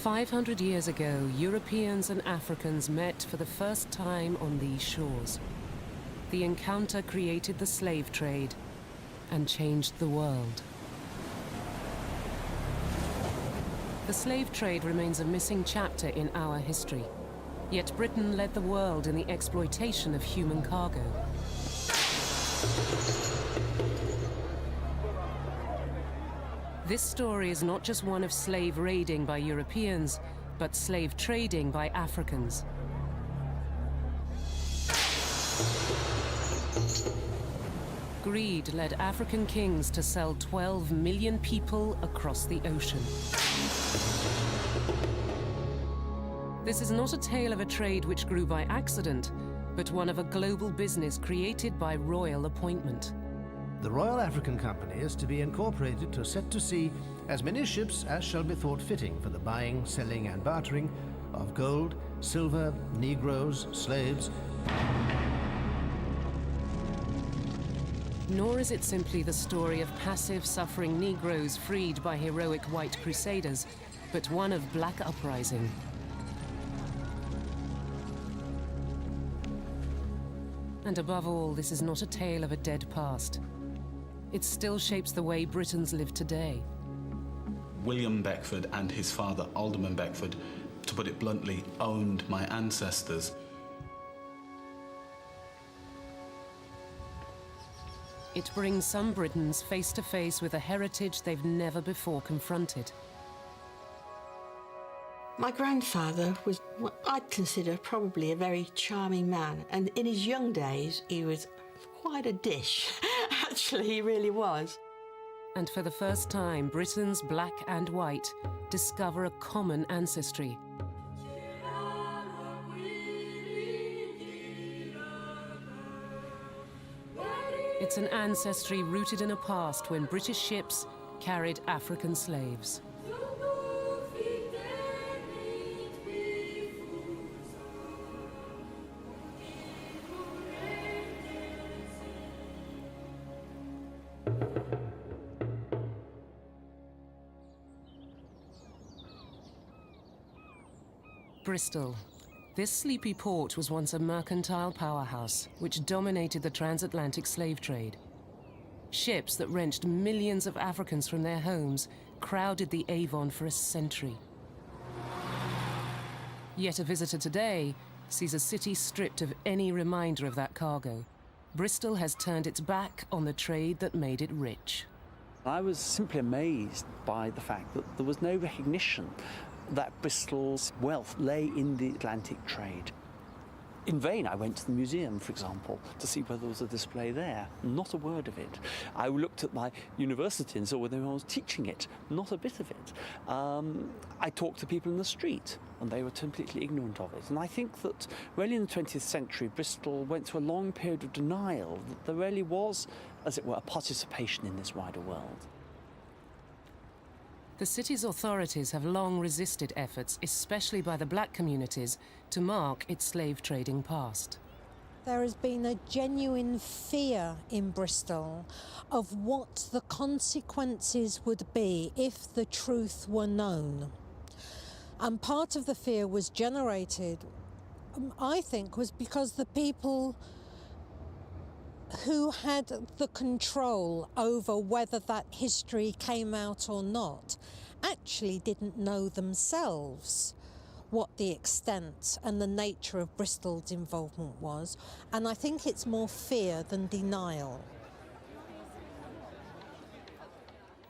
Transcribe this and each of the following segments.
500 years ago, Europeans and Africans met for the first time on these shores. The encounter created the slave trade and changed the world. The slave trade remains a missing chapter in our history, yet Britain led the world in the exploitation of human cargo. This story is not just one of slave raiding by Europeans, but slave trading by Africans. Greed led African kings to sell 12 million people across the ocean. This is not a tale of a trade which grew by accident, but one of a global business created by royal appointment. The Royal African Company is to be incorporated to set to sea as many ships as shall be thought fitting for the buying, selling and bartering of gold, silver, Negroes, slaves. Nor is it simply the story of passive, suffering Negroes freed by heroic white crusaders, but one of black uprising. And above all, this is not a tale of a dead past. It still shapes the way Britons live today. William Beckford and his father, Alderman Beckford, to put it bluntly, owned my ancestors. It brings some Britons face to face with a heritage they've never before confronted. My grandfather was what I'd consider probably a very charming man, and in his young days he was quite a dish. Actually, he really was. And for the first time, Britons, black and white, discover a common ancestry. It's an ancestry rooted in a past when British ships carried African slaves. Bristol. This sleepy port was once a mercantile powerhouse which dominated the transatlantic slave trade. Ships that wrenched millions of Africans from their homes crowded the Avon for a century. Yet a visitor today sees a city stripped of any reminder of that cargo. Bristol has turned its back on the trade that made it rich. I was simply amazed by the fact that there was no recognition that Bristol's wealth lay in the Atlantic trade. In vain, I went to the museum, for example, to see whether there was a display there. Not a word of it. I looked at my university and saw whether I was teaching it. Not a bit of it. I talked to people in the street, and they were completely ignorant of it. And I think that really in the 20th century, Bristol went through a long period of denial that there really was, as it were, a participation in this wider world. The city's authorities have long resisted efforts, especially by the black communities, to mark its slave trading past. There has been a genuine fear in Bristol of what the consequences would be if the truth were known. And part of the fear was generated, I think, was because the people who had the control over whether that history came out or not actually didn't know themselves what the extent and the nature of Bristol's involvement was. And I think it's more fear than denial.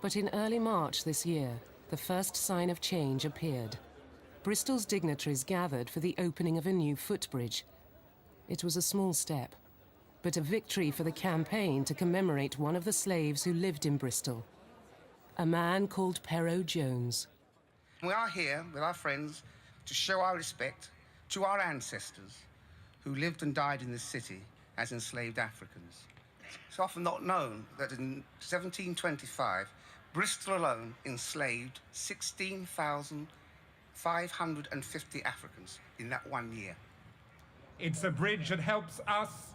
But in early March this year, the first sign of change appeared. Bristol's dignitaries gathered for the opening of a new footbridge. It was a small step, but a victory for the campaign to commemorate one of the slaves who lived in Bristol, a man called Perot Jones. We are here with our friends to show our respect to our ancestors who lived and died in this city as enslaved Africans. It's often not known that in 1725, Bristol alone enslaved 16,550 Africans in that 1 year. It's a bridge that helps us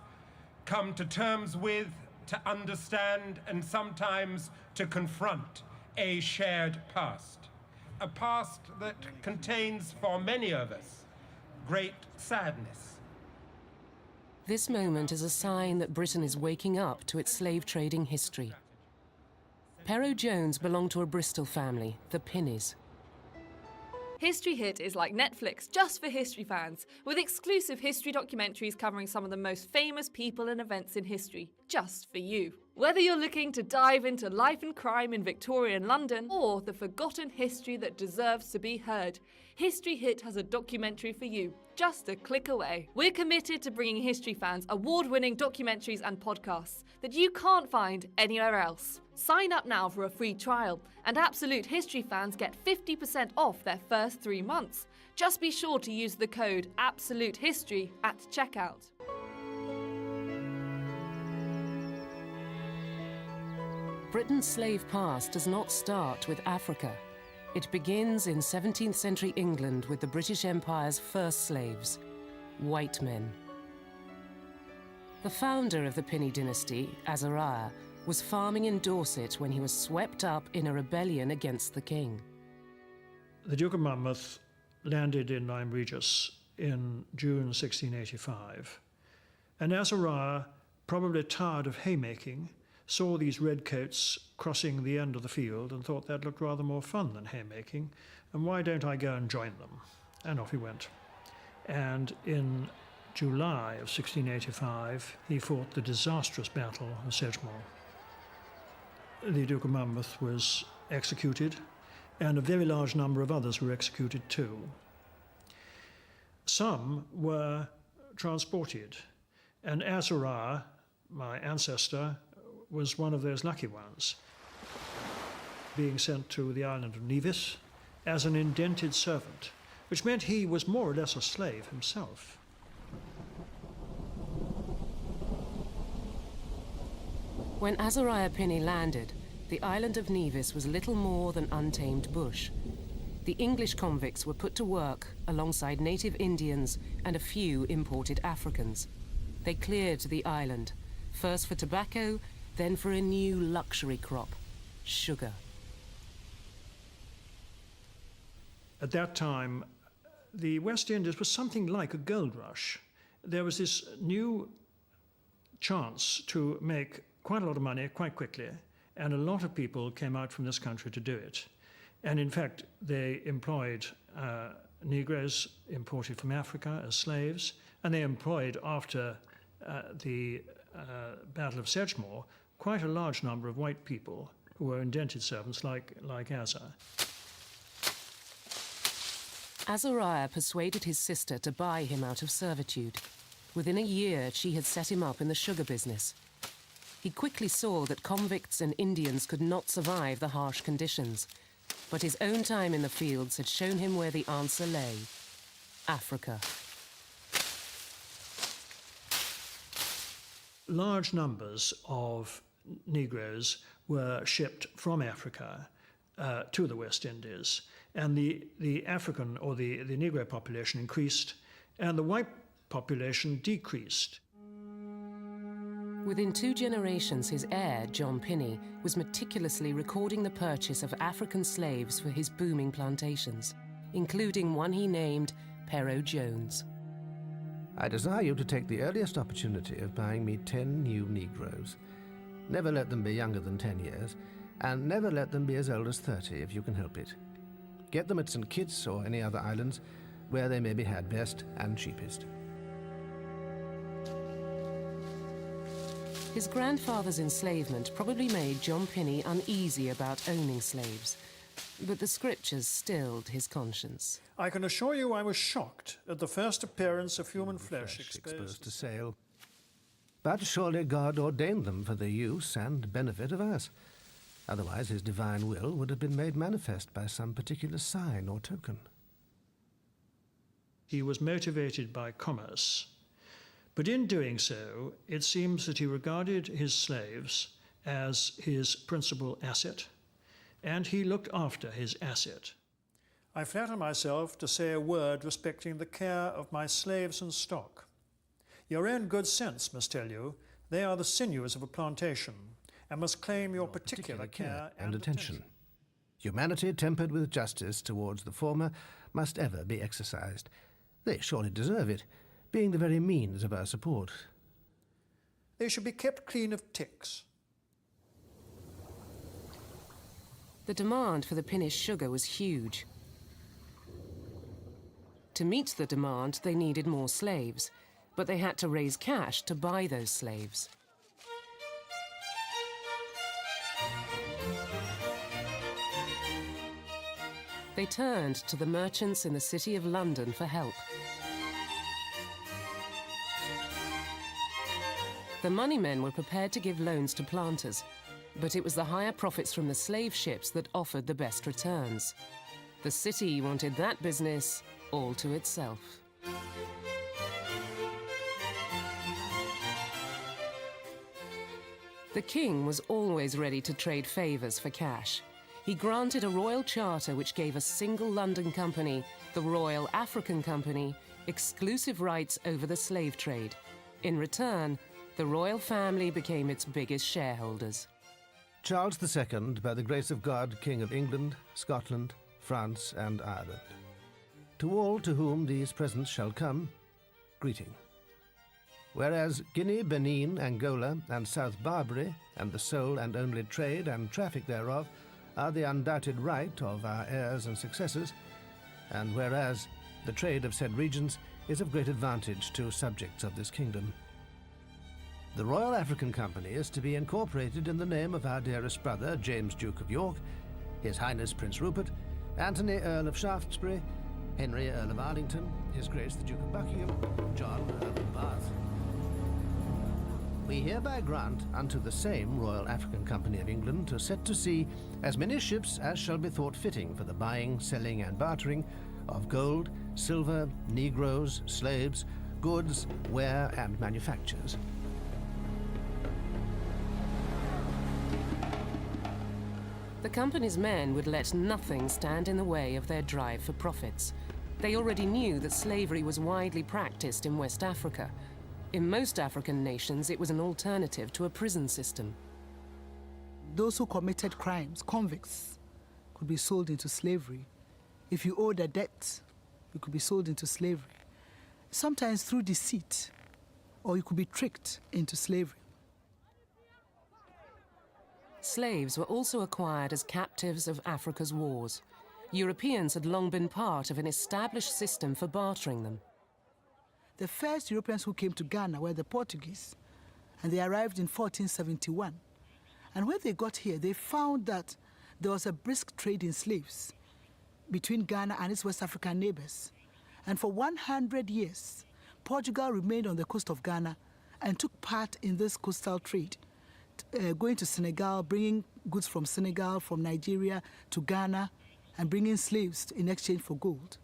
come to terms with, to understand, and sometimes to confront a shared past. a past that contains, for many of us, great sadness. This moment is a sign that Britain is waking up to its slave-trading history. Pero Jones belonged to a Bristol family, the Pinneys. History Hit is like Netflix, just for history fans, with exclusive history documentaries covering some of the most famous people and events in history, just for you. Whether you're looking to dive into life and crime in Victorian London, or the forgotten history that deserves to be heard, History Hit has a documentary for you, just a click away. We're committed to bringing history fans award-winning documentaries and podcasts that you can't find anywhere else. Sign up now for a free trial, and Absolute History fans get 50% off their first 3 months. Just be sure to use the code AbsoluteHistory at checkout. Britain's slave past does not start with Africa. It begins in 17th century England with the British Empire's first slaves, white men. The founder of the Pinney dynasty, Azariah, was farming in Dorset when he was swept up in a rebellion against the king. The Duke of Monmouth landed in Lyme Regis in June 1685, and Azariah, probably tired of haymaking, saw these redcoats crossing the end of the field and thought that looked rather more fun than haymaking, and why don't I go and join them? And off he went. And in July of 1685, he fought the disastrous Battle of Sedgemoor. The Duke of Monmouth was executed, and a very large number of others were executed too. Some were transported, and Azariah, my ancestor, was one of those lucky ones, being sent to the island of Nevis as an indented servant, which meant he was more or less a slave himself. When Azariah Pinney landed, the island of Nevis was little more than untamed bush. The English convicts were put to work alongside native Indians and a few imported Africans. They cleared the island, first for tobacco, then for a new luxury crop, sugar. At that time, the West Indies was something like a gold rush. There was this new chance to make quite a lot of money quite quickly, and a lot of people came out from this country to do it. And in fact, they employed Negroes imported from Africa as slaves, and they employed, after the Battle of Sedgemoor, quite a large number of white people who were indented servants like Azar. Azariah persuaded his sister to buy him out of servitude. Within a year, she had set him up in the sugar business. He quickly saw that convicts and Indians could not survive the harsh conditions, but his own time in the fields had shown him where the answer lay: Africa. Large numbers of Negroes were shipped from Africa to the West Indies, and the African or the Negro population increased, and the white population decreased. Within 2 generations, his heir, John Pinney, was meticulously recording the purchase of African slaves for his booming plantations, including one he named Pero Jones. I desire you to take the earliest opportunity of buying me 10 new Negroes. Never let them be younger than 10 years, and never let them be as old as 30 if you can help it. Get them at St. Kitts or any other islands where they may be had best and cheapest. His grandfather's enslavement probably made John Pinney uneasy about owning slaves, but the scriptures stilled his conscience. I can assure you I was shocked at the first appearance of human flesh exposed to sale. But surely God ordained them for the use and benefit of us. Otherwise his divine will would have been made manifest by some particular sign or token. He was motivated by commerce, but in doing so, it seems that he regarded his slaves as his principal asset, and he looked after his asset. I flatter myself to say a word respecting the care of my slaves and stock. Your own good sense must tell you they are the sinews of a plantation, and must claim your particular care and attention. Humanity tempered with justice towards the former must ever be exercised. They surely deserve it, being the very means of our support. They should be kept clean of ticks. The demand for the Finnish sugar was huge. To meet the demand, they needed more slaves, but they had to raise cash to buy those slaves. They turned to the merchants in the City of London for help. The moneymen were prepared to give loans to planters, but it was the higher profits from the slave ships that offered the best returns. The city wanted that business all to itself. The king was always ready to trade favours for cash. He granted a royal charter which gave a single London company, the Royal African Company, exclusive rights over the slave trade. In return, the royal family became its biggest shareholders. Charles II, by the grace of God, King of England, Scotland, France and Ireland. To all to whom these presents shall come, greeting. Whereas Guinea, Benin, Angola and South Barbary, and the sole and only trade and traffic thereof, are the undoubted right of our heirs and successors, and whereas the trade of said regions is of great advantage to subjects of this kingdom. The Royal African Company is to be incorporated in the name of our dearest brother, James Duke of York, His Highness Prince Rupert, Anthony Earl of Shaftesbury, Henry Earl of Arlington, His Grace the Duke of Buckingham, John Earl of Bath. We hereby grant unto the same Royal African Company of England to set to sea as many ships as shall be thought fitting for the buying, selling and bartering of gold, silver, negroes, slaves, goods, ware and manufactures. The company's men would let nothing stand in the way of their drive for profits. They already knew that slavery was widely practiced in West Africa. In most African nations, it was an alternative to a prison system. Those who committed crimes, convicts, could be sold into slavery. If you owed a debt, you could be sold into slavery. Sometimes through deceit, or you could be tricked into slavery. Slaves were also acquired as captives of Africa's wars. Europeans had long been part of an established system for bartering them. The first Europeans who came to Ghana were the Portuguese, and they arrived in 1471. And when they got here, they found that there was a brisk trade in slaves between Ghana and its West African neighbors. And for 100 years, Portugal remained on the coast of Ghana and took part in this coastal trade, going to Senegal, bringing goods from Senegal, from Nigeria to Ghana, and bringing slaves in exchange for gold.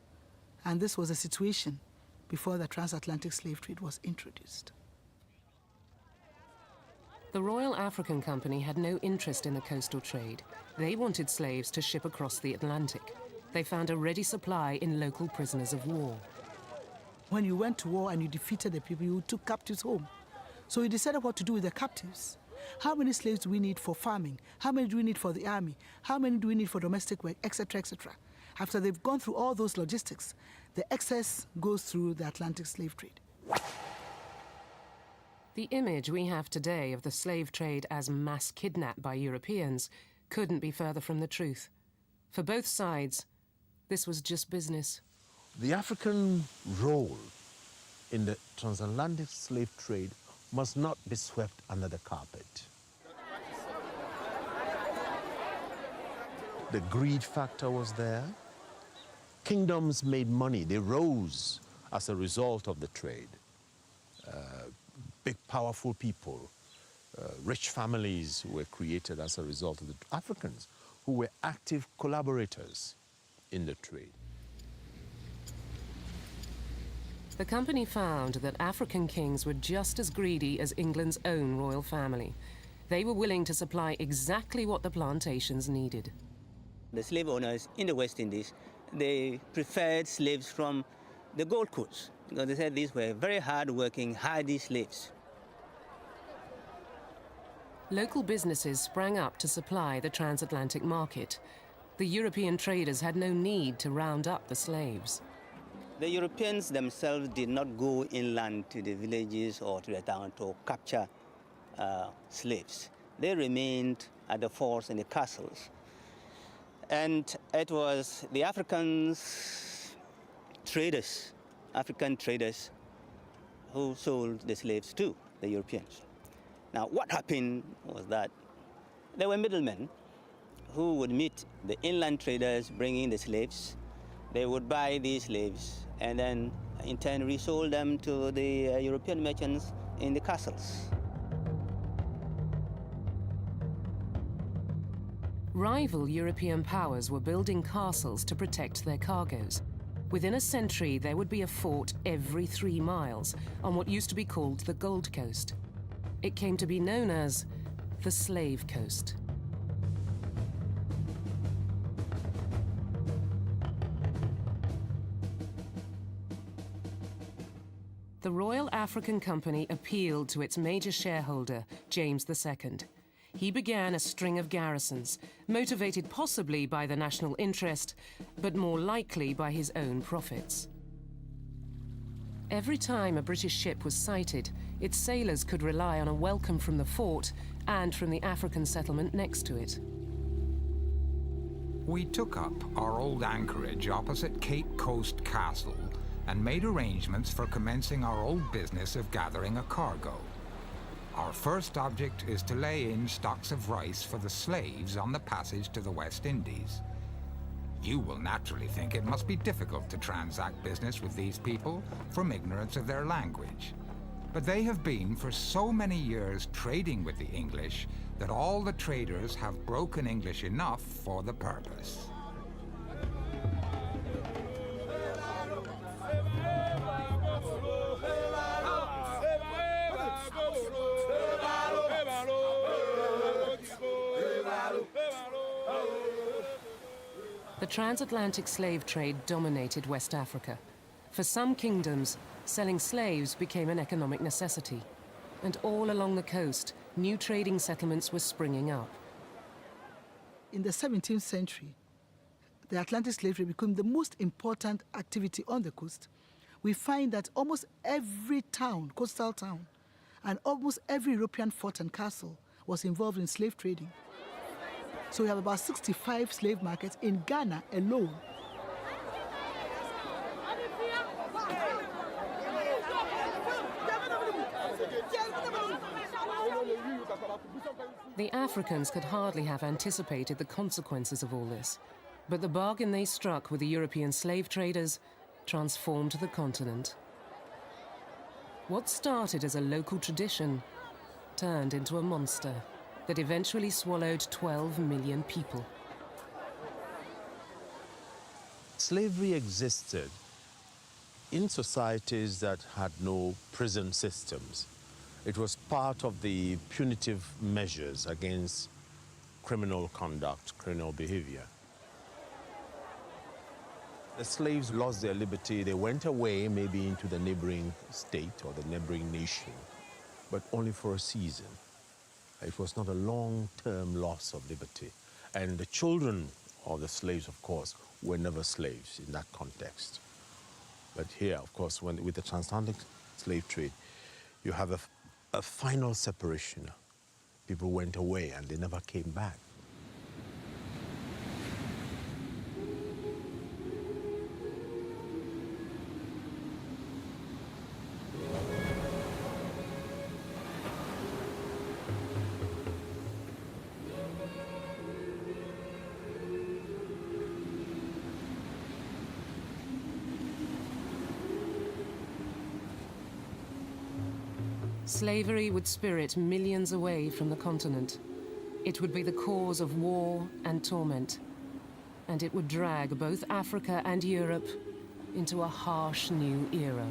And this was a situation before the transatlantic slave trade was introduced. The Royal African Company had no interest in the coastal trade. They wanted slaves to ship across the Atlantic. They found a ready supply in local prisoners of war. When you went to war and you defeated the people, you took captives home. So you decided what to do with the captives. How many slaves do we need for farming? How many do we need for the army? How many do we need for domestic work, etc., etc.? After they've gone through all those logistics, the excess goes through the Atlantic slave trade. The image we have today of the slave trade as mass kidnap by Europeans couldn't be further from the truth. For both sides, this was just business. The African role in the transatlantic slave trade must not be swept under the carpet. The greed factor was there. Kingdoms made money, they rose as a result of the trade. Big, powerful people, rich families were created as a result of the Africans who were active collaborators in the trade. The company found that African kings were just as greedy as England's own royal family. They were willing to supply exactly what the plantations needed. The slave owners in the West Indies, they preferred slaves from the Gold Coast because they said these were very hard-working, hardy slaves. Local businesses sprang up to supply the transatlantic market. The European traders had no need to round up the slaves. The Europeans themselves did not go inland to the villages or to the town to capture slaves. They remained at the forts and the castles. And it was the African traders who sold the slaves to the Europeans. Now, what happened was that there were middlemen who would meet the inland traders bringing the slaves. They would buy these slaves and then in turn resold them to the European merchants in the castles. Rival European powers were building castles to protect their cargoes. Within a century, there would be a fort every 3 miles on what used to be called the Gold Coast. It came to be known as the Slave Coast. The Royal African Company appealed to its major shareholder, James II. He began a string of garrisons, motivated possibly by the national interest, but more likely by his own profits. Every time a British ship was sighted, its sailors could rely on a welcome from the fort and from the African settlement next to it. We took up our old anchorage opposite Cape Coast Castle and made arrangements for commencing our old business of gathering a cargo. Our first object is to lay in stocks of rice for the slaves on the passage to the West Indies. You will naturally think it must be difficult to transact business with these people from ignorance of their language. But they have been for so many years trading with the English that all the traders have broken English enough for the purpose. The transatlantic slave trade dominated West Africa. For some kingdoms, selling slaves became an economic necessity. And all along the coast, new trading settlements were springing up. In the 17th century, the Atlantic slave trade became the most important activity on the coast. We find that almost every town, coastal town, and almost every European fort and castle was involved in slave trading. So we have about 65 slave markets in Ghana alone. The Africans could hardly have anticipated the consequences of all this, but the bargain they struck with the European slave traders transformed the continent. What started as a local tradition turned into a monster that eventually swallowed 12 million people. Slavery existed in societies that had no prison systems. It was part of the punitive measures against criminal conduct, criminal behavior. The slaves lost their liberty. They went away, maybe into the neighboring state or the neighboring nation, but only for a season. It was not a long-term loss of liberty. And the children of the slaves, of course, were never slaves in that context. But here, of course, with the transatlantic slave trade, you have a final separation. People went away and they never came back. Slavery would spirit millions away from the continent. It would be the cause of war and torment. And it would drag both Africa and Europe into a harsh new era.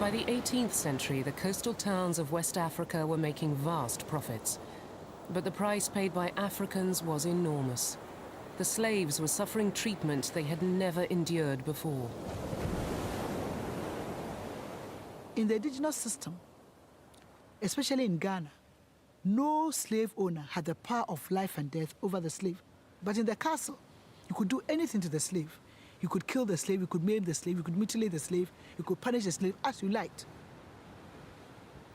By the 18th century, the coastal towns of West Africa were making vast profits. But the price paid by Africans was enormous. The slaves were suffering treatment they had never endured before. In the indigenous system, especially in Ghana, no slave owner had the power of life and death over the slave. But in the castle, you could do anything to the slave. You could kill the slave, you could maim the slave, you could mutilate the slave, you could punish the slave as you liked.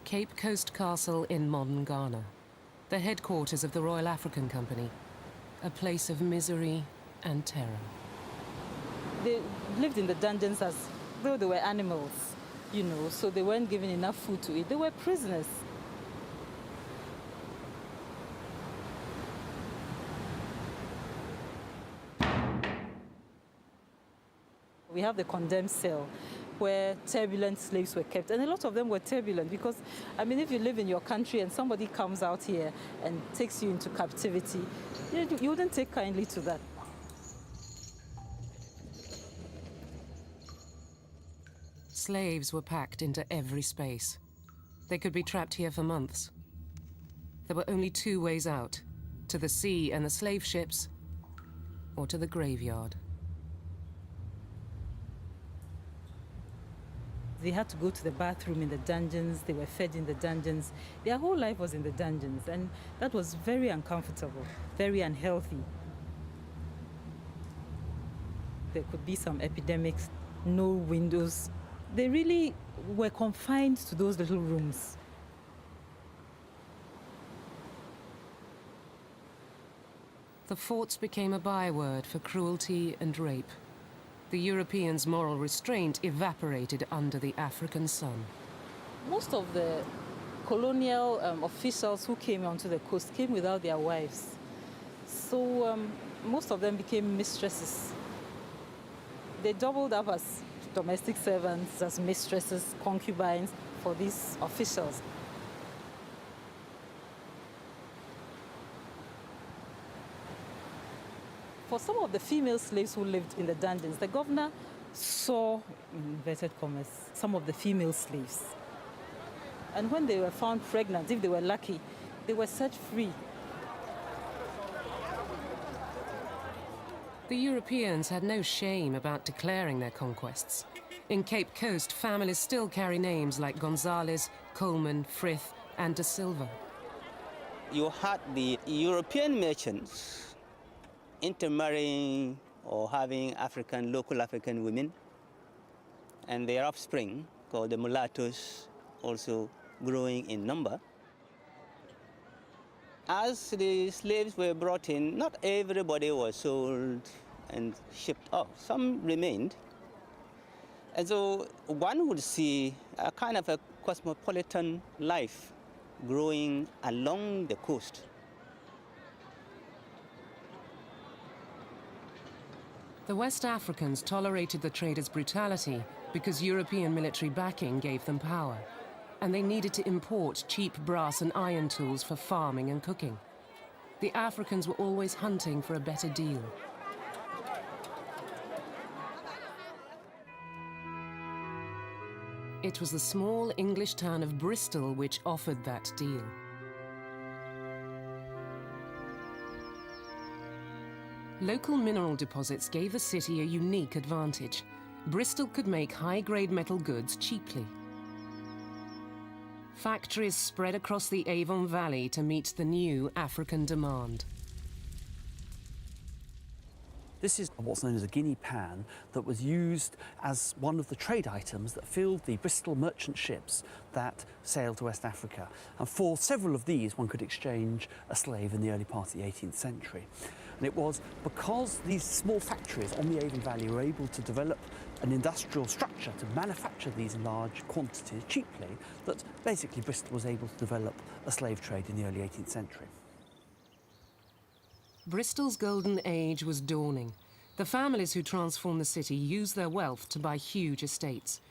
Cape Coast Castle in modern Ghana, the headquarters of the Royal African Company, a place of misery and terror. They lived in the dungeons as though they were animals, you know, so they weren't given enough food to eat. They were prisoners. We have the condemned cell where turbulent slaves were kept, and a lot of them were turbulent because, I mean, if you live in your country and somebody comes out here and takes you into captivity, you wouldn't take kindly to that. Slaves were packed into every space. They could be trapped here for months. There were only two ways out, to the sea and the slave ships, or to the graveyard. They had to go to the bathroom in the dungeons, they were fed in the dungeons. Their whole life was in the dungeons, and that was very uncomfortable, very unhealthy. There could be some epidemics, no windows. They really were confined to those little rooms. The forts became a byword for cruelty and rape. The Europeans' moral restraint evaporated under the African sun. Most of the colonial officials who came onto the coast came without their wives. So most of them became mistresses. They doubled up as domestic servants, as mistresses, concubines for these officials. For some of the female slaves who lived in the dungeons, the governor saw, in inverted commas, some of the female slaves. And when they were found pregnant, if they were lucky, they were set free. The Europeans had no shame about declaring their conquests. In Cape Coast, families still carry names like Gonzalez, Coleman, Frith, and De Silva. You had the European merchants intermarrying or having local African women, and their offspring, called the mulattoes, also growing in number. As the slaves were brought in, not everybody was sold and shipped off. Some remained. And so one would see a kind of a cosmopolitan life growing along the coast. The West Africans tolerated the traders' brutality because European military backing gave them power, and they needed to import cheap brass and iron tools for farming and cooking. The Africans were always hunting for a better deal. It was the small English town of Bristol which offered that deal. Local mineral deposits gave the city a unique advantage. Bristol could make high-grade metal goods cheaply. Factories spread across the Avon Valley to meet the new African demand. This is what's known as a guinea pan that was used as one of the trade items that filled the Bristol merchant ships that sailed to West Africa. And for several of these, one could exchange a slave in the early part of the 18th century. And it was because these small factories on the Avon Valley were able to develop an industrial structure to manufacture these large quantities cheaply that basically Bristol was able to develop a slave trade in the early 18th century. Bristol's golden age was dawning. The families who transformed the city used their wealth to buy huge estates.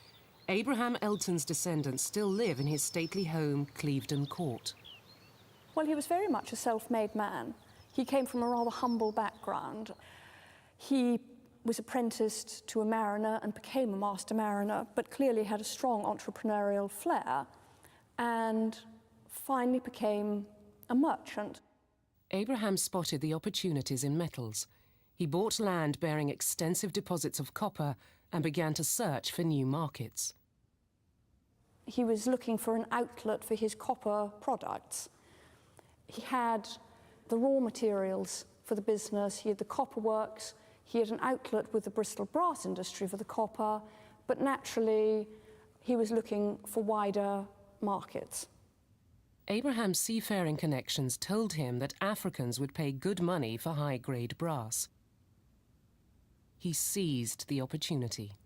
Abraham Elton's descendants still live in his stately home, Clevedon Court. Well, he was very much a self-made man. He came from a rather humble background. He was apprenticed to a mariner and became a master mariner, but clearly had a strong entrepreneurial flair, and finally became a merchant. Abraham spotted the opportunities in metals. He bought land bearing extensive deposits of copper and began to search for new markets. He was looking for an outlet for his copper products. He had the raw materials for the business, he had the copper works, he had an outlet with the Bristol brass industry for the copper, but naturally he was looking for wider markets. Abraham's seafaring connections told him that Africans would pay good money for high-grade brass. He seized the opportunity.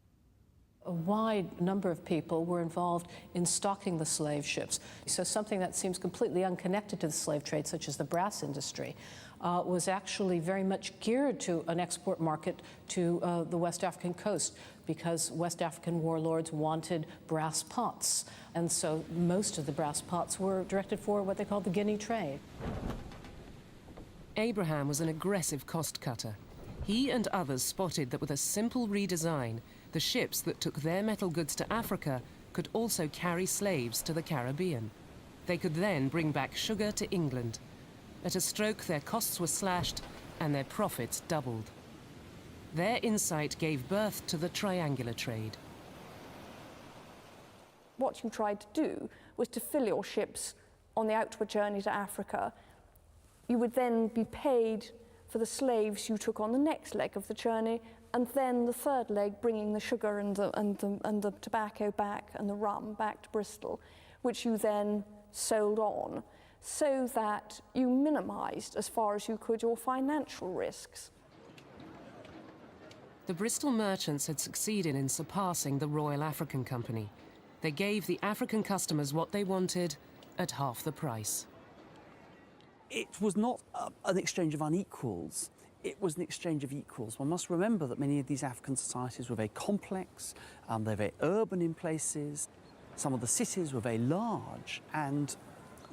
A wide number of people were involved in stocking the slave ships. So something that seems completely unconnected to the slave trade, such as the brass industry, was actually very much geared to an export market to the West African coast, because West African warlords wanted brass pots. And so most of the brass pots were directed for what they called the Guinea trade. Abraham was an aggressive cost cutter. He and others spotted that with a simple redesign, the ships that took their metal goods to Africa could also carry slaves to the Caribbean. They could then bring back sugar to England. At a stroke, their costs were slashed and their profits doubled. Their insight gave birth to the triangular trade. What you tried to do was to fill your ships on the outward journey to Africa. You would then be paid for the slaves you took on the next leg of the journey, and then the third leg bringing the sugar and the tobacco back and the rum back to Bristol, which you then sold on, so that you minimised as far as you could your financial risks. The Bristol merchants had succeeded in surpassing the Royal African Company. They gave the African customers what they wanted at half the price. It was not an exchange of unequals. It was an exchange of equals. One must remember that many of these African societies were very complex, they're very urban in places. Some of the cities were very large, and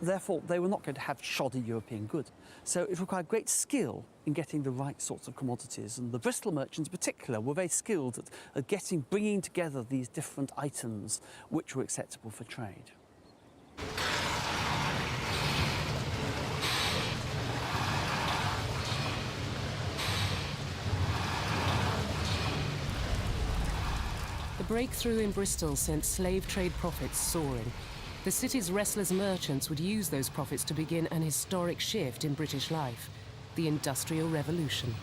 therefore they were not going to have shoddy European goods. So it required great skill in getting the right sorts of commodities, and the Bristol merchants in particular were very skilled at bringing together these different items which were acceptable for trade. The breakthrough in Bristol sent slave trade profits soaring. The city's restless merchants would use those profits to begin an historic shift in British life, the Industrial Revolution.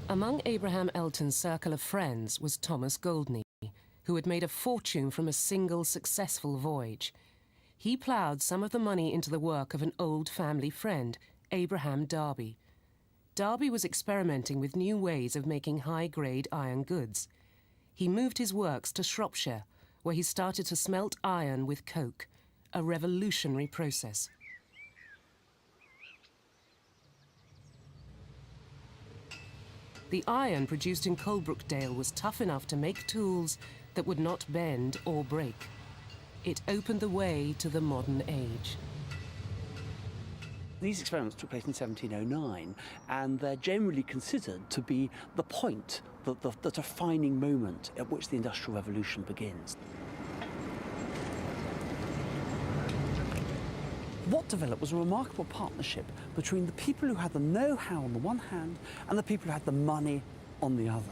Among Abraham Elton's circle of friends was Thomas Goldney, who had made a fortune from a single successful voyage. He ploughed some of the money into the work of an old family friend, Abraham Darby. Darby was experimenting with new ways of making high-grade iron goods. He moved his works to Shropshire, where he started to smelt iron with coke, a revolutionary process. The iron produced in Coalbrookdale was tough enough to make tools that would not bend or break. It opened the way to the modern age. These experiments took place in 1709, and they're generally considered to be the point, the defining moment at which the Industrial Revolution begins. What developed was a remarkable partnership between the people who had the know-how on the one hand and the people who had the money on the other.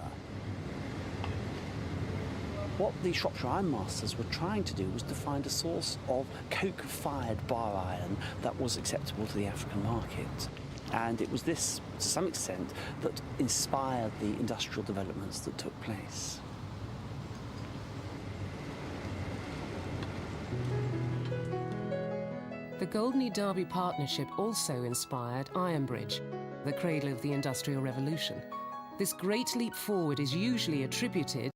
What the Shropshire ironmasters were trying to do was to find a source of coke-fired bar iron that was acceptable to the African market. And it was this, to some extent, that inspired the industrial developments that took place. The Goldney-Darby partnership also inspired Ironbridge, the cradle of the Industrial Revolution. This great leap forward is usually attributed.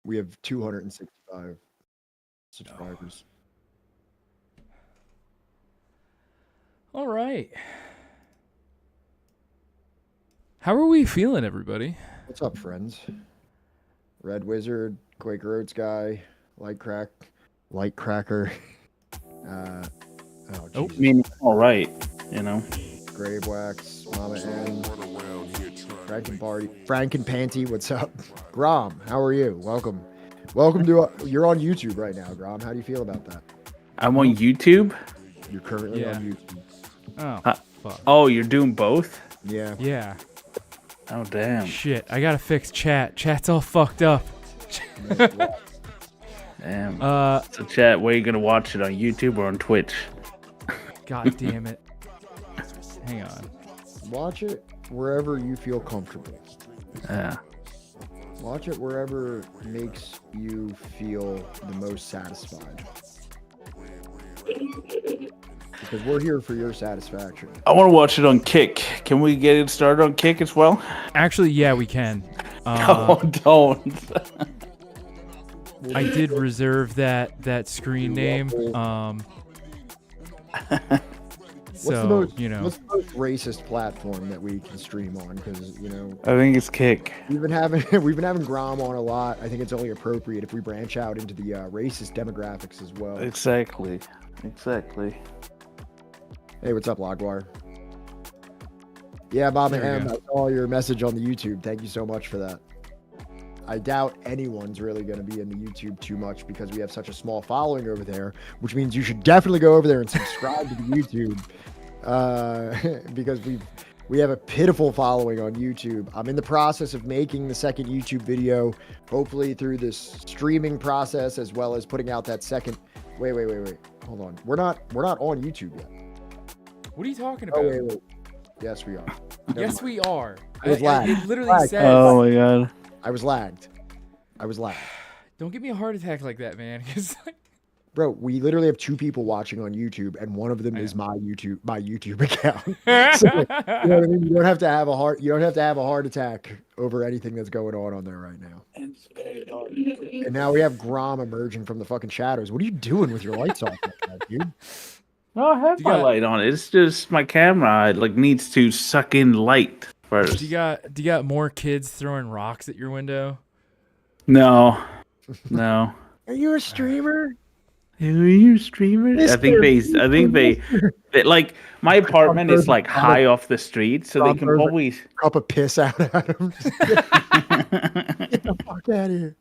We have 265 subscribers. All right. How are we feeling, everybody? What's up, friends? Red Wizard, Quaker Oats guy, Light Cracker. I mean, all right, you know. Gravewax, Mama N, Frankenpanty, what's up? Grom, how are you? Welcome to, you're on YouTube right now, Grom. How do you feel about that? I'm on YouTube? You're currently on YouTube. Oh, fuck. Oh, you're doing both? Yeah. Yeah. Oh, damn. Shit, I gotta fix chat. Chat's all fucked up. Damn. So, chat, where are you gonna watch it, on YouTube or on Twitch? God damn it. Hang on. Watch it wherever you feel comfortable. Yeah. Watch it wherever makes you feel the most satisfied. Because we're here for your satisfaction. I want to watch it on Kick. Can we get it started on Kick as well? Actually, yeah, we can. No, don't. I did reserve that screen name. What's the most racist platform that we can stream on? Because I think it's Kick. We've been having Grom on a lot. I think it's only appropriate if we branch out into the racist demographics as well. Exactly. Hey, what's up, Logwire? Yeah, Bob and M, I saw your message on the YouTube. Thank you so much for that. I doubt anyone's really going to be in the YouTube too much because we have such a small following over there, which means you should definitely go over there and subscribe to the YouTube because we have a pitiful following on YouTube. I'm in the process of making the second YouTube video, hopefully through this streaming process, as well as putting out that second. Wait. Hold on. We're not on YouTube yet. What are you talking about? Oh, wait. Yes, we are. Yes, we are. I was lagged. It literally says. Oh my god. I was lagged. Don't give me a heart attack like that, man. Bro, we literally have 2 people watching on YouTube, and one of them is my YouTube account. So, you know what I mean? You don't have to have a heart attack over anything that's going on there right now. And now we have Grom emerging from the fucking shadows. What are you doing with your lights off like that, dude? No, I have my light on. It's just my camera needs to suck in light first. Do you got more kids throwing rocks at your window? No. Are you a streamer? Are you streamers? I think they like, my apartment is like high off the street, so they can always cup of piss out at them. Get the fuck out of here.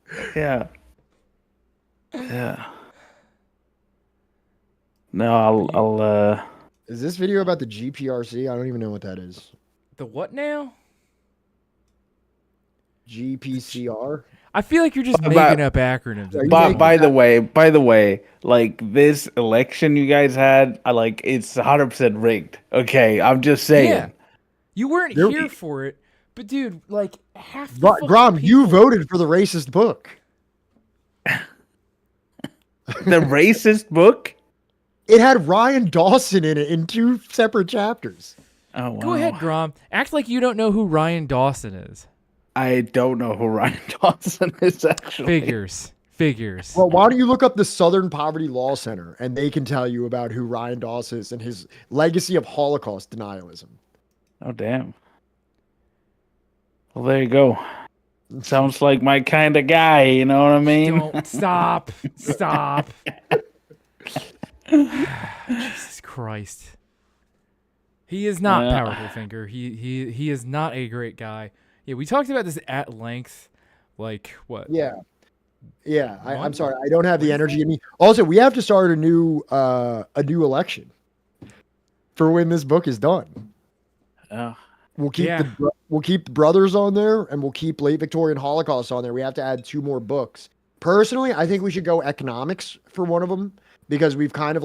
Yeah. No, I'll Is this video about the GPRC? I don't even know what that is. The what now? GPCR? I feel like you're just making up acronyms. By the way, like, this election you guys had, it's 100% rigged. Okay, I'm just saying. Yeah. You weren't here for it, but dude, like, half the Grom, you voted for the racist book. The racist book? It had Ryan Dawson in it in 2 separate chapters. Oh, wow. Go ahead, Grom. Act like you don't know who Ryan Dawson is. I don't know who Ryan Dawson is, actually. Figures. Well, why don't you look up the Southern Poverty Law Center, and they can tell you about who Ryan Dawson is and his legacy of Holocaust denialism. Oh, damn. Well, there you go. Sounds like my kind of guy, you know what I mean? Don't stop. Jesus Christ. He is not powerful, Finger. He is not a great guy. Yeah, we talked about this at length. Like, what? Yeah. I'm sorry. I don't have the energy in me. Also, we have to start a new election for when this book is done. We'll keep the brothers on there, and we'll keep late Victorian Holocaust on there. We have to add 2 more books. Personally, I think we should go economics for one of them, because we've kind of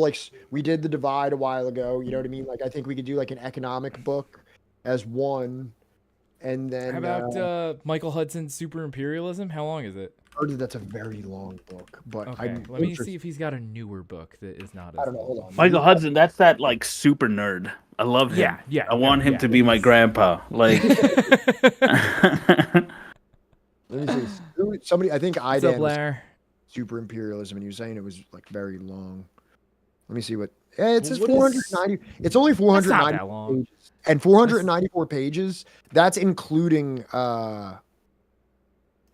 we did the divide a while ago. You know what I mean? Like, I think we could do like an economic book as one. And then how about Michael Hudson's Super Imperialism? How long is it? I heard that's a very long book, but okay. Let me see if he's got a newer book that is not. I don't know. Hold on. Michael Hudson, that's that super nerd. I love him. Yeah. I want him to be my grandpa. Like, let me see. Somebody, I think I did Super Imperialism, and you were saying it was like very long. Let me see what. It says 490. It's only 490 pages. And 494 pages. That's including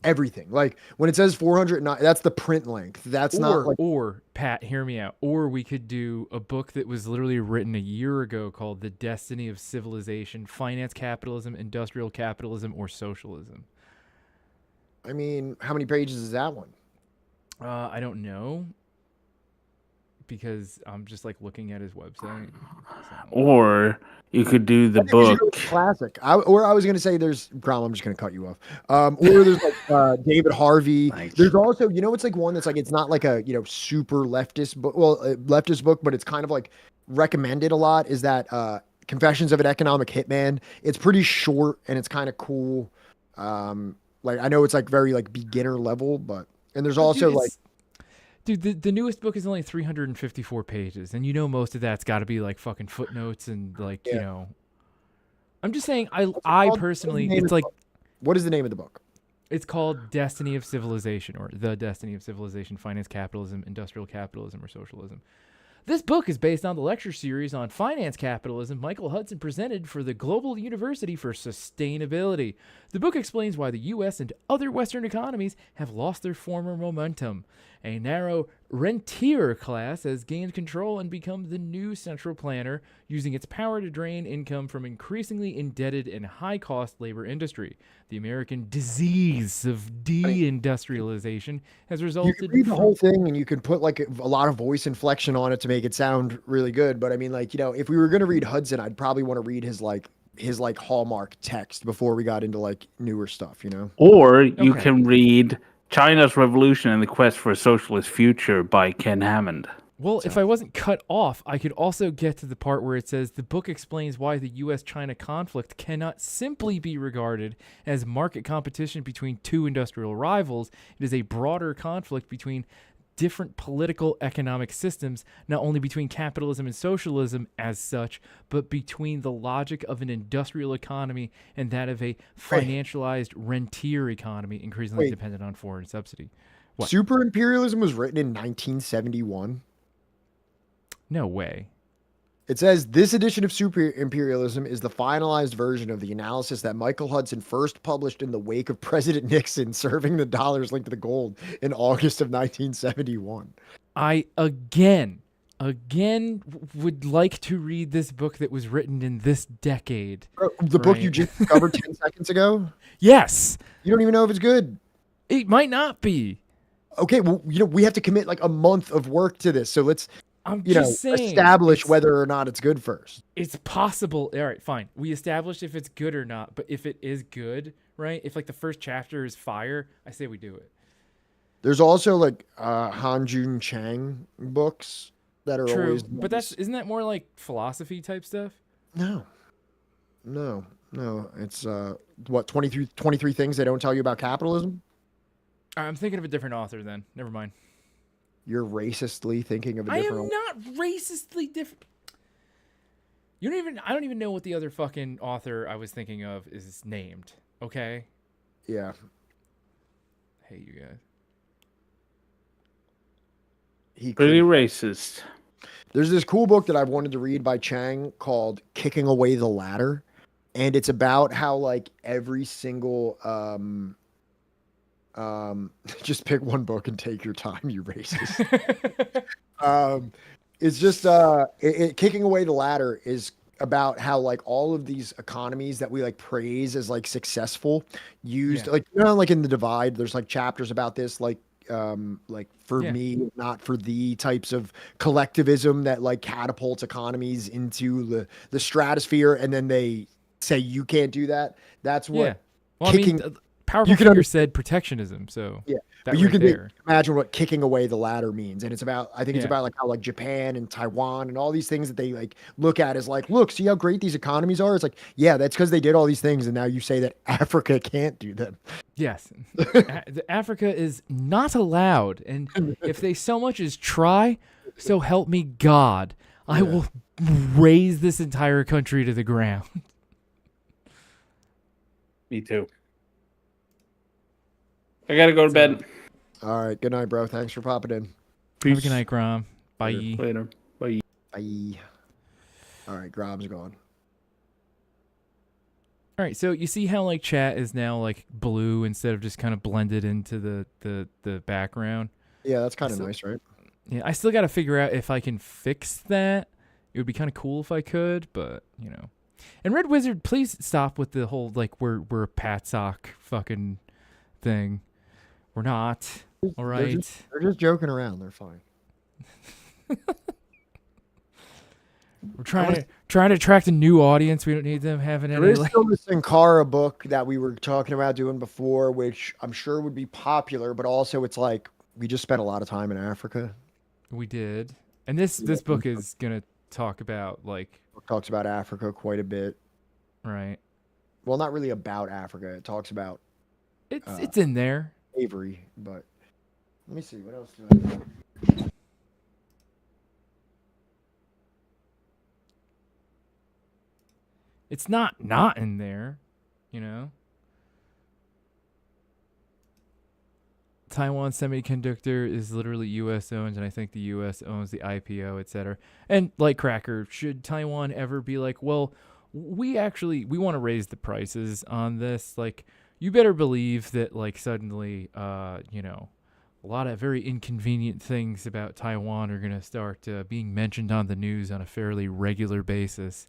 everything. Like when it says 409, that's the print length. That's not like. Or Pat, hear me out. Or we could do a book that was literally written a year ago called "The Destiny of Civilization: Finance Capitalism, Industrial Capitalism, or Socialism." I mean, how many pages is that one? I don't know, because I'm just like looking at his website. Or you could do the I think we should book. go with classic. I was going to say there's Grom. I'm just going to cut you off. Or there's like David Harvey. Nice. There's also, it's like one that's like, it's not like a, super leftist book. Well, leftist book, but it's kind of like recommended a lot is that Confessions of an Economic Hitman. It's pretty short and it's kind of cool. Like I know it's like very like beginner level, but, and there's also Dude, the newest book is only 354 pages, and most of that's got to be like fucking footnotes and like I'm just saying, I personally, it's like, what is the name of the book? It's called Destiny of Civilization, or The Destiny of Civilization: Finance Capitalism, Industrial Capitalism, or Socialism. This book is based on the lecture series on finance capitalism Michael Hudson presented for the Global University for Sustainability. The book explains why the U.S. and other Western economies have lost their former momentum. A narrow rentier class has gained control and become the new central planner, using its power to drain income from increasingly indebted and high-cost labor industry. The American disease of deindustrialization has resulted. You can read the whole thing, and you can put like a lot of voice inflection on it to make it sound really good. But I mean, like if we were gonna read Hudson, I'd probably want to read his hallmark text before we got into like newer stuff. Or you can read China's Revolution and the Quest for a Socialist Future by Ken Hammond. Well, if I wasn't cut off, I could also get to the part where it says the book explains why the U.S.-China conflict cannot simply be regarded as market competition between two industrial rivals. It is a broader conflict between different political economic systems, not only between capitalism and socialism as such, but between the logic of an industrial economy and that of a financialized rentier economy, increasingly dependent on foreign subsidy. What? Super Imperialism was written in 1971. No way. It says this edition of Super Imperialism is the finalized version of the analysis that Michael Hudson first published in the wake of President Nixon serving the dollars linked to the gold in August of 1971. I again would like to read this book that was written in this decade. The book you just covered 10 seconds ago? Yes. You don't even know if it's good. It might not be. Okay, well, we have to commit like a month of work to this. So let's saying, establish whether or not it's good first. It's possible. All right, fine. We establish if it's good or not, but if it is good, right? If like the first chapter is fire, I say we do it. There's also like Han-Jun Chang books that are True, always but isn't that more like philosophy type stuff? No. It's 23 things they don't tell you about capitalism? I'm thinking of a different author then. Never mind. You're racistly thinking of a different. I am not racistly different. I don't even know what the other fucking author I was thinking of is named. Okay. Yeah. Hey, you guys. Pretty racist. There's this cool book that I've wanted to read by Chang called Kicking Away the Ladder. And it's about how like every single just pick one book and take your time, you racist. It's just Kicking Away the Ladder is about how like all of these economies that we like praise as like successful used like like in The Divide, there's like chapters about this like for me, not for thee types of collectivism that like catapults economies into the stratosphere, and then they say you can't do that. That's what Powerful Figure said protectionism, so but you can imagine what kicking away the ladder means. And it's about, I think it's about like how like Japan and Taiwan and all these things that they like look at as like, look, see how great these economies are. It's like, yeah, that's because they did all these things. And now you say that Africa can't do them. Yes. Africa is not allowed. And if they so much as try, so help me God, I will raise this entire country to the ground. Me too. I gotta go to bed. All right. Good night, bro. Thanks for popping in. Have a good night, Grom. Bye. Later. Bye. Bye. All right. Grom's gone. All right, so you see how like chat is now like blue instead of just kind of blended into the background? Yeah, that's kind of nice, right? Yeah, I still got to figure out if I can fix that. It would be kind of cool if I could, but you know. And Red Wizard, please stop with the whole like we're a patsock fucking thing. We're not. All right. They're just joking around. They're fine. We're trying to attract a new audience. We don't need them having any. There is still this Sankara book that we were talking about doing before, which I'm sure would be popular, but also it's like we just spent a lot of time in Africa. We did, and this book is gonna talk about like talks about Africa quite a bit, right? Well, not really about Africa. It talks about it's in there. Avery, but let me see what else do I know. It's not in there, you know. Taiwan Semiconductor is literally U.S. owned, and I think the U.S. owns the IPO, etc. And like Cracker, should Taiwan ever be like, well, we want to raise the prices on this? Like, you better believe that, like, suddenly, you know, a lot of very inconvenient things about Taiwan are going to start being mentioned on the news on a fairly regular basis.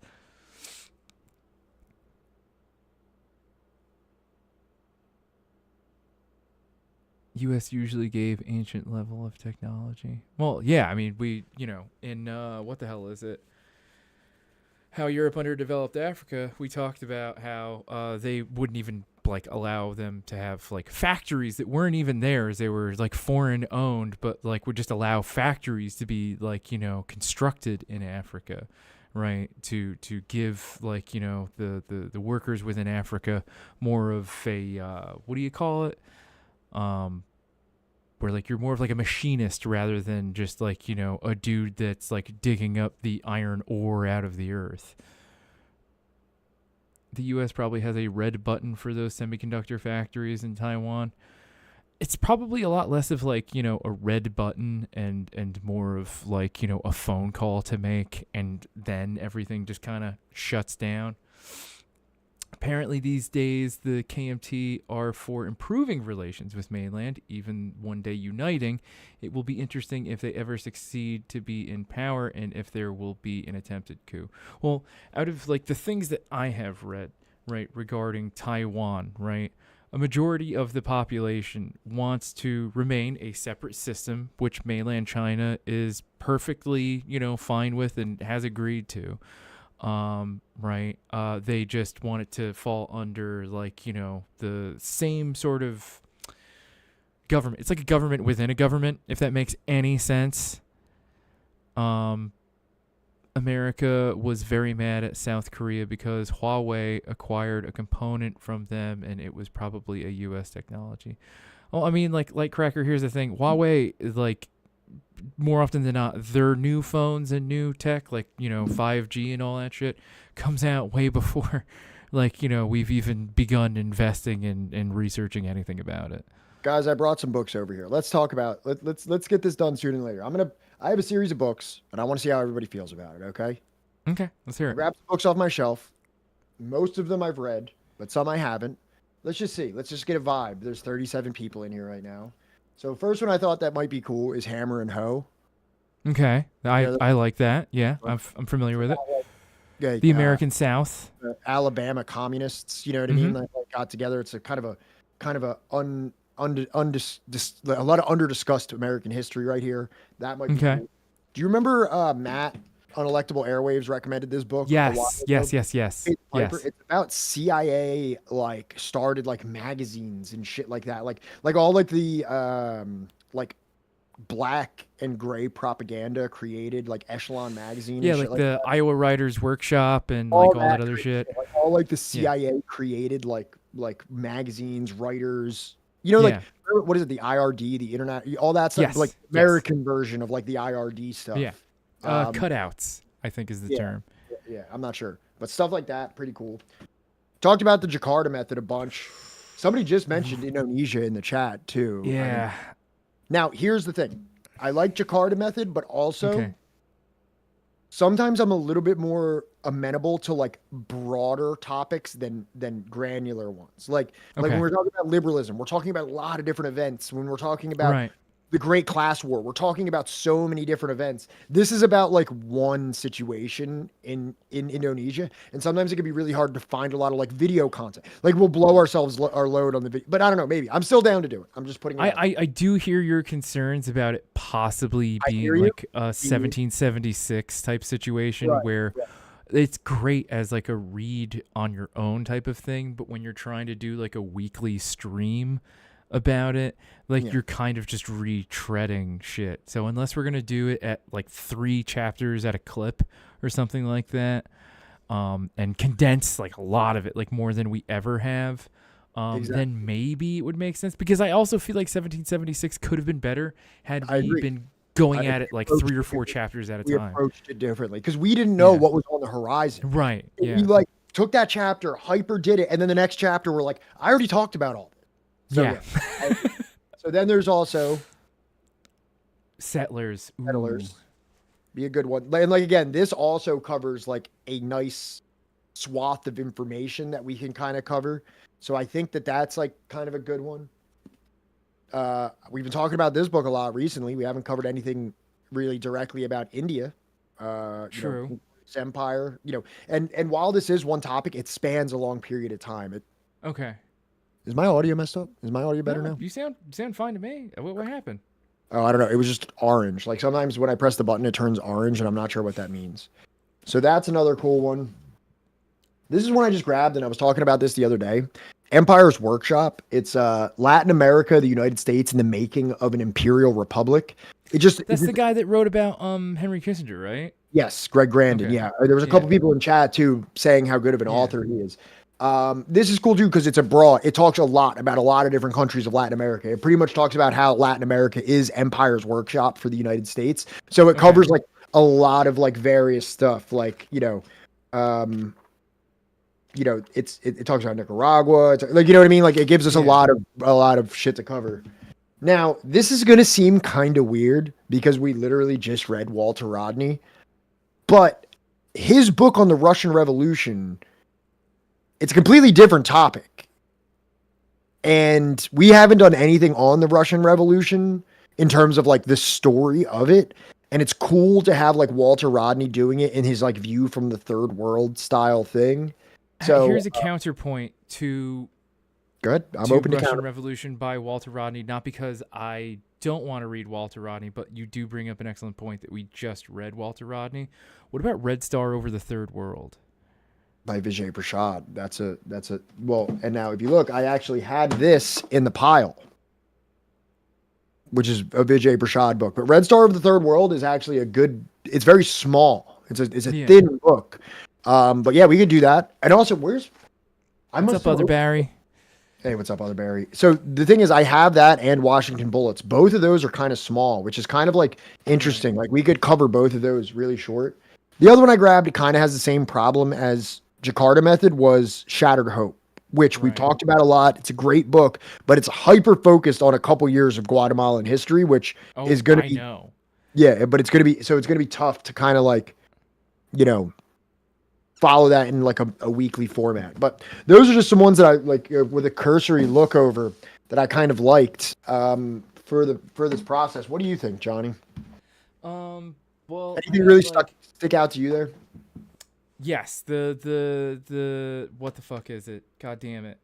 U.S. usually gave ancient level of technology. Well, yeah, I mean, we, you know, in, what the hell is it? How Europe underdeveloped Africa, we talked about how they wouldn't even, like, allow them to have, like, factories that weren't even theirs. They were, like, foreign owned, but, like, would just allow factories to be, like, you know, constructed in Africa, right? To give, like, you know, the workers within Africa more of a, what do you call it? Where like you're more of like a machinist rather than just like, you know, a dude that's like digging up the iron ore out of the earth. The US probably has a red button for those semiconductor factories in Taiwan. It's probably a lot less of like, you know, a red button and more of like, you know, a phone call to make, and then everything just kind of shuts down. Apparently these days, the KMT are for improving relations with mainland, even one day uniting. It will be interesting if they ever succeed to be in power and if there will be an attempted coup. Well, out of like the things that I have read, right, regarding Taiwan, right, a majority of the population wants to remain a separate system, which mainland China is perfectly, you know, fine with and has agreed to. Right. They just want it to fall under like, you know, the same sort of government. It's like a government within a government, if that makes any sense. America was very mad at South Korea because Huawei acquired a component from them and it was probably a US technology. Well, I mean, like Cracker, here's the thing. Huawei is like, more often than not, their new phones and new tech, like, you know, 5G and all that shit, comes out way before, like, you know, we've even begun investing in researching anything about it. Guys, I brought some books over here. Let's talk about, let's get this done sooner than later. I have a series of books, and I want to see how everybody feels about it, okay? Okay, let's hear it. Grab some books off my shelf. Most of them I've read, but some I haven't. Let's just see. Let's just get a vibe. There's 37 people in here right now. So first one I thought that might be cool is Hammer and Hoe. Okay, I like that. Yeah, I'm familiar with it. Yeah, the American South, Alabama communists. You know what I mean? Like got together. It's a kind of a a lot of under-discussed American history right here. That might be cool. Do you remember Matt Unelectable Airwaves recommended this book? Yes. It's about CIA like started like magazines and shit like that. Like all like the like black and gray propaganda created like Echelon magazine. Yeah, and like shit the that. Writers' Writers Workshop and all that other shit. Like all like the CIA created like magazines, writers. You know, like what is it? The IRD, the internet, all that stuff. Like American version of like the IRD stuff. Yeah. Cutouts, I think is the term. Yeah, I'm not sure. But stuff like that, pretty cool. Talked about the Jakarta method a bunch. Somebody just mentioned Indonesia in the chat, too. Yeah. Now, here's the thing. I like Jakarta method, but also sometimes I'm a little bit more amenable to like broader topics than granular ones. Like when we're talking about liberalism, we're talking about a lot of different events. When we're talking about the Great Class War, we're talking about so many different events. This is about like one situation in Indonesia, and sometimes it can be really hard to find a lot of like video content. Like we'll blow our load on the video, but I don't know. Maybe I'm still down to do it. I'm just putting. I do hear your concerns about it possibly being like a 1776 type situation where it's great as like a read on your own type of thing, but when you're trying to do like a weekly stream about it, like you're kind of just retreading shit. So unless we're gonna do it at like 3 chapters at a clip or something like that, and condense like a lot of it, like more than we ever have, then maybe it would make sense. Because I also feel like 1776 could have been better had we been going at it like 3 or 4 chapters at a time. We approached it differently because we didn't know what was on the horizon. Right. Yeah. We like took that chapter, hyper did it, and then the next chapter we're like, I already talked about all. So, so then there's also Settlers. Be a good one. And like again, this also covers like a nice swath of information that we can kind of cover. So I think that that's like kind of a good one. We've been talking about this book a lot recently. We haven't covered anything really directly about India. True. Empire, and while this is one topic, it spans a long period of time. Okay. Is my audio messed up? Is my audio better now? You sound fine to me. What happened? Oh, I don't know. It was just orange. Like sometimes when I press the button, it turns orange, and I'm not sure what that means. So that's another cool one. This is one I just grabbed, and I was talking about this the other day. Empire's Workshop. It's Latin America, the United States, and the making of an imperial republic. That's the guy that wrote about Henry Kissinger, right? Yes, Greg Grandin. Okay. Yeah, there was a couple people in chat too saying how good of an author he is. This is cool too because it talks a lot about a lot of different countries of Latin America. It pretty much talks about how Latin America is Empire's Workshop for the United States. So it covers like a lot of like various stuff, like it talks about Nicaragua. It's like, you know what I mean? Like it gives us a lot of shit to cover. Now, this is going to seem kind of weird because we literally just read Walter Rodney, but his book on the Russian Revolution, it's a completely different topic. And we haven't done anything on the Russian Revolution in terms of like the story of it. And it's cool to have like Walter Rodney doing it in his like view from the third world style thing. So here's a counterpoint to good. I'm open to Russian Revolution by Walter Rodney, not because I don't want to read Walter Rodney, but you do bring up an excellent point that we just read Walter Rodney. What about Red Star Over the Third World? By Vijay Prashad. That's a and now if you look, I actually had this in the pile, which is a Vijay Prashad book. But Red Star of the Third World is actually it's very small. It's a thin book. But yeah, we could do that. And also, what's up, Other Barry? Hey, what's up, Other Barry? So the thing is, I have that and Washington Bullets. Both of those are kind of small, which is kind of like interesting. Like we could cover both of those really short. The other one I grabbed, it kind of has the same problem as Jakarta Method, was Shattered Hope, which we've talked about a lot. It's a great book, but it's hyper focused on a couple years of Guatemalan history, which is going to be, but it's going to be tough to kind of like, follow that in like a weekly format. But those are just some ones that I like with a cursory look over that I kind of liked for this process. What do you think, Johnny? Well, anything really stick out to you there? Yes, the what the fuck is it? God damn it.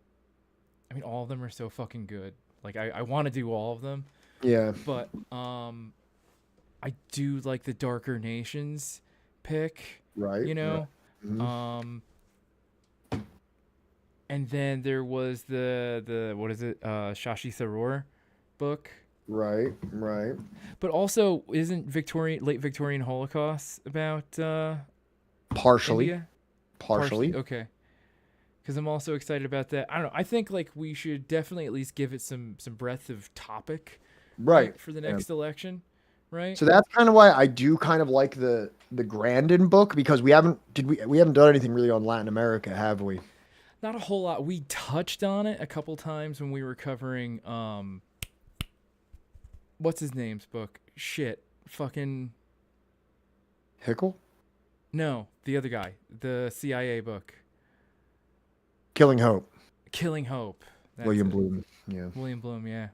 I mean, all of them are so fucking good. Like I want to do all of them. Yeah. But I do like the Darker Nations pick. Right. Yeah. Mm-hmm. And then there was the what is it? Shashi Tharoor book. Right. But also, isn't late Victorian Holocaust about partially? India? Partially. Okay. Because I'm also excited about that. I don't know. I think like we should definitely at least give it some breadth of topic. Right. For the next election. Right. So that's kind of why I do kind of like the Grandin book, because we haven't done anything really on Latin America, have we? Not a whole lot. We touched on it a couple times when we were covering what's his name's book? Shit. Fucking Hickel? No, the other guy, the CIA book. Killing Hope. Killing Hope. That's William it. Bloom. Yeah. William Bloom. Yeah.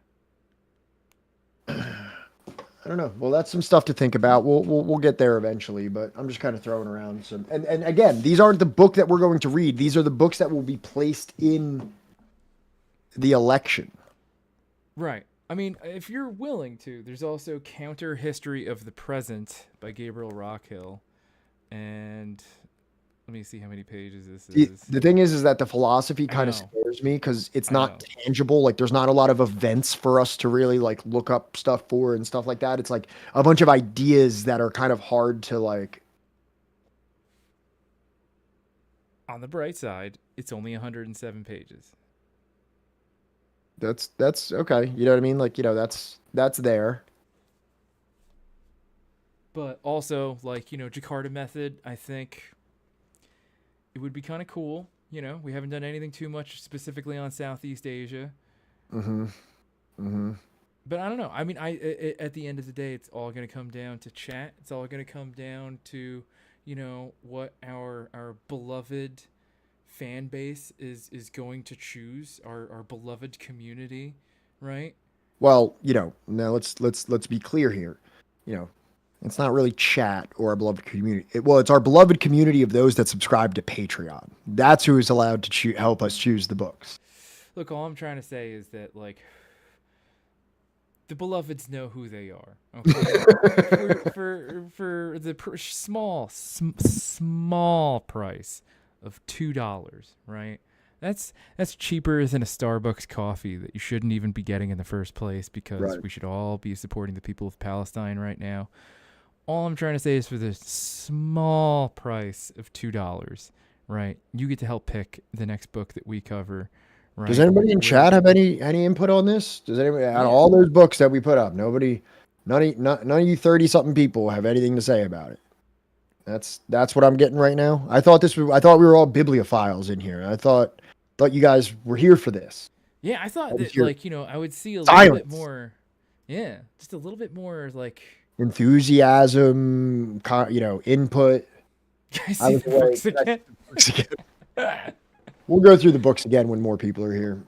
I don't know. Well, that's some stuff to think about. We'll get there eventually, but I'm just kind of throwing around some. And again, these aren't the book that we're going to read. These are the books that will be placed in the election. Right. I mean, if you're willing to, there's also Counter History of the Present by Gabriel Rockhill, and let me see how many pages this is. The thing is that the philosophy kind of scares me because it's not tangible. Like, there's not a lot of events for us to really like look up stuff for and stuff like that. It's like a bunch of ideas that are kind of hard to like. On the bright side, it's only 107 pages. That's okay. You know what I mean? Like, you know, that's there. But also, like, you know, Jakarta Method, I think it would be kind of cool. You know, we haven't done anything too much specifically on Southeast Asia. Mm-hmm. Mm-hmm. But I don't know. I mean, at the end of the day, it's all going to come down to chat. It's all going to come down to, you know, what our beloved fan base is going to choose, our beloved community, right? Well, you know, now let's be clear here. You know, it's not really chat or our beloved community. It's our beloved community of those that subscribe to Patreon. That's who is allowed to help us choose the books. Look, all I'm trying to say is that, like, the beloveds know who they are. Okay? for the small price of $2, right? That's cheaper than a Starbucks coffee that you shouldn't even be getting in the first place, because we should all be supporting the people of Palestine right now. All I'm trying to say is, for the small price of $2, right, you get to help pick the next book that we cover. Right? Does anybody in chat have any input on this? Does anybody out of all those books that we put up? None of you 30-something people have anything to say about it. That's what I'm getting right now. I thought we were all bibliophiles in here. I thought you guys were here for this. Yeah, I thought that, like, you know, I would see a little bit more. Yeah, just a little bit more, like, enthusiasm, you know, input. I see the books again. We'll go through the books again when more people are here.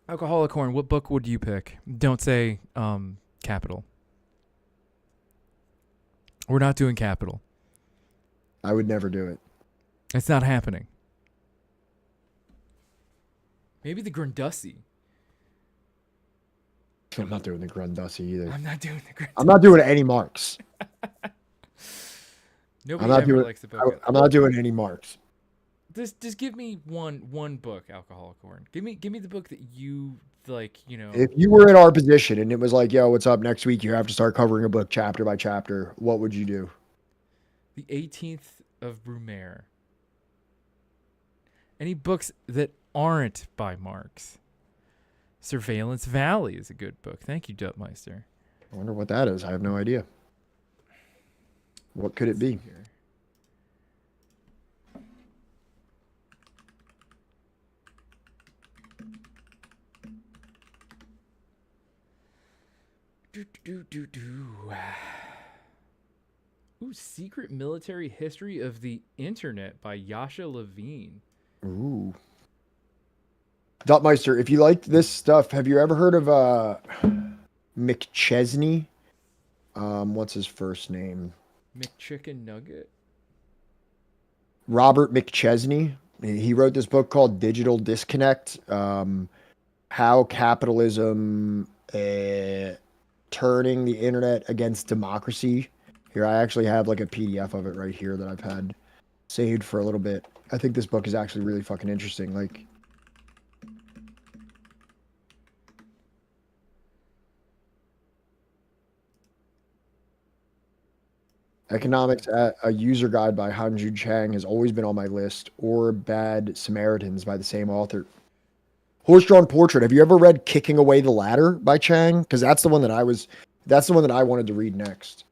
Alcoholic Horn, what book would you pick? Don't say Capital. We're not doing Capital. I would never do it. It's not happening. Maybe the Grundussi. I'm not doing the Grundussi either. I'm not doing the Grundussi. I'm not doing any Marx. Nobody ever likes the book. I'm not doing any Marx. Just give me one book, Alcoholic Horn. Give me the book that you like, you know. If you were in our position and it was like, yo, what's up next week? You have to start covering a book chapter by chapter. What would you do? The 18th of Brumaire. Any books that aren't by Marx. Surveillance Valley is a good book. Thank you, Dutmeister. I wonder what that is. I have no idea. What could it be? Ooh, Secret Military History of the Internet by Yasha Levine. Ooh. Dotmeister, if you like this stuff, have you ever heard of McChesney? What's his first name? McChicken Nugget? Robert McChesney. He wrote this book called Digital Disconnect. How capitalism turning the internet against democracy. Here, I actually have like a PDF of it right here that I've had saved for a little bit. I think this book is actually really fucking interesting. Like, Economics, a user guide by Hanju Chang has always been on my list, or Bad Samaritans by the same author. Horse-Drawn Portrait. Have you ever read Kicking Away the Ladder by Chang? Because that's the one that I wanted to read next.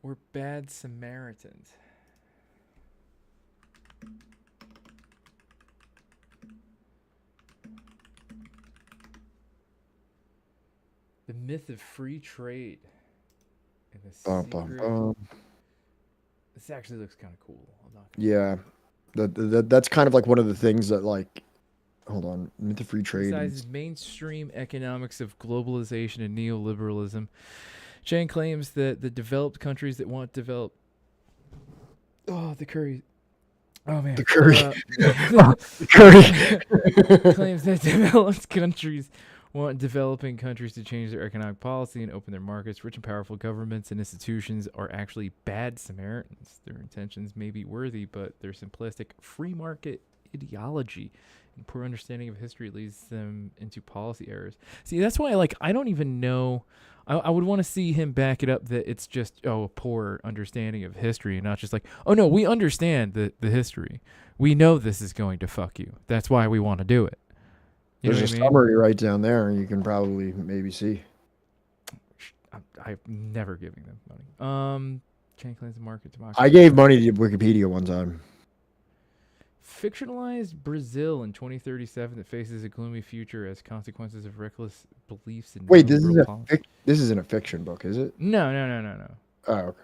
Or Bad Samaritans. The myth of free trade. And the Bum, bum, secret. bum. This actually looks kind of cool. I'm not Yeah, that's kind of like one of the things that like. Hold on, myth of free trade. Criticizes mainstream economics of globalization and neoliberalism. Chang claims that the developed countries that want to develop. Oh, the curry. Oh man, The curry. the curry. claims that developed countries want developing countries to change their economic policy and open their markets. Rich and powerful governments and institutions are actually bad Samaritans. Their intentions may be worthy, but their simplistic free market ideology and poor understanding of history leads them into policy errors. See, that's why I don't even know. I would want to see him back it up that it's just a poor understanding of history and not just like, oh no, we understand the history. We know this is going to fuck you. That's why we want to do it. You There's a summary right down there, and you can probably maybe see. I'm never giving them money. Chang claims the market democracy. I gave money to Wikipedia one time. Fictionalized Brazil in 2037 that faces a gloomy future as consequences of reckless beliefs in Wait, this isn't a fiction book, is it? No. Oh, okay.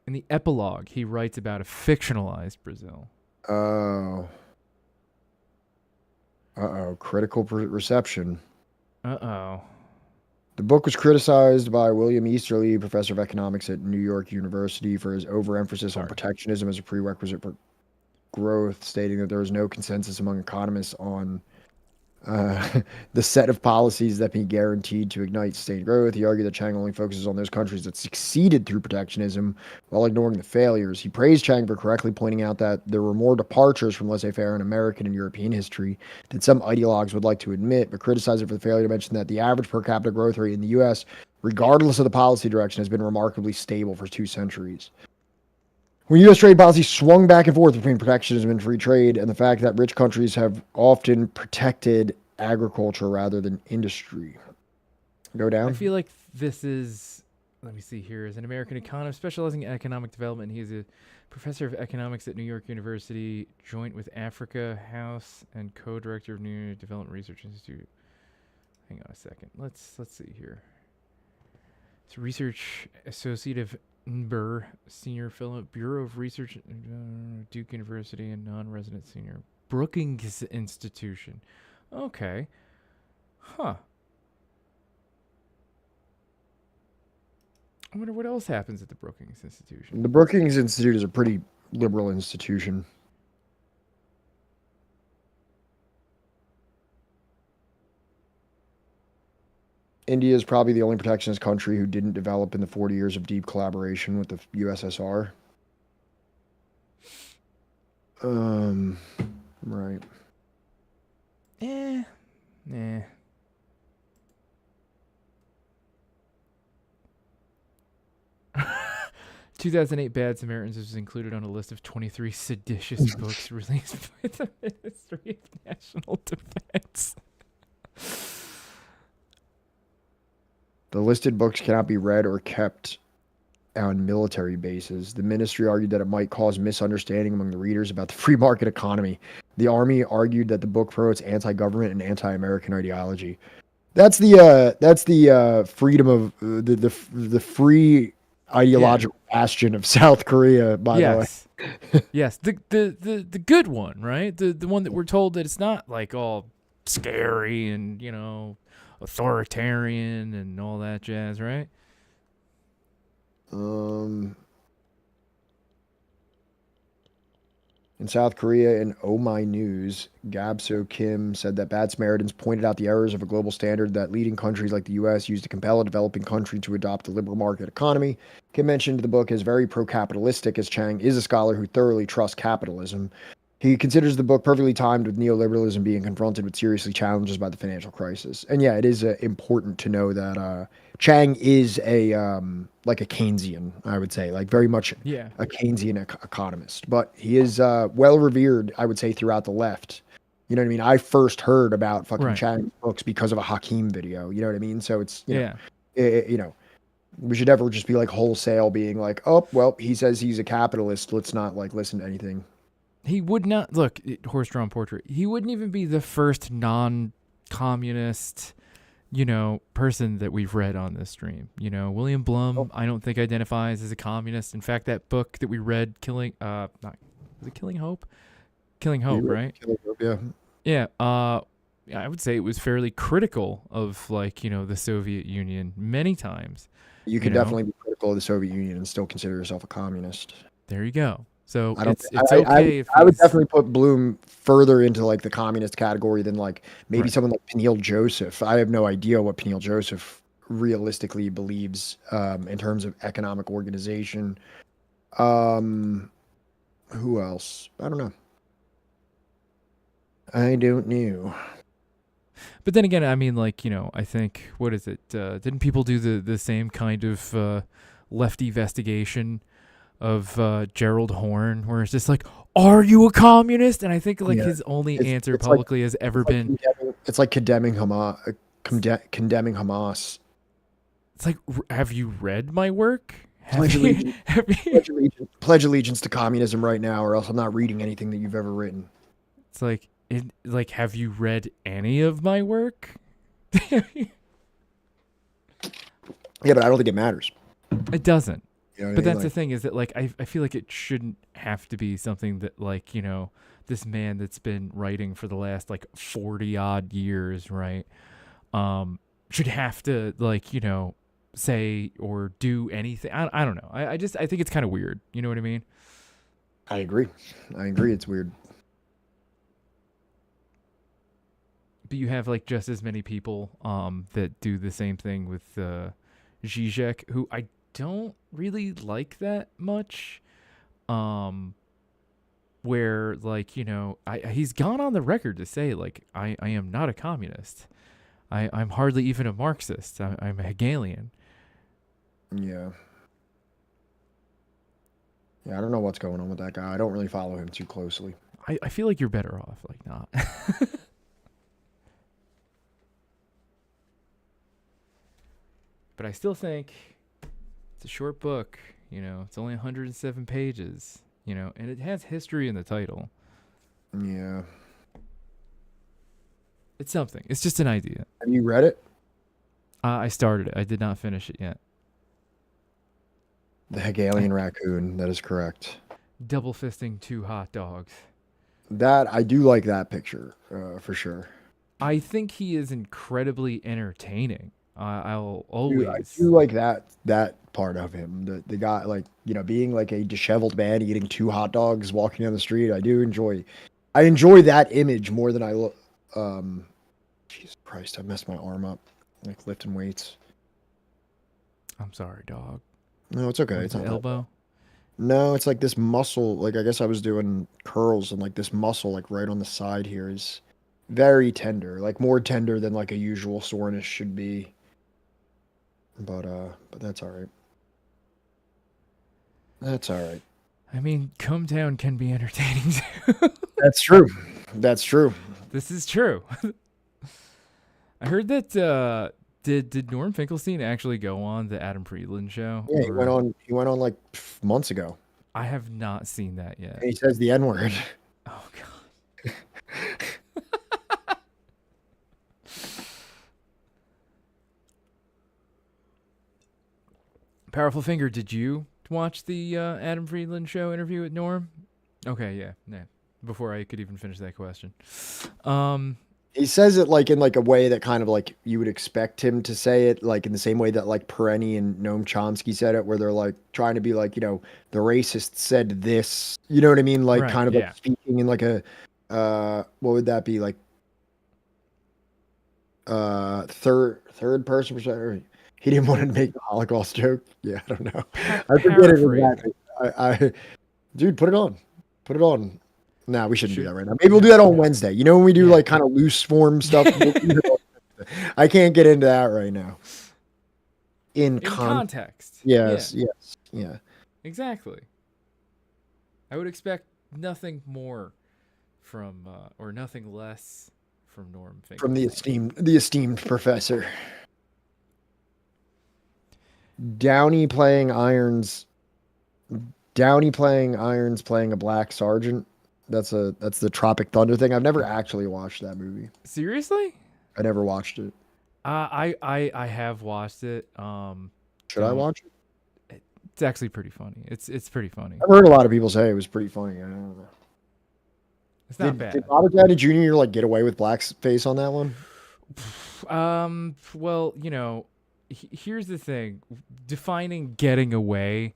In the epilogue, he writes about a fictionalized Brazil. Oh. Critical reception. Uh-oh. The book was criticized by William Easterly, professor of economics at New York University, for his overemphasis on protectionism as a prerequisite for growth, stating that there was no consensus among economists on the set of policies that be guaranteed to ignite sustained growth. He argued that Chang only focuses on those countries that succeeded through protectionism while ignoring the failures. He praised Chang for correctly pointing out that there were more departures from laissez-faire in American and European history than some ideologues would like to admit, but criticized it for the failure to mention that the average per capita growth rate in the U.S., regardless of the policy direction, has been remarkably stable for 2 centuries. When U.S. trade policy swung back and forth between protectionism and free trade, and the fact that rich countries have often protected agriculture rather than industry. Go down. I feel like this is, let me see here, as an American economist specializing in economic development. He is a professor of economics at New York University, joint with Africa House, and co-director of New York Development Research Institute. Hang on a second. Let's see here. It's research associate of Burr, Senior Fellow, Bureau of Research, Duke University, and non-resident senior, Brookings Institution. Okay. Huh. I wonder what else happens at the Brookings Institution. The Brookings Institute is a pretty liberal institution. India is probably the only protectionist country who didn't develop in the 40 years of deep collaboration with the USSR. Right. Nah. 2008 Bad Samaritans was included on a list of 23 seditious books released by the Ministry of National Defense. The listed books cannot be read or kept on military bases. The ministry argued that it might cause misunderstanding among the readers about the free market economy. The army argued that the book promotes anti-government and anti-American ideology. That's the freedom of the free ideological bastion of South Korea. By the way, yes, the good one, right? The one that we're told that it's not like all scary and authoritarian and all that jazz, right? In South Korea, in Oh My News, Gabso Kim said that Bad Samaritans pointed out the errors of a global standard that leading countries like the U.S. use to compel a developing country to adopt a liberal market economy. Kim mentioned the book as very pro-capitalistic, as Chang is a scholar who thoroughly trusts capitalism. He considers the book perfectly timed with neoliberalism being confronted with serious challenges by the financial crisis. And yeah, it is important to know that Chang is a Keynesian, I would say, like very much a Keynesian economist. But he is well revered, I would say, throughout the left. You know what I mean? I first heard about fucking Chang's books because of a Hakim video. You know what I mean? So it's you know, we should never just be like wholesale being like, oh well, he says he's a capitalist. Let's not like listen to anything. He would not horse-drawn portrait. He wouldn't even be the first non-communist person that we've read on this stream. William Blum, I don't think identifies as a communist. In fact, that book that we read, Killing Hope? Killing Hope, right? Killing Hope, yeah. Yeah, I would say it was fairly critical of the Soviet Union many times. You can definitely be critical of the Soviet Union and still consider yourself a communist. There you go. So it's okay. if I would definitely put Bloom further into the communist category than maybe someone like Peniel Joseph. I have no idea what Peniel Joseph realistically believes in terms of economic organization. Who else? I don't know. I don't know. But then again, I mean, I think, what is it? Didn't people do the same kind of lefty investigation of Gerald Horne, where it's just are you a communist? And I think his only answer publicly has ever been... It's like condemning Hamas. It's like, have you read my work? Pledge allegiance to communism right now, or else I'm not reading anything that you've ever written. It's have you read any of my work? Yeah, but I don't think it matters. It doesn't. But that's the thing, is that I feel like it shouldn't have to be something that this man that's been writing for the last 40 odd years, right? Should have to say or do anything. I don't know. I think it's kind of weird. You know what I mean? I agree. It's weird. But you have just as many people that do the same thing with Zizek, who I don't really like that much. Where he's gone on the record to say I am not a communist. I'm hardly even a Marxist. I'm a Hegelian. Yeah. Yeah, I don't know what's going on with that guy. I don't really follow him too closely. I feel like you're better off not. But I still think it's a short book, it's only 107 pages, and it has history in the title. Yeah. It's something. It's just an idea. Have you read it? I started it. I did not finish it yet. The Hegelian Raccoon, that is correct. Double fisting 2 hot dogs. That, I do like that picture, for sure. I think he is incredibly entertaining. I'll always... Dude, I do like that part of him. The guy, being a disheveled man eating 2 hot dogs walking down the street. I enjoy that image more than I look... Jesus Christ, I messed my arm up. Lifting weights. I'm sorry, dog. No, it's okay. It's not elbow? No, it's this muscle. I guess I was doing curls, and this muscle, right on the side here is very tender. More tender than a usual soreness should be. But that's all right. That's all right. I mean, Come Down can be entertaining too. That's true. That's true. This is true. I heard that did Norm Finkelstein actually go on the Adam Friedland show? Yeah, he went on months ago. I have not seen that yet. And he says the N-word. Oh god. Powerful Finger, did you watch the Adam Friedland show interview with Norm? Okay, yeah. Before I could even finish that question. He says it in a way that kind of you would expect him to say it, in the same way that Perenni and Noam Chomsky said it, where they're trying to be the racist said this, you know what I mean? Right, kind of speaking in a what would that be, third person perspective. He didn't want to make the Holocaust joke. Yeah, I don't know. I forget it exactly. Dude, put it on. Put it on. Nah, we shouldn't do that right now. Maybe we'll do that on Wednesday. You know, when we do kind of loose form stuff. I can't get into that right now. In context. Yes, yes, yeah. Exactly. I would expect nothing more from, or nothing less from Norm Finkelstein. From the esteemed professor. Downey playing Irons, playing a black sergeant. That's the Tropic Thunder thing. I've never actually watched that movie. Seriously? I never watched it. I have watched it. Should I watch it? It's actually pretty funny. It's pretty funny. I've heard a lot of people say it was pretty funny. I don't know. It's not bad. Did Robert Downey Jr. like get away with blackface on that one? Well, here's the thing: defining getting away.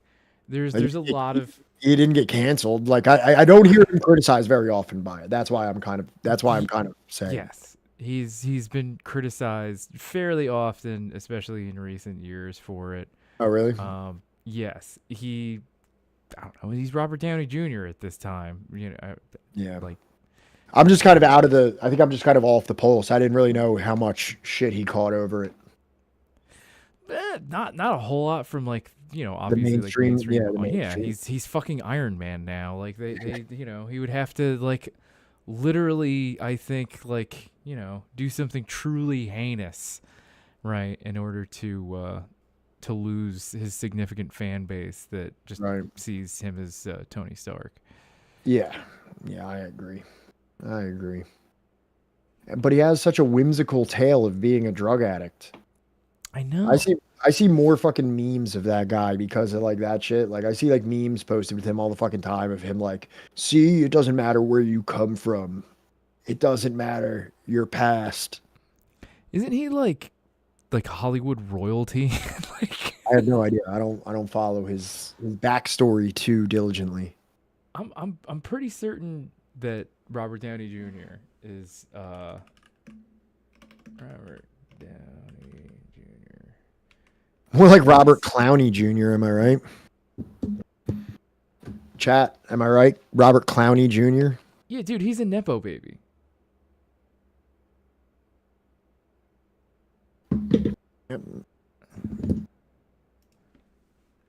There's a lot of. He didn't get canceled. Like I don't hear him criticized very often by it. That's why I'm kind of saying. Yes, he's been criticized fairly often, especially in recent years, for it. Oh, really? Yes, I don't know. He's Robert Downey Jr. at this time. Yeah. Like, I'm just kind of I think I'm just kind of off the pulse. I didn't really know how much shit he caught over it. Not a whole lot from obviously the mainstream. He's fucking Iron Man now. Like they he would have to literally, I think, do something truly heinous, right, in order to lose his significant fan base that just sees him as Tony Stark. Yeah, I agree. But he has such a whimsical tale of being a drug addict. I know. I see more fucking memes of that guy because of that shit. Like I see memes posted with him all the fucking time of him see, it doesn't matter where you come from. It doesn't matter your past. Isn't he like Hollywood royalty? I have no idea. I don't follow his backstory too diligently. I'm pretty certain that Robert Downey Jr. is Robert Downey Jr. More like Robert Clowney Jr. Am I right? Chat, am I right? Robert Clowney Jr. Yeah, dude, he's a nepo baby. Yep.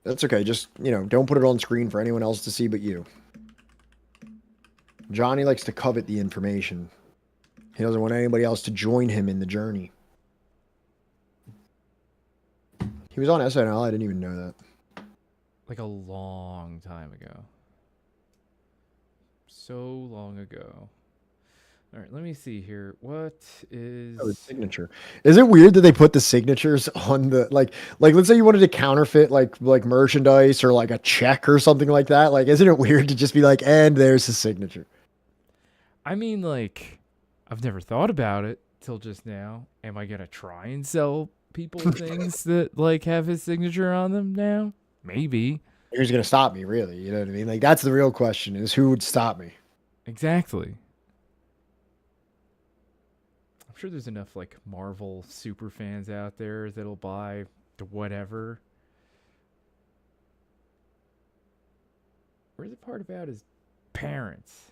That's okay. Just, don't put it on screen for anyone else to see but you. Johnny likes to covet the information. He doesn't want anybody else to join him in the journey. He was on SNL. I didn't even know that. Like a long time ago. So long ago. All right, let me see here. What is the signature? Is it weird that they put the signatures on the like let's say you wanted to counterfeit like merchandise or like a check or something like that? Like, isn't it weird to just be like, and there's his signature? I mean, I've never thought about it till just now. Am I gonna try and sell people things that have his signature on them now? Maybe. Who's gonna stop me, really? You know what I mean? Like, that's the real question: is who would stop me? Exactly. I'm sure there's enough Marvel super fans out there that'll buy whatever. Where's the part about his parents?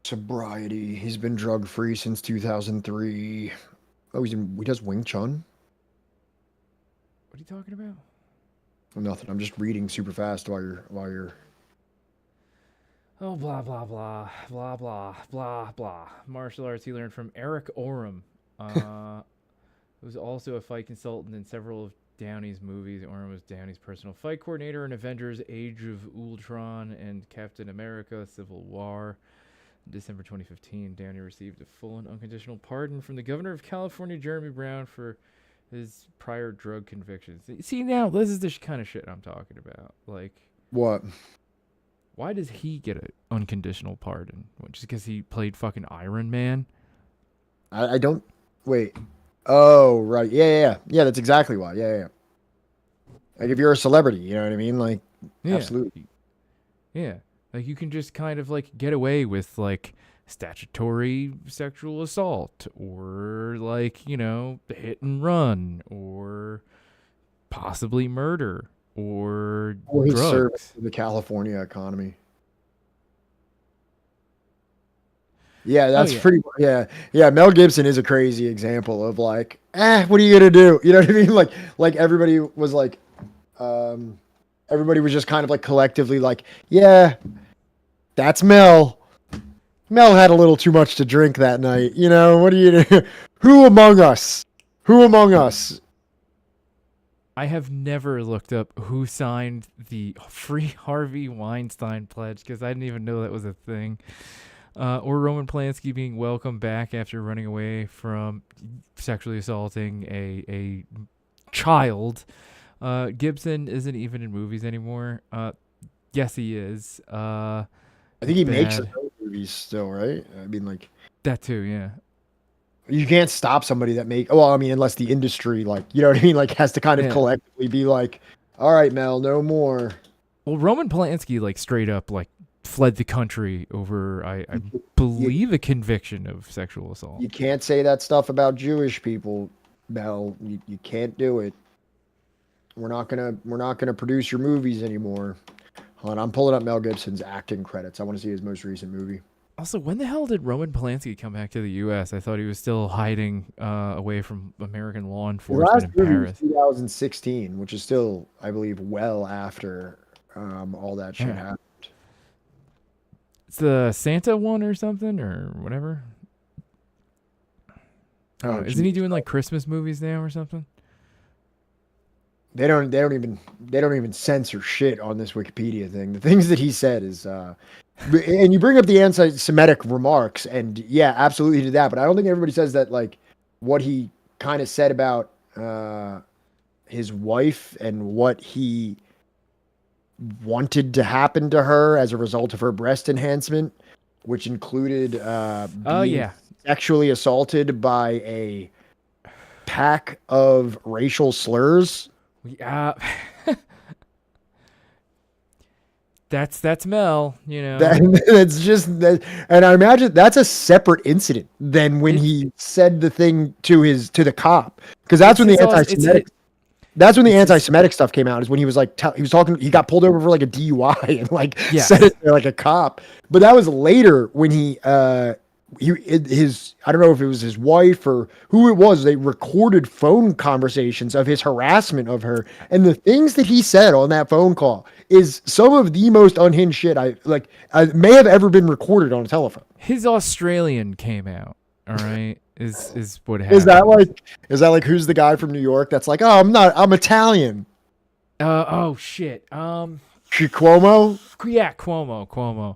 Sobriety. He's been drug free since 2003. Oh, he does Wing Chun. What are you talking about? Nothing. I'm just reading super fast while you're. Oh, blah blah blah blah blah blah blah. Martial arts he learned from Eric Oram. Who's also a fight consultant in several of Downey's movies. Oram was Downey's personal fight coordinator in Avengers: Age of Ultron and Captain America: Civil War. In December 2015, Downey received a full and unconditional pardon from the governor of California, Jeremy Brown, for his prior drug convictions. See, now this is the kind of shit I'm talking about. What? Why does he get an unconditional pardon? Just because he played fucking Iron Man? I don't. Wait. Oh, right. Yeah. That's exactly why. Yeah. Like, if you're a celebrity, you know what I mean? Absolutely. Yeah. You can just kind of get away with statutory sexual assault or hit and run or possibly murder or his drugs. Service to the California economy. Yeah, that's pretty. Yeah. Mel Gibson is a crazy example of what are you gonna do? You know what I mean? Everybody was everybody was just kind of collectively yeah. That's Mel. Mel had a little too much to drink that night. What do you do? Who among us? I have never looked up who signed the Free Harvey Weinstein pledge because I didn't even know that was a thing. or Roman Polanski being welcomed back after running away from sexually assaulting a child. Gibson isn't even in movies anymore. Yes, he is. I think he makes his own movies still, right? I mean, like that too. Yeah. You can't stop somebody that well, I mean, unless the industry, like, you know what I mean, like, has to kind of collectively be like, all right, Mel, no more. Well, Roman Polanski, like, straight up, like, fled the country over, I believe, a conviction of sexual assault. You can't say that stuff about Jewish people, Mel. You can't do it. We're not gonna produce your movies anymore. Hold on, I'm pulling up Mel Gibson's acting credits. I want to see his most recent movie. Also, when the hell did Roman Polanski come back to the U.S.? I thought he was still hiding away from American law enforcement in Paris. 2016, which is still, I believe, well after all that shit happened. It's the Santa one or something or whatever. Oh, isn't he doing like Christmas movies now or something? They don't even censor shit on this Wikipedia thing. The things that he said is and you bring up the anti-Semitic remarks, and yeah, absolutely did that. But I don't think everybody says that, like, what he kind of said about his wife and what he wanted to happen to her as a result of her breast enhancement, which included being sexually assaulted by a pack of racial slurs. That's Mel, you know. That's just that, and I imagine that's a separate incident than when he said the thing to the cop, because that's when the anti-Semitic stuff came out. Is when he was like he was talking. He got pulled over for like a DUI and like said it to like a cop. But that was later when his I don't know if it was his wife or who it was. They recorded phone conversations of his harassment of her, and the things that he said on that phone call is some of the most unhinged shit I may have ever been recorded on a telephone. His Australian came out. All right, is what happened. Is that like who's the guy from New York that's like, oh, I'm Italian. Oh shit. Cuomo? Yeah, Cuomo.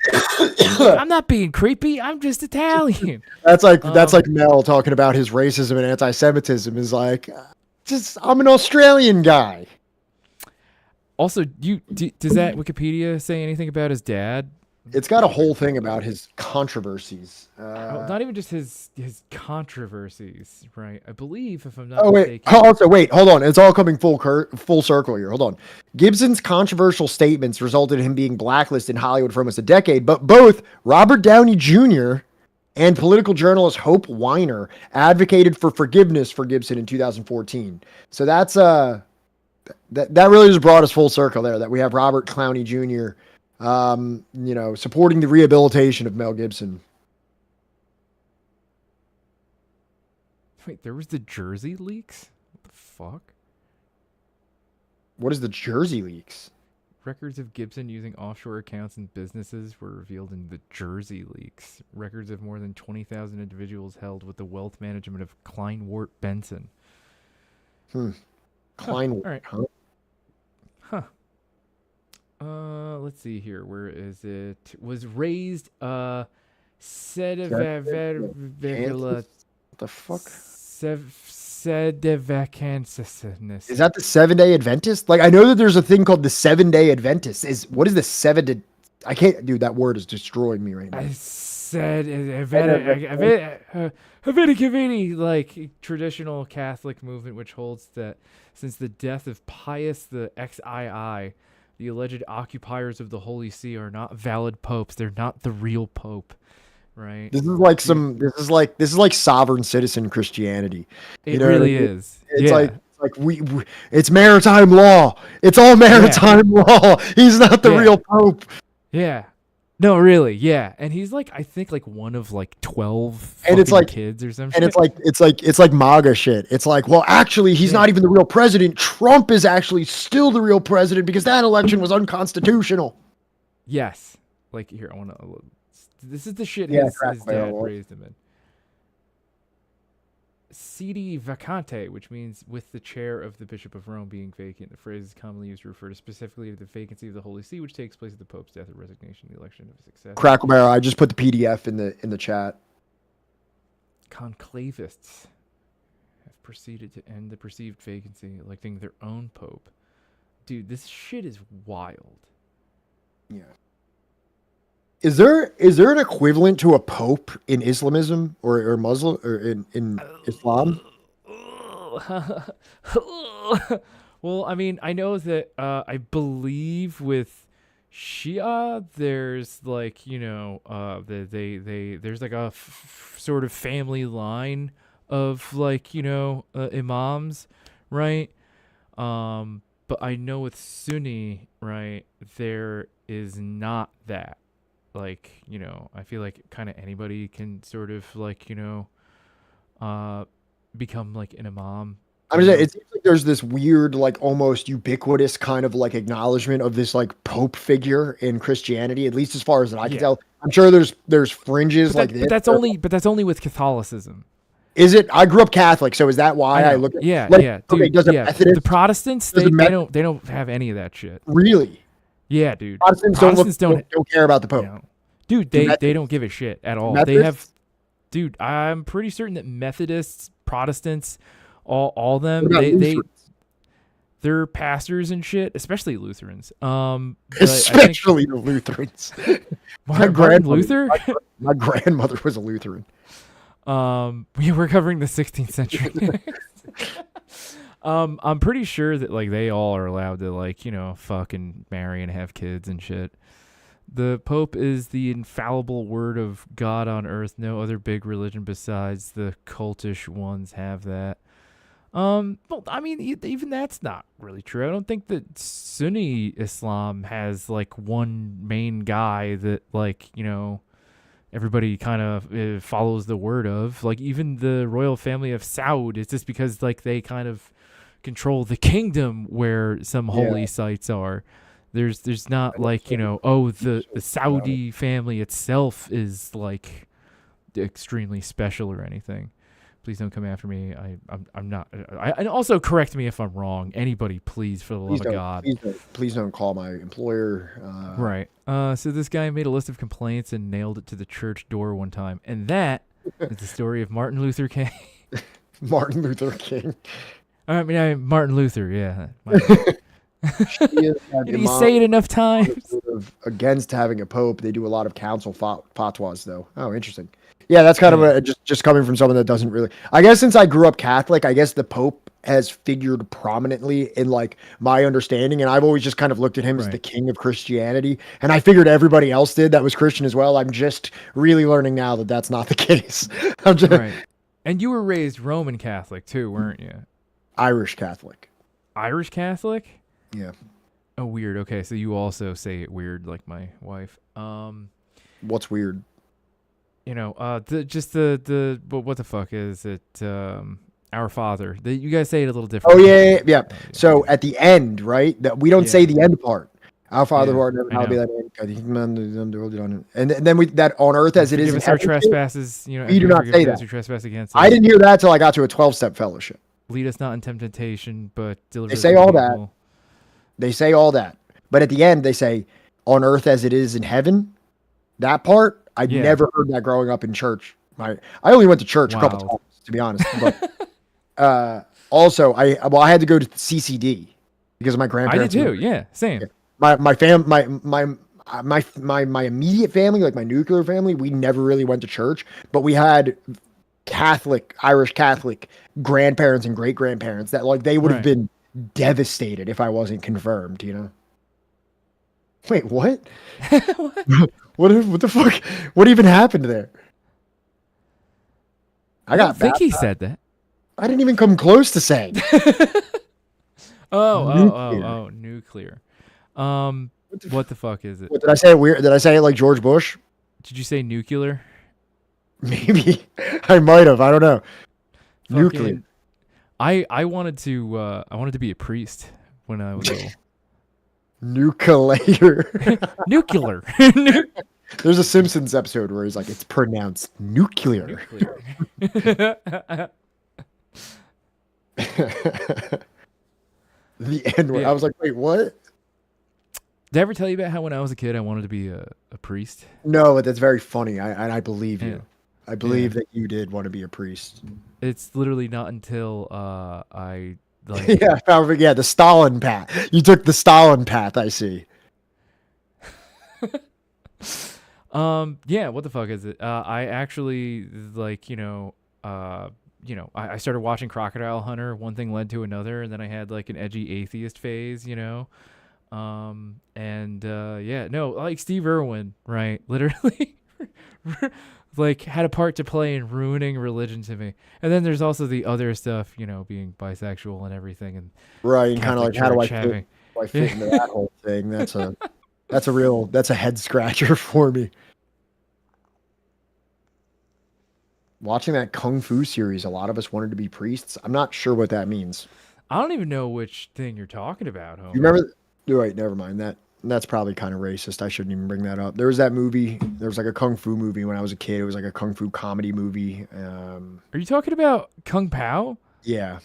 I'm not being creepy. I'm just Italian. That's like Mel talking about his racism and anti-Semitism is like, I'm an Australian guy. Also, does that Wikipedia say anything about his dad? It's got a whole thing about his controversies. Not even just his controversies, right? I believe, if I'm not mistaken. Hold on. It's all coming full circle here. Hold on. Gibson's controversial statements resulted in him being blacklisted in Hollywood for almost a decade, but both Robert Downey Jr. and political journalist Hope Weiner advocated for forgiveness for Gibson in 2014. So that's that really just brought us full circle there, that we have Robert Downey Jr. Supporting the rehabilitation of Mel Gibson. Wait, there was the Jersey leaks? What the fuck? What is the Jersey leaks? Records of Gibson using offshore accounts and businesses were revealed in the Jersey leaks. Records of more than 20,000 individuals held with the wealth management of Kleinwort Benson. Kleinwort, huh? Let's see here. Where is it? Was raised the fuck? Sedevacansis. Is that the 7-day Adventist? Like, I know that there's a thing called the 7-day Adventist. What is the 7 I can't, dude, that word is destroying me right now. I said Haviticavini, like traditional Catholic movement, which holds that since the death of Pius the XII, the alleged occupiers of the Holy See are not valid popes. They're not the real pope, right? This is like this is like sovereign citizen Christianity. It really is. It's like we it's maritime law. It's all maritime law. He's not the real pope. Yeah. No, really, yeah. And he's like, I think like one of like 12 kids or something. And it's like MAGA shit. It's like, well, actually, he's not even the real president. Trump is actually still the real president because that election was unconstitutional. Yes. Like, here, I want to. This is the shit his dad raised him in. sedi vacante, which means with the chair of the Bishop of Rome being vacant. The phrase is commonly used to refer to specifically to the vacancy of the Holy See, which takes place at the Pope's death or resignation, the election of a successor. Cracklebarrel, I just put the PDF in the chat. Conclavists have proceeded to end the perceived vacancy, electing their own pope. Dude, this shit is wild. Yeah. Is there an equivalent to a pope in Islamism or Muslim or in Islam? Well, I mean, I know that I believe with Shia, there's like, you know, there's like a sort of family line of like, you know, imams, right? But I know with Sunni, right, there is not that. Like, you know, I feel like kind of anybody can sort of like, you know, become like an imam. I mean, it seems like there's this weird, like almost ubiquitous kind of like acknowledgement of this like pope figure in Christianity, at least as far as I can tell. I'm sure there's fringes like this. But that's only with Catholicism. Is it? I grew up Catholic, so is that why I look at yeah, like, yeah, okay, dude, does a yeah. Methodist, The Protestants, they don't have any of that shit. Really? Yeah, dude. Protestants don't care about the Pope. No. Dude, they don't give a shit at all. Methodists? They have, dude. I'm pretty certain that Methodists, Protestants, all them, they're pastors and shit, especially Lutherans. Especially the Lutherans. Martin Luther. My grandmother was a Lutheran. We were covering the 16th century. I'm pretty sure that like they all are allowed to like, you know, fucking marry and have kids and shit. The Pope is the infallible word of God on earth. No other big religion besides the cultish ones have that. Well, I mean, even that's not really true. I don't think that Sunni Islam has like one main guy that like, you know, everybody kind of follows the word of. Like even the royal family of Saud, it's just because like they kind of control the kingdom where some holy sites are. There's not like, you know, the Saudi family itself is like extremely special or anything. Please don't come after me. I'm not. And also correct me if I'm wrong. Anybody, please, for the love of God. Please don't call my employer. Right. So this guy made a list of complaints and nailed it to the church door one time, and that is the story of Martin Luther King. Martin Luther King. I mean, Martin Luther. Yeah. Did he say it enough times? Sort of against having a pope. They do a lot of council fatwas, though. Oh, interesting. Yeah, that's kind of just coming from someone that doesn't really. I guess since I grew up Catholic, I guess the Pope has figured prominently in like my understanding, and I've always just kind of looked at him as the king of Christianity, and I figured everybody else did that was Christian as well. I'm just really learning now that that's not the case. Right. And you were raised Roman Catholic too, weren't you? Irish Catholic. Irish Catholic? Yeah. Oh, weird. Okay, so you also say it weird, like my wife. What's weird? You know, what the fuck is it? Our Father. You guys say it a little different. Oh yeah. So at the end, right? That we don't say the end part. Our Father who art in heaven, hallowed be thy name. And then we that on earth as it is. Give us our trespasses. You know, we do not say that. Trespass against us. I didn't hear that till I got to a 12-step fellowship. Lead us not into temptation, but deliver us from evil. They say all that, but at the end they say, "On earth as it is in heaven." That part. I never heard that growing up in church. I only went to church a couple times, to be honest. But also, I had to go to CCD because of my grandparents. I did too. Yeah, same. My immediate family, like my nuclear family, we never really went to church, but we had Irish Catholic grandparents and great grandparents that like they would have been devastated if I wasn't confirmed. You know. Wait, what? What the fuck? What even happened there? I think he said that. I didn't even come close to saying. Nuclear. What the fuck is it? What, did I say it weird? Did I say it like George Bush? Did you say nuclear? Maybe. I might have. I don't know. Nuclear. I wanted to be a priest when I was little. Nuclear. Nuclear. There's a Simpsons episode where he's like, it's pronounced nuclear. The N-word. Yeah. I was like, wait, what? Did I ever tell you about how when I was a kid I wanted to be a priest? No, but that's very funny. I believe you. Yeah. I believe that you did want to be a priest. It's literally not until I like yeah, the Stalin path. You took the Stalin path, I see. Yeah, what the fuck is it? I actually like, I started watching Crocodile Hunter. One thing led to another, and then I had like an edgy atheist phase, like Steve Irwin, right? Literally, like had a part to play in ruining religion to me. And then there's also the other stuff, being bisexual and everything, and right, and kind of like how do I fit into that whole thing? That's a head scratcher for me. Watching that Kung Fu series, a lot of us wanted to be priests. I'm not sure what that means. I don't even know which thing you're talking about, homie. You remember? Right, never mind. That's probably kind of racist. I shouldn't even bring that up. There was that movie. There was like a Kung Fu movie when I was a kid. It was like a Kung Fu comedy movie. Are you talking about Kung Pao? Yeah.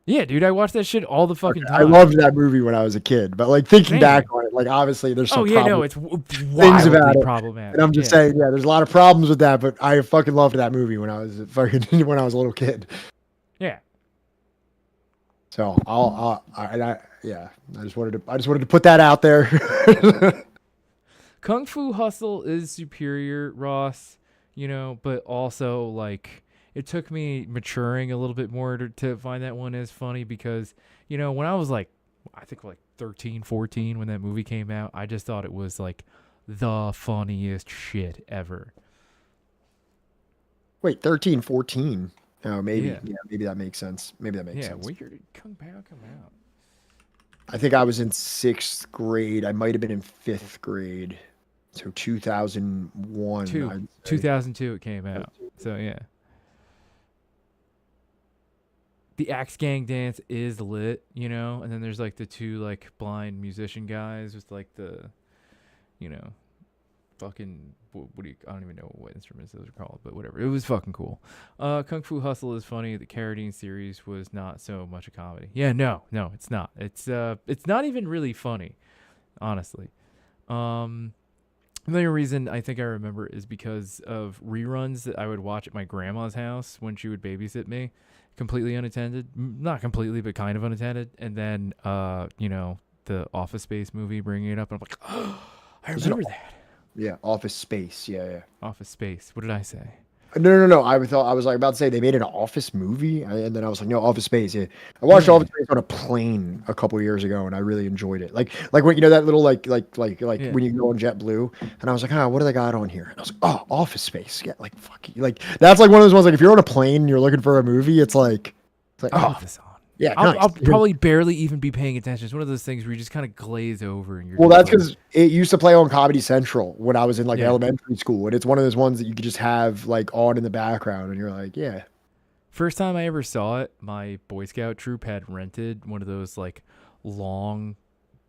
Yeah, dude, I watched that shit all the fucking time. I loved that movie when I was a kid, but like thinking back on it, like obviously there's some it's things about it. Problematic. And I'm just saying, yeah, there's a lot of problems with that, but I fucking loved that movie when I was a little kid. Yeah. So I just wanted to put that out there. Kung Fu Hustle is superior, Ross, but also like it took me maturing a little bit more to find that one as funny because, when I was like, I think like 13, 14 when that movie came out, I just thought it was like the funniest shit ever. Wait, 13, 14. Oh, maybe. Yeah. Yeah, maybe that makes sense. Maybe that makes sense. Yeah, when did Kung Pao come out? I think I was in 6th grade. I might have been in 5th grade. So 2001. 2002 it came out. So, yeah. The Axe Gang dance is lit, and then there's like the two like blind musician guys with like the, fucking I don't even know what instruments those are called, but whatever. It was fucking cool. Kung Fu Hustle is funny. The Carradine series was not so much a comedy. Yeah, no, it's not. It's not even really funny, honestly. The only reason I think I remember is because of reruns that I would watch at my grandma's house when she would babysit me, completely unattended. Not completely, but kind of unattended. And then, the Office Space movie bringing it up, and I'm like, oh, I remember that. Yeah, Office Space. Yeah. Office Space. What did I say? No. I was like about to say they made an Office movie, and then I was like, no, Office Space. Yeah, I watched Office Space on a plane a couple years ago, and I really enjoyed it. Like when that little like when you go on JetBlue, and I was like, what do they got on here? And I was like, oh, Office Space. Yeah, like fuck you. Like that's like one of those ones. Like if you're on a plane and you're looking for a movie, it's like this on. Yeah, I'll probably barely even be paying attention. It's one of those things where you just kind of glaze over and you're. Well, that's because it used to play on Comedy Central when I was in elementary school, and it's one of those ones that you could just have like on in the background, and you're like, yeah. First time I ever saw it, my Boy Scout troop had rented one of those like long,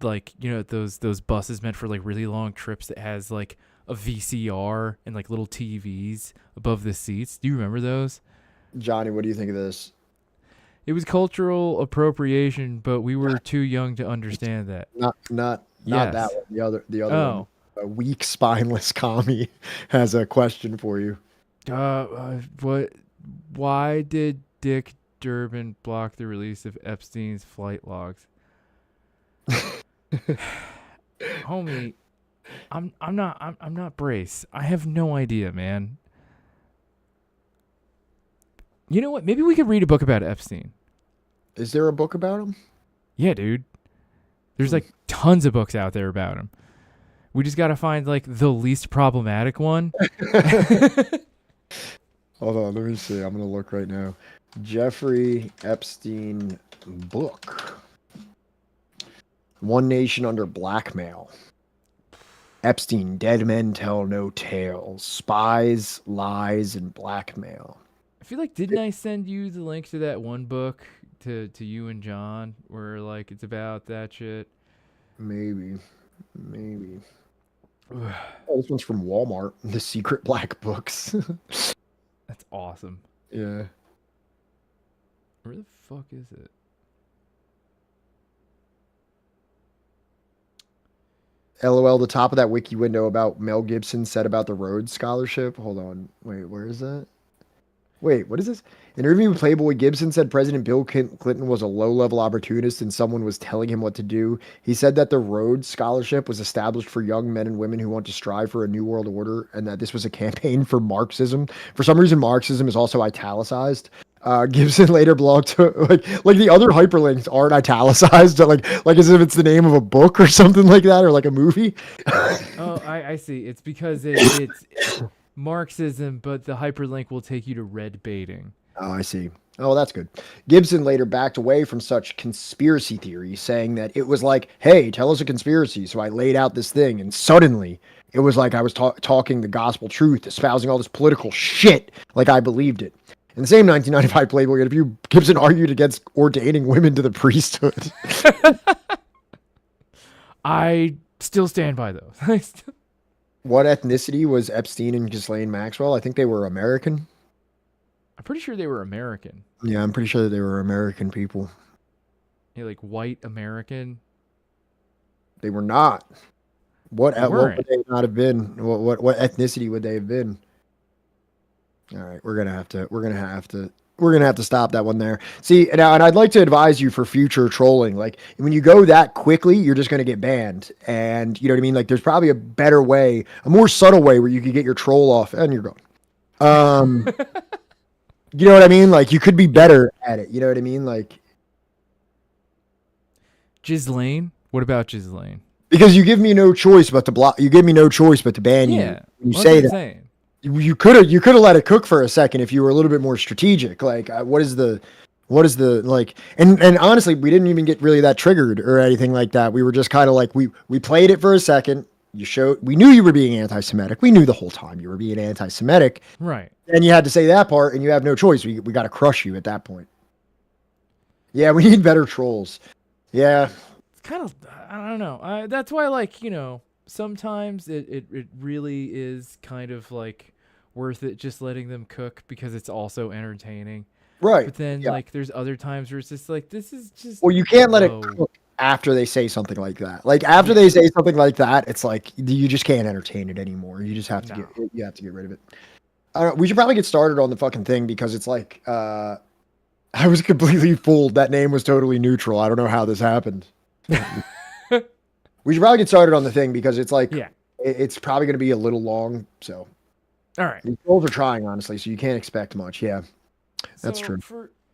like those buses meant for like really long trips that has like a VCR and like little TVs above the seats. Do you remember those? Johnny, what do you think of this? It was cultural appropriation, but we were too young to understand that. Not that one. The other one. A weak, spineless commie has a question for you. Why did Dick Durbin block the release of Epstein's flight logs? Homie, I'm not Brace. I have no idea, man. You know what? Maybe we could read a book about Epstein. Is there a book about him? Yeah, dude. There's like tons of books out there about him. We just got to find like the least problematic one. Hold on, let me see. I'm going to look right now. Jeffrey Epstein book. One Nation Under Blackmail. Epstein, Dead Men Tell No Tales. Spies, Lies, and Blackmail. I feel like, didn't I send you the link to that one book to you and John where like it's about that shit? Maybe. Oh, this one's from Walmart. The Secret Black Books. That's awesome. Yeah. Where the fuck is it? LOL, the top of that wiki window about Mel Gibson said about the Rhodes Scholarship. Hold on. Wait, where is that? Wait, what is this? In an interview with Playboy, Gibson said President Bill Clinton was a low-level opportunist and someone was telling him what to do. He said that the Rhodes Scholarship was established for young men and women who want to strive for a new world order and that this was a campaign for Marxism. For some reason, Marxism is also italicized. Gibson later blogged to like the other hyperlinks aren't italicized, like as if it's the name of a book or something like that, or like a movie. Oh, I see. It's because it's Marxism, but the hyperlink will take you to red baiting. Oh, I see. Oh, that's good. Gibson later backed away from such conspiracy theories, saying that it was like, hey, tell us a conspiracy. So I laid out this thing, and suddenly it was like I was talking the gospel truth, espousing all this political shit like I believed it. In the same 1995 Playboy interview, Gibson argued against ordaining women to the priesthood. I still stand by those. What ethnicity was Epstein and Ghislaine Maxwell? I think they were American. I'm pretty sure they were American. Yeah, I'm pretty sure that they were American people. Yeah, like white American. They were not. What would they not have been? What ethnicity would they have been? All right, we're gonna have to stop that one there. See, now, and I'd like to advise you for future trolling. Like when you go that quickly, you're just gonna get banned. And you know what I mean? Like there's probably a better way, a more subtle way where you could get your troll off and you're gone. You know what I mean? Like you could be better at it. You know what I mean? Like Ghislaine? What about Ghislaine? Because you give me no choice but to block. You give me no choice but to ban you. Yeah, You say that. Saying. You could have let it cook for a second if you were a little bit more strategic. Like, what is the like? And honestly, we didn't even get really that triggered or anything like that. We were just kind of like we played it for a second. We knew you were being anti-Semitic. We knew the whole time you were being anti-Semitic. Right. And you had to say that part, and you have no choice. We got to crush you at that point. Yeah, we need better trolls. Yeah. It's kind of, I don't know. That's why, like, you know, sometimes it really is kind of like worth it just letting them cook because it's also entertaining. Right. But then, like, there's other times where it's just like, this is just. Well, you can't let it cook after they say something like that. Like, after they say something like that, it's like, you just can't entertain it anymore. You just have to get rid of it. We should probably get started on the fucking thing because it's like, I was completely fooled. That name was totally neutral. I don't know how this happened. We should probably get started on the thing because it's like, it's probably going to be a little long. So, all right. The trolls are trying, honestly, so you can't expect much. Yeah, that's true.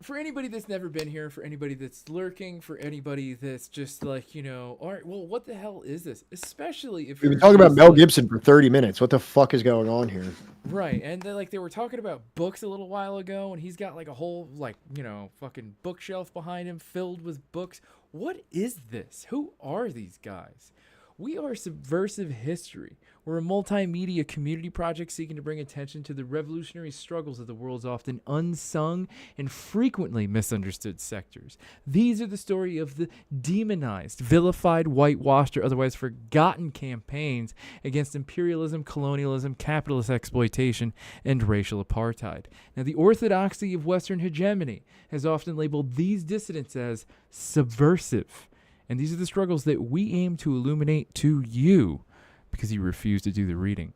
For anybody that's never been here, for anybody that's lurking, for anybody that's just like, you know, all right, well, what the hell is this? Especially if we've been talking about Mel Gibson for 30 minutes. What the fuck is going on here? Right, and then, like, they were talking about books a little while ago, and he's got like a whole, like, you know, fucking bookshelf behind him filled with books. What is this? Who are these guys? We are Subversive History. We're a multimedia community project seeking to bring attention to the revolutionary struggles of the world's often unsung and frequently misunderstood sectors. These are the story of the demonized, vilified, whitewashed, or otherwise forgotten campaigns against imperialism, colonialism, capitalist exploitation, and racial apartheid. Now, the orthodoxy of Western hegemony has often labeled these dissidents as subversive. And these are the struggles that we aim to illuminate to you because you refuse to do the reading.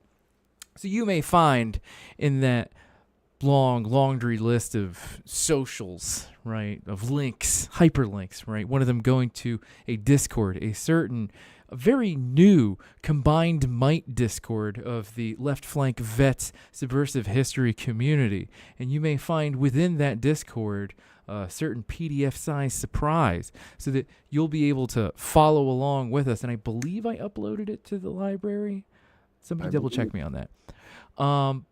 So you may find in that long laundry list of socials, right, of links, hyperlinks, right, one of them going to a Discord, a very new combined might Discord of the Left Flank Vets Subversive History community. And you may find within that Discord a certain PDF-size surprise so that you'll be able to follow along with us. And I believe I uploaded it to the library. Somebody double-check me on that. So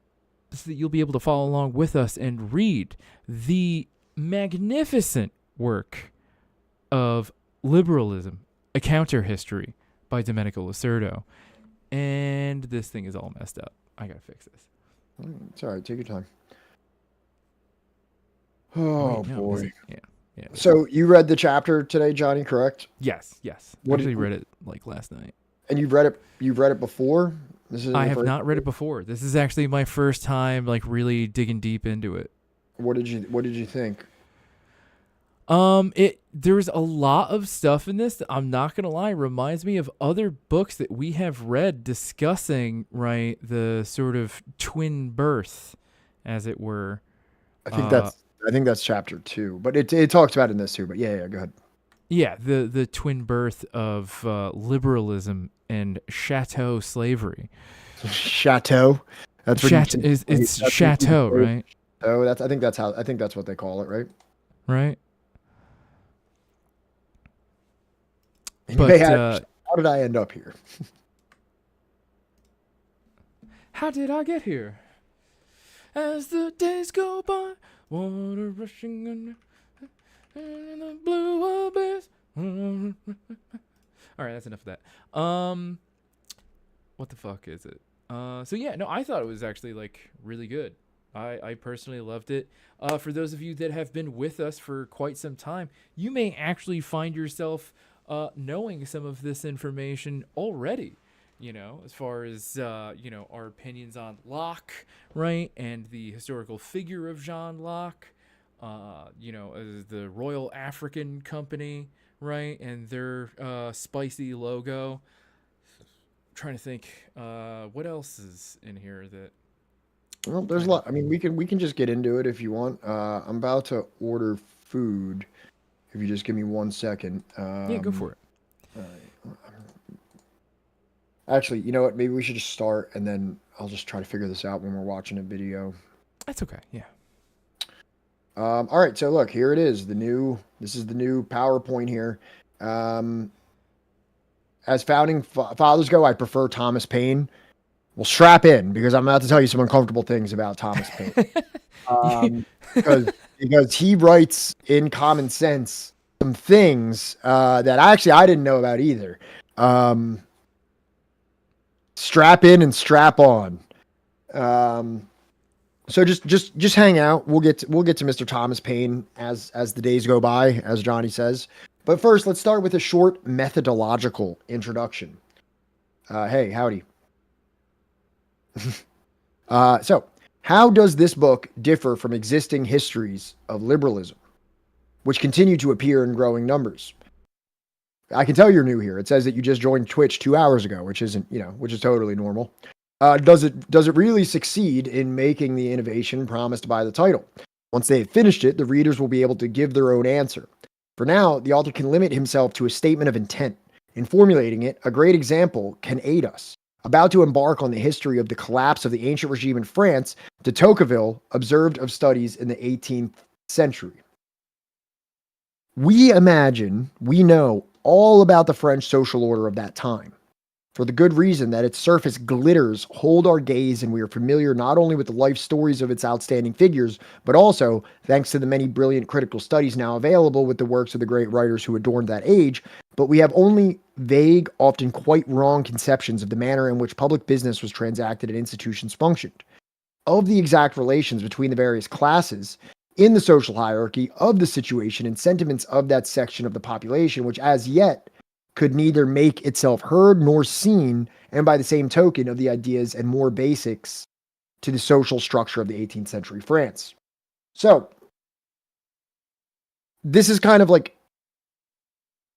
that you'll be able to follow along with us and read the magnificent work of Liberalism, a Counter-History by Domenico Losurdo. And this thing is all messed up. I gotta fix this. It's all right. Take your time. Oh, wait, no, boy. Yeah. So you read the chapter today, Johnny, correct? Yes. What actually read it like last night. And you've read it before? I have not read it before. This is actually my first time like really digging deep into it. What did you think? There's a lot of stuff in this that, I'm not gonna lie, reminds me of other books that we have read discussing, right, the sort of twin birth, as it were. I think that's chapter 2, but it talks about it in this too. But yeah, go ahead. Yeah, the twin birth of liberalism and chateau slavery. Chateau. That's what it's chateau, right? Oh, I think that's what they call it, right? Right. But how did I end up here? How did I get here? As the days go by, water rushing in the blue abyss. All right, that's enough of that. What the fuck is it? So yeah, no, I thought it was actually like really good. I personally loved it. For those of you that have been with us for quite some time, you may actually find yourself knowing some of this information already, as far as, our opinions on Locke, right? And the historical figure of Jean Locke, as the Royal African Company, right? And their spicy logo. Trying to think, what else is in here that... Well, there's a lot. I mean, we can just get into it if you want. I'm about to order food. If you just give me 1 second. Yeah, go for it. All right. Actually, you know what? Maybe we should just start, and then I'll just try to figure this out when we're watching a video. That's okay. Yeah. All right. So look, here it is. This is the new PowerPoint here. As founding fathers go, I prefer Thomas Paine. Well, strap in, because I'm about to tell you some uncomfortable things about Thomas Paine. Because he writes in Common Sense some things that actually I didn't know about either. Strap in and strap on. So just hang out. We'll get to Mr. Thomas Paine as the days go by, as Johnny says. But first, let's start with a short methodological introduction. Hey, howdy. So, how does this book differ from existing histories of liberalism, which continue to appear in growing numbers? I can tell you're new here. It says that you just joined Twitch 2 hours ago, which is totally normal. Does it really succeed in making the innovation promised by the title? Once they have finished it, the readers will be able to give their own answer. For now, the author can limit himself to a statement of intent. In formulating it, a great example can aid us. About to embark on the history of the collapse of the ancient regime in France, de Tocqueville observed of studies in the 18th century. We know all about the French social order of that time, for the good reason that its surface glitters hold our gaze, and we are familiar not only with the life stories of its outstanding figures, but also, thanks to the many brilliant critical studies now available with the works of the great writers who adorned that age, but we have only vague, often quite wrong conceptions of the manner in which public business was transacted and institutions functioned, of the exact relations between the various classes in the social hierarchy of the situation and sentiments of that section of the population, which as yet could neither make itself heard nor seen, and by the same token of the ideas and more basics to the social structure of the 18th century France. So, this is kind of like,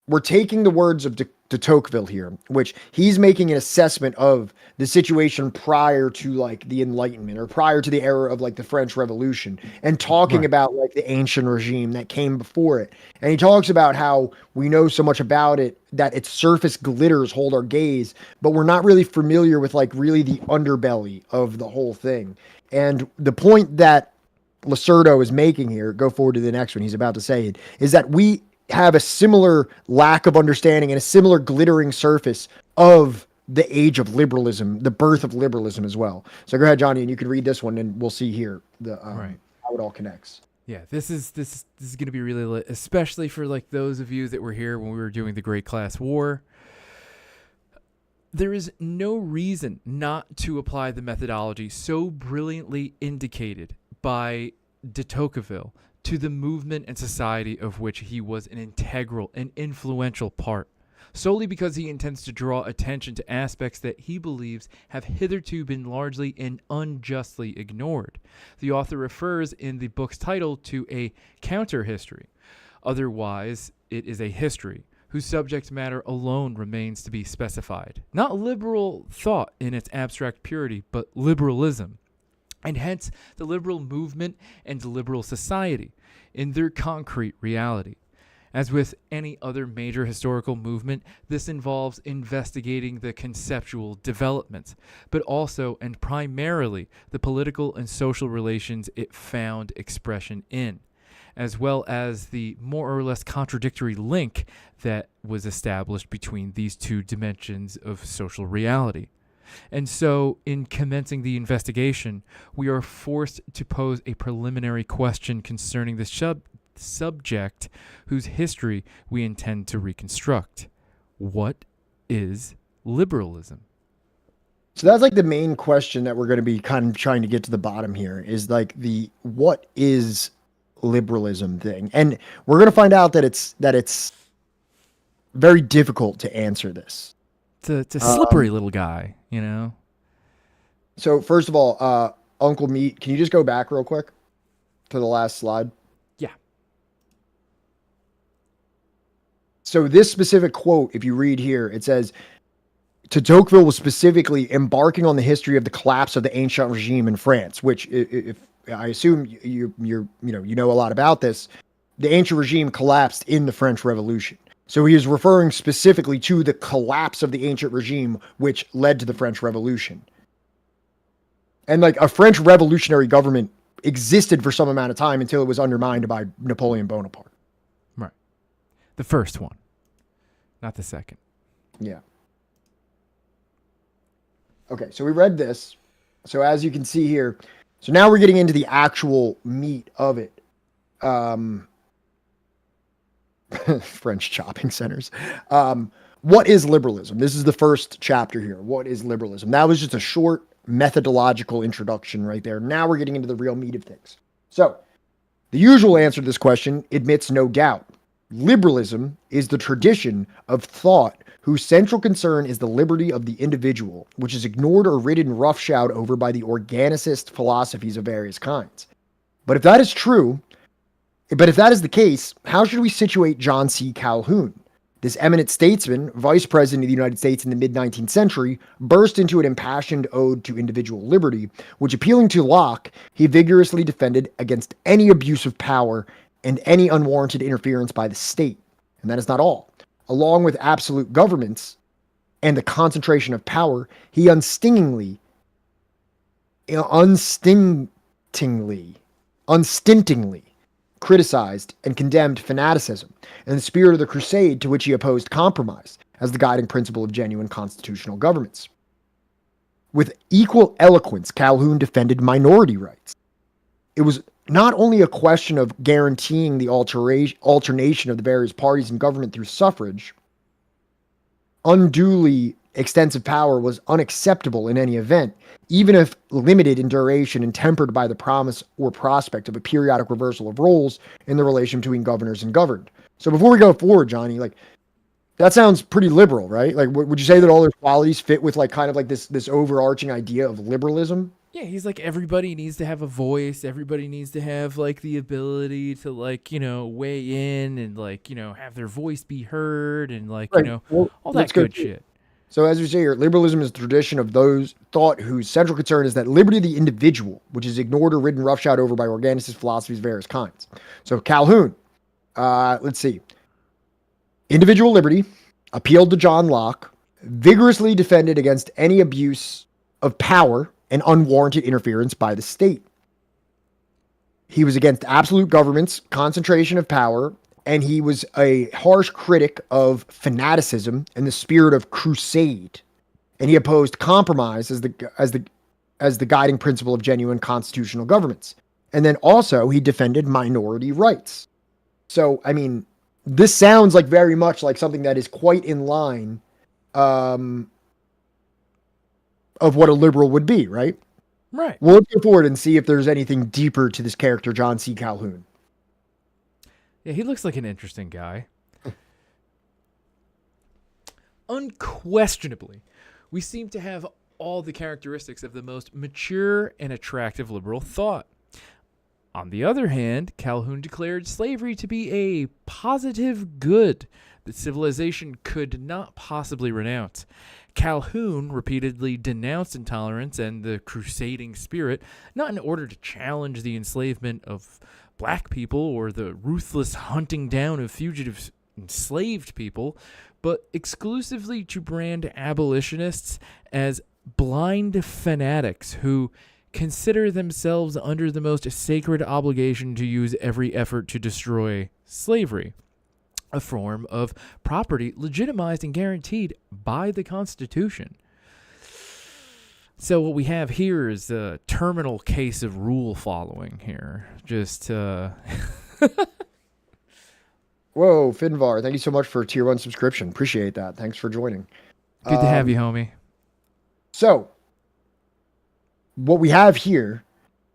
we're taking the words of de Tocqueville here, which he's making an assessment of the situation prior to like the Enlightenment or prior to the era of like the French Revolution, and talking about like the ancient regime that came before it. And he talks about how we know so much about it that its surface glitters hold our gaze, but we're not really familiar with like really the underbelly of the whole thing. And the point that Losurdo is making here, go forward to the next one, he's about to say it, is that we have a similar lack of understanding and a similar glittering surface of the age of liberalism, the birth of liberalism as well. So go ahead, Johnny, and you can read this one, and we'll see here how it all connects. Yeah, this is going to be really lit, especially for like those of you that were here when we were doing the Great Class War. There is no reason not to apply the methodology so brilliantly indicated by de Tocqueville to the movement and society of which he was an integral and influential part, solely because he intends to draw attention to aspects that he believes have hitherto been largely and unjustly ignored. The author refers in the book's title to a counter-history. Otherwise, it is a history whose subject matter alone remains to be specified. Not liberal thought in its abstract purity, but liberalism, and hence the liberal movement and liberal society in their concrete reality. As with any other major historical movement, this involves investigating the conceptual developments, but also and primarily the political and social relations it found expression in, as well as the more or less contradictory link that was established between these two dimensions of social reality. And so, in commencing the investigation, we are forced to pose a preliminary question concerning the subject whose history we intend to reconstruct. What is liberalism? So that's like the main question that we're going to be kind of trying to get to the bottom here, is like the what is liberalism thing. And we're going to find out that it's very difficult to answer this. It's a slippery little guy, you know? So first of all, Uncle Meat, can you just go back real quick to the last slide? Yeah. So this specific quote, if you read here, it says, de Tocqueville was specifically embarking on the history of the collapse of the ancient regime in France, which, if I assume you know a lot about this, the ancient regime collapsed in the French Revolution. So he is referring specifically to the collapse of the ancient regime, which led to the French Revolution. And like a French revolutionary government existed for some amount of time until it was undermined by Napoleon Bonaparte. Right. The first one, not the second. Yeah. Okay, so we read this. So as you can see here, so now we're getting into the actual meat of it. French shopping centers. What is liberalism? This is the first chapter here. What is liberalism? That was just a short methodological introduction right there. Now we're getting into the real meat of things. So the usual answer to this question admits no doubt. Liberalism is the tradition of thought whose central concern is the liberty of the individual, which is ignored or ridden roughshod over by the organicist philosophies of various kinds. But if that is the case, how should we situate John C. Calhoun? This eminent statesman, vice president of the United States in the mid-19th century, burst into an impassioned ode to individual liberty, which, appealing to Locke, he vigorously defended against any abuse of power and any unwarranted interference by the state. And that is not all. Along with absolute governments and the concentration of power, he unstintingly criticized and condemned fanaticism and the spirit of the crusade, to which he opposed compromise as the guiding principle of genuine constitutional governments. With equal eloquence, Calhoun defended minority rights. It was not only a question of guaranteeing the alternation of the various parties in government through suffrage. Unduly extensive power was unacceptable in any event, even if limited in duration and tempered by the promise or prospect of a periodic reversal of roles in the relation between governors and governed. So before we go forward, Johnny, like, that sounds pretty liberal, right? Like, would you say that all those qualities fit with like kind of like this overarching idea of liberalism? Yeah, he's like, everybody needs to have a voice. Everybody needs to have like the ability to like, weigh in and like, have their voice be heard and like, Right. Well, all let's that go good through it. shit. So as we say here, liberalism is the tradition of those thought whose central concern is that liberty of the individual, which is ignored or ridden roughshod over by organicist philosophies of various kinds. So Calhoun, let's see. Individual liberty, appealed to John Locke, vigorously defended against any abuse of power and unwarranted interference by the state. He was against absolute governments, concentration of power, and he was a harsh critic of fanaticism and the spirit of crusade. And he opposed compromise as the guiding principle of genuine constitutional governments. And then also he defended minority rights. So, I mean, this sounds like very much like something that is quite in line of what a liberal would be, right? Right. Well, let's go forward and see if there's anything deeper to this character, John C. Calhoun. Yeah, he looks like an interesting guy. Unquestionably, we seem to have all the characteristics of the most mature and attractive liberal thought. On the other hand, Calhoun declared slavery to be a positive good that civilization could not possibly renounce. Calhoun repeatedly denounced intolerance and the crusading spirit, not in order to challenge the enslavement of black people or the ruthless hunting down of fugitive enslaved people, but exclusively to brand abolitionists as blind fanatics who consider themselves under the most sacred obligation to use every effort to destroy slavery, a form of property legitimized and guaranteed by the Constitution. So what we have here is a terminal case of rule following here. Just, Whoa, Finvar, thank you so much for Tier 1 subscription. Appreciate that. Thanks for joining. Good to have you, homie. So, what we have here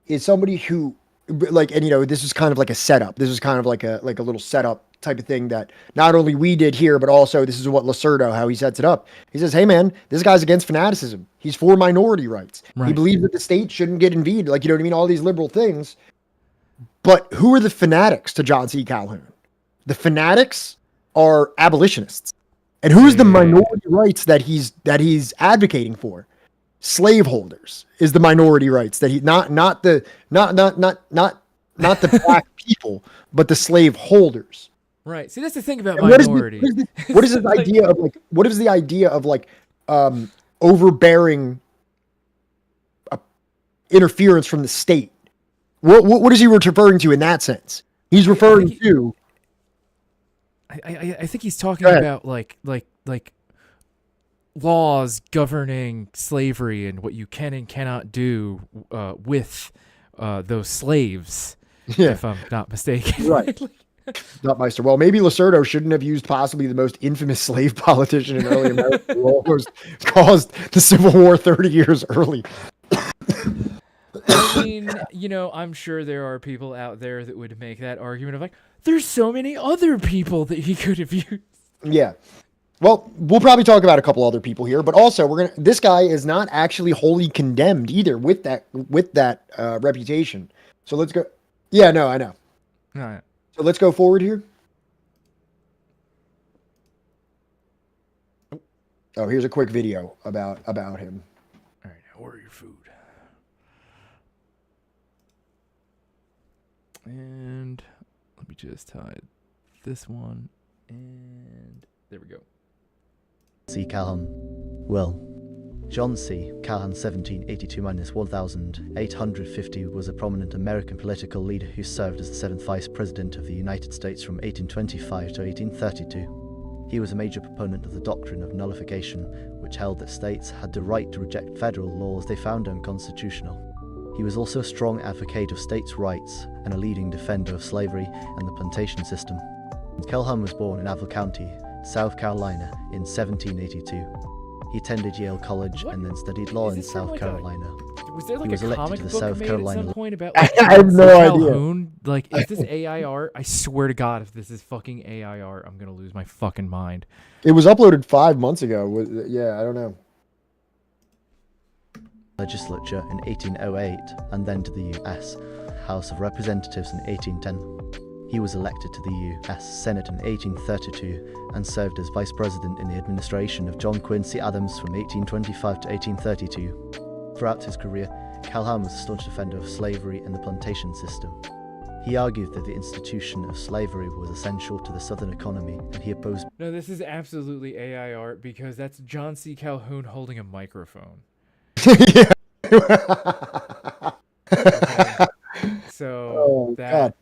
is somebody who, like, and this is kind of like a setup. This is kind of like a little setup type of thing that not only we did here, but also this is what Losurdo, how he sets it up. He says, hey man, this guy's against fanaticism. He's for minority rights. Right. He believes that the state shouldn't get invaded. Like, all these liberal things. But who are the fanatics to John C. Calhoun? The fanatics are abolitionists. And who's the minority rights that he's advocating for? Slaveholders is the minority rights that he not the black people, but the slaveholders. Right. See, that's the thing about minority. What is this idea of like? What is the idea of like overbearing interference from the state? What is he referring to in that sense? He's referring to. I think he's talking about like laws governing slavery and what you can and cannot do with those slaves. Yeah. If I'm not mistaken. Right. Not Meister. Well, maybe Losurdo shouldn't have used possibly the most infamous slave politician in early America who almost caused the Civil War 30 years early. I mean, I'm sure there are people out there that would make that argument of like, there's so many other people that he could have used. Yeah. Well, we'll probably talk about a couple other people here, but also this guy is not actually wholly condemned either with that reputation. So let's go. Yeah, no, I know. All right. So let's go forward here. Oh, here's a quick video about him. All right, now order your food. And let me just hide this one. And there we go. C. Calhoun. Well, John C. Calhoun 1782-1850 was a prominent American political leader who served as the 7th Vice President of the United States from 1825 to 1832. He was a major proponent of the doctrine of nullification, which held that states had the right to reject federal laws they found unconstitutional. He was also a strong advocate of states' rights and a leading defender of slavery and the plantation system. Calhoun was born in Avil County, South Carolina in 1782. He attended Yale College and then studied law in South Carolina. Was there like he was a elected comic to the book South made Carolina at some point about I have no Calhoun? Like, is this AI art? I swear to God, if this is fucking AI art, I'm gonna lose my fucking mind. It was uploaded 5 months ago. Yeah, I don't know. Legislature in 1808 and then to the U.S. House of Representatives in 1810. He was elected to the U.S. Senate in 1832 and served as Vice President in the administration of John Quincy Adams from 1825 to 1832. Throughout his career, Calhoun was a staunch defender of slavery and the plantation system. He argued that the institution of slavery was essential to the Southern economy, and he opposed... No, this is absolutely AI art because that's John C. Calhoun holding a microphone. Okay. So God.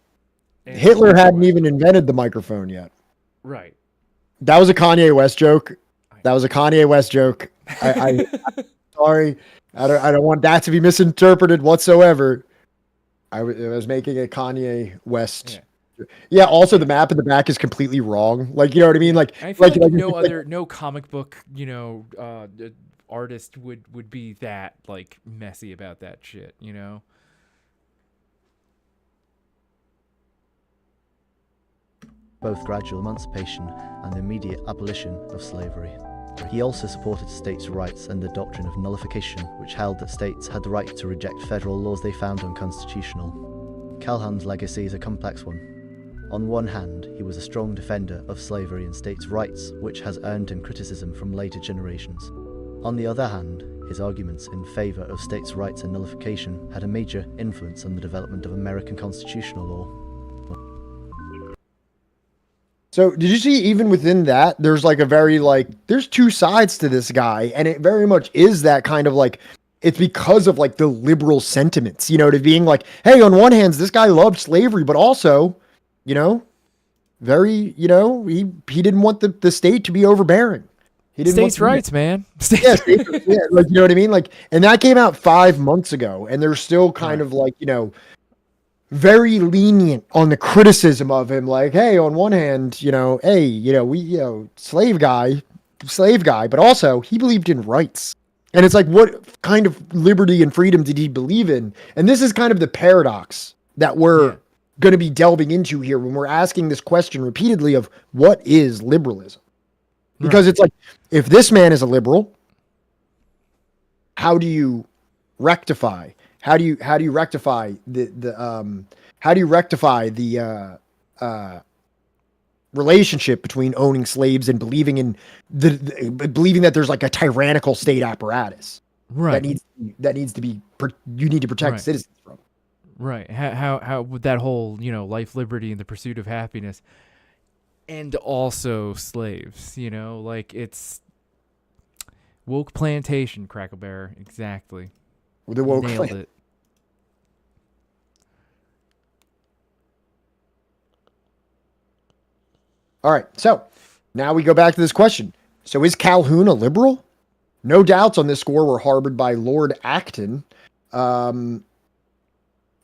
Hitler hadn't even invented the microphone yet. Right. That was a Kanye West joke. I'm sorry. I don't want that to be misinterpreted whatsoever. I was making a Kanye West. Yeah. Also, the map in the back is completely wrong. Like, you know what I mean? Like, I feel like no comic book, artist would be that like messy about that shit. Both gradual emancipation and the immediate abolition of slavery. He also supported states' rights and the doctrine of nullification, which held that states had the right to reject federal laws they found unconstitutional. Calhoun's legacy is a complex one. On one hand, he was a strong defender of slavery and states' rights, which has earned him criticism from later generations. On the other hand, his arguments in favour of states' rights and nullification had a major influence on the development of American constitutional law. So did you see even within that, there's like a very like, there's two sides to this guy, and it very much is that kind of like, it's because of like the liberal sentiments, you know, to being like, hey, on one hand, this guy loved slavery, but also, you know, very, you know, he didn't want the state to be overbearing. He didn't States' rights, man. Yeah, like, you know what I mean? Like, and that came out 5 months ago, and they're still kind of like, you know, very lenient on the criticism of him. Like, hey, on one hand, you know, hey, you know, we, you know, slave guy, but also he believed in rights. And it's like, what kind of liberty and freedom did he believe in? And this is kind of the paradox that we're going to be delving into here when we're asking this question repeatedly of what is liberalism? Because it's like, if this man is a liberal, how do you rectify? How do you rectify the relationship between owning slaves and believing in believing that there's like a tyrannical state apparatus that needs to be you need to protect citizens from. Right. How would that whole, you know, life, liberty, and the pursuit of happiness, and also slaves, you know, like it's woke plantation, Cracklebear, exactly. The woke nailed it. All right, so now we go back to this question. So is Calhoun a liberal? No doubts on this score were harbored by Lord Acton,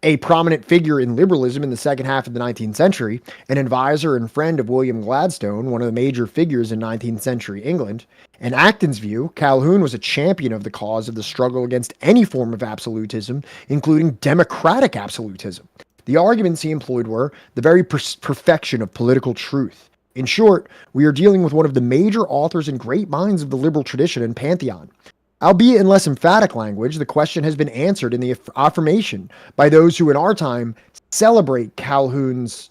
a prominent figure in liberalism in the second half of the 19th century, an advisor and friend of William Gladstone, one of the major figures in 19th century England. In Acton's view, Calhoun was a champion of the cause of the struggle against any form of absolutism, including democratic absolutism. The arguments he employed were the very perfection of political truth. In short, we are dealing with one of the major authors and great minds of the liberal tradition and pantheon. Albeit in less emphatic language, the question has been answered in the affirmation by those who in our time celebrate Calhoun as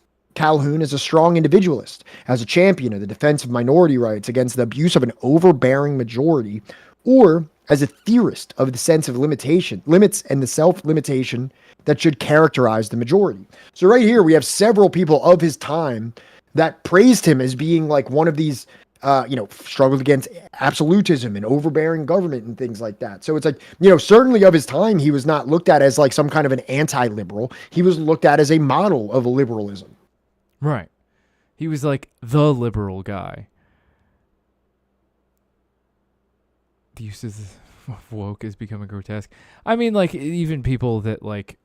a strong individualist, as a champion of the defense of minority rights against the abuse of an overbearing majority, or as a theorist of the sense of limits and the self-limitation that should characterize the majority. So right here we have several people of his time that praised him as being like one of these struggled against absolutism and overbearing government and things like that. So it's like, you know, certainly of his time, he was not looked at as like some kind of an anti-liberal. He was looked at as a model of liberalism. Right. He was like the liberal guy. The use of woke is becoming grotesque. I mean, like, even people that like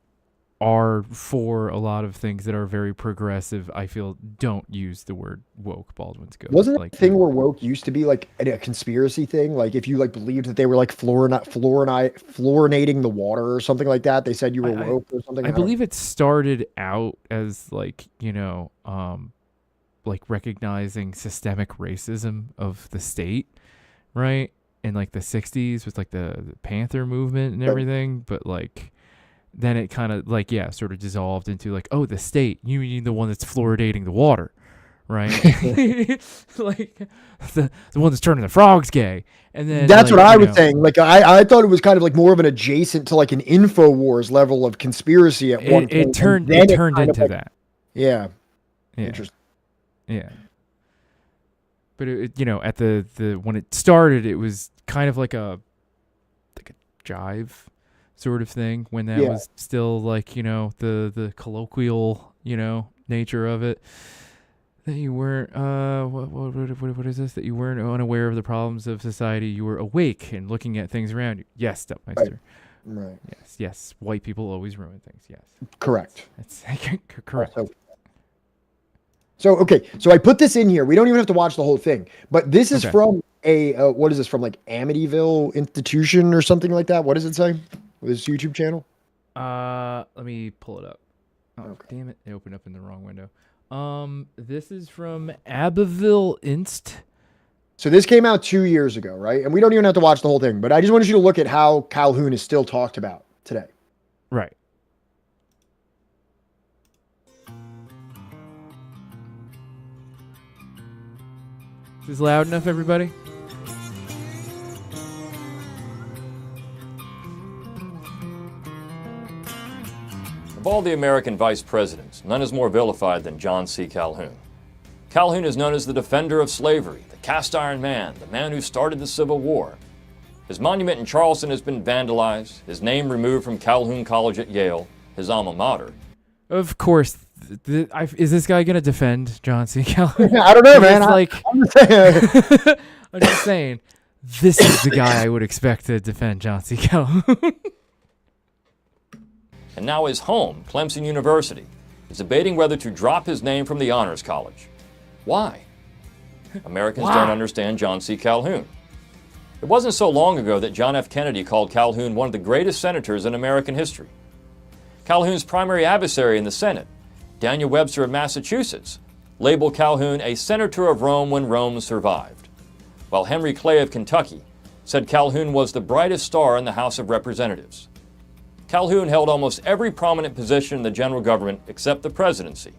are for a lot of things that are very progressive, I feel, don't use the word woke. Baldwin's good. Wasn't it like the thing where woke used to be like a conspiracy thing? Like if you like believed that they were like fluorinating the water or something like that, they said you were woke or something. I believe it started out as like, you know, like recognizing systemic racism of the state, right? In like the 60s with like the Panther movement and everything, but like then it kind of like, yeah, sort of dissolved into like, oh, the state, you mean the one that's fluoridating the water, right? Like the one that's turning the frogs gay. And then that's like, what I was saying. Like I thought it was kind of like more of an adjacent to like an InfoWars level of conspiracy at one point. It turned into that. Yeah. Interesting. Yeah. But it, you know, at the when it started, it was kind of like a jive sort of thing when that was still like, you know, the colloquial, you know, nature of it. That you weren't what is this? That you weren't unaware of the problems of society. You were awake and looking at things around you. Yes, Stepmeister. Right. Yes. White people always ruin things. Yes. Correct. That's correct. So I put this in here. We don't even have to watch the whole thing, but this is from a what is this from, like Amityville Institution or something like that? What does it say? This YouTube channel? Let me pull it up. Oh, damn it! It opened up in the wrong window. This is from Abbeville Inst. So this came out 2 years ago, right? And we don't even have to watch the whole thing, but I just wanted you to look at how Calhoun is still talked about today. Right. Is this loud enough, everybody? Of all the American vice presidents, none is more vilified than John C. Calhoun. Calhoun is known as the defender of slavery, the cast iron man, the man who started the Civil War. His monument in Charleston has been vandalized, his name removed from Calhoun College at Yale, his alma mater. Of course. Is this guy going to defend John C. Calhoun? I don't know, man. I'm just saying. I'm just saying, this is the guy I would expect to defend John C. Calhoun. And now his home, Clemson University, is debating whether to drop his name from the Honors College. Why? Americans don't understand John C. Calhoun. It wasn't so long ago that John F. Kennedy called Calhoun one of the greatest senators in American history. Calhoun's primary adversary in the Senate, Daniel Webster of Massachusetts, labeled Calhoun a senator of Rome when Rome survived, while Henry Clay of Kentucky said Calhoun was the brightest star in the House of Representatives. Calhoun held almost every prominent position in the general government except the presidency: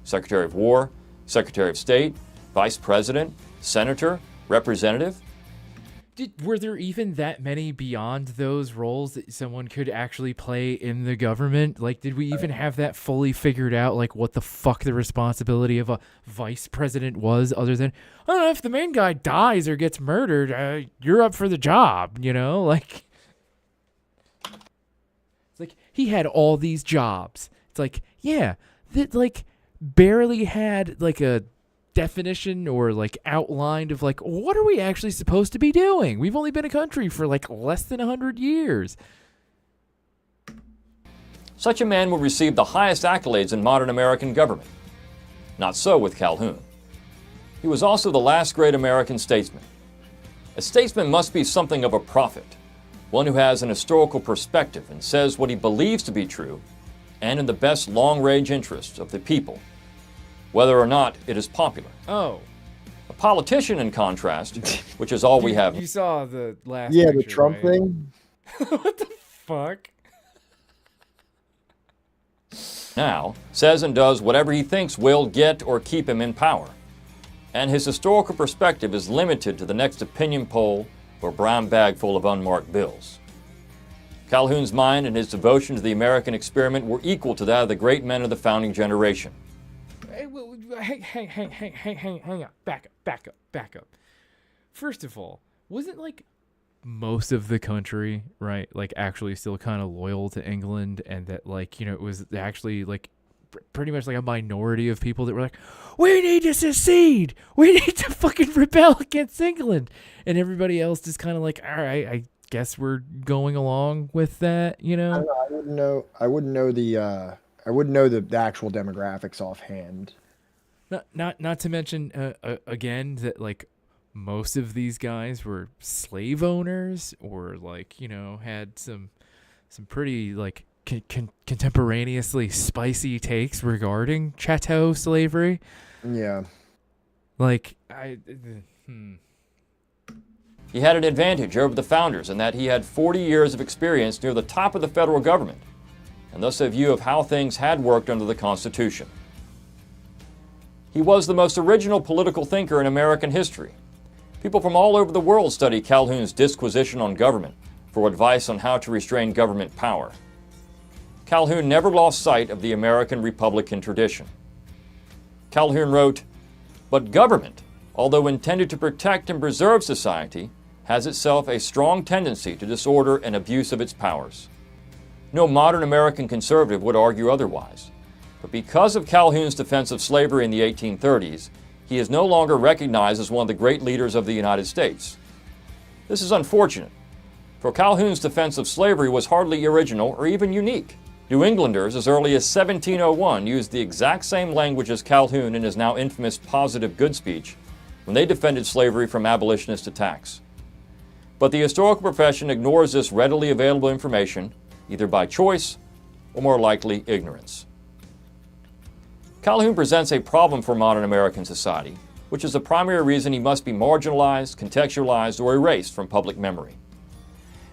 Secretary of War, Secretary of State, Vice President, Senator, Representative. Were there even that many beyond those roles that someone could actually play in the government? Like, did we even have that fully figured out, like, what the fuck the responsibility of a vice president was, other than, I don't know, if the main guy dies or gets murdered, you're up for the job, you know? Like, it's like, he had all these jobs. It's like, yeah, that, like, barely had, like, a definition or like outlined of like, what are we actually supposed to be doing? We've only been a country for like less than 100 years. Such a man will receive the highest accolades in modern American government. Not so with Calhoun. He was also the last great American statesman. A statesman must be something of a prophet, one who has an historical perspective and says what he believes to be true and in the best long-range interests of the people, whether or not it is popular. Oh. A politician, in contrast, which is all we have. You saw the last Yeah, picture, the Trump right? thing. What the fuck? Now, says and does whatever he thinks will get or keep him in power. And his historical perspective is limited to the next opinion poll or brown bag full of unmarked bills. Calhoun's mind and his devotion to the American experiment were equal to that of the great men of the founding generation. Hang on. Back up. First of all, wasn't like most of the country, right, like actually still kind of loyal to England, and that like, you know, it was actually like pretty much like a minority of people that were like, we need to secede, we need to fucking rebel against England, and everybody else just kind of like, all right, I guess we're going along with that, you know? I wouldn't know the actual demographics offhand. Not to mention again that like most of these guys were slave owners or like, you know, had some pretty like contemporaneously spicy takes regarding chattel slavery. Yeah. Like He had an advantage over the founders in that he had 40 years of experience near the top of the federal government, and thus a view of how things had worked under the Constitution. He was the most original political thinker in American history. People from all over the world study Calhoun's Disquisition on Government for advice on how to restrain government power. Calhoun never lost sight of the American Republican tradition. Calhoun wrote, "But government, although intended to protect and preserve society, has itself a strong tendency to disorder and abuse of its powers." No modern American conservative would argue otherwise. But because of Calhoun's defense of slavery in the 1830s, he is no longer recognized as one of the great leaders of the United States. This is unfortunate, for Calhoun's defense of slavery was hardly original or even unique. New Englanders, as early as 1701, used the exact same language as Calhoun in his now infamous Positive Good speech when they defended slavery from abolitionist attacks. But the historical profession ignores this readily available information, either by choice or more likely ignorance. Calhoun presents a problem for modern American society, which is the primary reason he must be marginalized, contextualized, or erased from public memory.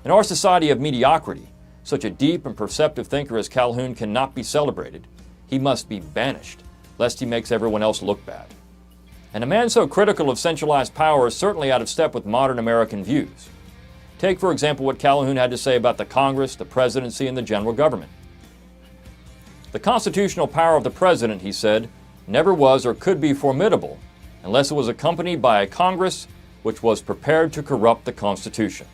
In our society of mediocrity, such a deep and perceptive thinker as Calhoun cannot be celebrated. He must be banished, lest he makes everyone else look bad. And a man so critical of centralized power is certainly out of step with modern American views. Take, for example, what Calhoun had to say about the Congress, the presidency, and the general government. The constitutional power of the president, he said, never was or could be formidable unless it was accompanied by a Congress which was prepared to corrupt the Constitution.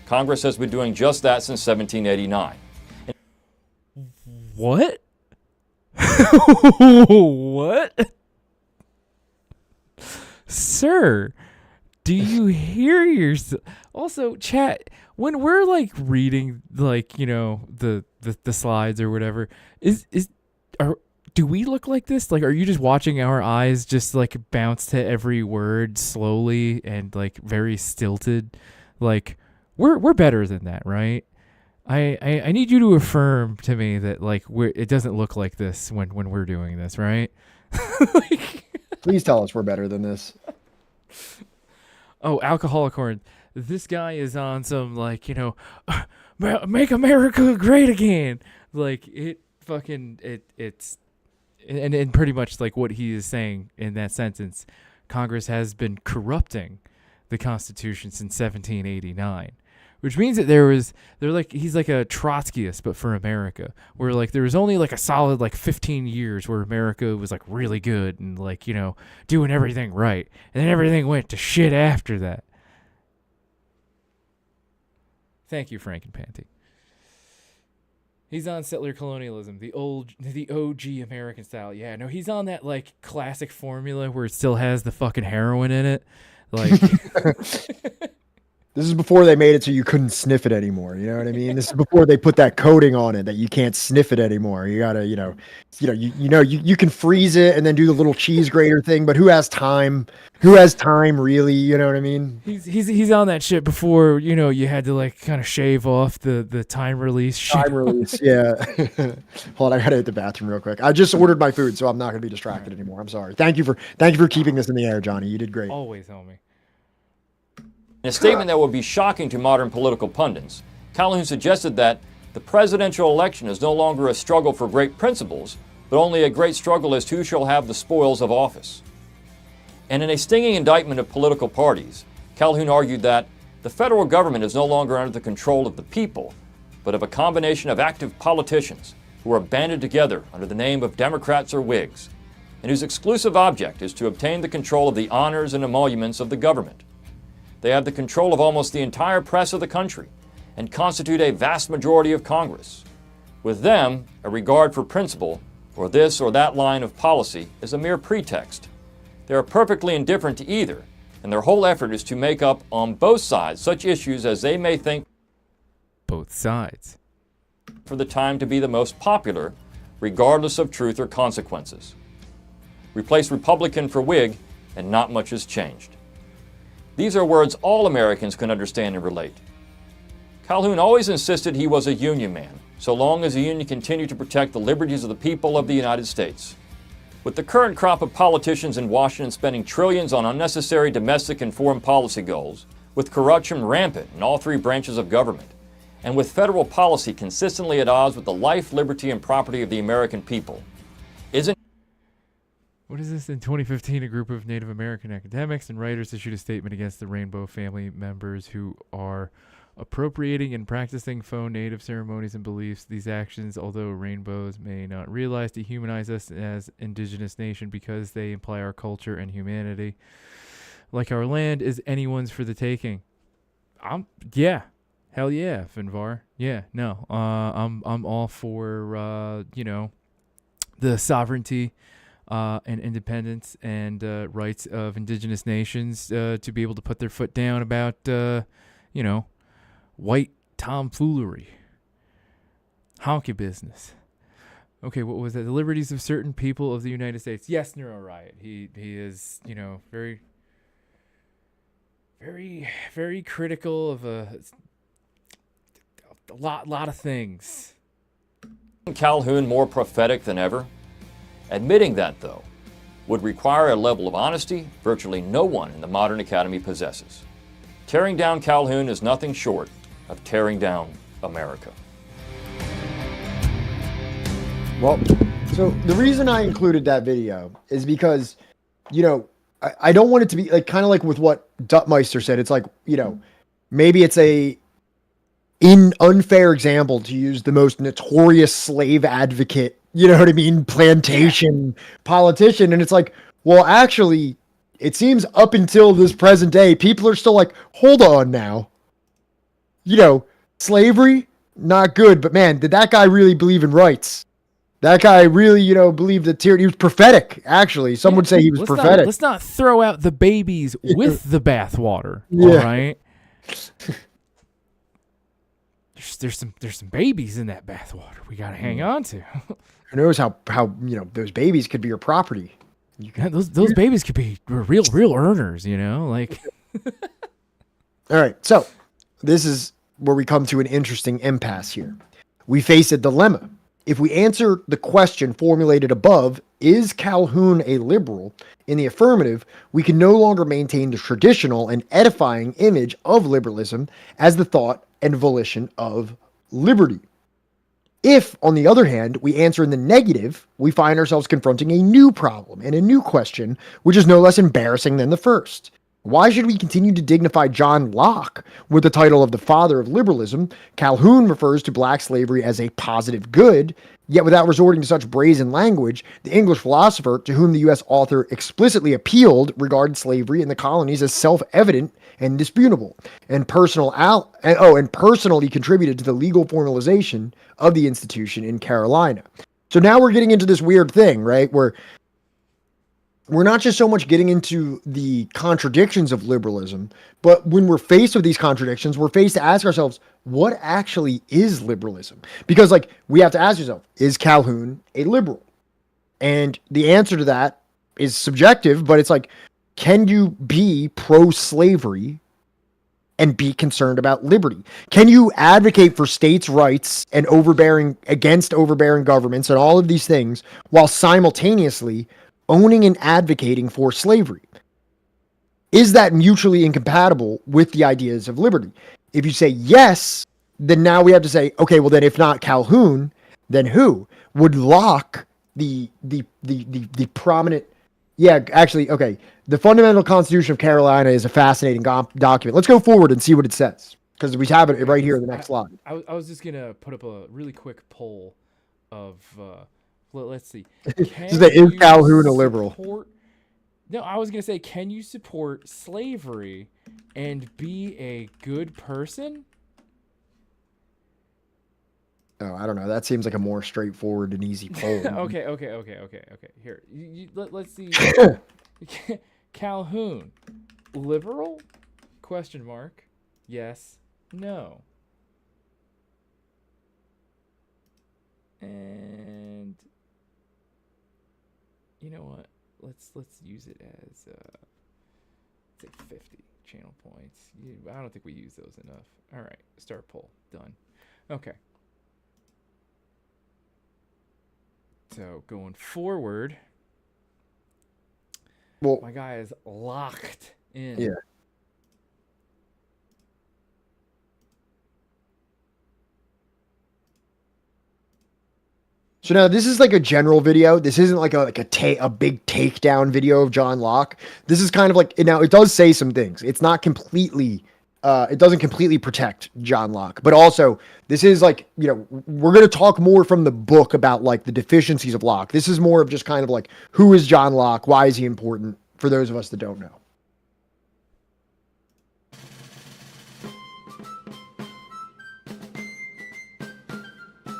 Congress has been doing just that since 1789. What? What? Sir, do you hear yourself? Also, chat, when we're like reading like, you know, the slides or whatever, do we look like this? Like, are you just watching our eyes just like bounce to every word slowly and like very stilted? Like, we're better than that, right? I need you to affirm to me that like it doesn't look like this when we're doing this, right? Please tell us we're better than this. Oh, Alcoholic Horn. This guy is on some like, you know, make America great again. Like it's and pretty much like what he is saying in that sentence. Congress has been corrupting the Constitution since 1789. Which means that he's like a Trotskyist, but for America, where like there was only like a solid like 15 years where America was like really good and like, you know, doing everything right. And then everything went to shit after that. Thank you, Frank and Panty. He's on settler colonialism, the OG American style. Yeah, no, he's on that like classic formula where it still has the fucking heroin in it. Like This is before they made it so you couldn't sniff it anymore. You know what I mean? This is before they put that coating on it that you can't sniff it anymore. You gotta, you can freeze it and then do the little cheese grater thing. But who has time? Who has time, really? You know what I mean? He's on that shit before, you know, you had to like kind of shave off the time release shit. Time release, yeah. Hold on, I gotta hit the bathroom real quick. I just ordered my food, so I'm not gonna be distracted anymore. I'm sorry. Thank you for keeping this in the air, Johnny. You did great. Always, homie. In a statement that would be shocking to modern political pundits, Calhoun suggested that the presidential election is no longer a struggle for great principles, but only a great struggle as to who shall have the spoils of office. And in a stinging indictment of political parties, Calhoun argued that the federal government is no longer under the control of the people, but of a combination of active politicians who are banded together under the name of Democrats or Whigs, and whose exclusive object is to obtain the control of the honors and emoluments of the government. They have the control of almost the entire press of the country and constitute a vast majority of Congress. With them, a regard for principle or this or that line of policy is a mere pretext. They are perfectly indifferent to either, and their whole effort is to make up on both sides such issues as they may think both sides for the time to be the most popular, regardless of truth or consequences. Replace Republican for Whig, and not much has changed. These are words all Americans can understand and relate. Calhoun always insisted he was a Union man, so long as the Union continued to protect the liberties of the people of the United States. With the current crop of politicians in Washington spending trillions on unnecessary domestic and foreign policy goals, with corruption rampant in all three branches of government, and with federal policy consistently at odds with the life, liberty, and property of the American people, What is this? In 2015, a group of Native American academics and writers issued a statement against the Rainbow family members who are appropriating and practicing faux Native ceremonies and beliefs. These actions, although rainbows may not realize, dehumanize us as indigenous nation because they imply our culture and humanity. Like our land is anyone's for the taking. Yeah. Hell yeah, Finvar. Yeah, no. I'm all for, the sovereignty and independence and rights of indigenous nations to be able to put their foot down about, white tomfoolery. Honky business. Okay, what was that? The liberties of certain people of the United States. Yes, Neuro Riot. He is, very, very, very critical of a lot of things. Calhoun more prophetic than ever? Admitting that, though, would require a level of honesty virtually no one in the modern academy possesses. Tearing down Calhoun is nothing short of tearing down America. Well, so the reason I included that video is because you know, I don't want it to be like kind of like with what Duttmeister said. It's like, you know, maybe it's a unfair example to use the most notorious slave advocate, you know what I mean, plantation politician. And it's like, well, actually, it seems up until this present day, people are still like, hold on now. You know, slavery, not good. But man, did that guy really believe in rights? That guy really, you know, believed that tyranny. He was prophetic, actually. Some would say he was prophetic. Let's not throw out the babies with the bathwater, Yeah. all right? There's some babies in that bathwater we got to hang on to. Who knows how you know, those babies could be your property. Those babies could be real earners, you know, like. All right, so this is where we come to an interesting impasse here. We face a dilemma. If we answer the question formulated above, is Calhoun a liberal? In the affirmative, we can no longer maintain the traditional and edifying image of liberalism as the thought and volition of liberty. If, on the other hand, we answer in the negative, we find ourselves confronting a new problem and a new question, which is no less embarrassing than the first. Why should we continue to dignify John Locke with the title of the father of liberalism? Calhoun refers to black slavery as a positive good, yet without resorting to such brazen language, the English philosopher to whom the U.S. author explicitly appealed regarded slavery in the colonies as self-evident and indisputable, and personally contributed to the legal formalization of the institution in Carolina. So now we're getting into this weird thing, right, where we're not just so much getting into the contradictions of liberalism, but when we're faced with these contradictions, we're faced to ask ourselves, what actually is liberalism? Because, like, we have to ask yourself, is Calhoun a liberal? And the answer to that is subjective, but it's like, can you be pro-slavery and be concerned about liberty? Can you advocate for states' rights and against overbearing governments and all of these things while simultaneously owning and advocating for slavery? Is that mutually incompatible with the ideas of liberty? If you say yes, then now we have to say, okay, well then if not Calhoun, then who? Would Locke, the prominent, okay, the Fundamental Constitution of Carolina is a fascinating document. Let's go forward and see what it says, because we have it right here in the next slide. I was just gonna put up a really quick poll of let's see. Is Calhoun a liberal? No, I was going to say, can you support slavery and be a good person? Oh, I don't know. That seems like a more straightforward and easy poll. Okay. Here, let's see. Calhoun, liberal? Question mark. Yes. No. And you know what? Let's use it as say 50 channel points. I don't think we use those enough. All right, start poll done. Okay. So going forward, well, my guy is locked in. Yeah. So now this is like a general video. This isn't like a big takedown video of John Locke. This is kind of like, now it does say some things. It's not completely, it doesn't completely protect John Locke, but also this is like, you know, we're going to talk more from the book about like the deficiencies of Locke. This is more of just kind of like, who is John Locke? Why is he important for those of us that don't know?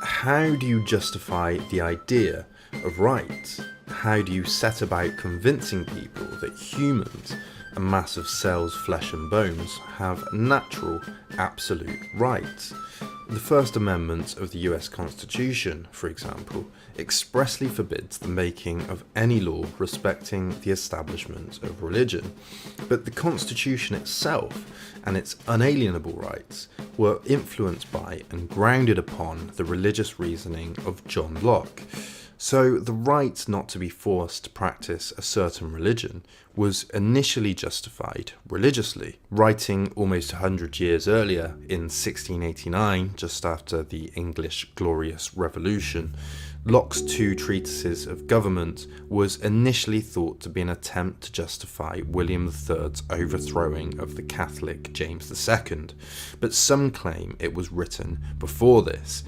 How do you justify the idea of rights? How do you set about convincing people that humans, a mass of cells, flesh and bones, have natural, absolute rights? The First Amendment of the US Constitution, for example, expressly forbids the making of any law respecting the establishment of religion. But the Constitution itself and its unalienable rights were influenced by and grounded upon the religious reasoning of John Locke. So the right not to be forced to practice a certain religion was initially justified religiously. Writing almost 100 years earlier, in 1689, just after the English Glorious Revolution, Locke's two treatises of government was initially thought to be an attempt to justify William III's overthrowing of the Catholic James II, but some claim it was written before this.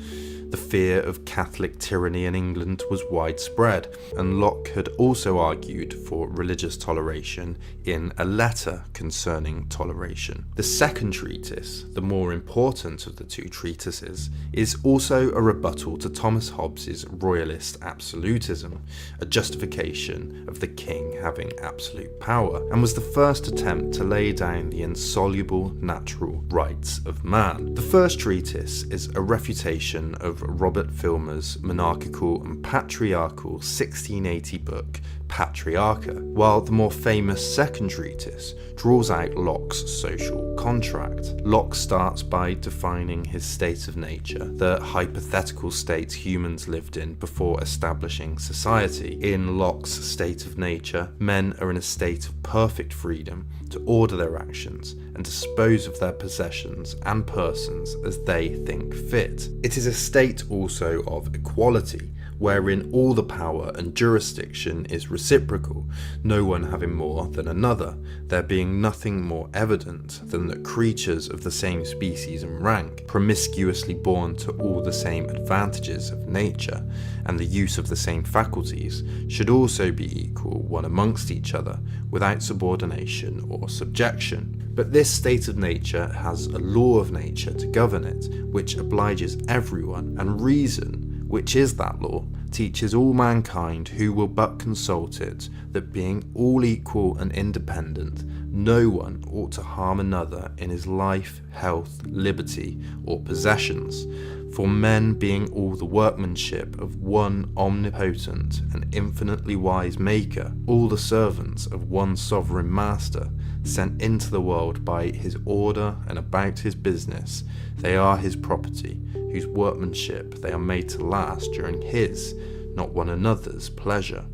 The fear of Catholic tyranny in England was widespread, and Locke had also argued for religious toleration in a letter concerning toleration. The second treatise, the more important of the two treatises, is also a rebuttal to Thomas Hobbes's royalist absolutism, a justification of the king having absolute power, and was the first attempt to lay down the insoluble natural rights of man. The first treatise is a refutation of Robert Filmer's monarchical and patriarchal 1680 book Patriarcha, while the more famous second treatise draws out Locke's social contract. Locke starts by defining his state of nature, the hypothetical state humans lived in before establishing society. In Locke's state of nature, men are in a state of perfect freedom to order their actions and dispose of their possessions and persons as they think fit. It is a state also of equality, wherein all the power and jurisdiction is reciprocal, no one having more than another, there being nothing more evident than that creatures of the same species and rank, promiscuously born to all the same advantages of nature, and the use of the same faculties, should also be equal one amongst each other, without subordination or subjection. But this state of nature has a law of nature to govern it, which obliges everyone, and reason, which is that law, teaches all mankind who will but consult it, that being all equal and independent, no one ought to harm another in his life, health, liberty, or possessions. For men being all the workmanship of one omnipotent and infinitely wise Maker, all the servants of one sovereign Master, sent into the world by his order and about his business, they are his property, whose workmanship they are made to last during his, not one another's, pleasure.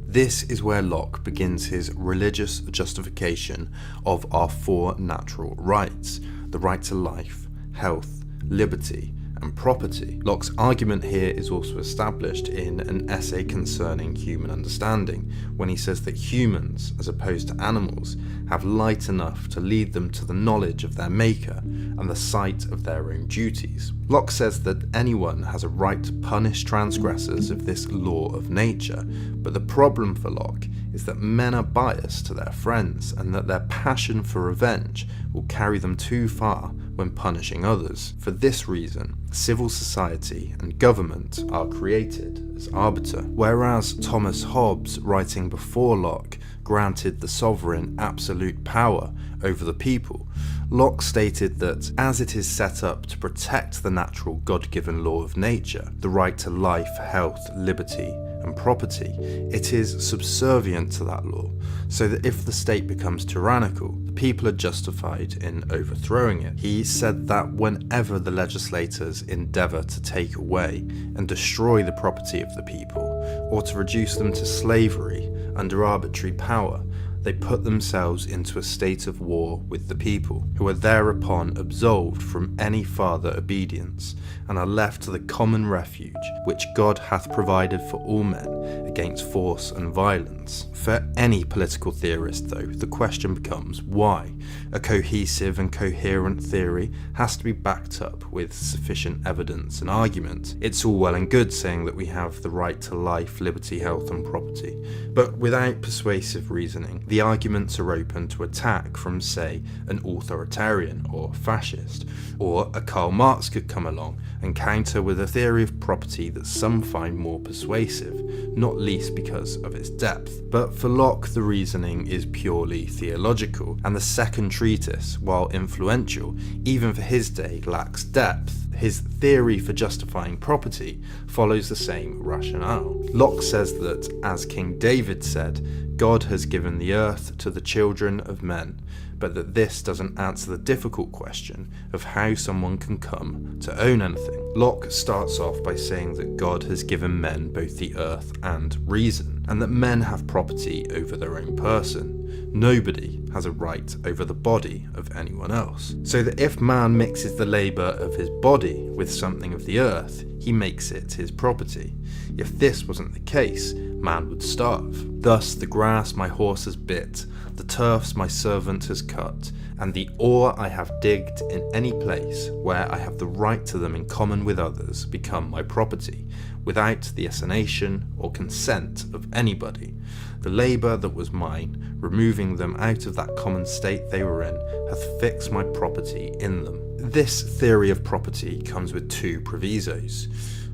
This is where Locke begins his religious justification of our four natural rights: the right to life, health, liberty, and property. Locke's argument here is also established in an essay concerning human understanding, when he says that humans, as opposed to animals, have light enough to lead them to the knowledge of their Maker and the sight of their own duties. Locke says that anyone has a right to punish transgressors of this law of nature, but the problem for Locke is that men are biased to their friends, and that their passion for revenge will carry them too far when punishing others. For this reason, civil society and government are created as arbiter, whereas Thomas Hobbes, writing before Locke, granted the sovereign absolute power over the people. Locke stated that as it is set up to protect the natural God-given law of nature, the right to life, health, liberty, and property, it is subservient to that law, so that if the state becomes tyrannical, the people are justified in overthrowing it. He said that whenever the legislators endeavour to take away and destroy the property of the people, or to reduce them to slavery under arbitrary power, they put themselves into a state of war with the people, who are thereupon absolved from any farther obedience, and are left to the common refuge which God hath provided for all men against force and violence. For any political theorist, though, the question becomes why? A cohesive and coherent theory has to be backed up with sufficient evidence and argument. It's all well and good saying that we have the right to life, liberty, health, and property, but without persuasive reasoning, the arguments are open to attack from, say, an authoritarian or fascist, or a Karl Marx could come along and counter with a theory of property that some find more persuasive, not least because of its depth. But for Locke, the reasoning is purely theological, and the second treatise, while influential, even for his day, lacks depth. His theory for justifying property follows the same rationale. Locke says that, as King David said, God has given the earth to the children of men, but that this doesn't answer the difficult question of how someone can come to own anything. Locke starts off by saying that God has given men both the earth and reason, and that men have property over their own person. Nobody has a right over the body of anyone else. So that if man mixes the labour of his body with something of the earth, he makes it his property. If this wasn't the case, man would starve. Thus the grass my horse has bit, the turfs my servant has cut, and the ore I have digged in any place where I have the right to them in common with others become my property, without the assignation or consent of anybody. The labour that was mine, removing them out of that common state they were in, hath fixed my property in them. This theory of property comes with two provisos.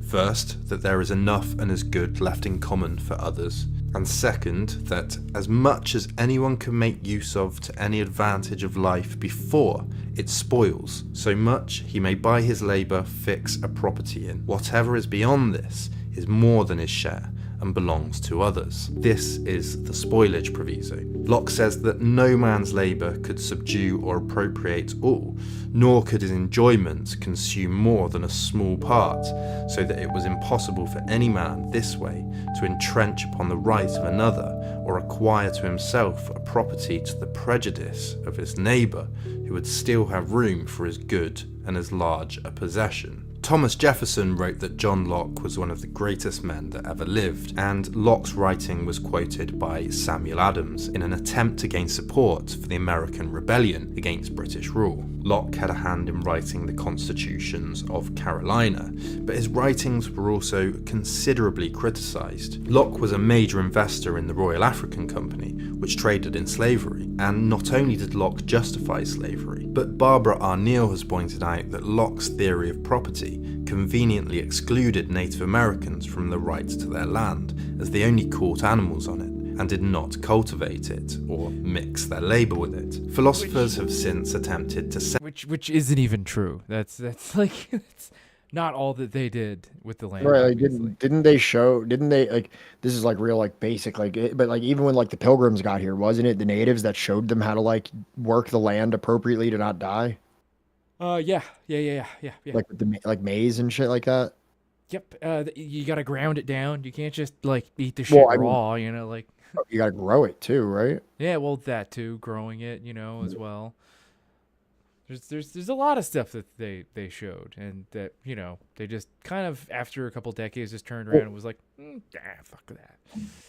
First, that there is enough and as good left in common for others, and second, that as much as anyone can make use of to any advantage of life before it spoils, so much he may by his labour fix a property in. Whatever is beyond this is more than his share, and belongs to others. This is the spoilage proviso. Locke says that no man's labour could subdue or appropriate all, nor could his enjoyment consume more than a small part, so that it was impossible for any man this way to entrench upon the right of another, or acquire to himself a property to the prejudice of his neighbour, who would still have room for as good and as large a possession. Thomas Jefferson wrote that John Locke was one of the greatest men that ever lived, and Locke's writing was quoted by Samuel Adams in an attempt to gain support for the American rebellion against British rule. Locke had a hand in writing the constitutions of Carolina, but his writings were also considerably criticised. Locke was a major investor in the Royal African Company, which traded in slavery, and not only did Locke justify slavery, but Barbara R. Neal has pointed out that Locke's theory of property conveniently excluded Native Americans from the right to their land, as they only caught animals on it, and did not cultivate it or mix their labour with it. Philosophers have since attempted to say which isn't even true. That's like that's not all that they did with the land. Right? Like, didn't they like this is like real like basic like but like even when like the Pilgrims got here, wasn't it the natives that showed them how to like work the land appropriately to not die? Yeah. Like with the like maize and shit like that. Yep. You gotta ground it down. You can't just like eat the shit raw. You know, like you gotta grow it too, right? Yeah, well, that too, growing it, you know, as well. There's a lot of stuff that they showed, and that, you know, they just kind of after a couple decades just turned around and was like, fuck that.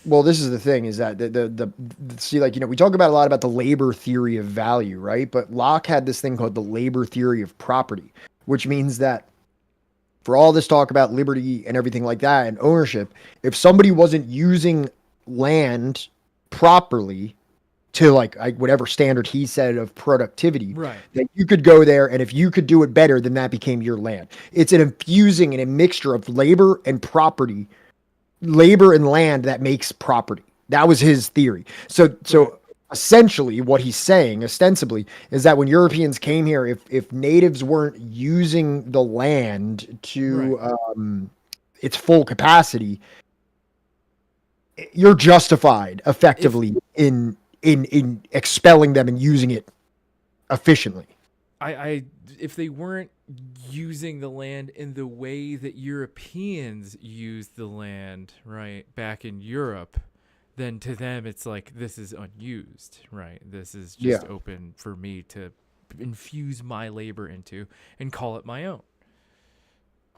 Well, this is the thing, is that the see, like, you know, we talk about a lot about the labor theory of value, right? But Locke had this thing called the labor theory of property, which means that for all this talk about liberty and everything like that and ownership, if somebody wasn't using land properly to like whatever standard he said of productivity, right, that you could go there, and if you could do it better, then that became your land. It's an infusing and a mixture of labor and property, labor and land that makes property. That was his theory. So essentially what he's saying ostensibly is that when Europeans came here, if natives weren't using the land to its full capacity, you're justified effectively in expelling them and using it efficiently. If they weren't using the land in the way that Europeans used the land, right, back in Europe, then to them it's like, this is unused, right? This is just open for me to infuse my labor into and call it my own.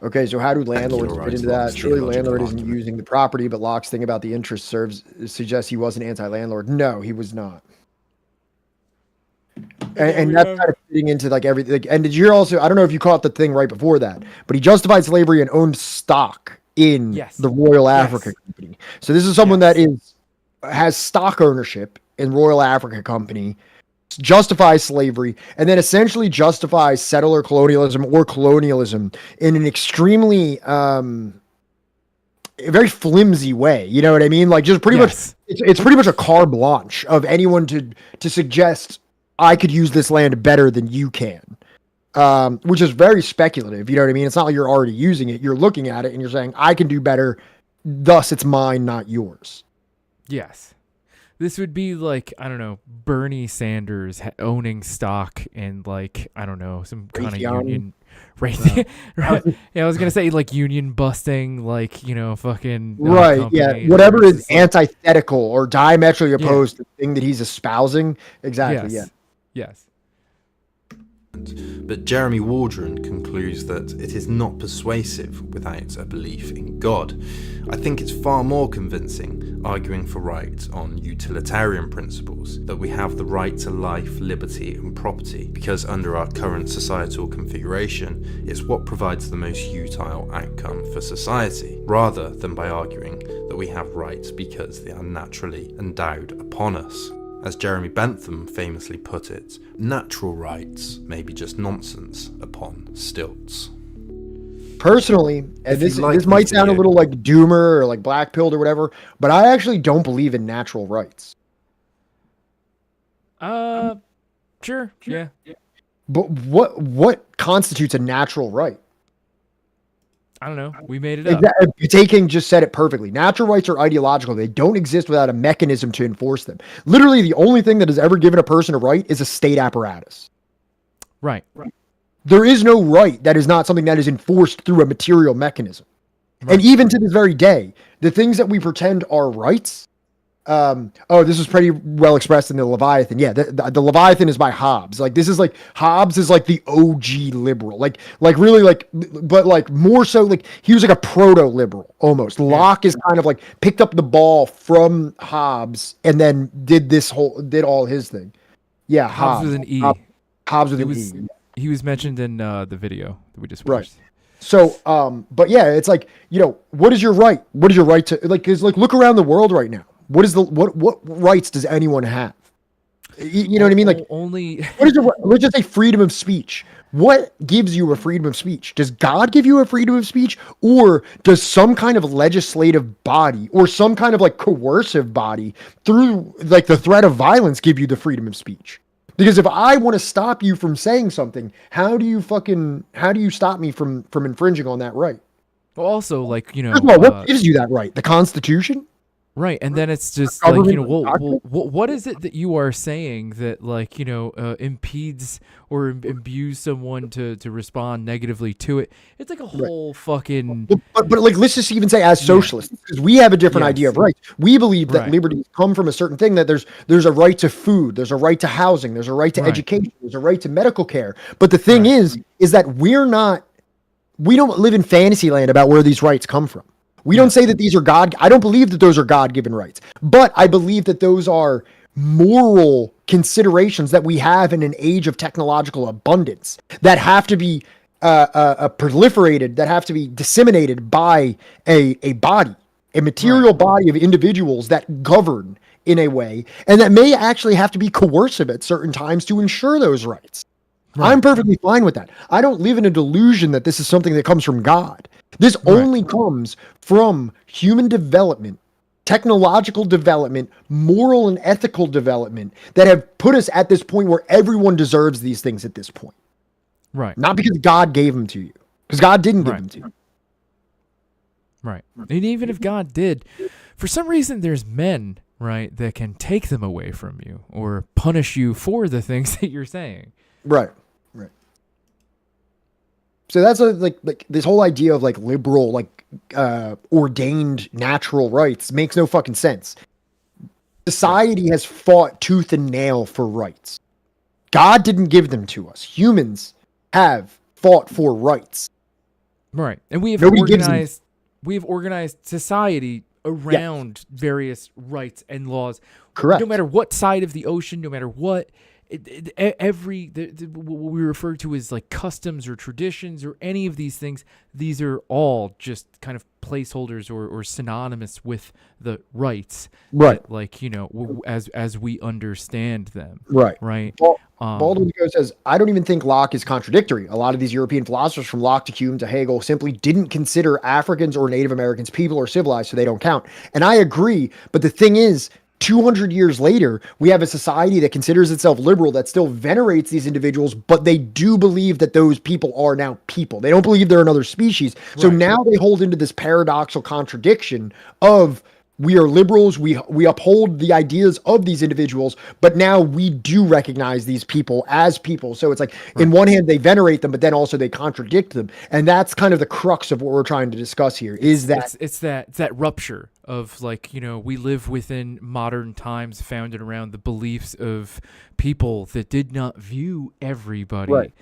Okay, so how do landlords fit into that? Surely landlord isn't using the property, but Locke's thing about the interest suggests he wasn't anti-landlord. No, he was not. And that's kind of fitting into like everything. Like, and did you hear also, I don't know if you caught the thing right before that, but he justified slavery and owned stock in the Royal Africa Company. So this is someone that has stock ownership in Royal Africa Company, justifies slavery, and then essentially justifies settler colonialism or colonialism in an extremely very flimsy way. You know what I mean? Like, just pretty much, it's pretty much a carte blanche of anyone to suggest I could use this land better than you can, which is very speculative. You know what I mean? It's not like you're already using it. You're looking at it and you're saying, I can do better, thus it's mine, not yours. Yes. This would be like, I don't know, Bernie Sanders owning stock in like, I don't know, some kind of union. Right. Yeah, I was going to say like union busting, like, you know, fucking. Right. Yeah. Whatever is antithetical or diametrically opposed to the thing that he's espousing. Exactly. Yes. Yeah. Yes. But Jeremy Waldron concludes that it is not persuasive without a belief in God. I think it's far more convincing arguing for right on utilitarian principles, that we have the right to life, liberty and property, because under our current societal configuration, it's what provides the most utile outcome for society, rather than by arguing that we have rights because they are naturally endowed upon us. As Jeremy Bentham famously put it, natural rights may be just nonsense upon stilts. Personally, and this might sound a little like doomer or like black-pilled or whatever, but I actually don't believe in natural rights. Sure. Yeah. But what constitutes a natural right? I don't know. We made it up. Taking just said it perfectly. Natural rights are ideological. They don't exist without a mechanism to enforce them. Literally, the only thing that has ever given a person a right is a state apparatus. Right. There is no right that is not something that is enforced through a material mechanism. Right. And even to this very day, the things that we pretend are rights. This was pretty well expressed in the Leviathan. Yeah, the Leviathan is by Hobbes. Like, this is like, Hobbes is like the OG liberal. Like really like, but like more so like, he was like a proto-liberal almost. Yeah. Locke is kind of like picked up the ball from Hobbes and then did all his thing. Yeah, Hobbes with an E. Hobbes with an E. He was mentioned in the video that we just watched. Right. So, but yeah, it's like, you know, what is your right? What is your right to, like, cause like, look around the world right now. What rights does anyone have? You know what I mean? Like, only. What is let's just say freedom of speech. What gives you a freedom of speech? Does God give you a freedom of speech, or does some kind of legislative body or some kind of like coercive body through like the threat of violence give you the freedom of speech? Because if I want to stop you from saying something, how do you stop me from infringing on that right? Well, also, like, you know, what gives you that right? The Constitution? Right, and then it's just like, you know, what is it that you are saying that, like, you know, impedes or imbues someone to respond negatively to it? It's like a whole fucking. But like, let's just even say as socialists, because we have a different idea of rights. We believe that liberties come from a certain thing. That there's a right to food, there's a right to housing, there's a right to education, there's a right to medical care. But the thing is that we don't live in fantasy land about where these rights come from. We don't say that these are I don't believe that those are God-given rights, but I believe that those are moral considerations that we have in an age of technological abundance that have to be proliferated, that have to be disseminated by a body, a material body of individuals that govern in a way, and that may actually have to be coercive at certain times to ensure those rights. Right. I'm perfectly fine with that. I don't live in a delusion that this is something that comes from God. This only comes from human development, technological development, moral and ethical development that have put us at this point where everyone deserves these things at this point. Right. Not because God gave them to you, because God didn't give them to you. Right. And even if God did, for some reason there's men, right, that can take them away from you or punish you for the things that you're saying. Right. So that's like this whole idea of like liberal, like ordained natural rights makes no fucking sense. Society has fought tooth and nail for rights. God didn't give them to us. Humans have fought for rights. Right. And we have organized society around various rights and laws. Correct. No matter what side of the ocean, no matter what. What we refer to as like customs or traditions or any of these things, these are all just kind of placeholders or synonymous with the rights, right? That, like, you know, as we understand them, right? Baldwin says, I don't even think Locke is contradictory. A lot of these European philosophers, from Locke to Hume to Hegel, simply didn't consider Africans or Native Americans people or civilized, so they don't count. And I agree, but the thing is, 200 years later, we have a society that considers itself liberal, that still venerates these individuals, but they do believe that those people are now people. They don't believe they're another species. So now they hold into this paradoxical contradiction of we are liberals, we uphold the ideas of these individuals, but now we do recognize these people as people. So it's like, in one hand, they venerate them, but then also they contradict them. And that's kind of the crux of what we're trying to discuss here, is that... It's that rupture of, like, you know, we live within modern times founded around the beliefs of people that did not view everybody,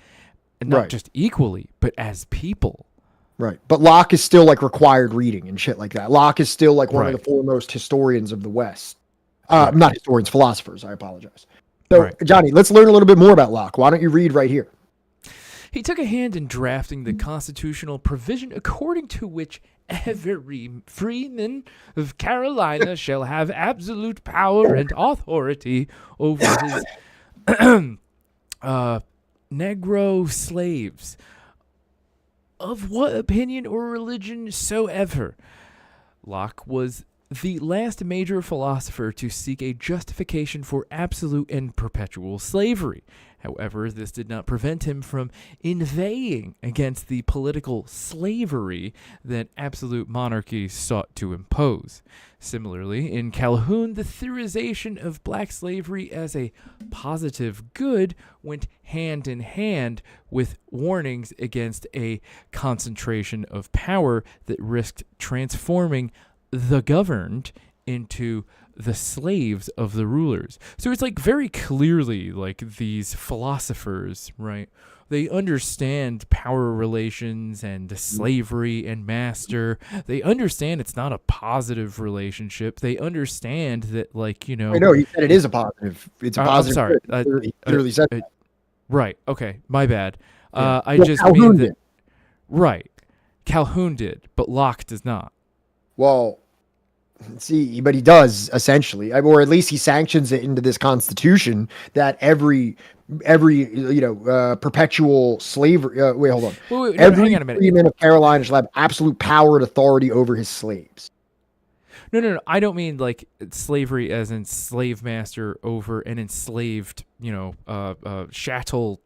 and not just equally, but as people. Right. But Locke is still like required reading and shit like that. Locke is still like one of the foremost historians of the West. Not historians, philosophers. I apologize. So, Johnny, let's learn a little bit more about Locke. Why don't you read right here? He took a hand in drafting the constitutional provision according to which every freeman of Carolina shall have absolute power and authority over his Negro slaves, of what opinion or religion soever. Locke was the last major philosopher to seek a justification for absolute and perpetual slavery. However, this did not prevent him from inveighing against the political slavery that absolute monarchy sought to impose. Similarly, in Calhoun, the theorization of black slavery as a positive good went hand in hand with warnings against a concentration of power that risked transforming the governed into the slaves of the rulers. So it's like very clearly like these philosophers, right? They understand power relations and slavery and master. They understand it's not a positive relationship. They understand that, like, you know... I know, he said it is a positive. It's a positive. I'm sorry. He clearly said that. Right. Okay. My bad. Yeah. I Well, just Calhoun mean that... did. Right. Calhoun did, but Locke does not. Well, see, but he does, essentially, or at least he sanctions it into this constitution that every perpetual slavery. Wait, hold on. Wait, every hang on a minute. freeman of Carolina shall have absolute power and authority over his slaves. No. I don't mean like slavery as in slave master over an enslaved, chattel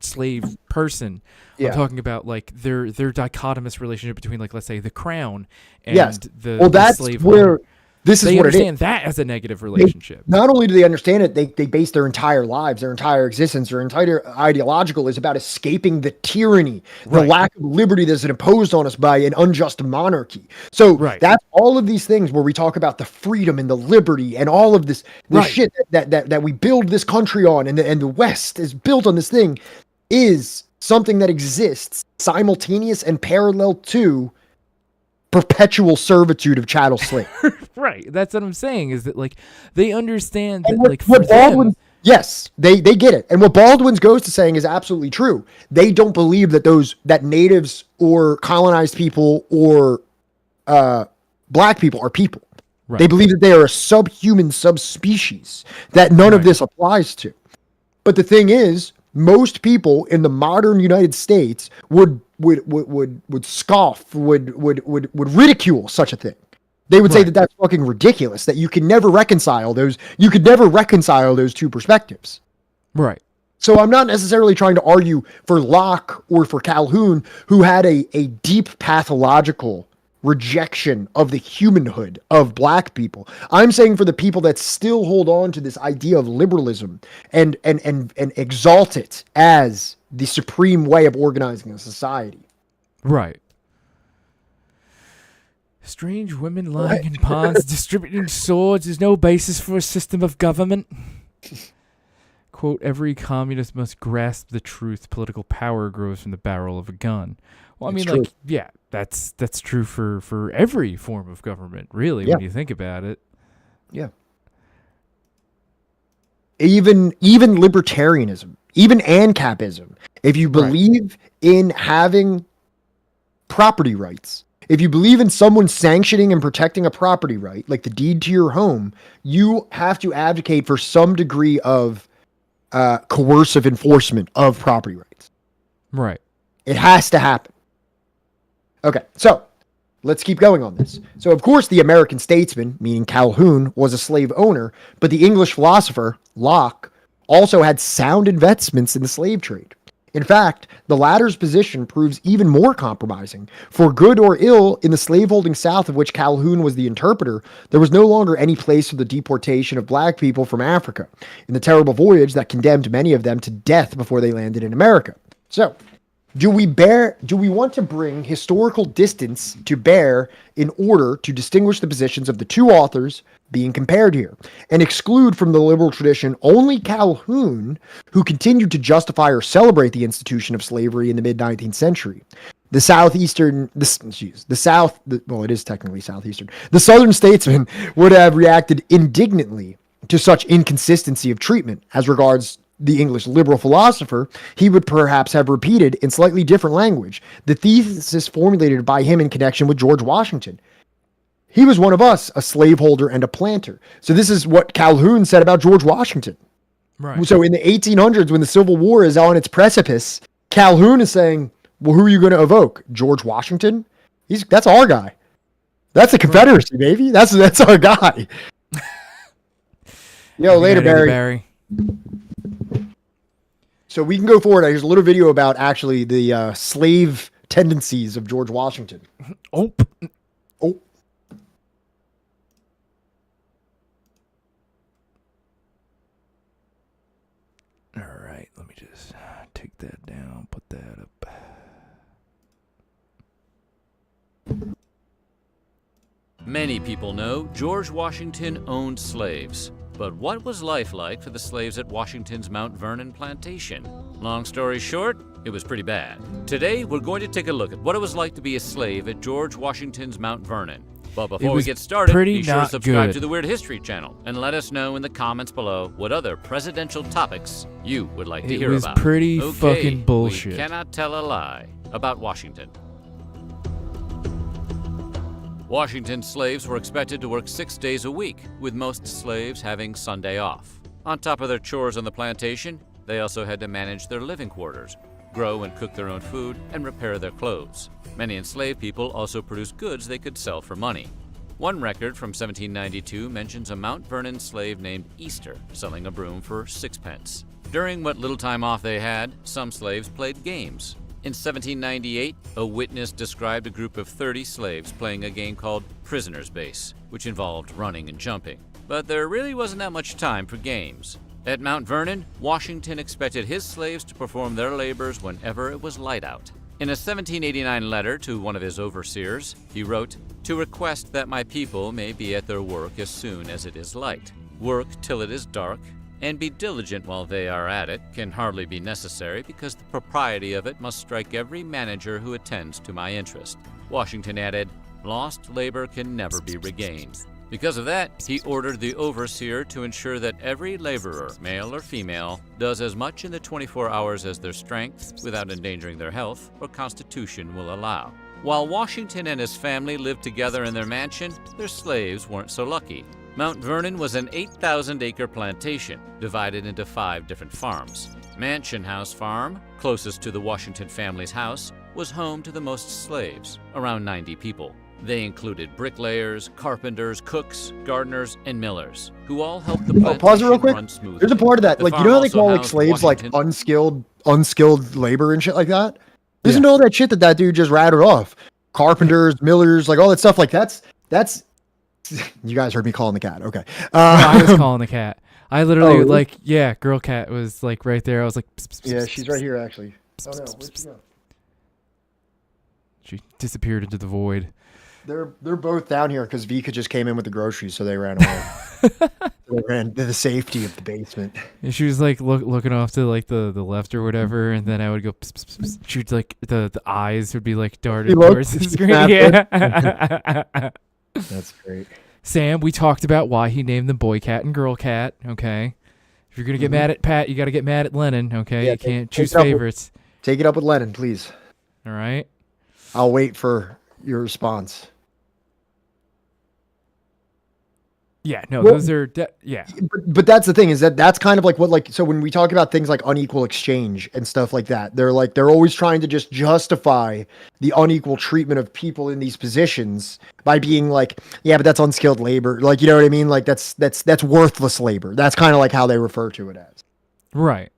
slave person. Yeah. I'm talking about like their dichotomous relationship between, like, let's say the crown and the slave where owner. this is they what it is. understand that as a negative relationship. Not only do they understand it, they base their entire lives, their entire existence, their entire ideological is about escaping the tyranny, the lack of liberty that's imposed on us by an unjust monarchy. So that's all of these things where we talk about the freedom and the liberty and all of this shit that we build this country on, and the West is built on this thing, is something that exists simultaneous and parallel to perpetual servitude of chattel slave. Right. That's what I'm saying, is that, like, they understand that, what, like, for Baldwin, them, yes, they get it. And what Baldwin's goes to saying is absolutely true. They don't believe that natives or colonized people or black people are people. They believe that they are a subhuman subspecies that none of this applies to. But the thing is, most people in the modern United States would scoff, would ridicule such a thing. They would say that that's fucking ridiculous, that you can never reconcile those two perspectives. Right. So I'm not necessarily trying to argue for Locke or for Calhoun, who had a deep pathological rejection of the humanhood of black people. I'm saying for the people that still hold on to this idea of liberalism and exalt it as the supreme way of organizing a society. Right. Strange women lying in ponds, distributing swords is no basis for a system of government. Quote, every communist must grasp the truth. Political power grows from the barrel of a gun. Well, I mean, like, yeah, that's true for every form of government, really, when you think about it. Yeah. Even libertarianism, even ANCAPism, if you believe in having property rights, if you believe in someone sanctioning and protecting a property right, like the deed to your home, you have to advocate for some degree of coercive enforcement of property rights. Right. It has to happen. Okay, so let's keep going on this. So, of course, the American statesman, meaning Calhoun, was a slave owner, but the English philosopher, Locke, also had sound investments in the slave trade. In fact, the latter's position proves even more compromising. For good or ill, in the slaveholding South of which Calhoun was the interpreter, there was no longer any place for the deportation of black people from Africa in the terrible voyage that condemned many of them to death before they landed in America. So, do we want to bring historical distance to bear in order to distinguish the positions of the two authors being compared here, and exclude from the liberal tradition only Calhoun, who continued to justify or celebrate the institution of slavery in the mid-19th century? The Southern statesman would have reacted indignantly to such inconsistency of treatment. As regards the English liberal philosopher, he would perhaps have repeated in slightly different language the thesis formulated by him in connection with George Washington. He was one of us, a slaveholder and a planter. So this is what Calhoun said about George Washington. Right. So in the 1800s, when the Civil War is on its precipice, Calhoun is saying, well, who are you going to evoke? George Washington? That's our guy. That's the Confederacy, baby. That's our guy. Yo, later, Barry. So we can go forward. Here's a little video about actually the slave tendencies of George Washington. Oh. All right, let me just take that down, put that up. Many people know George Washington owned slaves. But what was life like for the slaves at Washington's Mount Vernon plantation? Long story short, it was pretty bad. Today, we're going to take a look at what it was like to be a slave at George Washington's Mount Vernon. But before we get started, be sure to subscribe to the Weird History channel and let us know in the comments below what other presidential topics you would like to hear about. It was pretty fucking bullshit. We cannot tell a lie about Washington. Washington's slaves were expected to work 6 days a week, with most slaves having Sunday off. On top of their chores on the plantation, they also had to manage their living quarters, grow and cook their own food, and repair their clothes. Many enslaved people also produced goods they could sell for money. One record from 1792 mentions a Mount Vernon slave named Easter selling a broom for 6 pence. During what little time off they had, some slaves played games. In 1798, a witness described a group of 30 slaves playing a game called Prisoner's Base, which involved running and jumping. But there really wasn't that much time for games. At Mount Vernon, Washington expected his slaves to perform their labors whenever it was light out. In a 1789 letter to one of his overseers, he wrote, "To request that my people may be at their work as soon as it is light. Work till it is dark, and be diligent while they are at it can hardly be necessary because the propriety of it must strike every manager who attends to my interest." Washington added, "Lost labor can never be regained." Because of that, he ordered the overseer to ensure that every laborer, male or female, does as much in the 24 hours as their strength, without endangering their health, or constitution will allow. While Washington and his family lived together in their mansion, their slaves weren't so lucky. Mount Vernon was an 8,000-acre plantation, divided into 5 different farms. Mansion House Farm, closest to the Washington family's house, was home to the most slaves, around 90 people. They included bricklayers, carpenters, cooks, gardeners, and millers, who all helped the plantation pause it real quick. run smoothly. There's a part of that, The like, you farm know how they also call like housed slaves Washington- like unskilled labor and shit like that? Listen to all that shit that dude just rattled off. Carpenters, millers, like all that stuff. Like that's. You guys heard me calling the cat. Okay. I was calling the cat. I literally girl cat was like right there. I was like, pss, pss, yeah, pss, she's pss, right pss. here actually. Oh no, Pss, where'd she go? She disappeared into the void. They're both down here because Vika just came in with the groceries, so they ran away. They ran to the safety of the basement. And she was like looking off to like the left or whatever, and then I would go. Pss, pss, pss. She'd like the eyes would be like darted towards the screen. Yeah. That's great. Sam, we talked about why he named them boy cat and girl cat. Okay, if you're gonna get mad at Pat, you got to get mad at Lennon. Okay, Yeah, you can't take choose it up favorites. Take it up with Lennon, please. All right. I'll wait for your response. Yeah, no, Well, those are yeah. But that's the thing, is that's kind of like what, like, so when we talk about things like unequal exchange and stuff like that, they're always trying to just justify the unequal treatment of people in these positions by being like, yeah, but that's unskilled labor. Like, you know what I mean? Like that's worthless labor. That's kind of like how they refer to it as. Right.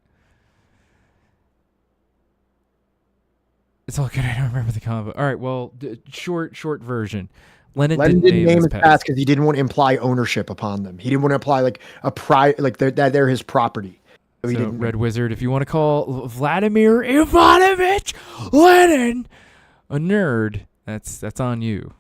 It's all good. I don't remember the combo. All right. Well, short version. Lenin Didn't name his his pets because he didn't want to imply ownership upon them. He didn't want to imply like that they're his property. So he So didn't. Red Wizard, if you want to call Vladimir Ivanovich Lenin a nerd, that's on you.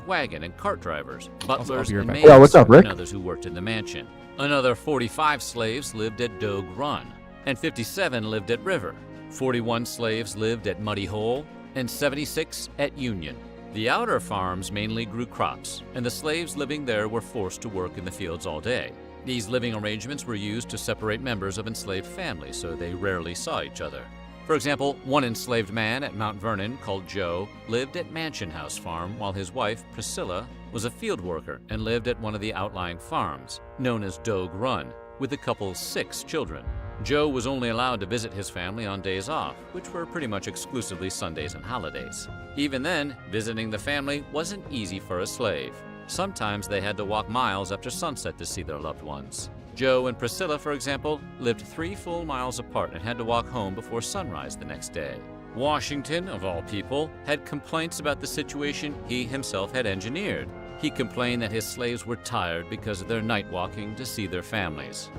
Wagon and cart drivers, butlers be right and back. maids, Yeah, what's up, Rick? and others who worked in the mansion. Another 45 slaves lived at Dogue Run, and 57 lived at River. 41 slaves lived at Muddy Hole, and 76 at Union. The outer farms mainly grew crops, and the slaves living there were forced to work in the fields all day. These living arrangements were used to separate members of enslaved families, so they rarely saw each other. For example, one enslaved man at Mount Vernon called Joe lived at Mansion House Farm, while his wife, Priscilla, was a field worker and lived at one of the outlying farms, known as Dogue Run, with the couple's 6 children. Joe was only allowed to visit his family on days off, which were pretty much exclusively Sundays and holidays. Even then, visiting the family wasn't easy for a slave. Sometimes they had to walk miles after sunset to see their loved ones. Joe and Priscilla, for example, lived 3 full miles apart and had to walk home before sunrise the next day. Washington, of all people, had complaints about the situation he himself had engineered. He complained that his slaves were tired because of their night walking to see their families.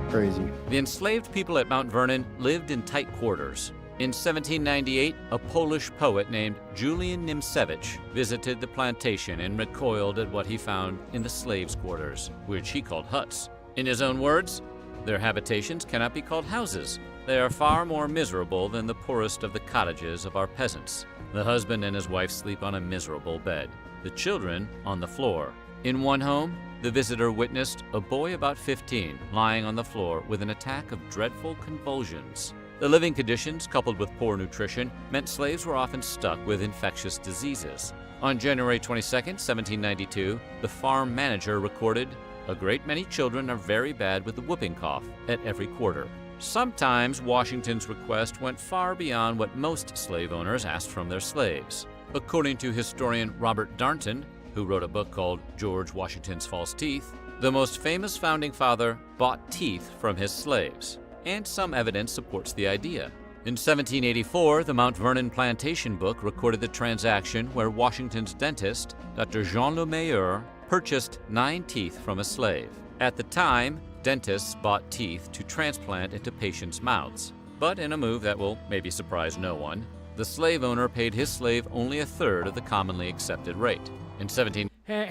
Crazy. The enslaved people at Mount Vernon lived in tight quarters. In 1798, a Polish poet named Julian Nimcewicz visited the plantation and recoiled at what he found in the slaves' quarters, which he called huts. In his own words, their habitations cannot be called houses. They are far more miserable than the poorest of the cottages of our peasants. The husband and his wife sleep on a miserable bed, the children on the floor. In one home, the visitor witnessed a boy about 15 lying on the floor with an attack of dreadful convulsions. The living conditions, coupled with poor nutrition, meant slaves were often stuck with infectious diseases. On January 22, 1792, the farm manager recorded, "A great many children are very bad with the whooping cough at every quarter." Sometimes Washington's request went far beyond what most slave owners asked from their slaves. According to historian Robert Darnton, who wrote a book called George Washington's False Teeth, the most famous founding father bought teeth from his slaves, and some evidence supports the idea. In 1784, the Mount Vernon Plantation book recorded the transaction where Washington's dentist, Dr. Jean Le Meilleur, purchased 9 teeth from a slave. At the time, dentists bought teeth to transplant into patients' mouths. But in a move that will maybe surprise no one, the slave owner paid his slave only a third of the commonly accepted rate. In 17... Hang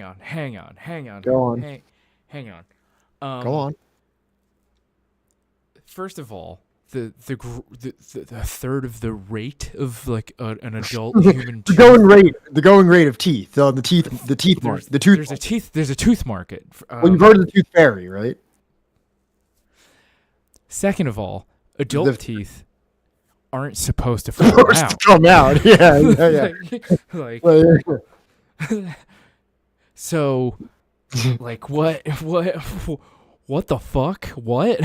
on. Go on. Hang on. Go on. First of all, the third of the rate of like an adult human the going rate of teeth. The tooth market. There's a tooth market. Well, you've heard of the tooth fairy, right? Second of all, adult teeth aren't supposed to come out. Yeah. So, like, what the fuck? What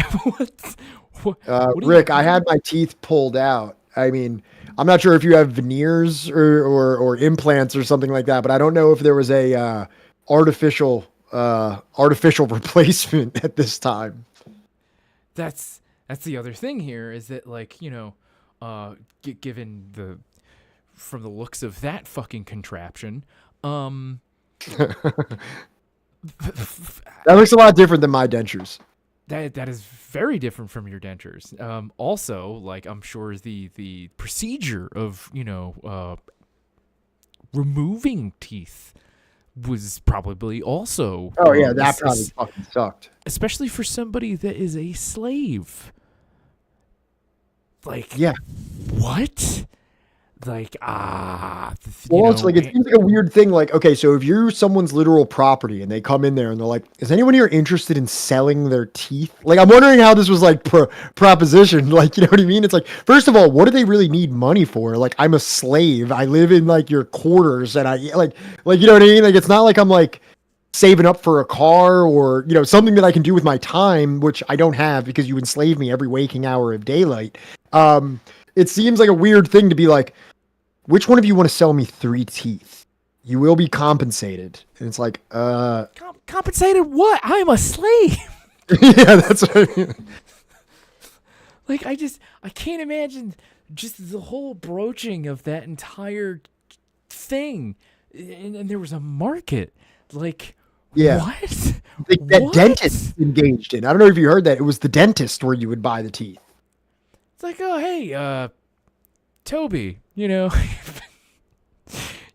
Rick, I had my teeth pulled out. I mean, I'm not sure if you have veneers or implants or something like that, but I don't know if there was a artificial replacement at this time. That's the other thing here is that, like, you know, given from the looks of that fucking contraption, that looks a lot different than my dentures. That is very different from your dentures. Also, like, I'm sure the procedure of, you know, removing teeth was probably also. Oh yeah, that probably fucking sucked. Especially for somebody that is a slave. Like, yeah, what? Like, well, it's like, it seems like a weird thing. Like, okay, so if you're someone's literal property and they come in there and they're like, is anyone here interested in selling their teeth? Like, I'm wondering how this was like proposition. Like, you know what I mean? It's like, first of all, what do they really need money for? Like, I'm a slave. I live in like your quarters, and I like, you know what I mean? Like, it's not like I'm like saving up for a car or, you know, something that I can do with my time, which I don't have because you enslave me every waking hour of daylight. It seems like a weird thing to be like, which one of you want to sell me 3 teeth? You will be compensated. And it's like, compensated what? I'm a slave. Yeah, that's what I mean. Like, I can't imagine just the whole broaching of that entire thing. And there was a market. Like, Yeah. what? That dentist engaged in. I don't know if you heard that. It was the dentist where you would buy the teeth. It's like, oh, hey, Toby, you know,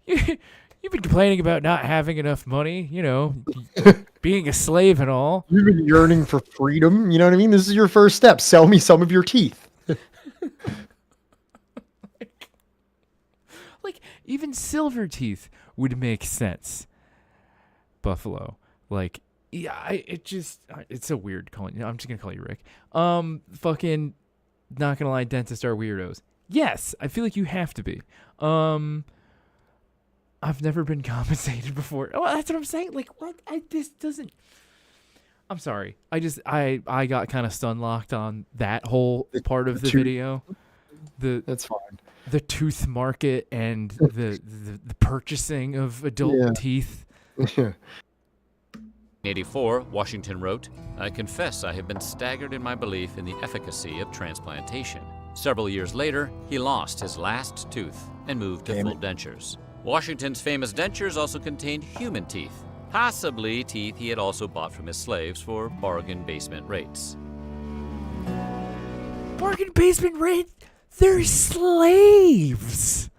you've been complaining about not having enough money, you know, being a slave and all. You've been yearning for freedom. You know what I mean? This is your first step. Sell me some of your teeth. Like, even silver teeth would make sense. Buffalo. Like, yeah, it's so weird calling you. I'm just going to call you Rick. Fucking, not going to lie, dentists are weirdos. Yes, I feel like you have to be. I've never been compensated before. Oh, that's what I'm saying. Like, what? This doesn't. I'm sorry. I got kind of stun locked on that whole part of the video. That's fine. The tooth market and the purchasing of adult teeth. In 1984, Washington wrote, "I confess I have been staggered in my belief in the efficacy of transplantation." Several years later, he lost his last tooth and moved to full dentures. Washington's famous dentures also contained human teeth, possibly teeth he had also bought from his slaves for bargain basement rates. Bargain basement rate? They're slaves!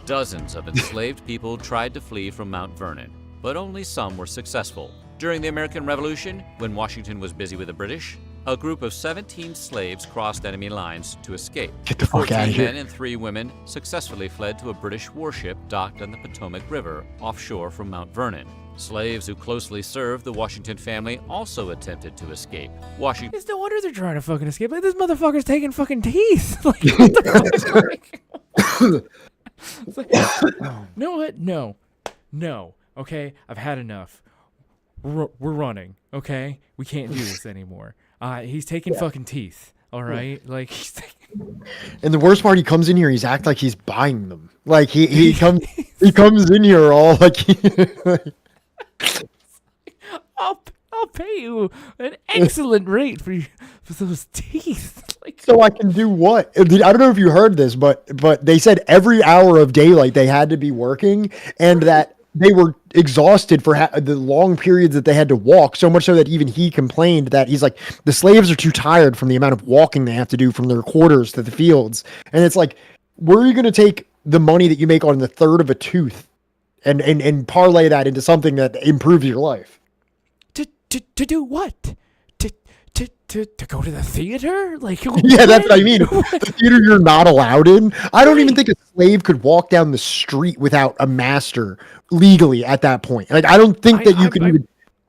Dozens of enslaved people tried to flee from Mount Vernon, but only some were successful. During the American Revolution, when Washington was busy with the British, a group of 17 slaves crossed enemy lines to escape. Get the fuck out of here. 14 men and 3 women successfully fled to a British warship docked on the Potomac River, offshore from Mount Vernon. Slaves who closely served the Washington family also attempted to escape. Washington. It's no wonder they're trying to fucking escape. Like, this motherfucker's taking fucking teeth. Like, what the fuck? It's like, you know what? No. Okay, I've had enough. We're running. Okay, we can't do this anymore. He's taking fucking teeth. All right, like he's taking. And the worst part, he comes in here. He's act like he's buying them. Like he comes in here all like. I'll pay you an excellent rate for those teeth. Like, so I can do what? I don't know if you heard this, but they said every hour of daylight they had to be working, and that they were exhausted for the long periods that they had to walk, so much so that even he complained that he's like, the slaves are too tired from the amount of walking they have to do from their quarters to the fields. And it's like, where are you going to take the money that you make on the third of a tooth and parlay that into something that improves your life? To do what? To go to the theater? Like, yeah, that's what I mean. The theater you're not allowed in. I don't even think a slave could walk down the street without a master legally at that point. Like, I don't think that you could even.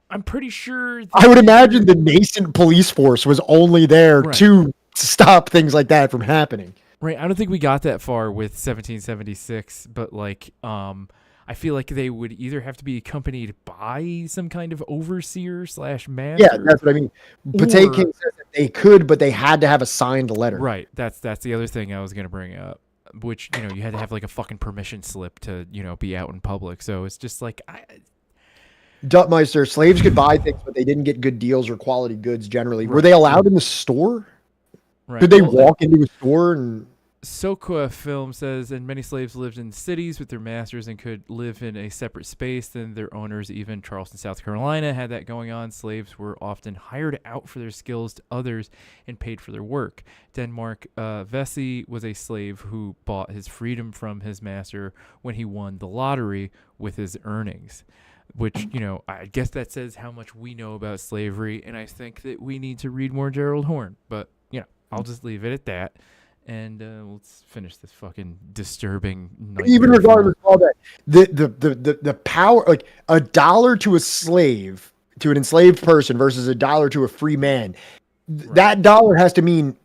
I'm pretty sure. I would imagine the nascent police force was only there to stop things like that from happening. Right. I don't think we got that far with 1776, but like, I feel like they would either have to be accompanied by some kind of overseer / master. Yeah, that's what I mean. Patay King says that they could, but they had to have a signed letter. Right. That's the other thing I was going to bring up, which, you know, you had to have like a fucking permission slip to, you know, be out in public. So it's just like, Duttmeister, slaves could buy things, but they didn't get good deals or quality goods generally. Right. Were they allowed in the store? Right. Could they walk into a store and... Sokwa film says, and many slaves lived in cities with their masters and could live in a separate space than their owners. Even Charleston, South Carolina had that going on. Slaves were often hired out for their skills to others and paid for their work. Denmark, Vesey was a slave who bought his freedom from his master when he won the lottery with his earnings. Which, you know, I guess that says how much we know about slavery, and I think that we need to read more Gerald Horne. But, you know, I'll just leave it at that. And let's finish this fucking disturbing nightmare. Even regardless of all that, the power, like $1 to a slave, to an enslaved person versus $1 to a free man, that dollar has to mean,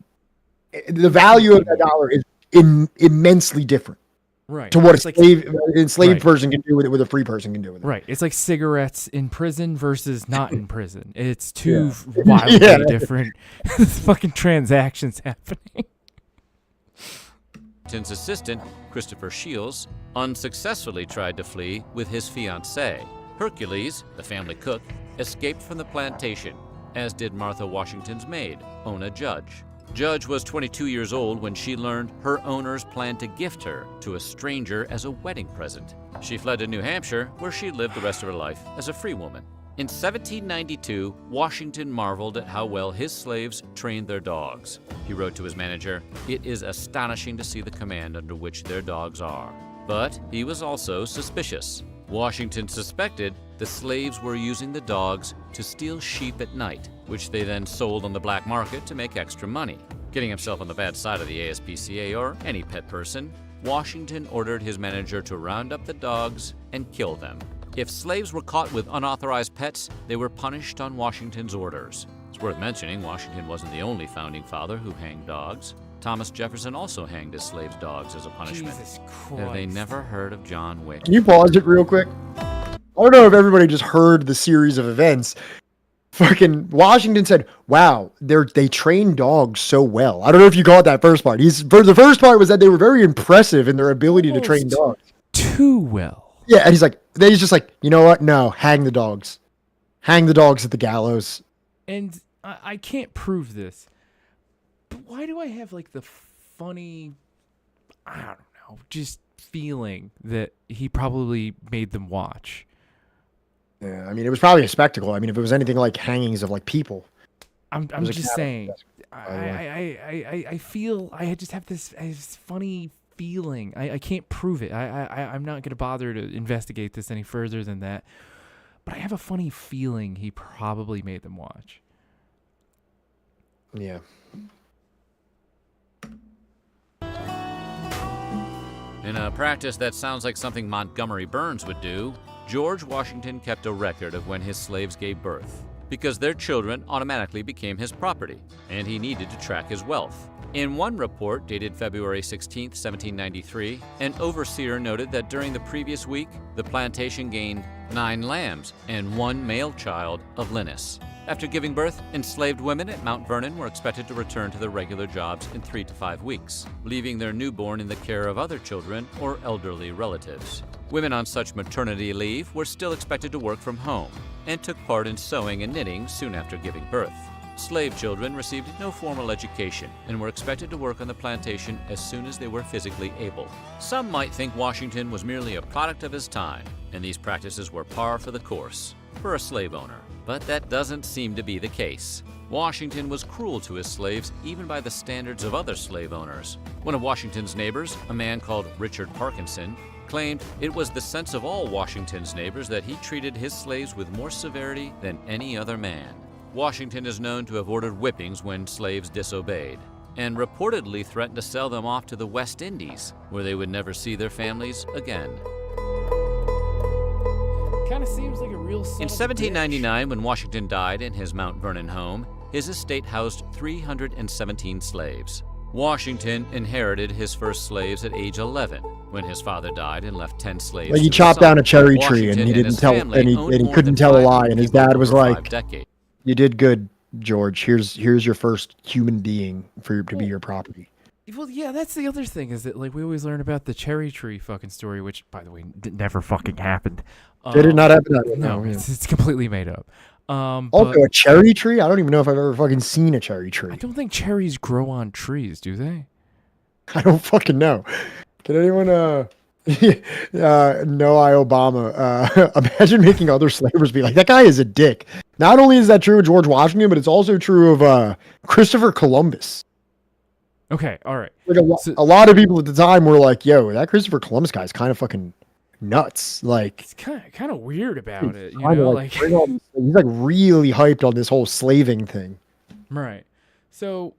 the value of that dollar is immensely different. Right. To what an enslaved person can do with it, with a free person can do with it. Right. It's like cigarettes in prison versus not in prison. It's two wildly different fucking transactions happening. Assistant, Christopher Shields, unsuccessfully tried to flee with his fiancée. Hercules, the family cook, escaped from the plantation, as did Martha Washington's maid, Ona Judge. Judge was 22 years old when she learned her owners planned to gift her to a stranger as a wedding present. She fled to New Hampshire, where she lived the rest of her life as a free woman. In 1792, Washington marveled at how well his slaves trained their dogs. He wrote to his manager, "It is astonishing to see the command under which their dogs are." But he was also suspicious. Washington suspected the slaves were using the dogs to steal sheep at night, which they then sold on the black market to make extra money. Getting himself on the bad side of the ASPCA or any pet person, Washington ordered his manager to round up the dogs and kill them. If slaves were caught with unauthorized pets, they were punished on Washington's orders. It's worth mentioning Washington wasn't the only founding father who hanged dogs. Thomas Jefferson also hanged his slaves' dogs as a punishment. Jesus Have Christ. they never heard of John Wick? Can you pause it real quick? I don't know if everybody just heard the series of events. Fucking Washington said, "Wow, they train dogs so well." I don't know if you caught that first part. The first part was that they were very impressive in their ability to train dogs. Too well. Yeah, and he's just like, you know what? No, hang the dogs. Hang the dogs at the gallows. And I can't prove this, but why do I have like the funny, I don't know, just feeling that he probably made them watch? Yeah, I mean, it was probably a spectacle. I mean, if it was anything like hangings of like people. I'm just saying. I feel I just have this funny feeling. I can't prove it. I'm not gonna bother to investigate this any further than that. But I have a funny feeling he probably made them watch. Yeah. In a practice that sounds like something Montgomery Burns would do, George Washington kept a record of when his slaves gave birth, because their children automatically became his property, and he needed to track his wealth. In one report dated February 16, 1793, an overseer noted that during the previous week, the plantation gained 9 lambs and 1 male child of Linus. After giving birth, enslaved women at Mount Vernon were expected to return to their regular jobs in 3 to 5 weeks, leaving their newborn in the care of other children or elderly relatives. Women on such maternity leave were still expected to work from home and took part in sewing and knitting soon after giving birth. Slave children received no formal education and were expected to work on the plantation as soon as they were physically able. Some might think Washington was merely a product of his time, and these practices were par for the course for a slave owner. But that doesn't seem to be the case. Washington was cruel to his slaves even by the standards of other slave owners. One of Washington's neighbors, a man called Richard Parkinson, claimed it was the sense of all Washington's neighbors that he treated his slaves with more severity than any other man. Washington is known to have ordered whippings when slaves disobeyed, and reportedly threatened to sell them off to the West Indies, where they would never see their families again. Kind of seems like a real In 1799, when Washington died in his Mount Vernon home, his estate housed 317 slaves. Washington inherited his first slaves at age 11, when his father died and left 10 slaves. Like he chopped down a cherry tree and he didn't tell, and he couldn't tell a lie, and his dad was like, "You did good, George. Here's your first human being to be your property." Well, yeah, that's the other thing, is that like we always learn about the cherry tree fucking story, which, by the way, never fucking happened. Did it not happen? No, it's completely made up. Also, a cherry tree? I don't even know if I've ever fucking seen a cherry tree. I don't think cherries grow on trees, do they? I don't fucking know. Can anyone, no, I Obama. Imagine making other slavers be like, that guy is a dick. Not only is that true of George Washington, but it's also true of Christopher Columbus. Okay, all right. Like a lot of people at the time were like, yo, that Christopher Columbus guy is kind of fucking nuts. Like, it's kind of weird about it, you know? Like he's like really hyped on this whole slaving thing. Right. So,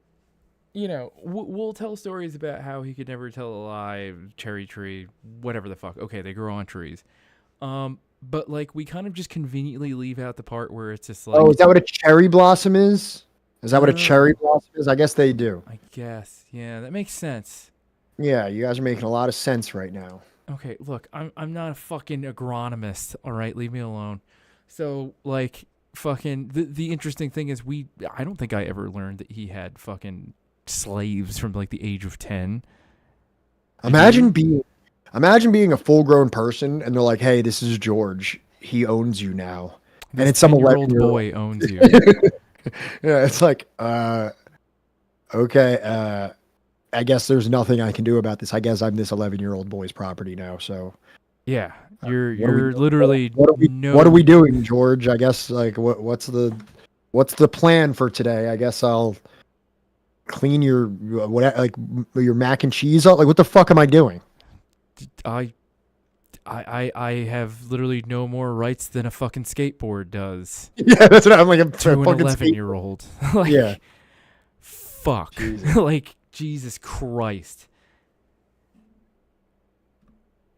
you know, we'll tell stories about how he could never tell a lie, cherry tree, whatever the fuck. Okay, they grow on trees. But like we kind of just conveniently leave out the part where it's just like, oh, is that what a cherry blossom is? Is that what a cherry blossom is? I guess they do. I guess. Yeah, that makes sense. Yeah, you guys are making a lot of sense right now. Okay, look, I'm not a fucking agronomist, all right? Leave me alone. So, like, fucking, the interesting thing is I don't think I ever learned that he had fucking slaves from, like, the age of 10. Imagine being a full-grown person, and they're like, hey, this is George. he owns you now. This And it's some 10-year-old 11-year-old boy owns you. Yeah, it's like, okay, I guess there's nothing I can do about this. I guess I'm this 11-year-old boy's property now. So Yeah, what you're literally what are we doing, George? I guess like what's the plan for today? I guess I'll clean your your mac and cheese up. Like what the fuck am I doing? I have literally no more rights than a fucking skateboard does. Yeah, that's what I'm like. To an 11-year-old. Like, yeah. Fuck. Jesus. Like Jesus Christ.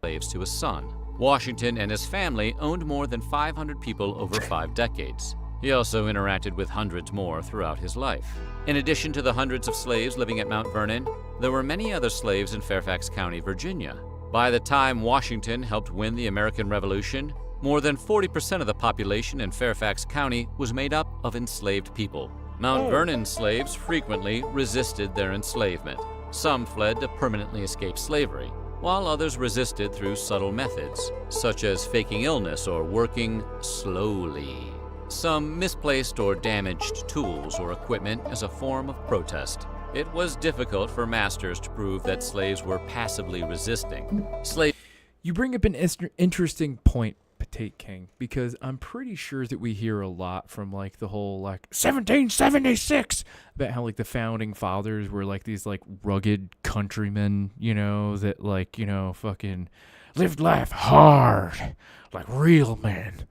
Slaves to his son. Washington and his family owned more than 500 people over 5 decades. He also interacted with hundreds more throughout his life. In addition to the hundreds of slaves living at Mount Vernon, there were many other slaves in Fairfax County, Virginia. By the time Washington helped win the American Revolution, more than 40% of the population in Fairfax County was made up of enslaved people. Mount Vernon slaves frequently resisted their enslavement. Some fled to permanently escape slavery, while others resisted through subtle methods, such as faking illness or working slowly. Some misplaced or damaged tools or equipment as a form of protest. It was difficult for masters to prove that slaves were passively resisting. You bring up an interesting point, Potato King, because I'm pretty sure that we hear a lot from like the whole like 1776 about how like the founding fathers were like these like rugged countrymen, you know, that like, you know, fucking lived life hard, like real men.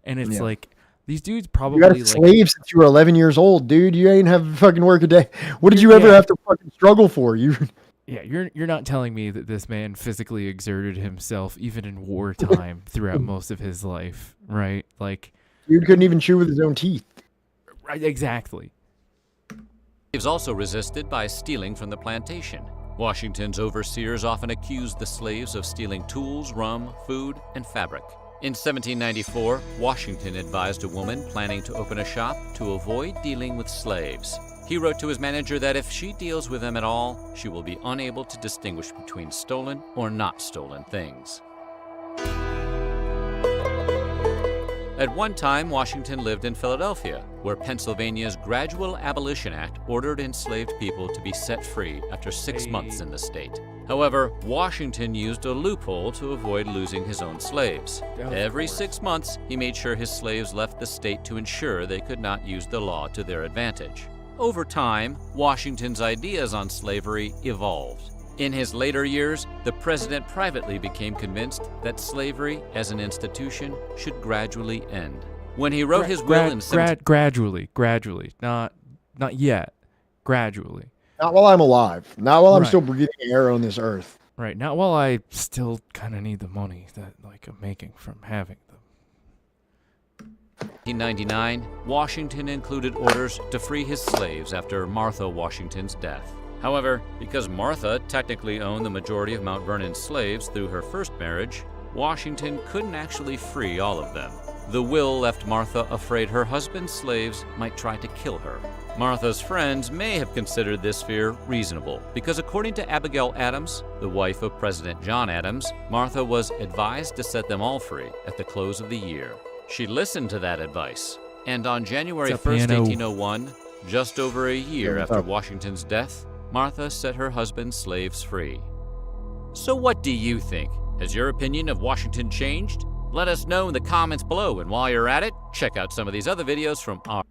And it's like these dudes probably You got a like slave since you were 11 years old, dude. You ain't have to fucking work a day. What did you ever have to fucking struggle for? Yeah, you're not telling me that this man physically exerted himself even in wartime throughout most of his life, right? Like, dude couldn't even chew with his own teeth. Right, exactly. Slaves also resisted by stealing from the plantation. Washington's overseers often accused the slaves of stealing tools, rum, food, and fabric. In 1794, Washington advised a woman planning to open a shop to avoid dealing with slaves. He wrote to his manager that if she deals with them at all, she will be unable to distinguish between stolen or not stolen things. At one time, Washington lived in Philadelphia, where Pennsylvania's Gradual Abolition Act ordered enslaved people to be set free after 6 months in the state. However, Washington used a loophole to avoid losing his own slaves. Every 6 months, he made sure his slaves left the state to ensure they could not use the law to their advantage. Over time, Washington's ideas on slavery evolved. In his later years, the president privately became convinced that slavery as an institution should gradually end. When he wrote his will in gradually, not yet, gradually. Not while I'm alive. Not while I'm still breathing air on this earth. Right, not while I still kind of need the money that like I'm making from having them. 1899, Washington included orders to free his slaves after Martha Washington's death. However, because Martha technically owned the majority of Mount Vernon's slaves through her first marriage, Washington couldn't actually free all of them. The will left Martha afraid her husband's slaves might try to kill her. Martha's friends may have considered this fear reasonable, because according to Abigail Adams, the wife of President John Adams, Martha was advised to set them all free at the close of the year. She listened to that advice, and on January 1st, 1801, just over a year after Washington's death, Martha set her husband's slaves free. So what do you think? Has your opinion of Washington changed? Let us know in the comments below, and while you're at it, check out some of these other videos from our...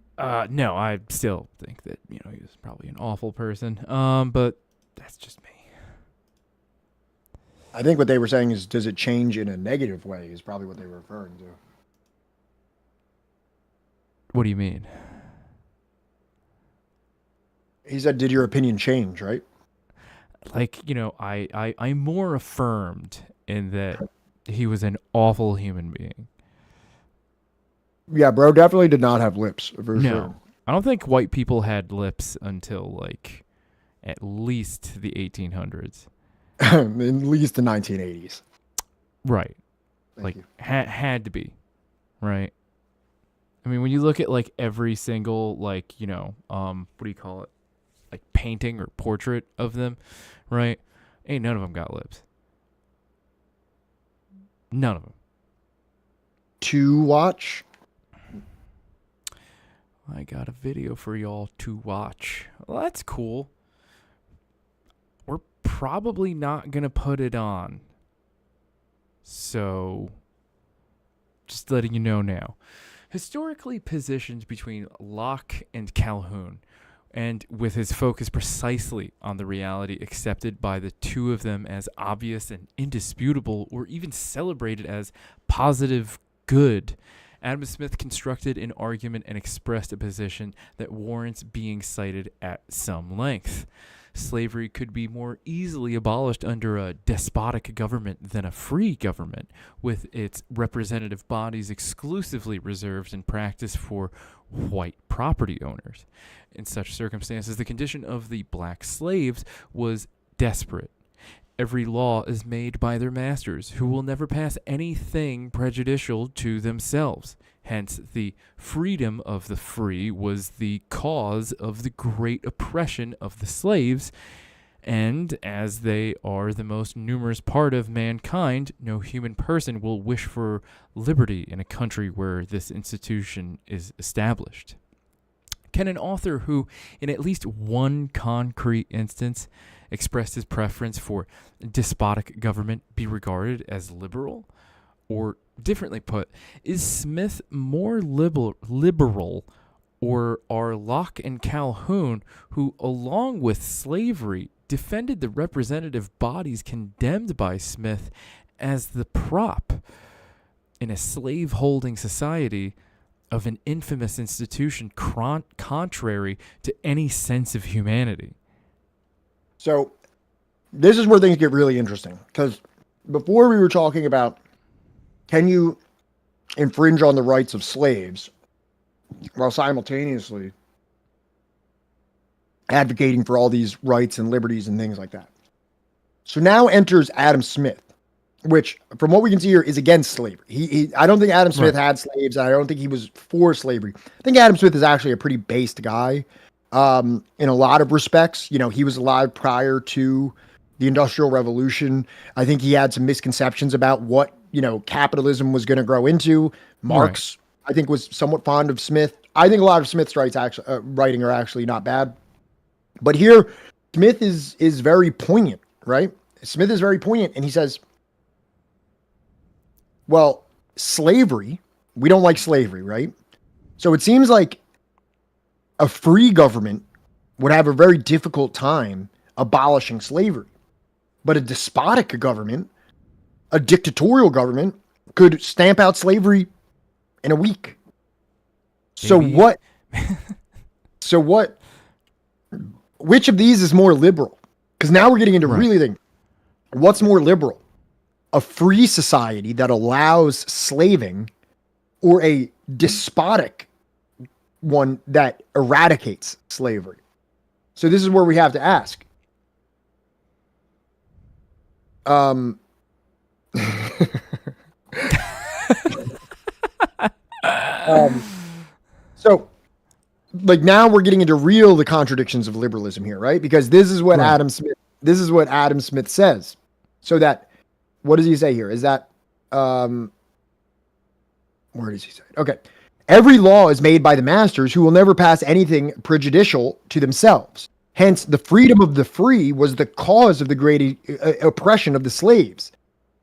No, I still think that, you know, he was probably an awful person, but that's just me. I think what they were saying is, does it change in a negative way, is probably what they were referring to. What do you mean? He said, did your opinion change, right? Like, you know, I'm more affirmed in that he was an awful human being. Yeah, bro definitely did not have lips, for sure. I don't think white people had lips until, like, at least the 1800s. At least the 1980s. Right. Thank you. Had to be. Right. I mean, when you look at, like, every single, like, you know, what do you call it? Like, painting or portrait of them, right? Ain't none of them got lips. None of them. to watch? I got a video for y'all to watch. Well, that's cool. We're probably not going to put it on. So, just letting you know now. Historically positioned between Locke and Calhoun, and with his focus precisely on the reality accepted by the two of them as obvious and indisputable, or even celebrated as positive good, Adam Smith constructed an argument and expressed a position that warrants being cited at some length. Slavery could be more easily abolished under a despotic government than a free government, with its representative bodies exclusively reserved in practice for white property owners. In such circumstances, the condition of the black slaves was desperate. Every law is made by their masters, who will never pass anything prejudicial to themselves. Hence, the freedom of the free was the cause of the great oppression of the slaves, and as they are the most numerous part of mankind, no human person will wish for liberty in a country where this institution is established. Can an author who, in at least one concrete instance, expressed his preference for despotic government be regarded as liberal? Or, differently put, is Smith more liberal, or are Locke and Calhoun, who, along with slavery, defended the representative bodies condemned by Smith as the prop in a slave-holding society of an infamous institution contrary to any sense of humanity? So this is where things get really interesting, because before we were talking about, can you infringe on the rights of slaves while simultaneously advocating for all these rights and liberties and things like that? So now enters Adam Smith, which, from what we can see here, is against slavery. I don't think Adam Smith had slaves, and I don't think he was for slavery. I think Adam Smith is actually a pretty based guy in a lot of respects. You know, he was alive prior to the Industrial Revolution. I think he had some misconceptions about what, you know, capitalism was going to grow into. Marx, I think, was somewhat fond of Smith. I think a lot of Smith's writing are actually not bad. But here, Smith is very poignant, right? Smith is very poignant, and he says, well, slavery, we don't like slavery, right? So it seems like a free government would have a very difficult time abolishing slavery. But a despotic government, a dictatorial government, could stamp out slavery in a week. So what? Which of these is more liberal? Because now we're getting into really thinking, what's more liberal? A free society that allows slaving, or a despotic one that eradicates slavery? So this is where we have to ask. So, like, now we're getting into the contradictions of liberalism here, right? Because this is what Adam Smith says. So that, what does he say here? Is that, where does he say it? Okay. Every law is made by the masters, who will never pass anything prejudicial to themselves. Hence, the freedom of the free was the cause of the great oppression of the slaves.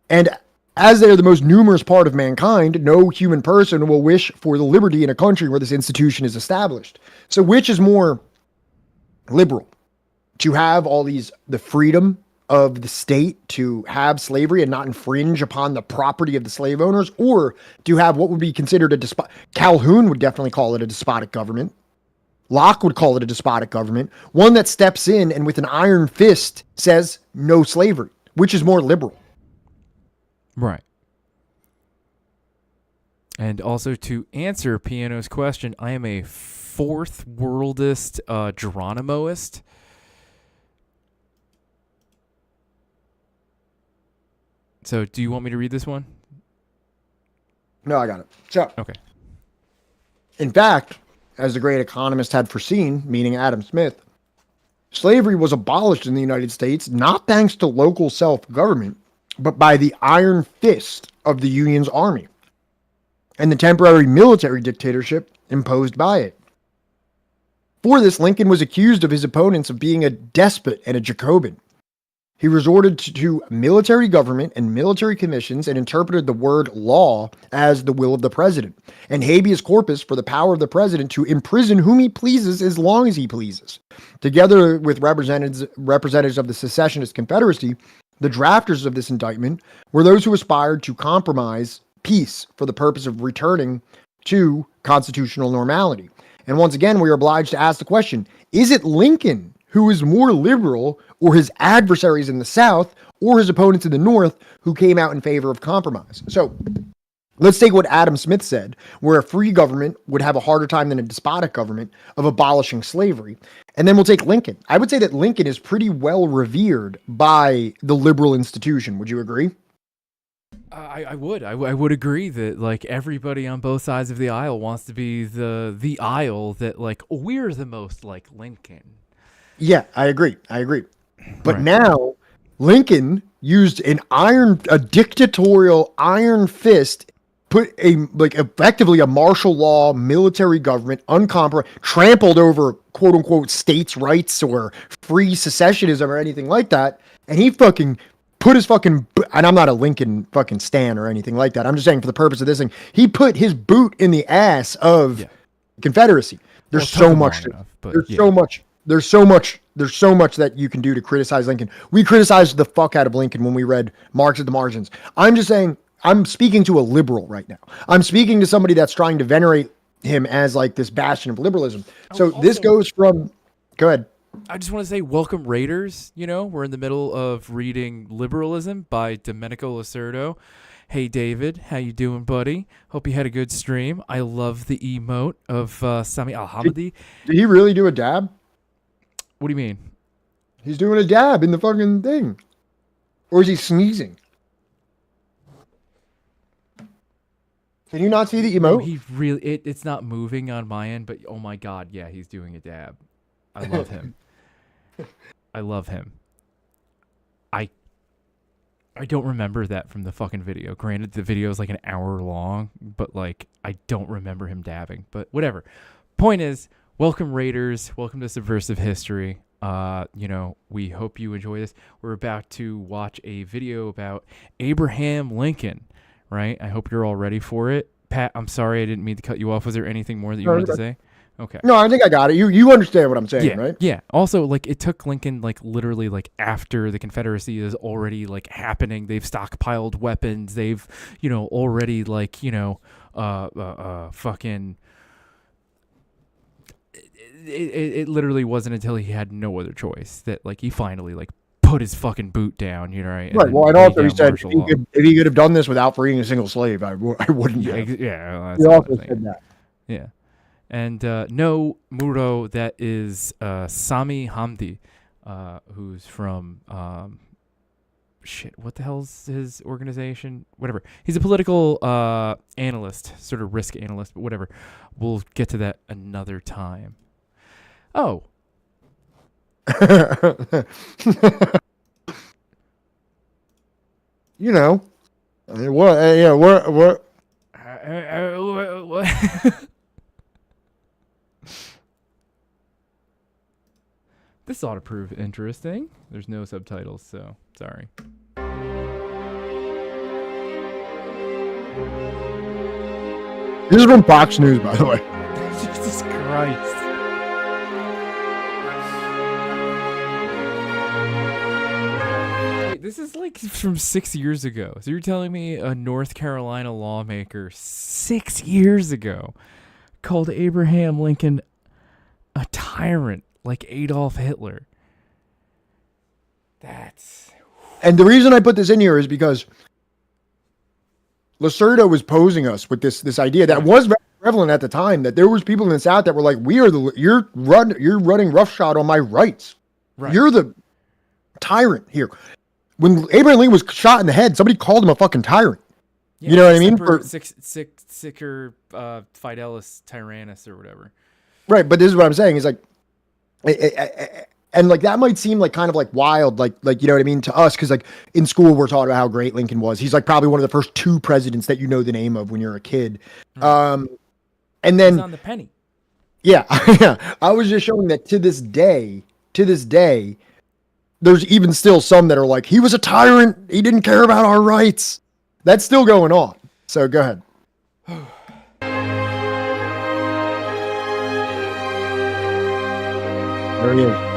And as they are the most numerous part of mankind, no human person will wish for the liberty in a country where this institution is established. So which is more liberal? To have the freedom of the state to have slavery and not infringe upon the property of the slave owners, or to have what would be considered a Calhoun would definitely call it a despotic government. Locke would call it a despotic government, one that steps in and with an iron fist says no slavery. Which is more liberal? Right. And also, to answer Piano's question, I am a fourth worldist Geronimoist. So, do you want me to read this one? No, I got it. So, okay. In fact, as the great economist had foreseen, meaning Adam Smith, slavery was abolished in the United States not thanks to local self-government, but by the iron fist of the Union's army. and the temporary military dictatorship imposed by it. For this, Lincoln was accused of his opponents of being a despot and a Jacobin. He resorted to military government and military commissions and interpreted the word law as the will of the president, and habeas corpus for the power of the president to imprison whom he pleases as long as he pleases. Together with representatives of the secessionist Confederacy, the drafters of this indictment were those who aspired to compromise peace for the purpose of returning to constitutional normality. And once again, we are obliged to ask the question, is it Lincoln who is more liberal, or his adversaries in the South, or his opponents in the North, who came out in favor of compromise? So let's take what Adam Smith said, where a free government would have a harder time than a despotic government of abolishing slavery. And then we'll take Lincoln. I would say that Lincoln is pretty well revered by the liberal institution. Would you agree? I would agree that like everybody on both sides of the aisle wants to be the aisle that like we're the most like Lincoln. Yeah, I agree. But now Lincoln used a dictatorial iron fist, put effectively a martial law military government, trampled over quote unquote states' rights or free secessionism or anything like that, and he fucking put his fucking, and I'm not a Lincoln fucking stan or anything like that. I'm just saying for the purpose of this thing, he put his boot in the ass of Confederacy. There's so much that you can do to criticize Lincoln. We criticized the fuck out of Lincoln when we read Marx at the Margins. I'm just saying, I'm speaking to a liberal right now. I'm speaking to somebody that's trying to venerate him as like this bastion of liberalism. So this goes from, go ahead. I just want to say welcome Raiders. You know, we're in the middle of reading Liberalism by Domenico Losurdo. Hey David, how you doing, buddy? Hope you had a good stream. I love the emote of Sami Al-Hamidi. Did he really do a dab? What do you mean? He's doing a dab in the fucking thing. Or is he sneezing? Can you not see the emote? No, he really, it's not moving on my end, but oh my god, yeah, he's doing a dab. I love him. I love him. I don't remember that from the fucking video. Granted, the video is like an hour long, but like I don't remember him dabbing. But whatever. Point is, welcome Raiders. Welcome to Subversive History. You know, we hope you enjoy this. We're about to watch a video about Abraham Lincoln, right? I hope you're all ready for it. Pat, I'm sorry I didn't mean to cut you off. Was there anything more that you wanted to say? Okay. No, I think I got it. You understand what I'm saying, right? Yeah. Also, like, it took Lincoln, like, literally, like, after the Confederacy is already, like, happening. They've stockpiled weapons. They've, you know, already, like, you know, fucking... It literally wasn't until he had no other choice that, like, he finally, like, put his fucking boot down, you know, right? Right. Well, and also he said if he could have done this without freeing a single slave, I wouldn't have. Yeah. He also said that. Yeah. And no, Muro, that is Sami Hamdi, who's from, what the hell's his organization? Whatever. He's a political analyst, sort of risk analyst, but whatever. We'll get to that another time. Oh. You know, I mean, what? Yeah, what? This ought to prove interesting. There's no subtitles, so sorry. This is from Fox News, by the way. Jesus Christ. Wait, this is like from 6 years ago. So you're telling me a North Carolina lawmaker 6 years ago called Abraham Lincoln a tyrant like Adolf Hitler? And the reason I put this in here is because Losurdo was posing us with this idea that was very prevalent at the time, that there was people in the South that were like, you're running roughshod on my rights. Right. You're the tyrant here. When Abraham Lincoln was shot in the head, somebody called him a fucking tyrant. Yeah, you know what I mean? Sicker Fidelis Tyrannus or whatever. Right, but this is what I'm saying. Is like, And like that might seem like kind of like wild, like you know what I mean, to us, because like in school we're taught about how great Lincoln was. He's like probably one of the first 2 presidents that you know the name of when you're a kid. And then He's on the penny. Yeah, I was just showing that to this day, there's even still some that are like, he was a tyrant, he didn't care about our rights. That's still going on. So go ahead. There he is.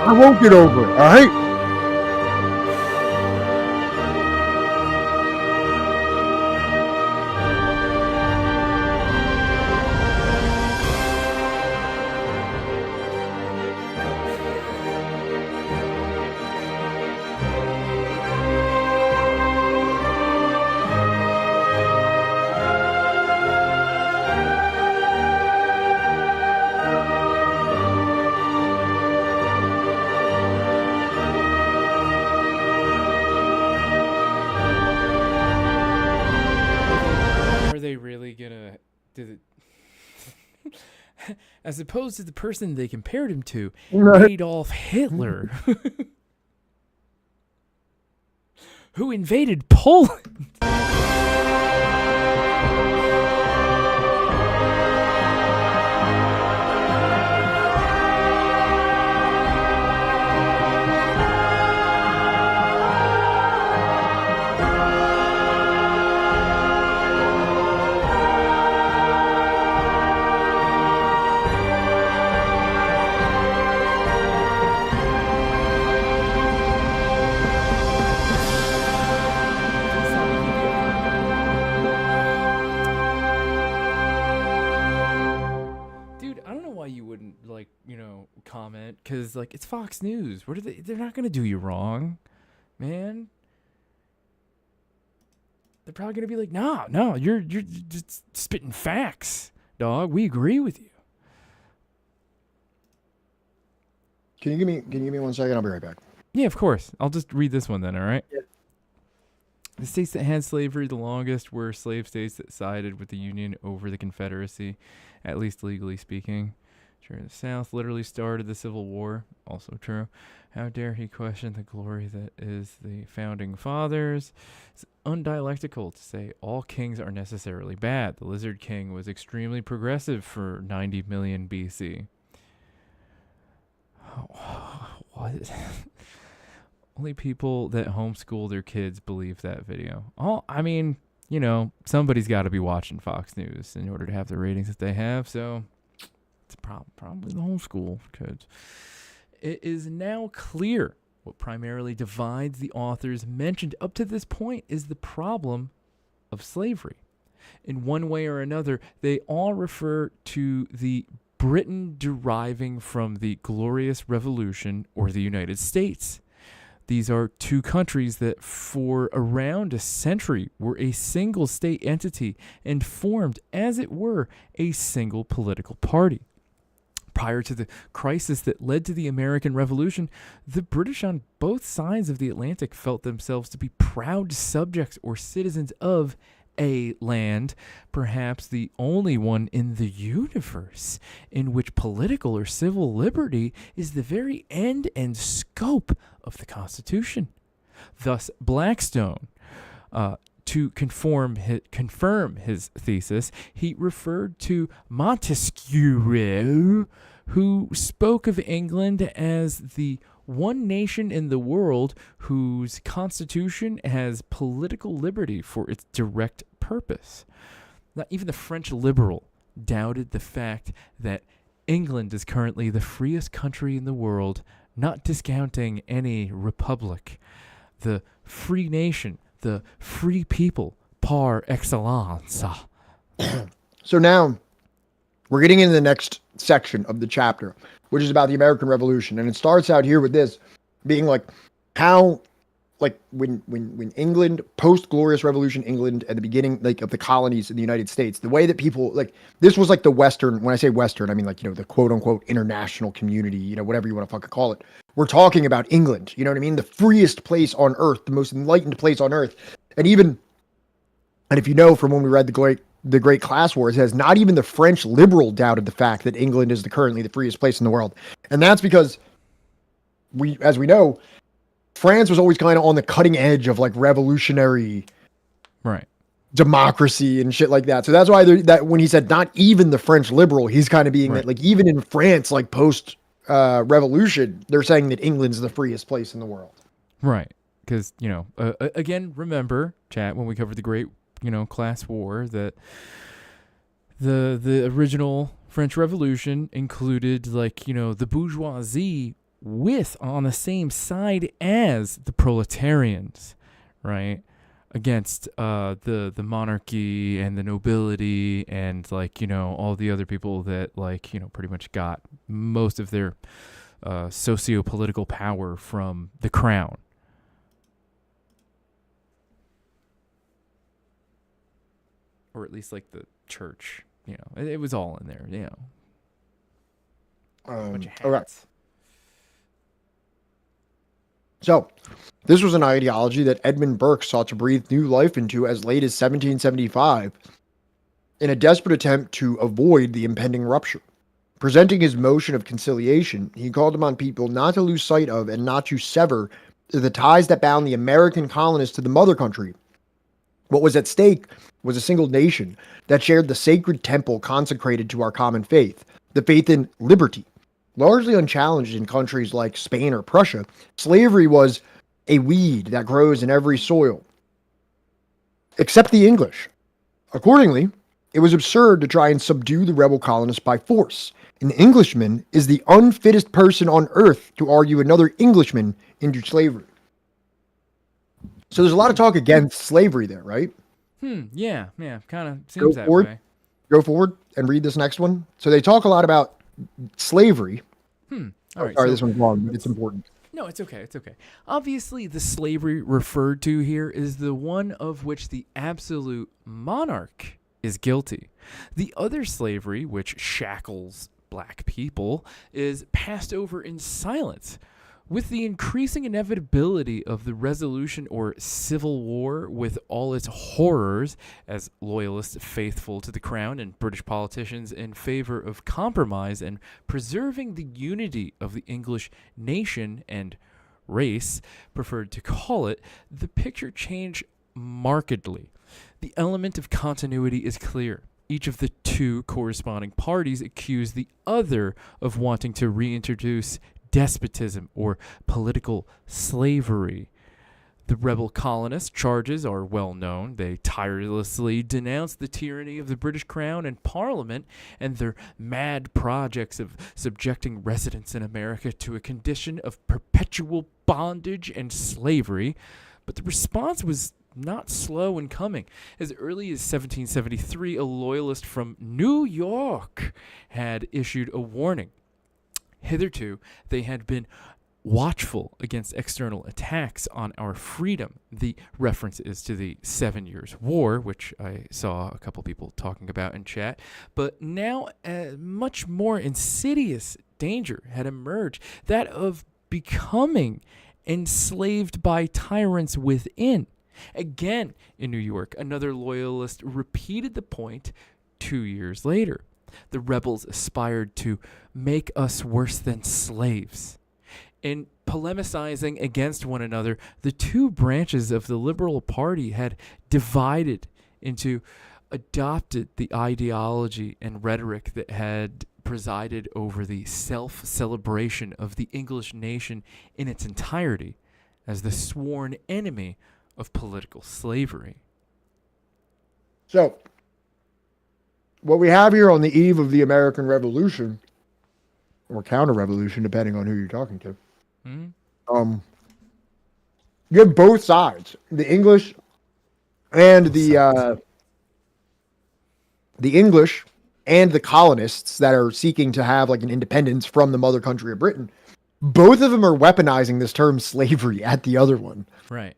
I won't get over it, all right? As opposed to the person they compared him to, Right. Adolf Hitler, who invaded Poland. Comment, because like it's Fox News. What are they're not gonna do you wrong, man. They're probably gonna be like, no, you're just spitting facts, dog. We agree with you. Can you give me 1 second? I'll be right back. Yeah, of course. I'll just read this one then, all right? Yeah. The states that had slavery the longest were slave states that sided with the Union over the Confederacy, at least legally speaking. Sure, the South literally started the Civil War. Also true. How dare he question the glory that is the Founding Fathers? It's undialectical to say all kings are necessarily bad. The Lizard King was extremely progressive for 90 million BC. What? Only people that homeschool their kids believe that video. I mean, you know, somebody's got to be watching Fox News in order to have the ratings that they have, so it's probably the homeschool kids. It is now clear what primarily divides the authors mentioned up to this point is the problem of slavery. In one way or another, they all refer to the Britain deriving from the Glorious Revolution or the United States. These are two countries that for around a century were a single state entity and formed, as it were, a single political party. Prior to the crisis that led to the American Revolution, the British on both sides of the Atlantic felt themselves to be proud subjects or citizens of a land, perhaps the only one in the universe in which political or civil liberty is the very end and scope of the Constitution. Thus, Blackstone, to confirm his thesis, he referred to Montesquieu, who spoke of England as the one nation in the world whose constitution has political liberty for its direct purpose. Not even the French liberal doubted the fact that England is currently the freest country in the world, not discounting any republic. The free nation, the free people par excellence. So now we're getting into the next section of the chapter, which is about the American Revolution. And it starts out here with this being like how, like when England, post-Glorious Revolution England, at the beginning like of the colonies in the United States, the way that people, like, this was like the Western, when I say Western, I mean like, you know, the quote unquote international community, you know, whatever you want to fucking call it. We're talking about England, you know what I mean? The freest place on earth, the most enlightened place on earth. And if you know from when we read the Great Class Wars, it says not even the French liberal doubted the fact that England is currently the freest place in the world. And that's because as we know, France was always kind of on the cutting edge of like revolutionary democracy and shit like that. So that's why that when he said not even the French liberal, he's kind of being that like even in France, like post revolution, they're saying that England's the freest place in the world. Right. Because, you know, again, remember, chat, when we covered the Great, you know, Class War, that the original French Revolution included, like, you know, the bourgeoisie on the same side as the proletarians, right? Against the monarchy and the nobility and, like, you know, all the other people that, like, you know, pretty much got most of their socio-political power from the crown. Or at least, like, the church, you know. It was all in there, you know. Bunch of hats. Okay. So, this was an ideology that Edmund Burke sought to breathe new life into as late as 1775 in a desperate attempt to avoid the impending rupture. Presenting his motion of conciliation, he called upon people not to lose sight of and not to sever the ties that bound the American colonists to the mother country. What was at stake was a single nation that shared the sacred temple consecrated to our common faith, the faith in liberty. Largely unchallenged in countries like Spain or Prussia, slavery was a weed that grows in every soil, except the English. Accordingly, it was absurd to try and subdue the rebel colonists by force. An Englishman is the unfittest person on earth to argue another Englishman into slavery. So there's a lot of talk against slavery there, right? Yeah, kind of seems that way. Go forward and read this next one. So they talk a lot about slavery. All right, sorry, this one's long, but it's important. No, it's okay. It's okay. Obviously, the slavery referred to here is the one of which the absolute monarch is guilty. The other slavery, which shackles black people, is passed over in silence. With the increasing inevitability of the resolution or civil war with all its horrors, as loyalists faithful to the crown and British politicians in favor of compromise and preserving the unity of the English nation and race, preferred to call it, the picture changed markedly. The element of continuity is clear. Each of the two corresponding parties accuse the other of wanting to reintroduce despotism or political slavery. The rebel colonists' charges are well known. They tirelessly denounce the tyranny of the British Crown and Parliament and their mad projects of subjecting residents in America to a condition of perpetual bondage and slavery. But the response was not slow in coming. As early as 1773, a loyalist from New York had issued a warning. Hitherto, they had been watchful against external attacks on our freedom. The reference is to the 7 Years' War, which I saw a couple people talking about in chat. But now a much more insidious danger had emerged, that of becoming enslaved by tyrants within. Again, in New York, another loyalist repeated the point 2 years later. The rebels aspired to make us worse than slaves. In polemicizing against one another, the two branches of the Liberal Party had divided into adopted the ideology and rhetoric that had presided over the self-celebration of the English nation in its entirety as the sworn enemy of political slavery. So, what we have here on the eve of the American Revolution, or counter-revolution, depending on who you're talking to, you have both sides, the English and the English and the colonists that are seeking to have like an independence from the mother country of Britain. Both of them are weaponizing this term slavery at the other one. Right.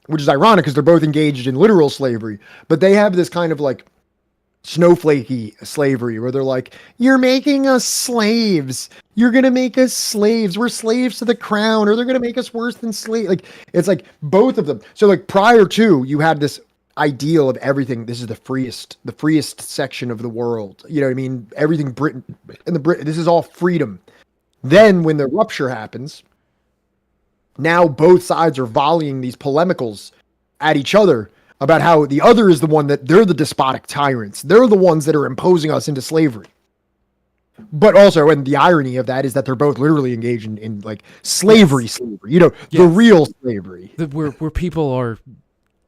Which is ironic because they're both engaged in literal slavery, but they have this kind of like snowflakey slavery where they're like, you're making us slaves. You're going to make us slaves. We're slaves to the crown, or they're going to make us worse than slaves. Like, it's like both of them. So like prior to, you had this ideal of everything. This is the freest section of the world. You know what I mean? Everything Britain and this is all freedom. Then when the rupture happens, now both sides are volleying these polemicals at each other about how the other is the one that they're the despotic tyrants. They're the ones that are imposing us into slavery. But also, and the irony of that is that they're both literally engaged in like slavery, you know, the real slavery. Where people are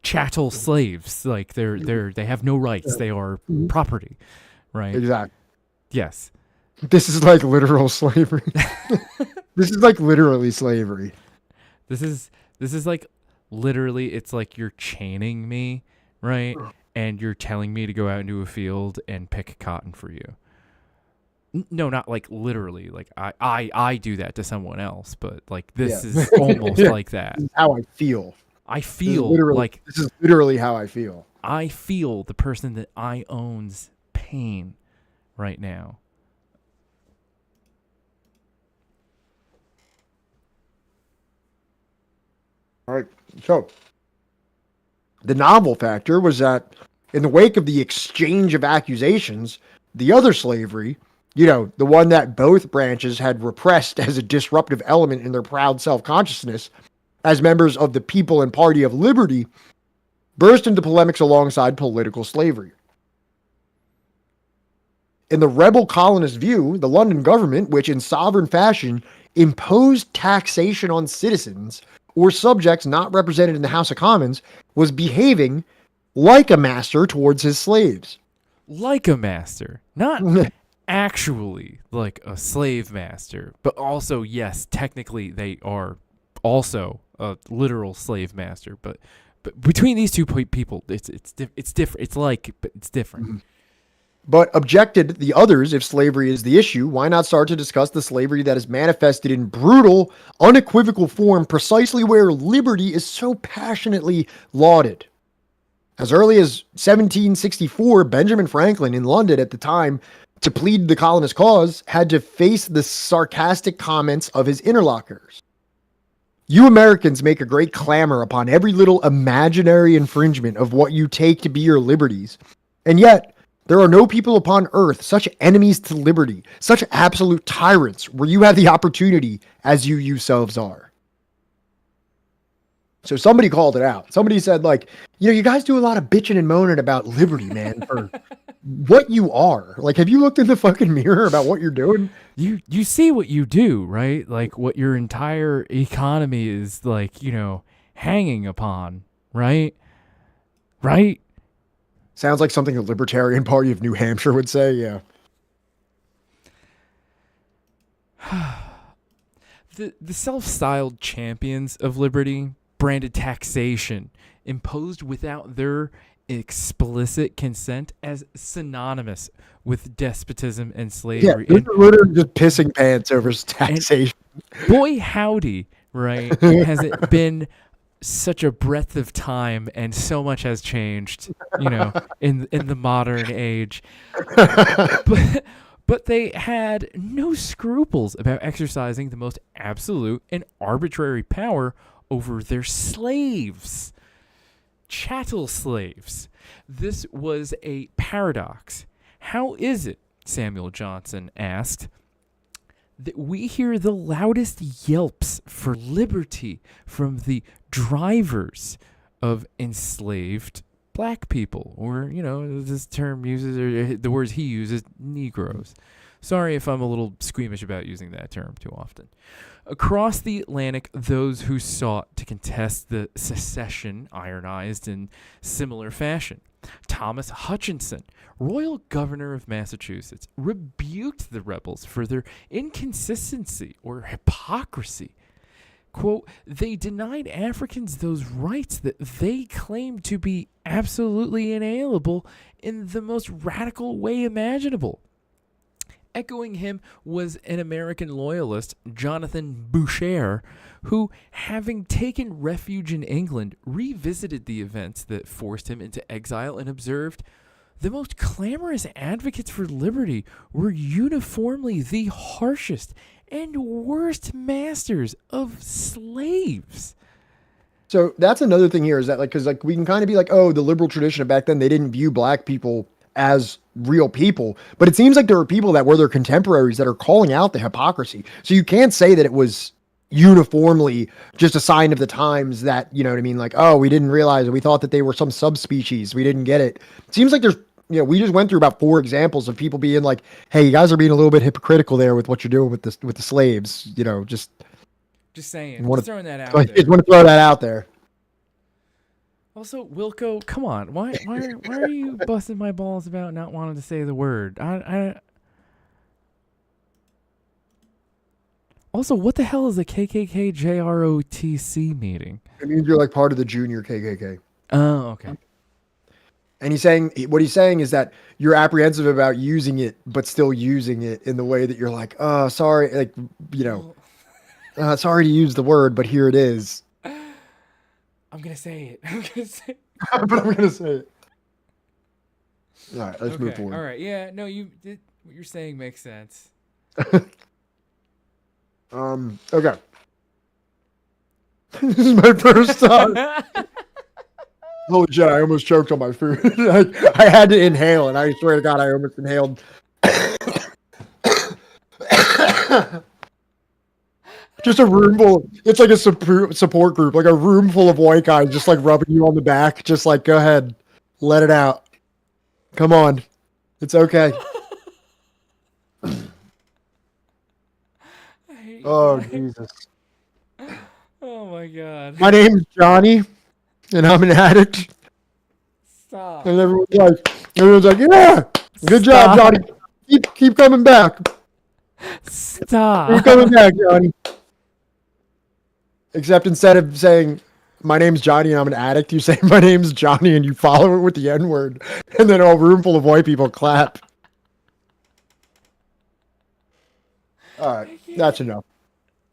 chattel slaves, like they have no rights. They are property, right? Exactly. Yes. This is like literal slavery. This is like literally slavery. This is like literally, it's like you're chaining me, right? And you're telling me to go out into a field and pick cotton for you. No, not like literally. Like I do that to someone else, but like this is almost like that. This is how I feel. I feel like this is literally how I feel. I feel the person that I own's pain right now. All right. So the novel factor was that in the wake of the exchange of accusations, the other slavery, you know, the one that both branches had repressed as a disruptive element in their proud self-consciousness as members of the People and Party of Liberty, burst into polemics alongside political slavery. In the rebel colonist view, the London government, which in sovereign fashion imposed taxation on citizens or subjects not represented in the House of Commons, was behaving like a master towards his slaves. Like a master. Not actually like a slave master, but also, yes, technically they are also a literal slave master. But between these two people, it's different. It's like, but it's different. Mm-hmm. But objected the others, if slavery is the issue, why not start to discuss the slavery that is manifested in brutal, unequivocal form precisely where liberty is so passionately lauded? As early as 1764, Benjamin Franklin in London at the time, to plead the colonist cause, had to face the sarcastic comments of his interlocutors. You Americans make a great clamor upon every little imaginary infringement of what you take to be your liberties, and yet there are no people upon earth such enemies to liberty, such absolute tyrants, where you have the opportunity as you yourselves are. So somebody called it out. Somebody said, like, you know, you guys do a lot of bitching and moaning about liberty, man, for what you are. Like, have you looked in the fucking mirror about what you're doing? You see what you do, right? Like, what your entire economy is, like, you know, hanging upon, right? Right? Sounds like something the Libertarian Party of New Hampshire would say, yeah. The self-styled champions of liberty branded taxation imposed without their explicit consent as synonymous with despotism and slavery. Yeah, they're literally just pissing pants over taxation. Boy, howdy, right? Has it been such a breadth of time, and so much has changed, you know, in the modern age. But they had no scruples about exercising the most absolute and arbitrary power over their slaves. Chattel slaves. This was a paradox. How is it, Samuel Johnson asked, that we hear the loudest yelps for liberty from the drivers of enslaved black people, or, you know, this term uses, or the words he uses, Negroes. Sorry if I'm a little squeamish about using that term too often. Across the Atlantic, those who sought to contest the secession ironized in similar fashion. Thomas Hutchinson, Royal Governor of Massachusetts, rebuked the rebels for their inconsistency or hypocrisy. Quote, they denied Africans those rights that they claimed to be absolutely inalienable in the most radical way imaginable. Echoing him was an American loyalist, Jonathan Boucher, who, having taken refuge in England, revisited the events that forced him into exile and observed, the most clamorous advocates for liberty were uniformly the harshest and worst masters of slaves. So that's another thing here is that, like, because like we can kind of be like, oh, the liberal tradition of back then, they didn't view black people as real people, but it seems like there are people that were their contemporaries that are calling out the hypocrisy. So you can't say that it was uniformly just a sign of the times that, you know what I mean? Like, oh, we didn't realize it. We thought that they were some subspecies. We didn't get it. It seems like there's, you know, we just went through about 4 examples of people being like, hey, you guys are being a little bit hypocritical there with what you're doing with the slaves, you know, just saying, just throwing that out there. Just want to throw that out there. Also, Wilco, come on. Why are you busting my balls about not wanting to say the word? Also, what the hell is a KKK JROTC meeting? It means you're like part of the junior KKK. Oh, okay. And what he's saying is that you're apprehensive about using it, but still using it in the way that you're like, oh, sorry, like, you know, sorry to use the word, but here it is. I'm going to say it. I'm going to say it. But I'm going to say it. All right, let's move forward. All right. Yeah, no, what you're saying makes sense. Okay. This is my first time. Holy shit, I almost choked on my food. I had to inhale, and I swear to God, I almost inhaled. Just a room full. It's like a support group, like a room full of white guys just like rubbing you on the back. Just like, go ahead, let it out. Come on. It's okay. Oh, Jesus. Oh, my God. My name's Johnny, and I'm an addict. Stop. And everyone's like, yeah, good job, Johnny. Keep coming back. Stop. Keep coming back, Johnny. Except instead of saying, my name's Johnny and I'm an addict, you say, my name's Johnny, and you follow it with the N-word. And then a room full of white people clap. All right, that's enough.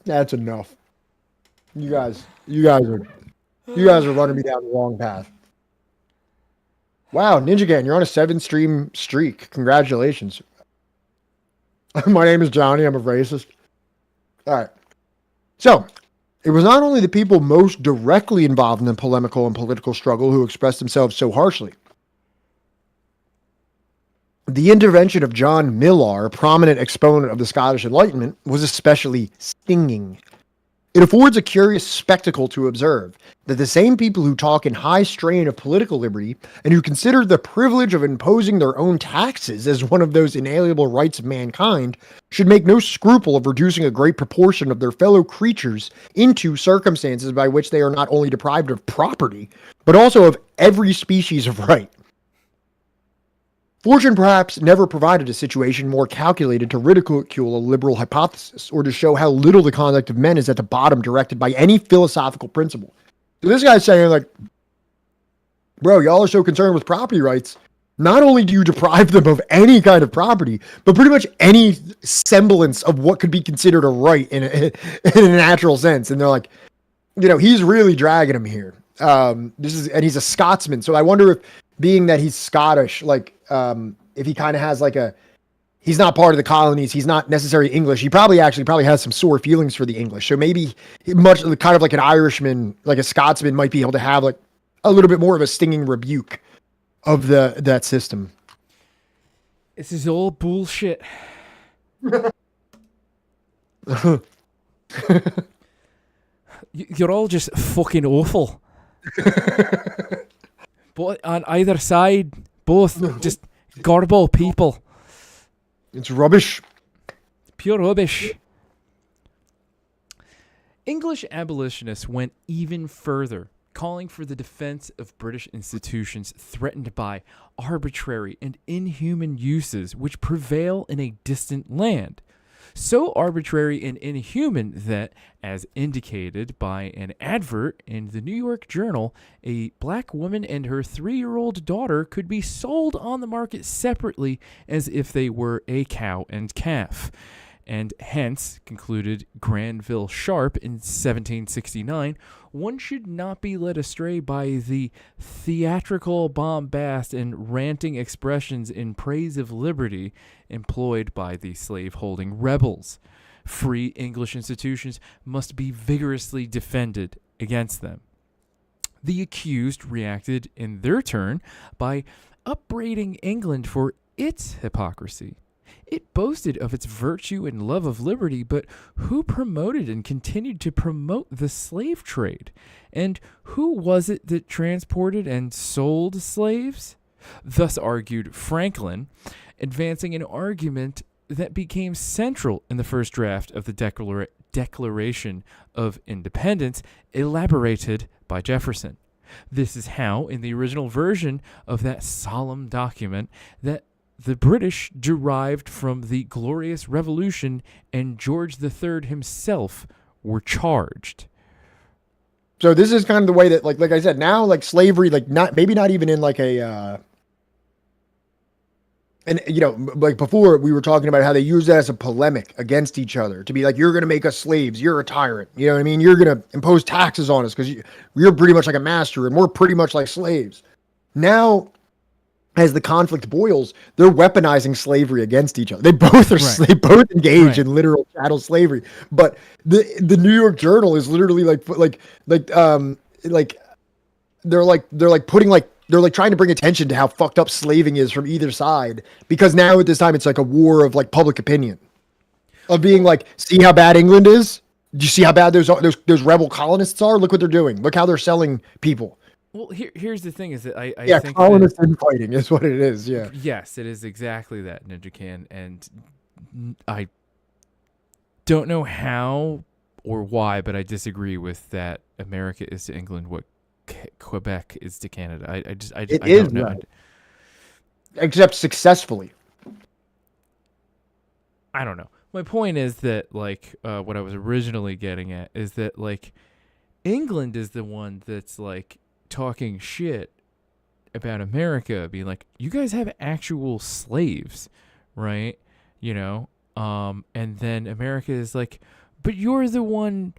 That's enough. You guys are running me down the wrong path. Wow, Ninja Gang, you're on a 7-stream streak. Congratulations. My name is Johnny. I'm a racist. All right. So, it was not only the people most directly involved in the polemical and political struggle who expressed themselves so harshly. The intervention of John Millar, a prominent exponent of the Scottish Enlightenment, was especially stinging. It affords a curious spectacle to observe that the same people who talk in high strain of political liberty and who consider the privilege of imposing their own taxes as one of those inalienable rights of mankind should make no scruple of reducing a great proportion of their fellow creatures into circumstances by which they are not only deprived of property, but also of every species of right. Fortune perhaps never provided a situation more calculated to ridicule a liberal hypothesis or to show how little the conduct of men is at the bottom directed by any philosophical principle. So this guy's saying, like, bro, y'all are so concerned with property rights. Not only do you deprive them of any kind of property, but pretty much any semblance of what could be considered a right in a natural sense. And they're like, you know, he's really dragging him here. And he's a Scotsman. So I wonder if, being that he's Scottish, like, if he kind of has like he's not part of the colonies, he's not necessarily English. He probably has some sore feelings for the English. So maybe much kind of like an Irishman, like a Scotsman might be able to have like a little bit more of a stinging rebuke of that system. This is all bullshit. You're all just fucking awful. But on either side, both just garble people. It's rubbish. Pure rubbish. English abolitionists went even further, calling for the defense of British institutions threatened by arbitrary and inhuman uses which prevail in a distant land. So arbitrary and inhuman that, as indicated by an advert in the New York Journal, a black woman and her 3-year-old daughter could be sold on the market separately as if they were a cow and calf. And hence, concluded Granville Sharp in 1769, one should not be led astray by the theatrical bombast and ranting expressions in praise of liberty employed by the slave-holding rebels. Free English institutions must be vigorously defended against them. The accused reacted in their turn by upbraiding England for its hypocrisy. It boasted of its virtue and love of liberty, but who promoted and continued to promote the slave trade? And who was it that transported and sold slaves? Thus argued Franklin, advancing an argument that became central in the first draft of the Declaration of Independence, elaborated by Jefferson. This is how, in the original version of that solemn document, that the British derived from the Glorious Revolution and George III himself were charged. So this is kind of the way that, like I said, now like slavery, like not even in like a, and you know, like before we were talking about how they use that as a polemic against each other to be like, you're going to make us slaves, you're a tyrant, you know what I mean? You're going to impose taxes on us because you're pretty much like a master and we're pretty much like slaves. Now, as the conflict boils, they're weaponizing slavery against each other. They both are they both engage in literal chattel slavery. But the New York Journal is literally they're trying to bring attention to how fucked up slaving is from either side, because now at this time it's like a war of like public opinion, of being like, see how bad England is? Do you see how bad those rebel colonists are? Look what they're doing. Look how they're selling people. Well, here's the thing: is that I think colonist infighting is what it is. Yeah. Yes, it is exactly that, Ninja Can, and I don't know how or why, but I disagree with that. America is to England what Quebec is to Canada. I don't know. Right. Except successfully. I don't know. My point is that, like, what I was originally getting at is that, like, England is the one that's like talking shit about America, being like, you guys have actual slaves, right? You know, and then America is like, but you're the one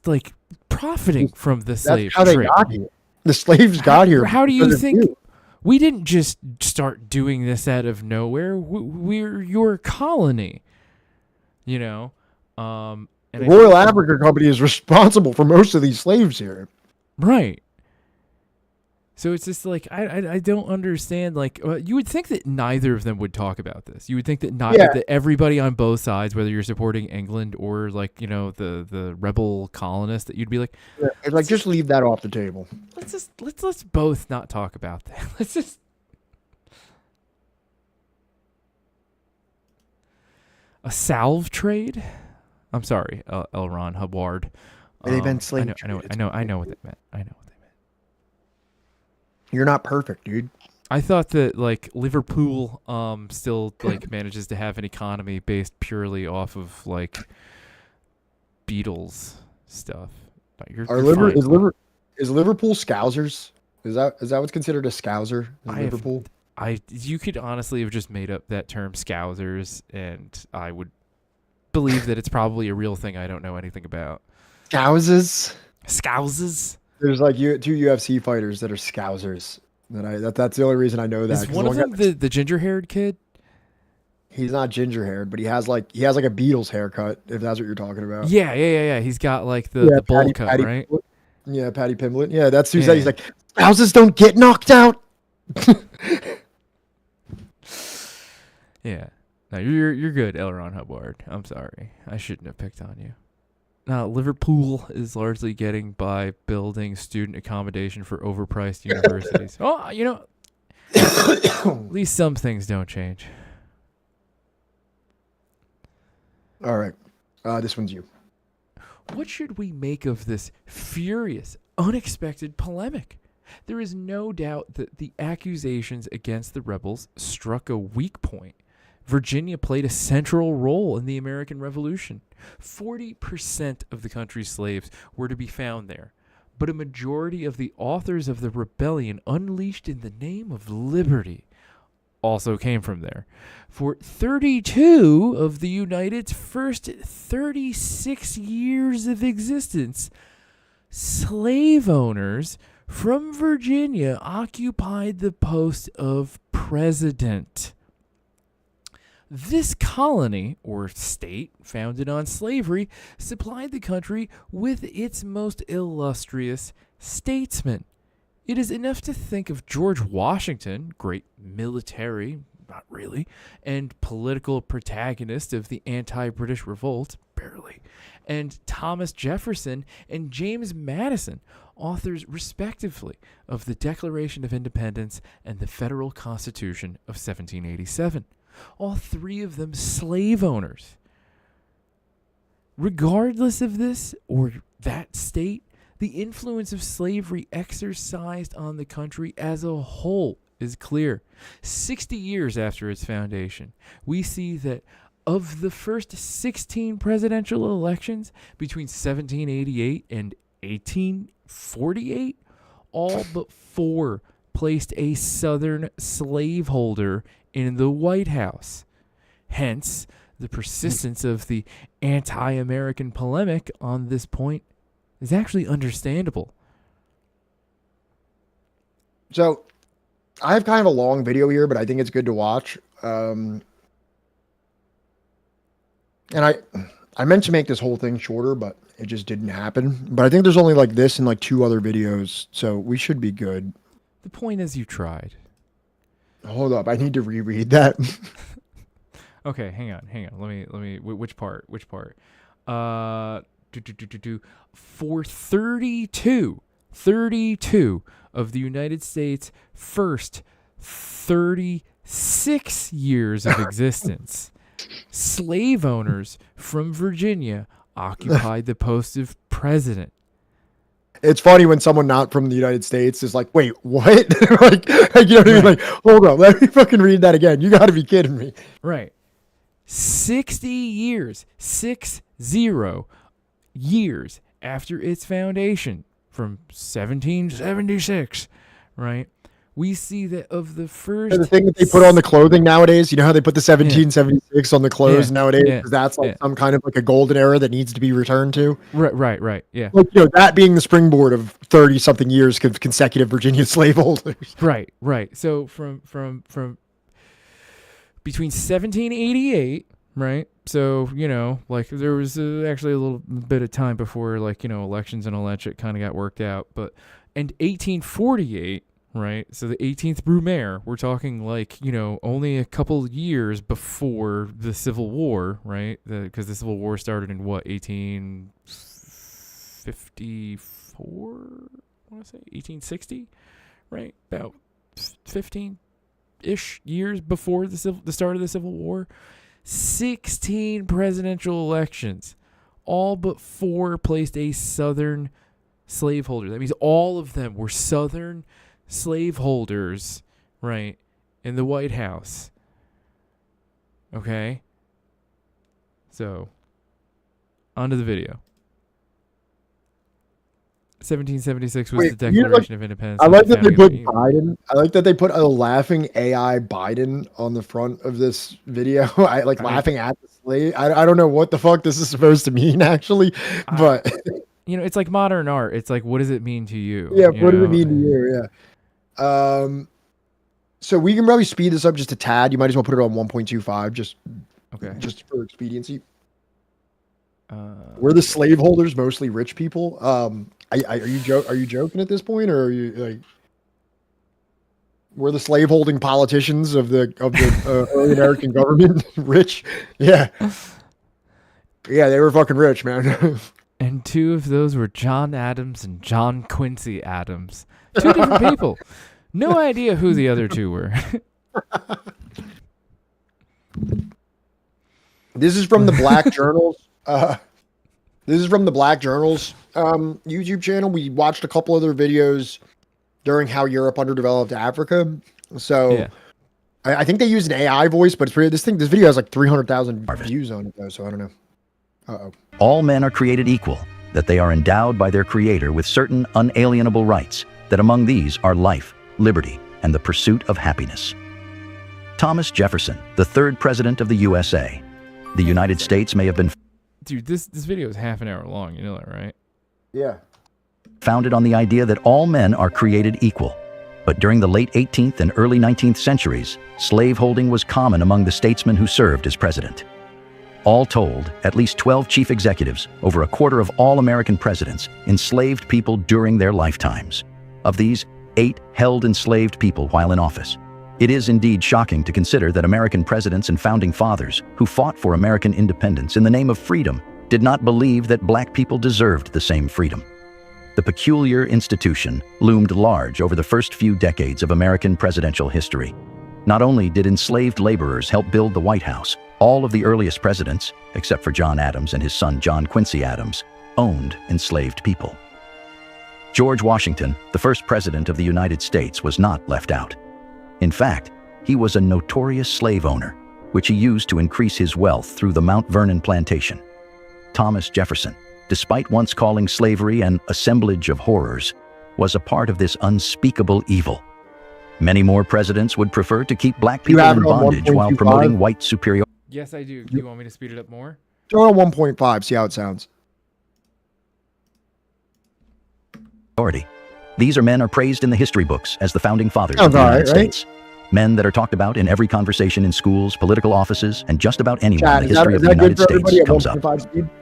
like profiting from the slave trade. They got here. The slaves got here. How do you think we didn't just start doing this out of nowhere? We're your colony, you know. And the Royal African Company is responsible for most of these slaves here, right? So it's just like, I don't understand. Like, you would think that neither of them would talk about this. You would think that that everybody on both sides, whether you're supporting England or, like, you know, the rebel colonists, that you'd be like, like, just leave that off the table. Let's both not talk about that. Let's just. A salve trade? I'm sorry, L. Ron Hubbard. They've been slave I know what they meant. I know what they meant. You're not perfect, dude. I thought that, like, Liverpool still, like, manages to have an economy based purely off of, like, Beatles stuff. Is Liverpool Scousers? Is that what's considered a Scouser? Liverpool? You could honestly have just made up that term Scousers, and I would believe that it's probably a real thing I don't know anything about. Scouses? There's like two UFC fighters that are Scousers. That's the only reason I know that. Is one of them the ginger-haired kid? He's not ginger-haired, but he has like a Beatles haircut, if that's what you're talking about. Yeah. He's got like the bowl cut, right? Yeah, Patty Pimblett. Yeah, that's who said. He's like, Scousers don't get knocked out. Yeah. No, you're good, L. Ron Hubbard. I'm sorry. I shouldn't have picked on you. Now, Liverpool is largely getting by building student accommodation for overpriced universities. Oh, you know, at least some things don't change. All right. This one's you. What should we make of this furious, unexpected polemic? There is no doubt that the accusations against the rebels struck a weak point. Virginia played a central role in the American Revolution. 40% of the country's slaves were to be found there, but a majority of the authors of the rebellion unleashed in the name of liberty also came from there. For 32 of the United's first 36 years of existence, slave owners from Virginia occupied the post of president. This colony, or state, founded on slavery, supplied the country with its most illustrious statesmen. It is enough to think of George Washington, great military, not really, and political protagonist of the anti-British revolt, barely, and Thomas Jefferson and James Madison, authors respectively of the Declaration of Independence and the Federal Constitution of 1787. All three of them slave owners. Regardless of this or that state, the influence of slavery exercised on the country as a whole is clear. 60 years after its foundation, we see that of the first 16 presidential elections between 1788 and 1848, all but 4 placed a Southern slaveholder in the White House. Hence, the persistence of the anti-American polemic on this point is actually understandable. So, I have kind of a long video here, but I think it's good to watch. And I meant to make this whole thing shorter, but it just didn't happen. But I think there's only like this and like 2 other videos, so we should be good. The point is you tried. Hold up, I need to reread that. Okay, hang on. Let me. Which part? For 32 of the United States' first 36 years of existence, slave owners from Virginia occupied the post of president. It's funny when someone not from the United States is like, wait, what? like, you know what I mean? Like, hold up, let me fucking read that again. You got to be kidding me. Right. 60 years, 60 years after its foundation, from 1776, right? We see that of the first... The thing that they put on the clothing nowadays, you know how they put the 1776 on the clothes nowadays? Yeah. That's like some kind of like a golden era that needs to be returned to. Right, yeah. Like, you know, that being the springboard of 30-something years of consecutive Virginia slaveholders. Right. So from between 1788, right? So, you know, like there was actually a little bit of time before, like, you know, elections and all that shit kind of got worked out. And 1848... right, so the 18th Brumaire, we're talking like, you know, only a couple years before the Civil War, right? Because the Civil War started in what, 1854? I want to say 1860, right? About 15-ish years before the start of the Civil War. 16 presidential elections, all but 4 placed a Southern slaveholder. That means all of them were Southern slaveholders, right, in the White House. Okay? So, onto the video. 1776 was the Declaration of Independence. I like that they put Biden. I like that they put a laughing AI Biden on the front of this video. Laughing at the slave. I don't know what the fuck this is supposed to mean, actually, but... you know, it's like modern art. It's like, what does it mean to you? Yeah, what does it mean to you? Yeah. So we can probably speed this up just a tad. You might as well put it on 1.25, just for expediency. We're the slaveholders, mostly rich people. Are you joking at this point, or are you like? We're the slaveholding politicians of the early American government, rich. Yeah, they were fucking rich, man. And 2 of those were John Adams and John Quincy Adams. 2 different people. No idea who the other 2 were. This is from the Black Journals. This is from the Black Journals YouTube channel. We watched a couple other videos during how Europe underdeveloped Africa. So Yeah. I think they used an AI voice, but it's pretty, this video has like 300,000 views on it though, so I don't know. Uh-oh. All men are created equal, that they are endowed by their Creator with certain unalienable rights, that among these are life, liberty, and the pursuit of happiness. Thomas Jefferson, the third president of the USA. The United States may have been Dude, this video is half an hour long. You know that, right? Yeah. founded on the idea that all men are created equal. But during the late 18th and early 19th centuries, slaveholding was common among the statesmen who served as president. All told, at least 12 chief executives, over a quarter of all American presidents, enslaved people during their lifetimes. Of these, 8 held enslaved people while in office. It is indeed shocking to consider that American presidents and founding fathers, who fought for American independence in the name of freedom, did not believe that black people deserved the same freedom. The peculiar institution loomed large over the first few decades of American presidential history. Not only did enslaved laborers help build the White House, all of the earliest presidents, except for John Adams and his son John Quincy Adams, owned enslaved people. George Washington, the first president of the United States, was not left out. In fact, he was a notorious slave owner, which he used to increase his wealth through the Mount Vernon plantation. Thomas Jefferson, despite once calling slavery an assemblage of horrors, was a part of this unspeakable evil. Many more presidents would prefer to keep black people in bondage while promoting white superiority. Yes, I do. Do you want me to speed it up more? Throw it on 1.5, see how it sounds. These men are praised in the history books as the founding fathers of the United States. Men that are talked about in every conversation in schools, political offices, and just about anywhere in the history of the United States comes up.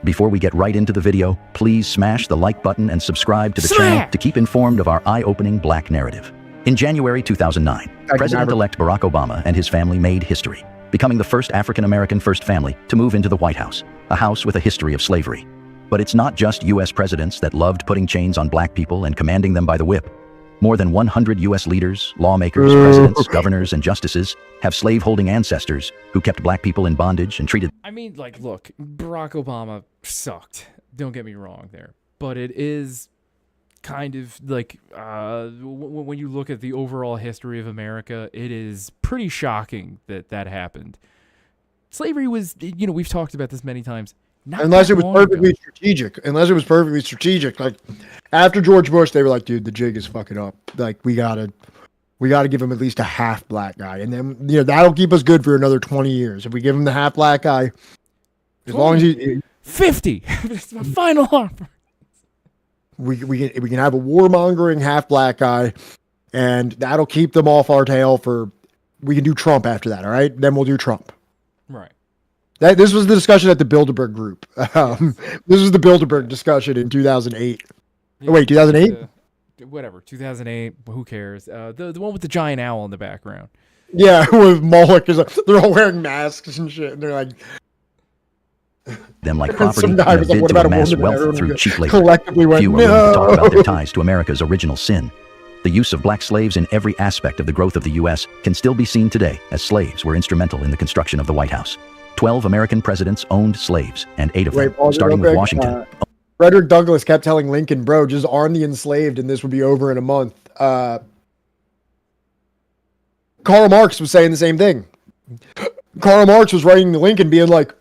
Before we get right into the video, please smash the like button and subscribe to the channel to keep informed of our eye-opening black narrative. In January 2009, President-elect Barack Obama and his family made history, becoming the first African-American first family to move into the White House, a house with a history of slavery. But it's not just U.S. presidents that loved putting chains on black people and commanding them by the whip. More than 100 U.S. leaders, lawmakers, presidents, governors, and justices have slave-holding ancestors who kept black people in bondage and treated. I mean, like, look, Barack Obama sucked. Don't get me wrong there. But it is kind of like, when you look at the overall history of America, it is pretty shocking that that happened. Slavery was, you know, we've talked about this many times. Unless it was perfectly strategic. Like after George Bush, they were like, dude, the jig is fucking up. Like we gotta give him at least a half black guy. And then, you know, that'll keep us good for another 20 years. If we give him the half black guy, as long as he 50. It's my final offer. We can have a warmongering half black guy, and that'll keep them off our tail we can do Trump after that, all right? Then we'll do Trump. Right. This was the discussion at the Bilderberg group. This was the Bilderberg discussion in 2008. Yeah, wait, 2008? Whatever, 2008. Who cares? The one with the giant owl in the background. Yeah, with Moloch. They're all wearing masks and shit, and they're like... them like property in a bid to amass wealth through cheap labor. Few are willing to talk about their ties to America's original sin. The use of black slaves in every aspect of the growth of the U.S. can still be seen today, as slaves were instrumental in the construction of the White House. 12 American presidents owned slaves, and 8 of them, starting with Washington. Frederick Douglass kept telling Lincoln, bro, just arm the enslaved and this would be over in a month. Karl Marx was saying the same thing. Karl Marx was writing to Lincoln being like,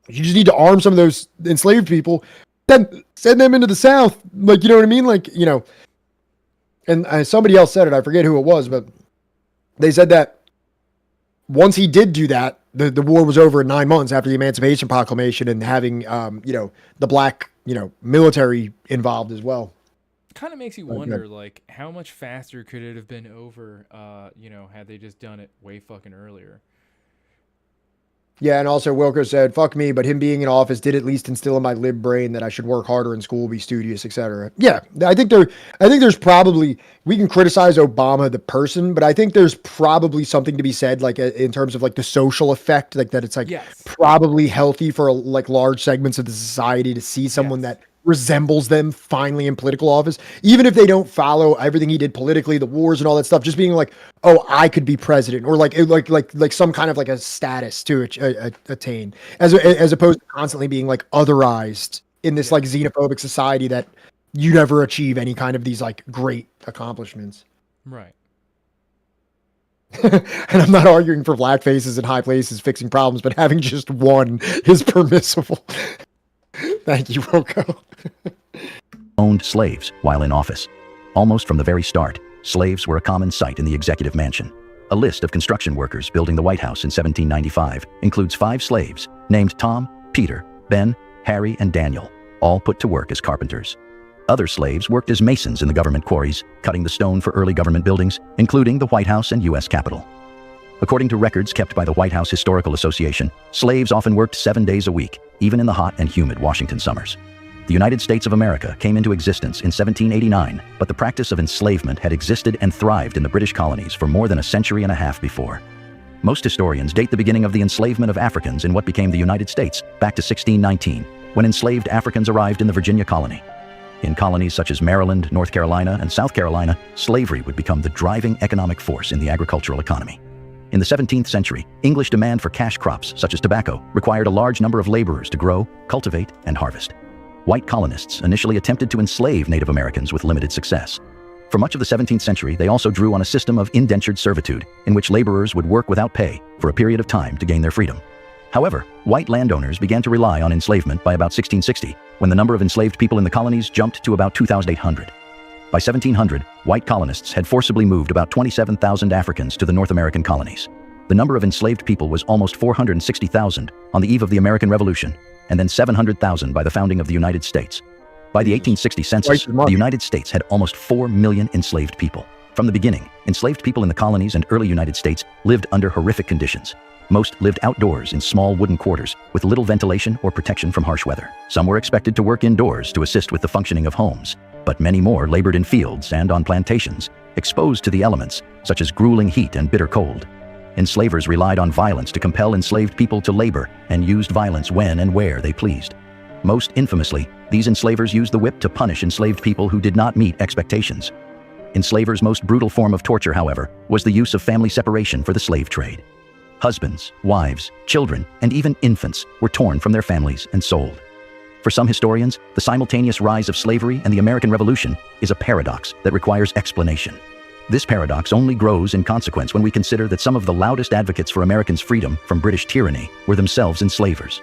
you just need to arm some of those enslaved people, then send them into the South. Like, you know what I mean? Like, you know, and somebody else said it, I forget who it was, but they said that once he did do that, the war was over in 9 months after the Emancipation Proclamation and having, you know, the black, you know, military involved as well. Kind of makes you wonder, like, how much faster could it have been over, you know, had they just done it way fucking earlier? Yeah, and also Wilco said, fuck me, but him being in office did at least instill in my lib brain that I should work harder in school, be studious, etc. Yeah, I think there's probably, we can criticize Obama the person, but I think there's probably something to be said, like in terms of like the social effect, like that it's like probably healthy for like large segments of the society to see someone that resembles them finally in political office, even if they don't follow everything he did politically, the wars and all that stuff, just being like, oh, I could be president, or like some kind of like a status to attain, as opposed to constantly being like otherized in this like xenophobic society that you never achieve any kind of these like great accomplishments. Right. And I'm not arguing for black faces in high places fixing problems, but having just one is permissible. Thank you, Rocco. Owned slaves while in office. Almost from the very start, slaves were a common sight in the executive mansion. A list of construction workers building the White House in 1795 includes 5 slaves named Tom, Peter, Ben, Harry, and Daniel, all put to work as carpenters. Other slaves worked as masons in the government quarries, cutting the stone for early government buildings, including the White House and U.S. Capitol. According to records kept by the White House Historical Association, slaves often worked 7 days a week, even in the hot and humid Washington summers. The United States of America came into existence in 1789, but the practice of enslavement had existed and thrived in the British colonies for more than a century and a half before. Most historians date the beginning of the enslavement of Africans in what became the United States back to 1619, when enslaved Africans arrived in the Virginia colony. In colonies such as Maryland, North Carolina, and South Carolina, slavery would become the driving economic force in the agricultural economy. In the 17th century, English demand for cash crops, such as tobacco, required a large number of laborers to grow, cultivate, and harvest. White colonists initially attempted to enslave Native Americans with limited success. For much of the 17th century, they also drew on a system of indentured servitude, in which laborers would work without pay for a period of time to gain their freedom. However, white landowners began to rely on enslavement by about 1660, when the number of enslaved people in the colonies jumped to about 2,800. By 1700, white colonists had forcibly moved about 27,000 Africans to the North American colonies. The number of enslaved people was almost 460,000 on the eve of the American Revolution, and then 700,000 by the founding of the United States. By the 1860 census, the United States had almost 4 million enslaved people. From the beginning, enslaved people in the colonies and early United States lived under horrific conditions. Most lived outdoors in small wooden quarters with little ventilation or protection from harsh weather. Some were expected to work indoors to assist with the functioning of homes, but many more labored in fields and on plantations, exposed to the elements such as grueling heat and bitter cold. Enslavers relied on violence to compel enslaved people to labor and used violence when and where they pleased. Most infamously, these enslavers used the whip to punish enslaved people who did not meet expectations. Enslavers' most brutal form of torture, however, was the use of family separation for the slave trade. Husbands, wives, children, and even infants were torn from their families and sold. For some historians, the simultaneous rise of slavery and the American Revolution is a paradox that requires explanation. This paradox only grows in consequence when we consider that some of the loudest advocates for Americans' freedom from British tyranny were themselves enslavers.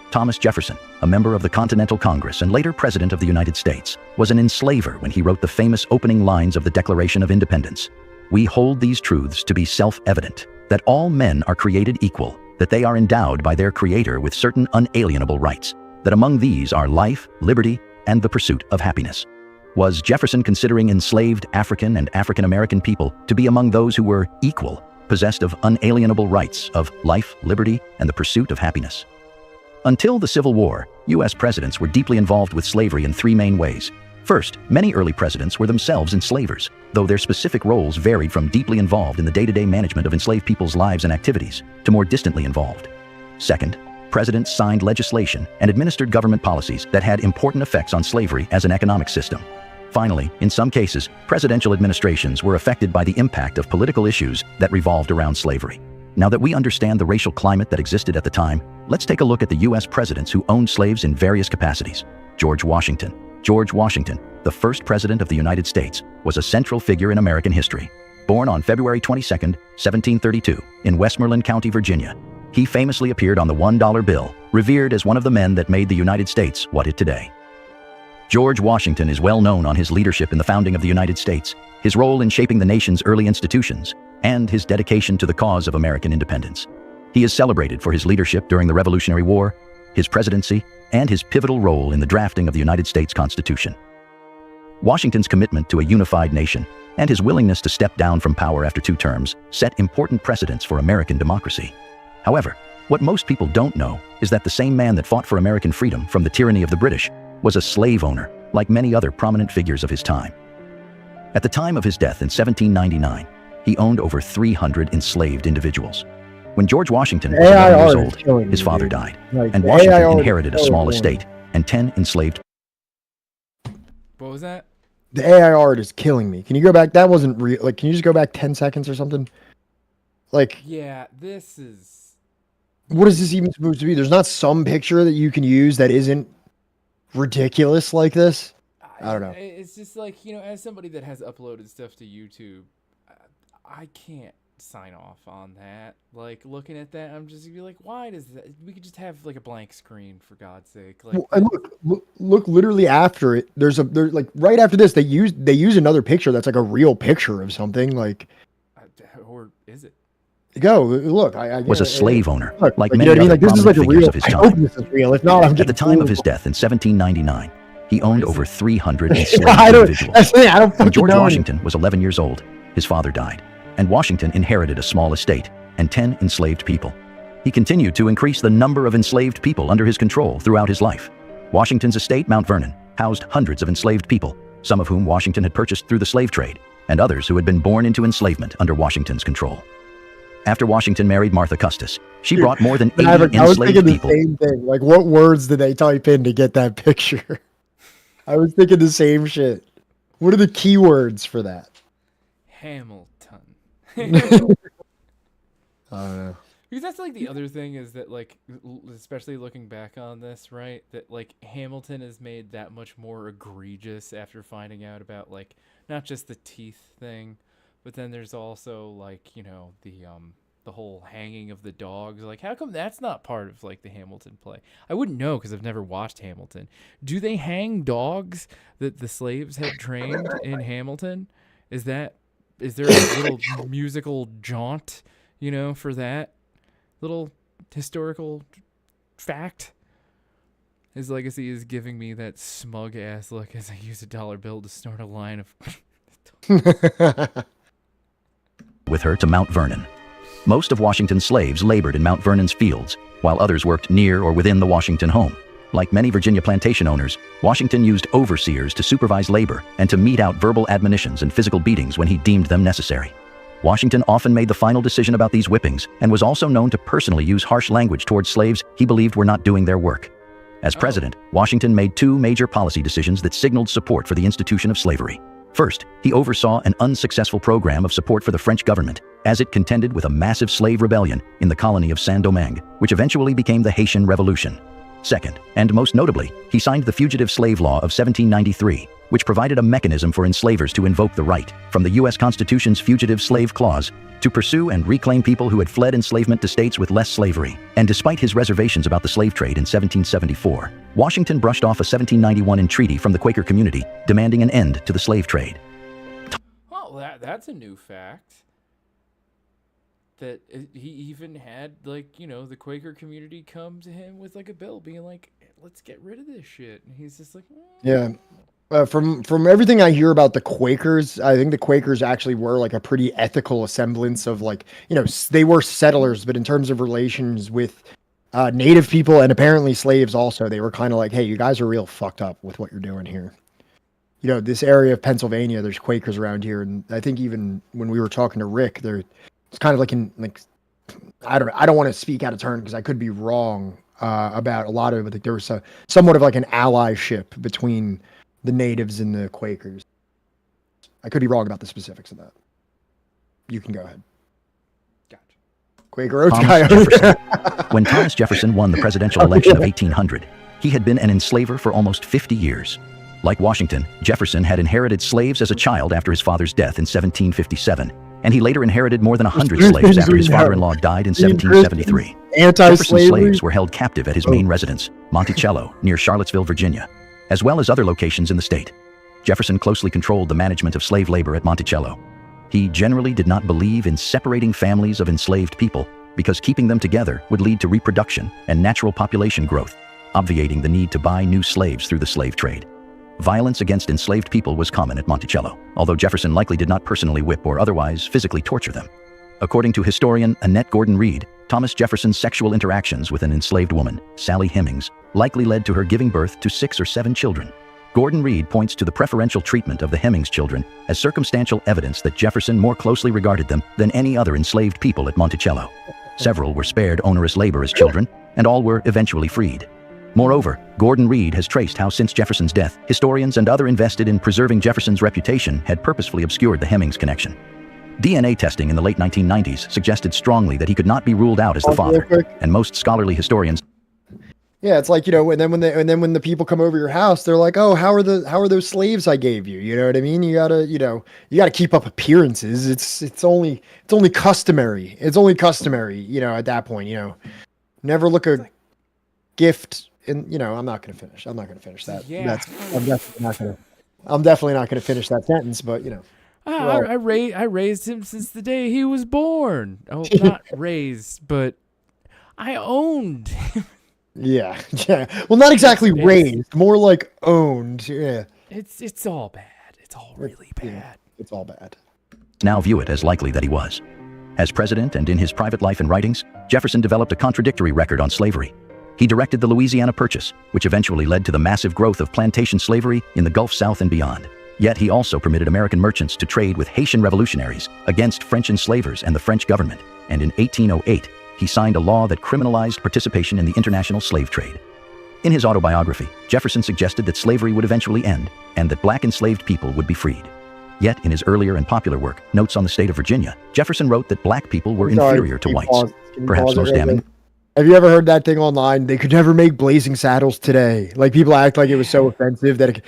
Thomas Jefferson, a member of the Continental Congress and later President of the United States, was an enslaver when he wrote the famous opening lines of the Declaration of Independence. "We hold these truths to be self-evident, that all men are created equal, that they are endowed by their Creator with certain unalienable rights, that among these are life, liberty, and the pursuit of happiness." Was Jefferson considering enslaved African and African American people to be among those who were equal, possessed of unalienable rights of life, liberty, and the pursuit of happiness? Until the Civil War, U.S. presidents were deeply involved with slavery in 3 main ways. First, many early presidents were themselves enslavers, though their specific roles varied from deeply involved in the day-to-day management of enslaved people's lives and activities to more distantly involved. Second, presidents signed legislation and administered government policies that had important effects on slavery as an economic system. Finally, in some cases, presidential administrations were affected by the impact of political issues that revolved around slavery. Now that we understand the racial climate that existed at the time, let's take a look at the U.S. presidents who owned slaves in various capacities. George Washington. George Washington, the first president of the United States, was a central figure in American history. Born on February 22, 1732, in Westmoreland County, Virginia, he famously appeared on the $1 bill, revered as one of the men that made the United States what it today. George Washington is well known on his leadership in the founding of the United States, his role in shaping the nation's early institutions, and his dedication to the cause of American independence. He is celebrated for his leadership during the Revolutionary War, his presidency, and his pivotal role in the drafting of the United States Constitution. Washington's commitment to a unified nation and his willingness to step down from power after 2 terms set important precedents for American democracy. However, what most people don't know is that the same man that fought for American freedom from the tyranny of the British was a slave owner, like many other prominent figures of his time. At the time of his death in 1799, he owned over 300 enslaved individuals. When George Washington was 11 years old, his father died, and Washington inherited a small estate and 10 enslaved What was that? The AI art is killing me. Can you go back? That wasn't real. Like, can you just go back 10 seconds or something? Like, yeah, this is... What is this even supposed to be? There's not some picture that you can use that isn't ridiculous like this? I don't know. It's just like, you know, as somebody that has uploaded stuff to YouTube, I can't sign off on that. Like, looking at that, I'm just gonna be like, why does that? We could just have like a blank screen, for God's sake. Like, Well, and look, literally after it, there's like right after this, they use another picture that's like a real picture of something. Like, or is it? Go look. I was a slave owner, look, like you many know what I mean? other Like, this is prominent like a figures real. of his I time. hope this is real. If not, I'm At the time of his death in 1799, he owned over 300 enslaved individuals. That's it, I don't When fucking George know Washington was 11 years old, his father died, and Washington inherited a small estate and 10 enslaved people. He continued to increase the number of enslaved people under his control throughout his life. Washington's estate, Mount Vernon, housed hundreds of enslaved people, some of whom Washington had purchased through the slave trade, and others who had been born into enslavement under Washington's control. After Washington married Martha Custis, she brought more than 80 I was enslaved thinking the people. same thing. Like, what words did they type in to get that picture? I was thinking the same shit. What are the keywords for that? Hamilton. I don't know. Because that's like the other thing is that, like, especially looking back on this, right? That like Hamilton is made that much more egregious after finding out about like not just the teeth thing, but then there's also like, you know, the whole hanging of the dogs. Like, how come that's not part of like the Hamilton play? I wouldn't know because I've never watched Hamilton. Do they hang dogs that the slaves had trained in Hamilton? Is there a little musical jaunt, you know, for that little historical fact? His legacy is giving me that smug ass look as I use a dollar bill to snort a line of With her to Mount Vernon. Most of Washington's slaves labored in Mount Vernon's fields, while others worked near or within the Washington home. Like many Virginia plantation owners, Washington used overseers to supervise labor and to mete out verbal admonitions and physical beatings when he deemed them necessary. Washington often made the final decision about these whippings and was also known to personally use harsh language towards slaves he believed were not doing their work. As president, Washington made two major policy decisions that signaled support for the institution of slavery. First, he oversaw an unsuccessful program of support for the French government as it contended with a massive slave rebellion in the colony of Saint-Domingue, which eventually became the Haitian Revolution. Second, and most notably, he signed the Fugitive Slave Law of 1793, which provided a mechanism for enslavers to invoke the right, from the U.S. Constitution's Fugitive Slave Clause, to pursue and reclaim people who had fled enslavement to states with less slavery. And despite his reservations about the slave trade in 1774, Washington brushed off a 1791 entreaty from the Quaker community, demanding an end to the slave trade. Well, that's a new fact. That he even had, like, you know, the Quaker community come to him with like a bill being like, let's get rid of this shit. And he's just like, Yeah. From everything I hear about the Quakers, I think the Quakers actually were like a pretty ethical semblance of, like, you know, they were settlers, but in terms of relations with native people and apparently slaves also, they were kind of like, hey, you guys are real fucked up with what you're doing here. You know, this area of Pennsylvania, there's Quakers around here, and I think even when we were talking to Rick, it's kind of like I don't want to speak out of turn because I could be wrong about a lot of it, but like there was somewhat of like an allyship between the natives and the Quakers. I could be wrong about the specifics of that. You can go ahead. Gotcha. Quaker Oats Thomas guy. Jefferson. When Thomas Jefferson won the presidential election of 1800, he had been an enslaver for almost 50 years. Like Washington, Jefferson had inherited slaves as a child after his father's death in 1757, and he later inherited more than 100 slaves after his father-in-law died in 1773. Jefferson's slaves were held captive at his main residence, Monticello, near Charlottesville, Virginia, as well as other locations in the state. Jefferson closely controlled the management of slave labor at Monticello. He generally did not believe in separating families of enslaved people because keeping them together would lead to reproduction and natural population growth, obviating the need to buy new slaves through the slave trade. Violence against enslaved people was common at Monticello, although Jefferson likely did not personally whip or otherwise physically torture them. According to historian Annette Gordon Reed, Thomas Jefferson's sexual interactions with an enslaved woman, Sally Hemings, likely led to her giving birth to 6 or 7 children. Gordon Reed points to the preferential treatment of the Hemings children as circumstantial evidence that Jefferson more closely regarded them than any other enslaved people at Monticello. Several were spared onerous labor as children, and all were eventually freed. Moreover, Gordon Reed has traced how since Jefferson's death, historians and others invested in preserving Jefferson's reputation had purposefully obscured the Hemmings connection. DNA testing in the late 1990s suggested strongly that he could not be ruled out as the father, and most scholarly historians. Yeah, it's like, and then when the people come over your house, they're like, "Oh, how are those slaves I gave you?" You know what I mean? You gotta keep up appearances. It's only customary. It's only customary, at that point, never look a gift in, I'm not gonna finish that. Yeah. I'm definitely not gonna finish that sentence, but I raised him since the day he was born. Oh, not raised, but I owned him. Yeah. Well, not exactly raised, more like owned. Yeah. It's all bad. It's all really bad. Yeah, it's all bad. Now view it as likely that he was. As president and in his private life and writings, Jefferson developed a contradictory record on slavery. He directed the Louisiana Purchase, which eventually led to the massive growth of plantation slavery in the Gulf South and beyond. Yet he also permitted American merchants to trade with Haitian revolutionaries against French enslavers and the French government, and in 1808, he signed a law that criminalized participation in the international slave trade. In his autobiography, Jefferson suggested that slavery would eventually end and that black enslaved people would be freed. Yet in his earlier and popular work, Notes on the State of Virginia, Jefferson wrote that black people were inferior to whites. Perhaps most damning. Have you ever heard that thing online? They could never make Blazing Saddles today. Like, people act like it was so offensive that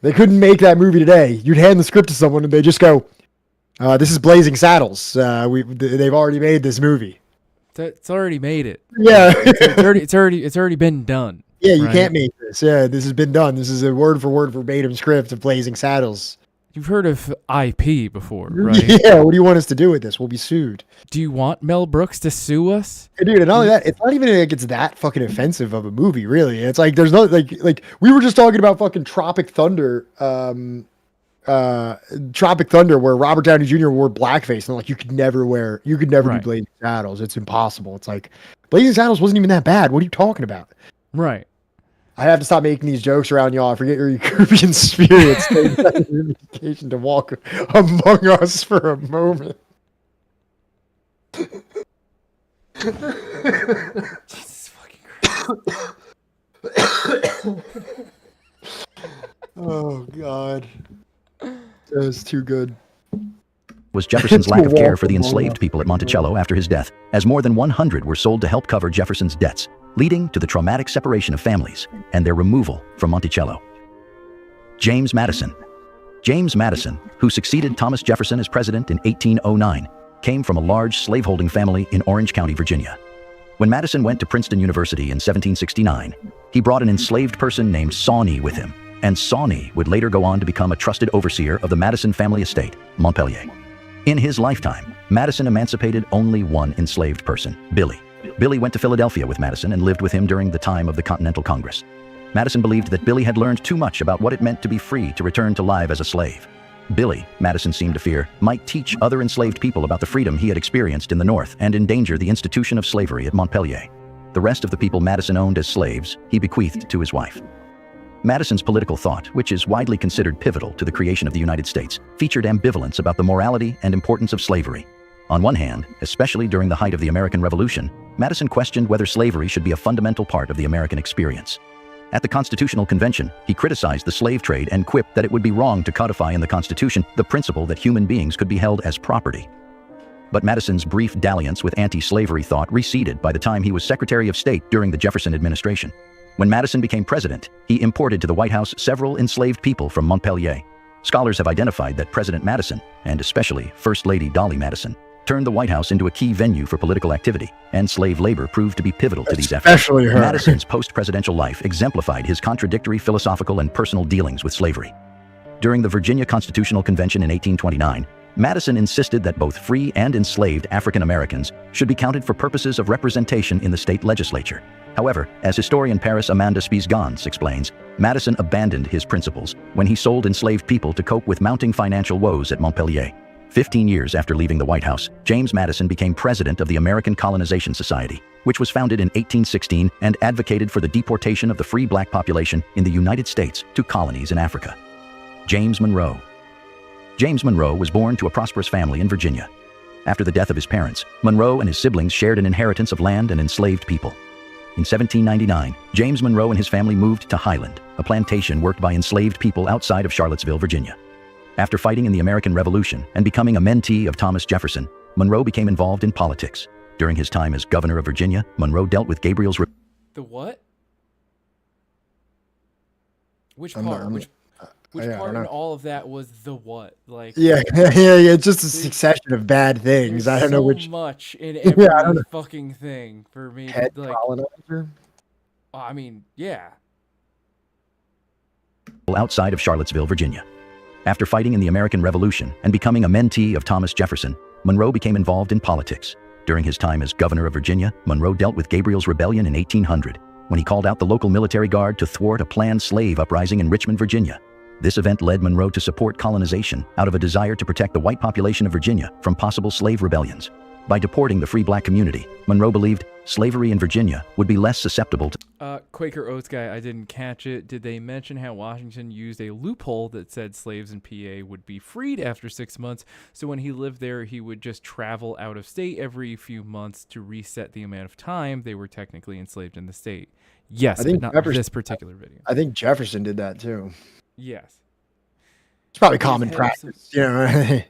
they couldn't make that movie today. You'd hand the script to someone and they just go, "This is Blazing Saddles. They've already made this movie." It's already made it. Yeah. it's already been done. Yeah, you can't make this. Yeah, this has been done. This is a word for word verbatim script of Blazing Saddles. You've heard of IP before, right? Yeah, what do you want us to do with this? We'll be sued. Do you want Mel Brooks to sue us? Dude, and not only that, it's not even like it's that fucking offensive of a movie, really. It's like there's no like we were just talking about fucking Tropic Thunder, where Robert Downey Jr. wore blackface, and like you could never be Blazing Saddles. It's impossible. It's like Blazing Saddles wasn't even that bad. What are you talking about? Right. I have to stop making these jokes around y'all. I forget your Caribbean spirits. Take an invitation to walk among us for a moment. Jesus fucking Christ. Oh, God. That's too good. Was Jefferson's lack of care for the enslaved people at Monticello after his death, as more than 100 were sold to help cover Jefferson's debts, leading to the traumatic separation of families and their removal from Monticello. James Madison. James Madison, who succeeded Thomas Jefferson as president in 1809, came from a large slaveholding family in Orange County, Virginia. When Madison went to Princeton University in 1769, he brought an enslaved person named Sawney with him, and Sawney would later go on to become a trusted overseer of the Madison family estate, Montpelier. In his lifetime, Madison emancipated only one enslaved person, Billy. Billy went to Philadelphia with Madison and lived with him during the time of the Continental Congress. Madison believed that Billy had learned too much about what it meant to be free to return to life as a slave. Billy, Madison seemed to fear, might teach other enslaved people about the freedom he had experienced in the North and endanger the institution of slavery at Montpelier. The rest of the people Madison owned as slaves, he bequeathed to his wife. Madison's political thought, which is widely considered pivotal to the creation of the United States, featured ambivalence about the morality and importance of slavery. On one hand, especially during the height of the American Revolution, Madison questioned whether slavery should be a fundamental part of the American experience. At the Constitutional Convention, he criticized the slave trade and quipped that it would be wrong to codify in the Constitution the principle that human beings could be held as property. But Madison's brief dalliance with anti-slavery thought receded by the time he was Secretary of State during the Jefferson administration. When Madison became president, he imported to the White House several enslaved people from Montpelier. Scholars have identified that President Madison, and especially First Lady Dolly Madison, turned the White House into a key venue for political activity, and slave labor proved to be pivotal to these efforts. Especially her. Madison's post-presidential life exemplified his contradictory philosophical and personal dealings with slavery. During the Virginia Constitutional Convention in 1829, Madison insisted that both free and enslaved African Americans should be counted for purposes of representation in the state legislature. However, as historian Paris Amanda Spies-Gans explains, Madison abandoned his principles when he sold enslaved people to cope with mounting financial woes at Montpelier. 15 years after leaving the White House, James Madison became president of the American Colonization Society, which was founded in 1816 and advocated for the deportation of the free black population in the United States to colonies in Africa. James Monroe. James Monroe was born to a prosperous family in Virginia. After the death of his parents, Monroe and his siblings shared an inheritance of land and enslaved people. In 1799, James Monroe and his family moved to Highland, a plantation worked by enslaved people outside of Charlottesville, Virginia. After fighting in the American Revolution and becoming a mentee of Thomas Jefferson, Monroe became involved in politics. During his time as governor of Virginia, Monroe dealt with Gabriel's... The what? Which part? Which part in all of that was the what? Like yeah, it's just a succession of bad things. I don't know which. So much in every fucking thing for me. Head like, colonizer? I mean, yeah. Outside of Charlottesville, Virginia. After fighting in the American Revolution and becoming a mentee of Thomas Jefferson, Monroe became involved in politics. During his time as governor of Virginia, Monroe dealt with Gabriel's Rebellion in 1800, when he called out the local military guard to thwart a planned slave uprising in Richmond, Virginia. This event led Monroe to support colonization out of a desire to protect the white population of Virginia from possible slave rebellions. By deporting the free black community, Monroe believed slavery in Virginia would be less susceptible to... Quaker Oats guy, I didn't catch it. Did they mention how Washington used a loophole that said slaves in PA would be freed after 6 months, so when he lived there, he would just travel out of state every few months to reset the amount of time they were technically enslaved in the state? Yes, but not this particular video. I think Jefferson did that too. Yes. It's probably common practice, you know.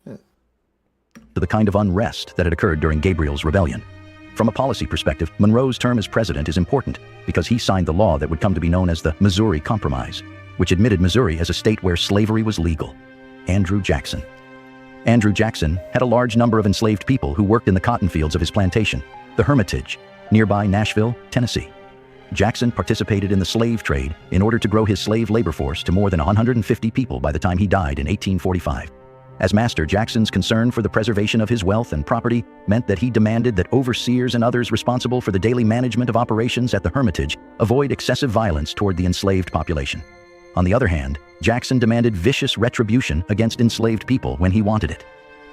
To the kind of unrest that had occurred during Gabriel's Rebellion. From a policy perspective, Monroe's term as president is important because he signed the law that would come to be known as the Missouri Compromise, which admitted Missouri as a state where slavery was legal. Andrew Jackson. Andrew Jackson had a large number of enslaved people who worked in the cotton fields of his plantation, the Hermitage, nearby Nashville, Tennessee. Jackson participated in the slave trade in order to grow his slave labor force to more than 150 people by the time he died in 1845. As master, Jackson's concern for the preservation of his wealth and property meant that he demanded that overseers and others responsible for the daily management of operations at the Hermitage avoid excessive violence toward the enslaved population. On the other hand, Jackson demanded vicious retribution against enslaved people when he wanted it.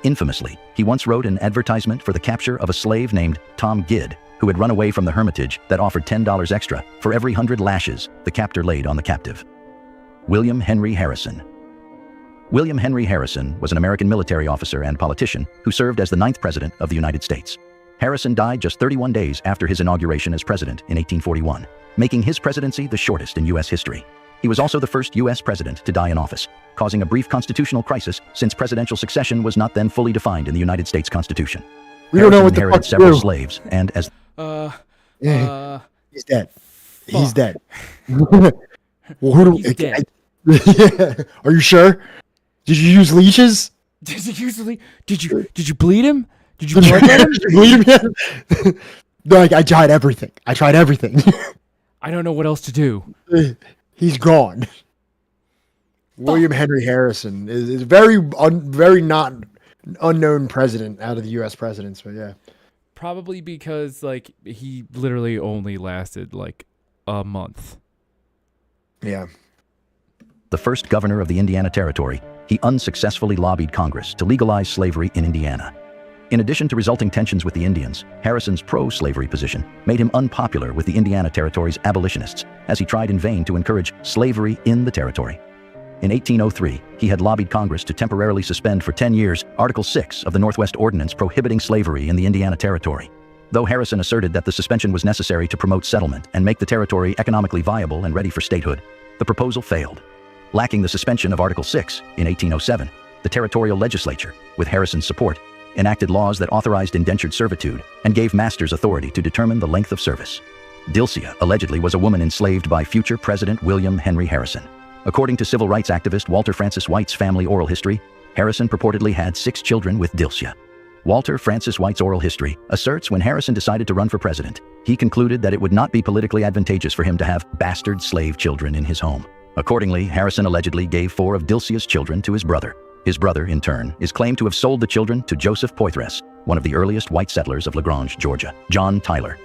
Infamously, he once wrote an advertisement for the capture of a slave named Tom Gid, who had run away from the Hermitage, that offered $10 extra for every 100 lashes the captor laid on the captive. William Henry Harrison. William Henry Harrison was an American military officer and politician who served as the 9th President of the United States. Harrison died just 31 days after his inauguration as president in 1841, making his presidency the shortest in U.S. history. He was also the first U.S. president to die in office, causing a brief constitutional crisis since presidential succession was not then fully defined in the United States Constitution. We don't know what the inherited fuck several slaves, and as... He's dead. He's dead. Well, who do He's dead. Are you sure? Did you use leashes? Did you bleed him? Did you blood him? Did you bleed him yet? No, I tried everything. I don't know what else to do. He's gone. William Henry Harrison is very not unknown president out of the U.S. presidents, but yeah. Probably because he literally only lasted a month. Yeah. The first governor of the Indiana Territory, he unsuccessfully lobbied Congress to legalize slavery in Indiana. In addition to resulting tensions with the Indians, Harrison's pro-slavery position made him unpopular with the Indiana Territory's abolitionists, as he tried in vain to encourage slavery in the territory. In 1803, he had lobbied Congress to temporarily suspend for 10 years Article 6 of the Northwest Ordinance prohibiting slavery in the Indiana Territory. Though Harrison asserted that the suspension was necessary to promote settlement and make the territory economically viable and ready for statehood, the proposal failed. Lacking the suspension of Article 6, in 1807, the territorial legislature, with Harrison's support, enacted laws that authorized indentured servitude and gave masters authority to determine the length of service. Dilcia allegedly was a woman enslaved by future President William Henry Harrison. According to civil rights activist Walter Francis White's family oral history, Harrison purportedly had 6 children with Dilcia. Walter Francis White's oral history asserts when Harrison decided to run for president, he concluded that it would not be politically advantageous for him to have bastard slave children in his home. Accordingly, Harrison allegedly gave 4 of Dilcia's children to his brother. His brother, in turn, is claimed to have sold the children to Joseph Poythress, one of the earliest white settlers of LaGrange, Georgia. John Tyler.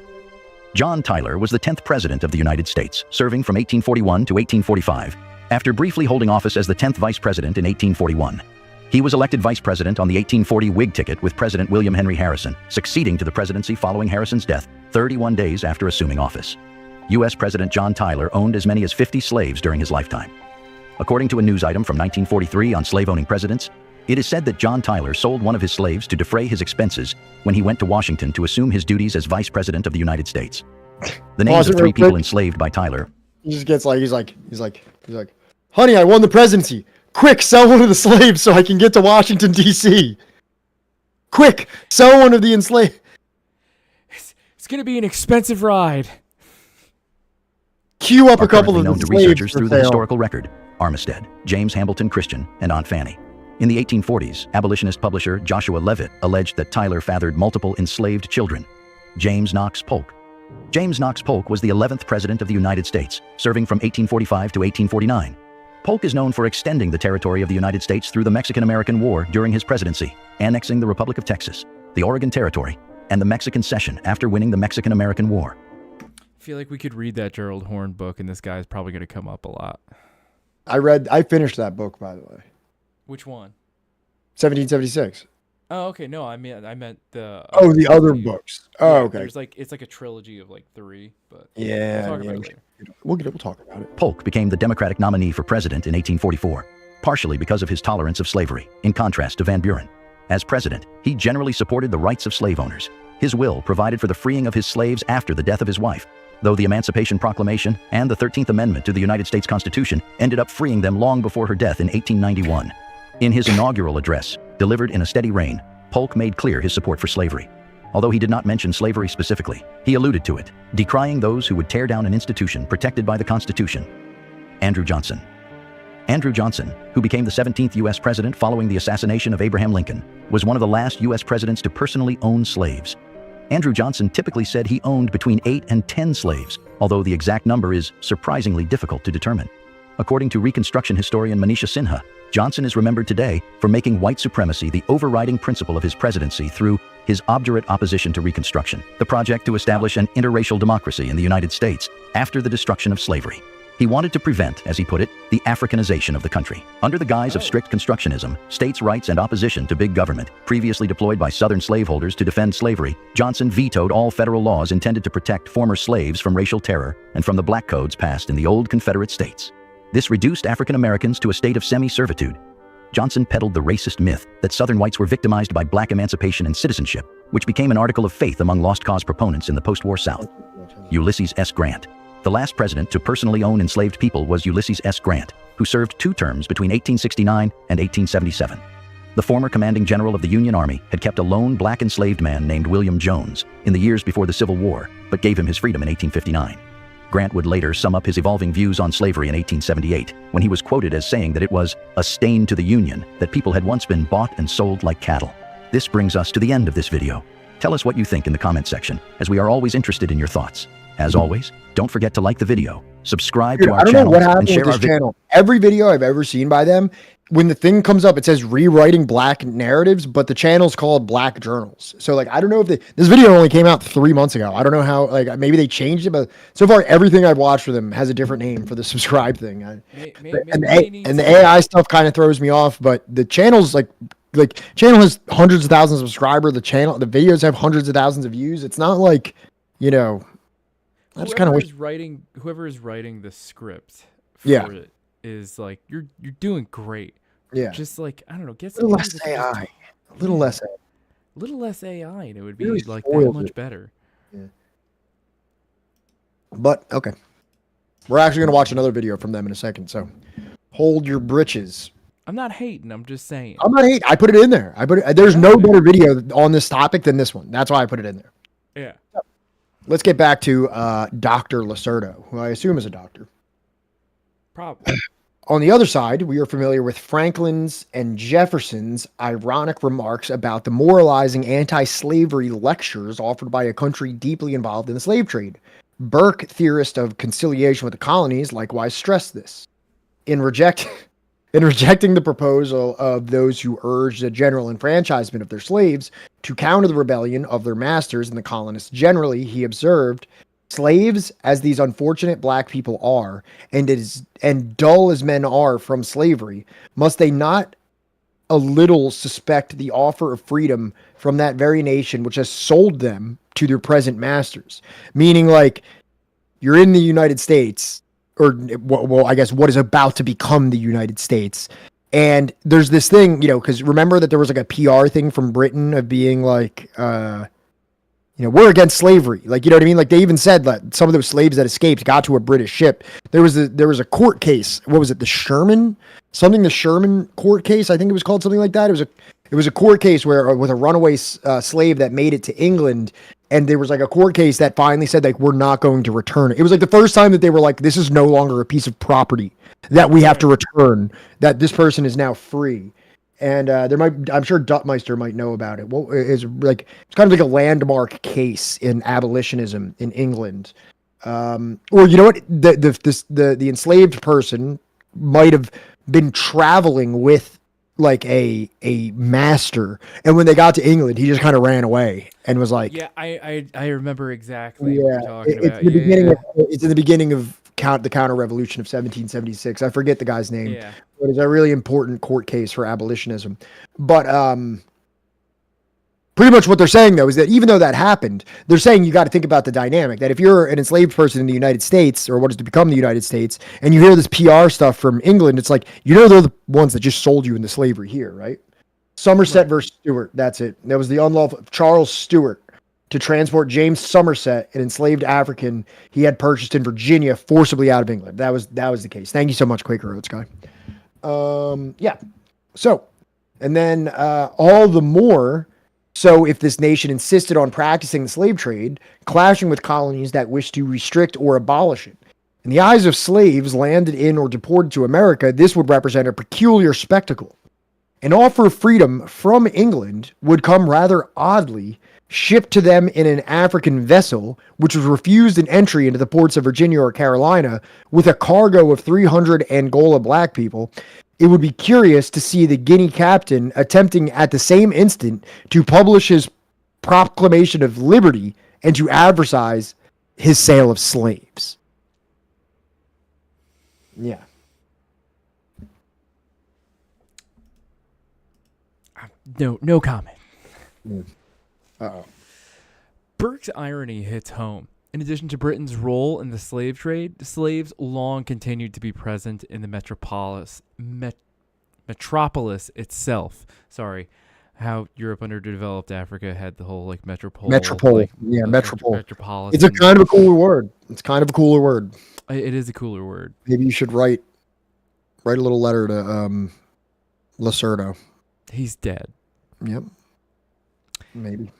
John Tyler was the 10th President of the United States, serving from 1841 to 1845, after briefly holding office as the 10th Vice President in 1841. He was elected Vice President on the 1840 Whig ticket with President William Henry Harrison, succeeding to the presidency following Harrison's death 31 days after assuming office. U.S. President John Tyler owned as many as 50 slaves during his lifetime. According to a news item from 1943 on slave-owning presidents, It is said that John Tyler sold one of his slaves to defray his expenses when he went to Washington to assume his duties as Vice President of the United States. The names of 3 people enslaved by Tyler. He just gets like, he's like, honey, I won the presidency. Quick, sell one of the slaves so I can get to Washington, D.C. Quick, sell one of the enslaved. It's going to be an expensive ride. Queue up a couple of known the to researchers through the historical record: Armistead, James Hamilton Christian, and Aunt Fanny. In the 1840s, abolitionist publisher Joshua Leavitt alleged that Tyler fathered multiple enslaved children. James Knox Polk. James Knox Polk was the 11th President of the United States, serving from 1845 to 1849. Polk is known for extending the territory of the United States through the Mexican-American War during his presidency, annexing the Republic of Texas, the Oregon Territory, and the Mexican Cession after winning the Mexican-American War. I feel like we could read that Gerald Horne book, and this guy's probably going to come up a lot. I finished that book, by the way. Which one? 1776. Oh, okay. No, I meant the. The other books. Oh, okay. There's it's like a trilogy of 3, but yeah, we'll talk about it later. We'll talk about it. Polk became the Democratic nominee for president in 1844, partially because of his tolerance of slavery, in contrast to Van Buren. As president, he generally supported the rights of slave owners. His will provided for the freeing of his slaves after the death of his wife, though the Emancipation Proclamation and the 13th Amendment to the United States Constitution ended up freeing them long before her death in 1891. In his inaugural address, delivered in a steady reign, Polk made clear his support for slavery. Although he did not mention slavery specifically, he alluded to it, decrying those who would tear down an institution protected by the Constitution. Andrew Johnson. Andrew Johnson, who became the 17th U.S. president following the assassination of Abraham Lincoln, was one of the last U.S. presidents to personally own slaves. Andrew Johnson typically said he owned between 8 and 10 slaves, although the exact number is surprisingly difficult to determine. According to Reconstruction historian Manisha Sinha, Johnson is remembered today for making white supremacy the overriding principle of his presidency through his obdurate opposition to Reconstruction, the project to establish an interracial democracy in the United States after the destruction of slavery. He wanted to prevent, as he put it, the Africanization of the country. Under the guise of strict constructionism, states' rights and opposition to big government, previously deployed by Southern slaveholders to defend slavery, Johnson vetoed all federal laws intended to protect former slaves from racial terror and from the black codes passed in the old Confederate states. This reduced African Americans to a state of semi-servitude. Johnson peddled the racist myth that Southern whites were victimized by black emancipation and citizenship, which became an article of faith among lost cause proponents in the post-war South. Ulysses S. Grant. The last president to personally own enslaved people was Ulysses S. Grant, who served 2 terms between 1869 and 1877. The former commanding general of the Union Army had kept a lone black enslaved man named William Jones in the years before the Civil War, but gave him his freedom in 1859. Grant would later sum up his evolving views on slavery in 1878, when he was quoted as saying that it was a stain to the Union that people had once been bought and sold like cattle. This brings us to the end of this video. Tell us what you think in the comment section, as we are always interested in your thoughts. As always, don't forget to like the video, subscribe to our channel, I don't know what happened and share with our this channel. Every video I've ever seen by them, when the thing comes up, it says rewriting black narratives, but the channel's called Black Journals. So like, I don't know if this video only came out 3 months ago. I don't know how, like maybe they changed it, but so far everything I've watched for them has a different name for the subscribe thing. And the AI stuff kind of throws me off, but the channel's like channel has hundreds of thousands of subscribers. The videos have hundreds of thousands of views. It's not like, you know, I just kind of wish whoever is writing the script for it is like, you're doing great. Yeah. Just like, I don't know, get a little less AI. A little less AI. A little less AI, and it would be really like that much better. Yeah. But okay. We're actually gonna watch another video from them in a second, so hold your britches. I'm not hating, I'm just saying. I'm not hating. I put it in there. There's no better video on this topic than this one. That's why I put it in there. Yeah. Let's get back to Dr. Losurdo, who I assume is a doctor. Probably. On the other side, we are familiar with Franklin's and Jefferson's ironic remarks about the moralizing anti-slavery lectures offered by a country deeply involved in the slave trade. Burke, theorist of conciliation with the colonies, likewise stressed this. In rejecting the proposal of those who urged a general enfranchisement of their slaves to counter the rebellion of their masters and the colonists generally, he observed, slaves, as these unfortunate black people are, and dull as men are from slavery, must they not a little suspect the offer of freedom from that very nation which has sold them to their present masters? Meaning, like, you're in the United States, or, well, I guess what is about to become the United States, And there's this thing, because remember that there was like a PR thing from Britain of being like, we're against slavery. Like, you know what I mean? Like they even said that some of those slaves that escaped got to a British ship. There was a court case. What was it? The Sherman court case. I think it was called something like that. It was a court case with a runaway slave that made it to England. And there was like a court case that finally said like, we're not going to return it. It was like the first time that they were like, this is no longer a piece of property that we have to return, that this person is now free. And I'm sure Duttmeister might know about it. Well, it's kind of like a landmark case in abolitionism in England. Or you know what, the enslaved person might have been traveling with like a master, and when they got to England, he just kind of ran away and was like, yeah, I remember exactly what you're talking about. It's in the beginning of the counter-revolution of 1776. I forget the guy's name. Yeah. But it's a really important court case for abolitionism. But pretty much what they're saying, though, is that even though that happened, they're saying you got to think about the dynamic, that if you're an enslaved person in the United States, or what is to become the United States, and you hear this PR stuff from England, it's like, they're the ones that just sold you into slavery here, right? Somerset versus Stuart, that's it. That was the unlawful Charles Stuart to transport James Somerset, an enslaved African he had purchased in Virginia, forcibly out of England. That was the case. Thank you so much, Quaker Oats guy. Yeah. So, and then all the more so if this nation insisted on practicing the slave trade, clashing with colonies that wished to restrict or abolish it. In the eyes of slaves landed in or deported to America, this would represent a peculiar spectacle. An offer of freedom from England would come rather oddly, shipped to them in an African vessel, which was refused an entry into the ports of Virginia or Carolina, with a cargo of 300 Angola black people. It would be curious to see the Guinea captain attempting at the same instant to publish his proclamation of liberty and to advertise his sale of slaves. Yeah. No comment. Uh-oh. Burke's irony hits home. In addition to Britain's role in the slave trade, slaves long continued to be present in the metropolis itself. Sorry, how Europe underdeveloped Africa had the whole like metropole. Metropole. Metropolis. It's a kind of a cooler word. It is a cooler word. Maybe you should write a little letter to Losurdo. He's dead. Yep. Maybe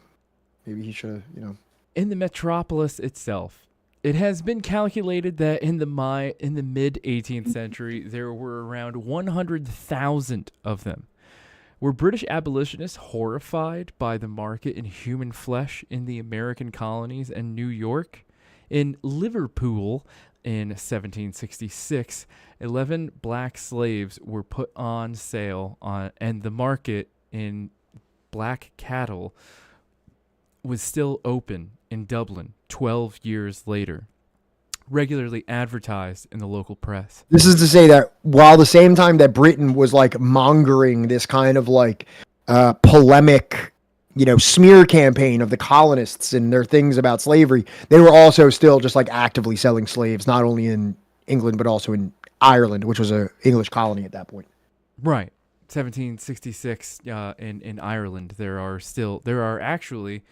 he should have, In the metropolis itself, it has been calculated that in the mid 18th century, there were around 100,000 of them. Were British abolitionists horrified by the market in human flesh in the American colonies and New York? In Liverpool in 1766, 11 black slaves were put on sale and the market in black cattle was still open in Dublin 12 years later, regularly advertised in the local press. This is to say that while the same time that Britain was like mongering this kind of like polemic, smear campaign of the colonists and their things about slavery, they were also still just like actively selling slaves, not only in England, but also in Ireland, which was an English colony at that point. Right. 1766 in Ireland, there are actually.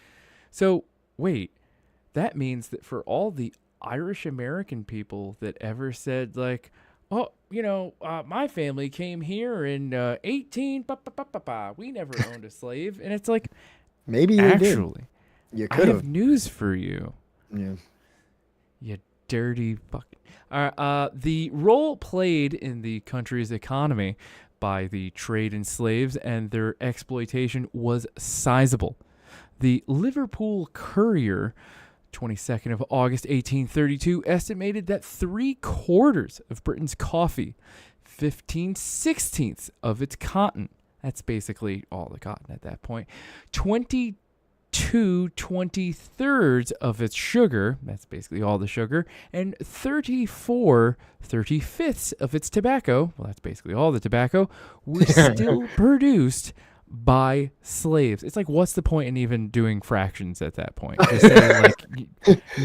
So, wait, that means that for all the Irish American people that ever said, like, oh, my family came here in we never owned a slave. And it's like, maybe you actually, did. You I could have news for you. Yeah. You dirty fucking. The role played in the country's economy by the trade in slaves and their exploitation was sizable. The Liverpool Courier, 22nd of August 1832, estimated that 3/4 of Britain's coffee, 15/16 of its cotton, that's basically all the cotton at that point, 22/23 of its sugar, that's basically all the sugar, and 34/35 of its tobacco, well, that's basically all the tobacco, were still produced by slaves. It's like, what's the point in even doing fractions at that point? Just say like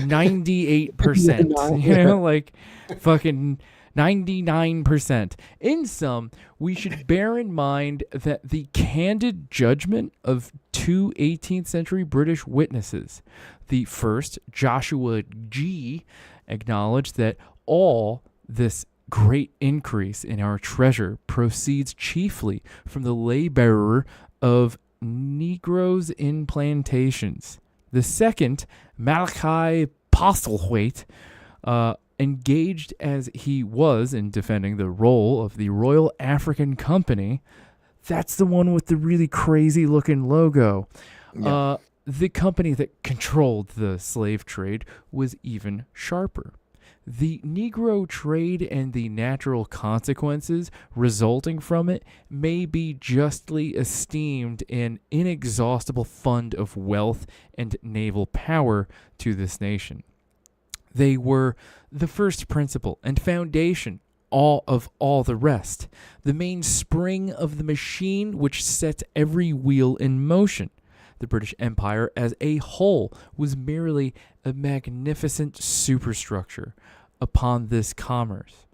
98%, like fucking 99%. In sum, we should bear in mind that the candid judgment of two 18th century British witnesses, the first, Joshua G., acknowledged that all this great increase in our treasure proceeds chiefly from the labor of Negroes in plantations. The second, Malachi Postlethwaite, engaged as he was in defending the role of the Royal African Company. That's the one with the really crazy looking logo. Yeah. The company that controlled the slave trade was even sharper. The Negro trade and the natural consequences resulting from it may be justly esteemed an inexhaustible fund of wealth and naval power to this nation. They were the first principle and foundation of all the rest, the main spring of the machine which set every wheel in motion. The British Empire as a whole was merely a magnificent superstructure upon this commerce.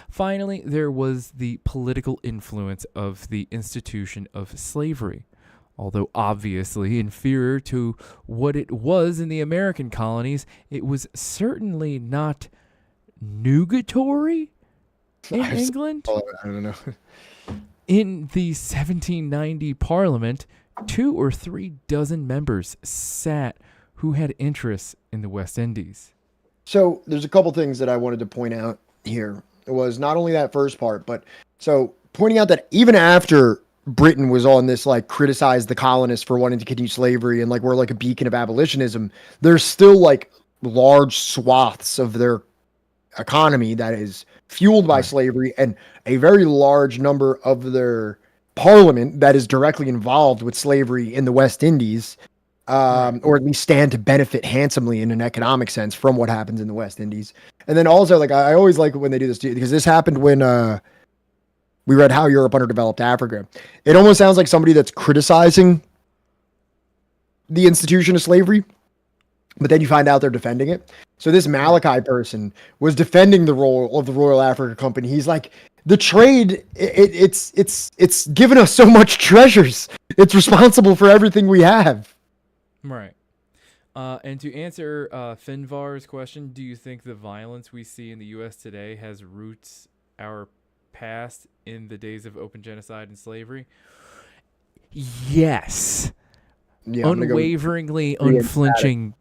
Finally, there was the political influence of the institution of slavery. Although obviously inferior to what it was in the American colonies, it was certainly not nugatory in England. I don't know. In the 1790 Parliament, 2 or 3 dozen members sat who had interests in the West Indies. So there's a couple things that I wanted to point out here. It was not only that first part, but so pointing out that even after Britain was on this, like, criticize the colonists for wanting to continue slavery and, like, we're like a beacon of abolitionism, there's still, like, large swaths of their economy that is fueled by slavery, and a very large number of their parliament that is directly involved with slavery in the West Indies, or at least stand to benefit handsomely in an economic sense from what happens in the West Indies. And then also, like, I always like it when they do this too, because this happened when we read How Europe Underdeveloped Africa. It almost sounds like somebody that's criticizing the institution of slavery, but then you find out they're defending it. So this Malachi person was defending the role of the Royal African Company. He's like, the trade, it's given us so much treasures. It's responsible for everything we have. Right. And to answer Finvar's question, do you think the violence we see in the U.S. today has roots our past in the days of open genocide and slavery? Yes. Yeah, unwaveringly, unflinching,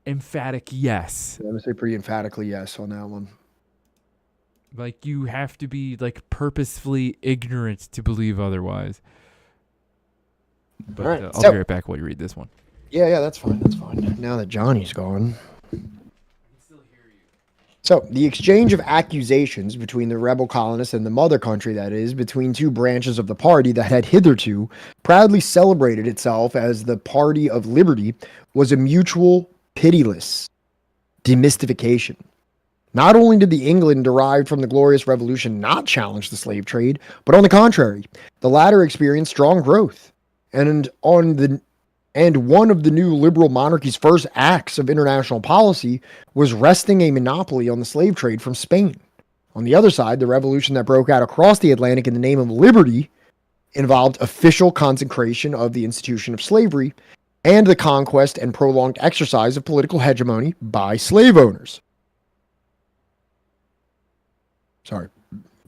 emphatic yes. I'm going to say pretty emphatically yes on that one. Like, you have to be, like, purposefully ignorant to believe otherwise. But right, I'll be right back while you read this one. Yeah, that's fine. That's fine. Now that Johnny's gone. So, the exchange of accusations between the rebel colonists and the mother country, that is, between two branches of the party that had hitherto proudly celebrated itself as the Party of Liberty, was a mutual, pitiless demystification. Not only did the England derived from the Glorious Revolution not challenge the slave trade, but on the contrary, the latter experienced strong growth. And one of the new liberal monarchy's first acts of international policy was wresting a monopoly on the slave trade from Spain. On the other side, the revolution that broke out across the Atlantic in the name of liberty involved official consecration of the institution of slavery and the conquest and prolonged exercise of political hegemony by slave owners.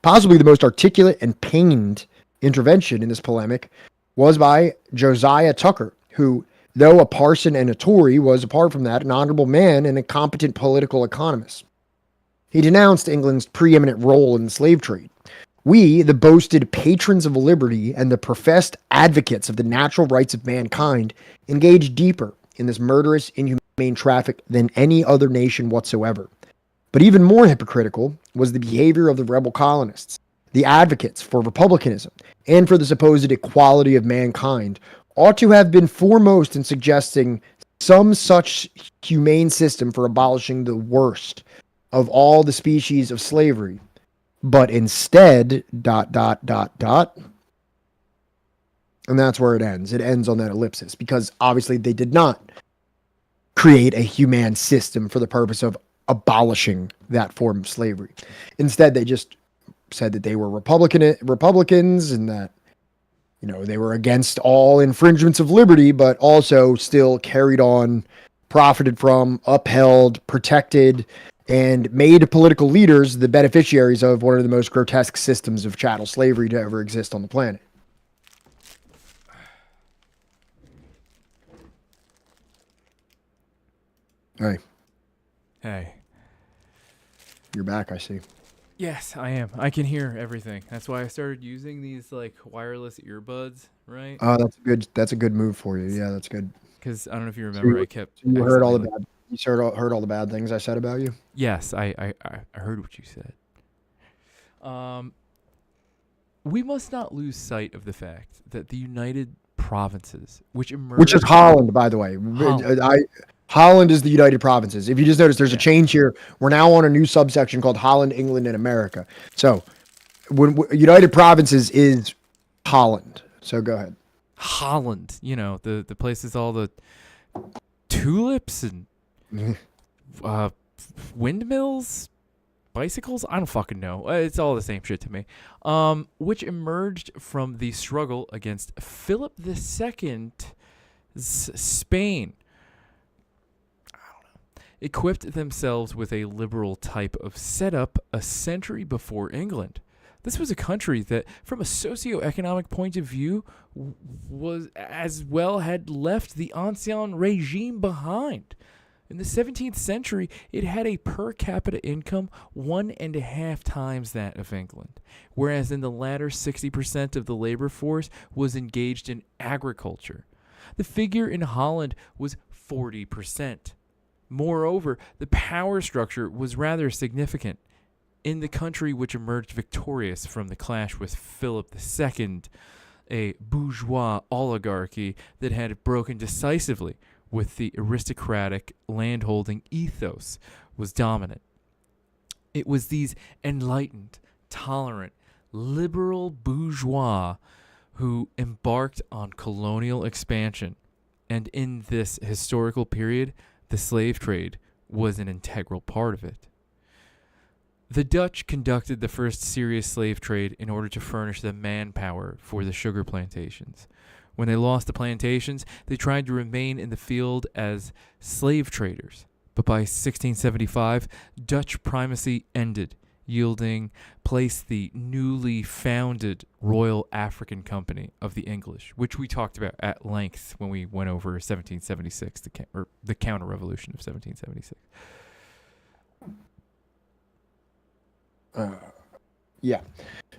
Possibly the most articulate and pained intervention in this polemic was by Josiah Tucker, who, though a parson and a Tory, was, apart from that, an honorable man and a competent political economist. He denounced England's preeminent role in the slave trade. We, the boasted patrons of liberty and the professed advocates of the natural rights of mankind, engaged deeper in this murderous, inhumane traffic than any other nation whatsoever. But even more hypocritical was the behavior of the rebel colonists. The advocates for republicanism and for the supposed equality of mankind ought to have been foremost in suggesting some such humane system for abolishing the worst of all the species of slavery. But instead, ... And that's where it ends. It ends on that ellipsis, because obviously they did not create a humane system for the purpose of abolishing that form of slavery. Instead, they just said that they were Republicans and that, you know, they were against all infringements of liberty, but also still carried on, profited from, upheld, protected, and made political leaders the beneficiaries of one of the most grotesque systems of chattel slavery to ever exist on the planet. Hey. Hey. You're back, I see. Yes, I am. I can hear everything. That's why I started using these like wireless earbuds, right? Oh, that's good. That's a good move for you. Yeah, that's good. Because I don't know if you remember, I kept. You heard all the bad. You heard all the bad things I said about you. Yes, I heard what you said. We must not lose sight of the fact that the United Provinces, which is Holland, by the way. Holland is the United Provinces. If you just notice, there's a change here. We're now on a new subsection called Holland, England, and America. So, when United Provinces is Holland. So go ahead. Holland, you know, the place is all the tulips and windmills, bicycles. I don't fucking know. It's all the same shit to me. Which emerged from the struggle against Philip II's Spain. Equipped themselves with a liberal type of setup a century before England. This was a country that, from a socioeconomic point of view, was as well had left the ancien regime behind. In the 17th century, it had a per capita income 1.5 times that of England, whereas in the latter 60% of the labor force was engaged in agriculture. The figure in Holland was 40%. Moreover, the power structure was rather significant. In the country which emerged victorious from the clash with Philip II, a bourgeois oligarchy that had broken decisively with the aristocratic landholding ethos was dominant. It was these enlightened, tolerant, liberal bourgeois who embarked on colonial expansion, and in this historical period, the slave trade was an integral part of it. The Dutch conducted the first serious slave trade in order to furnish the manpower for the sugar plantations. When they lost the plantations, they tried to remain in the field as slave traders. But by 1675, Dutch primacy ended, yielding place the newly founded Royal African Company of the English, which we talked about at length when we went over 1776, the counter-revolution of 1776. Yeah.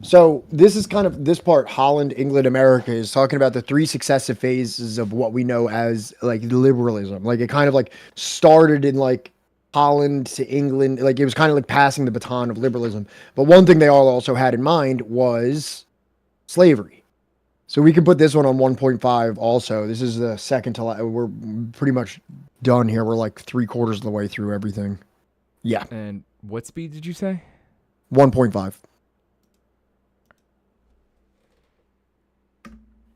So this is kind of this part, Holland, England, America, is talking about the three successive phases of what we know as like liberalism. Like it kind of like started in like Holland to England. Like it was kind of like passing the baton of liberalism. But one thing they all also had in mind was slavery. So we can put this one on 1.5 also. This is the second to last. We're pretty much done here. We're like 3/4 of the way through everything. Yeah. And what speed did you say? 1.5.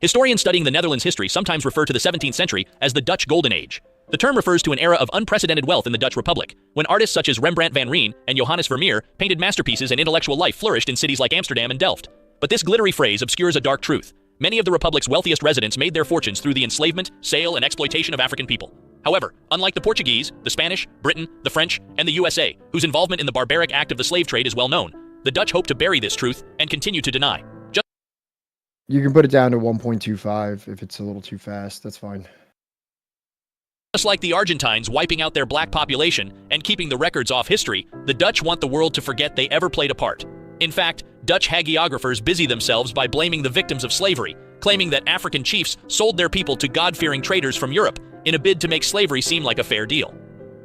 Historians studying the Netherlands' history sometimes refer to the 17th century as the Dutch Golden Age. The term refers to an era of unprecedented wealth in the Dutch Republic, when artists such as Rembrandt van Rijn and Johannes Vermeer painted masterpieces and intellectual life flourished in cities like Amsterdam and Delft. But this glittery phrase obscures a dark truth. Many of the Republic's wealthiest residents made their fortunes through the enslavement, sale, and exploitation of African people. However, unlike the Portuguese, the Spanish, Britain, the French, and the USA, whose involvement in the barbaric act of the slave trade is well known, the Dutch hope to bury this truth and continue to deny. You can put it down to 1.25 if it's a little too fast. That's fine. Just like the Argentines wiping out their black population and keeping the records off history, the Dutch want the world to forget they ever played a part. In fact, Dutch hagiographers busy themselves by blaming the victims of slavery, claiming that African chiefs sold their people to God-fearing traders from Europe in a bid to make slavery seem like a fair deal.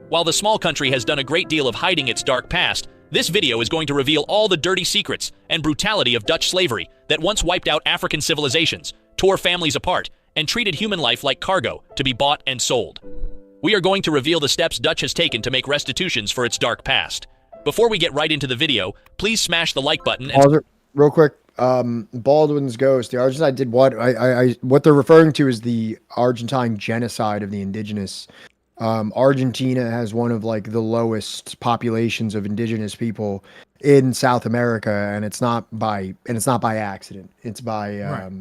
While the small country has done a great deal of hiding its dark past, this video is going to reveal all the dirty secrets and brutality of Dutch slavery that once wiped out African civilizations, tore families apart, and treated human life like cargo to be bought and sold. We are going to reveal the steps Dutch has taken to make restitutions for its dark past. Before we get right into the video, please smash the like button and... Real quick, Baldwin's Ghost, the Argentine did what? What they're referring to is the Argentine genocide of the indigenous Argentina has one of like the lowest populations of indigenous people in South America, and it's not by accident. It's by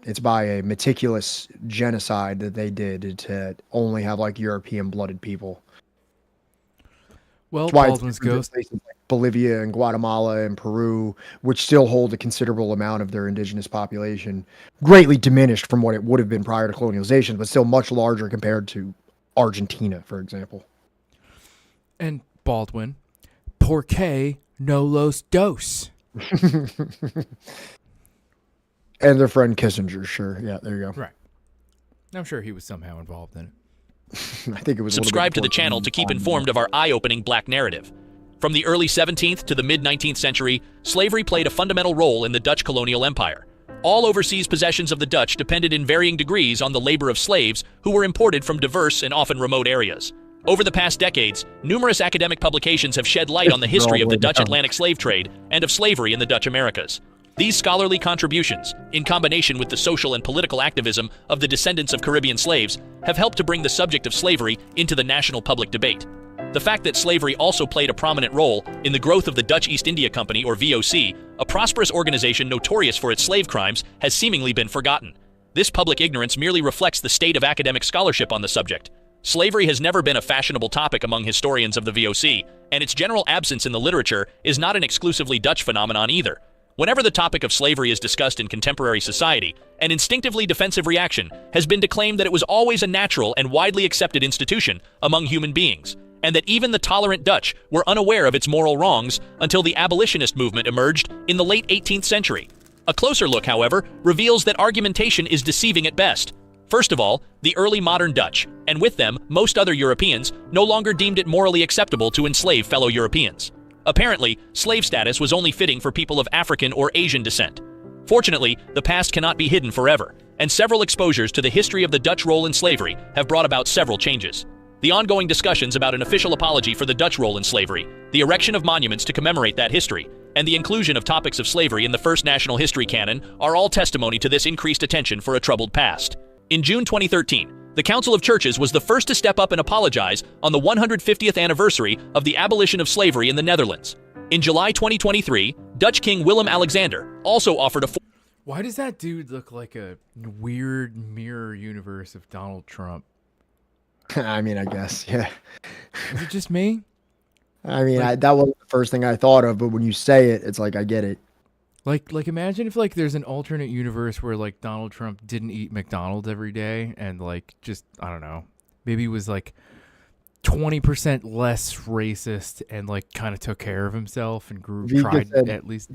it's by a meticulous genocide that they did to only have like European blooded people. Well, That's why Baldwin's it's different Ghost. than places like Bolivia and Guatemala and Peru, which still hold a considerable amount of their indigenous population, greatly diminished from what it would have been prior to colonialization, but still much larger compared to Argentina, for example. And Baldwin, ¿por qué no los dos? And their friend Kissinger, sure. Yeah, there you go. Right. I'm sure he was somehow involved in it. I think it was. Subscribe to the channel to keep informed of our eye-opening black narrative. From the early 17th to the mid-19th century, slavery played a fundamental role in the Dutch colonial empire. All overseas possessions of the Dutch depended in varying degrees on the labor of slaves who were imported from diverse and often remote areas. Over the past decades, numerous academic publications have shed light on the history of the Dutch Atlantic slave trade and of slavery in the Dutch Americas. These scholarly contributions, in combination with the social and political activism of the descendants of Caribbean slaves, have helped to bring the subject of slavery into the national public debate. The fact that slavery also played a prominent role in the growth of the Dutch East India Company, or VOC, a prosperous organization notorious for its slave crimes, has seemingly been forgotten. This public ignorance merely reflects the state of academic scholarship on the subject. Slavery has never been a fashionable topic among historians of the VOC, and its general absence in the literature is not an exclusively Dutch phenomenon either. Whenever the topic of slavery is discussed in contemporary society, an instinctively defensive reaction has been to claim that it was always a natural and widely accepted institution among human beings, and that even the tolerant Dutch were unaware of its moral wrongs until the abolitionist movement emerged in the late 18th century. A closer look, however, reveals that argumentation is deceiving at best. First of all, the early modern Dutch, and with them most other Europeans, no longer deemed it morally acceptable to enslave fellow Europeans. Apparently, slave status was only fitting for people of African or Asian descent. Fortunately, the past cannot be hidden forever, and several exposures to the history of the Dutch role in slavery have brought about several changes. The ongoing discussions about an official apology for the Dutch role in slavery, the erection of monuments to commemorate that history, and the inclusion of topics of slavery in the first national history canon are all testimony to this increased attention for a troubled past. In June 2013, the Council of Churches was the first to step up and apologize on the 150th anniversary of the abolition of slavery in the Netherlands. In July 2023, Dutch King Willem-Alexander also offered a... Why does that dude look like a weird mirror universe of Donald Trump? I mean, I guess, yeah. Is it just me? I mean, that wasn't the first thing I thought of, but when you say it, it's like, I get it. Like imagine if like there's an alternate universe where like Donald Trump didn't eat McDonald's every day and like just, I don't know, maybe he was like 20% less racist and like kind of took care of himself and tried at least.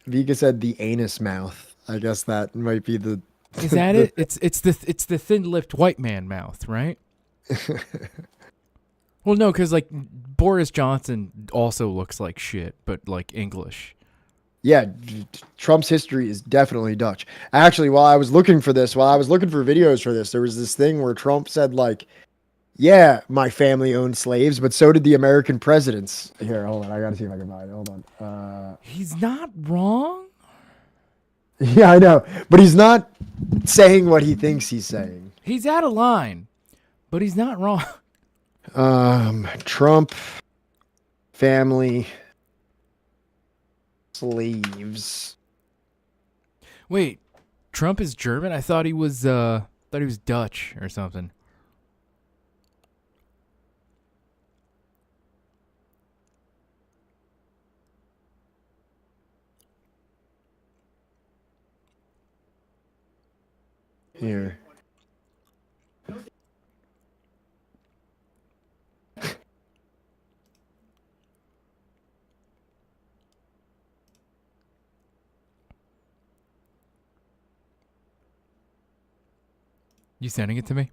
Vika said the anus mouth. I guess that might be the... Is that it? It's the thin-lipped white man mouth, right? Well, no, because like Boris Johnson also looks like shit, but like English. Yeah, Trump's history is definitely Dutch. Actually, while I was looking for videos for this, there was this thing where Trump said like, yeah, my family owned slaves, but so did the American presidents. Here, hold on. I got to see if I can find it. Hold on. He's not wrong. Yeah, I know. But he's not saying what he thinks he's saying. He's out of line, but he's not wrong. Trump family slaves. Wait, Trump is German? I thought he was Dutch or something. Here. You sending it to me?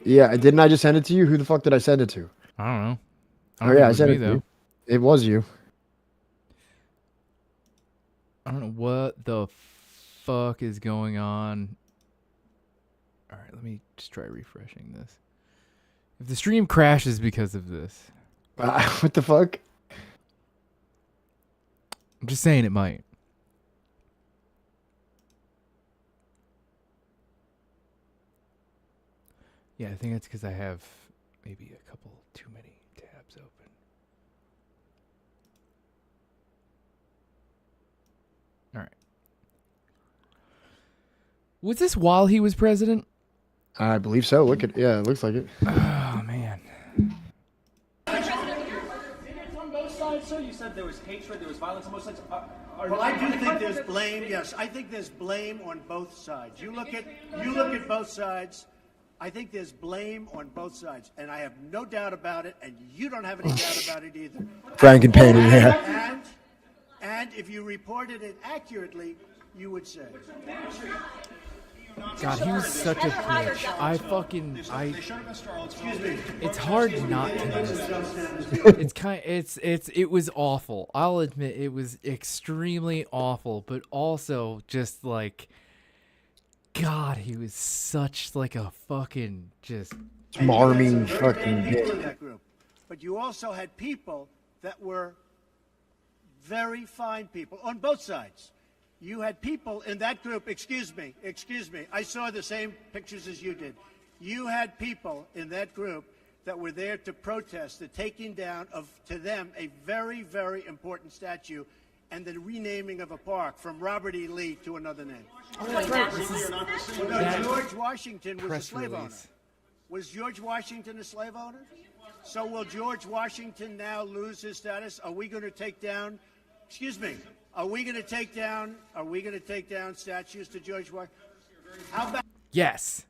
Yeah, didn't I just send it to you? Who the fuck did I send it to? I don't know. Oh yeah, I sent it to you. It was you. I don't know what the fuck is going on. All right, let me just try refreshing this. If the stream crashes because of this. What the fuck? I'm just saying it might. Yeah, I think that's because I have maybe a couple too many tabs open. All right. Was this while he was president? I believe so. Look at it looks like it. Oh man. On both sides, sir. You said there was hatred, there was violence on both sides. Well, I do think there's blame. Yes, I think there's blame on both sides. You look at both sides. I think there's blame on both sides, and I have no doubt about it, and you don't have any doubt about it either. Frankenpainting, yeah. And if you reported it accurately, you would say. God, he was such a bitch. It's hard not to. It was awful. I'll admit it was extremely awful, but also just like, God, he was such like a fucking just smarmy fucking bitch. But you also had people that were very fine people on both sides. You had people in that group, excuse me, I saw the same pictures as you did. You had people in that group that were there to protest the taking down of, to them, a very, very important statue and the renaming of a park from Robert E. Lee to another name. George Washington was a slave owner. Was George Washington a slave owner? So will George Washington now lose his status? Are we going to take down, excuse me, are we going to take down statues to George Washington? How about yes.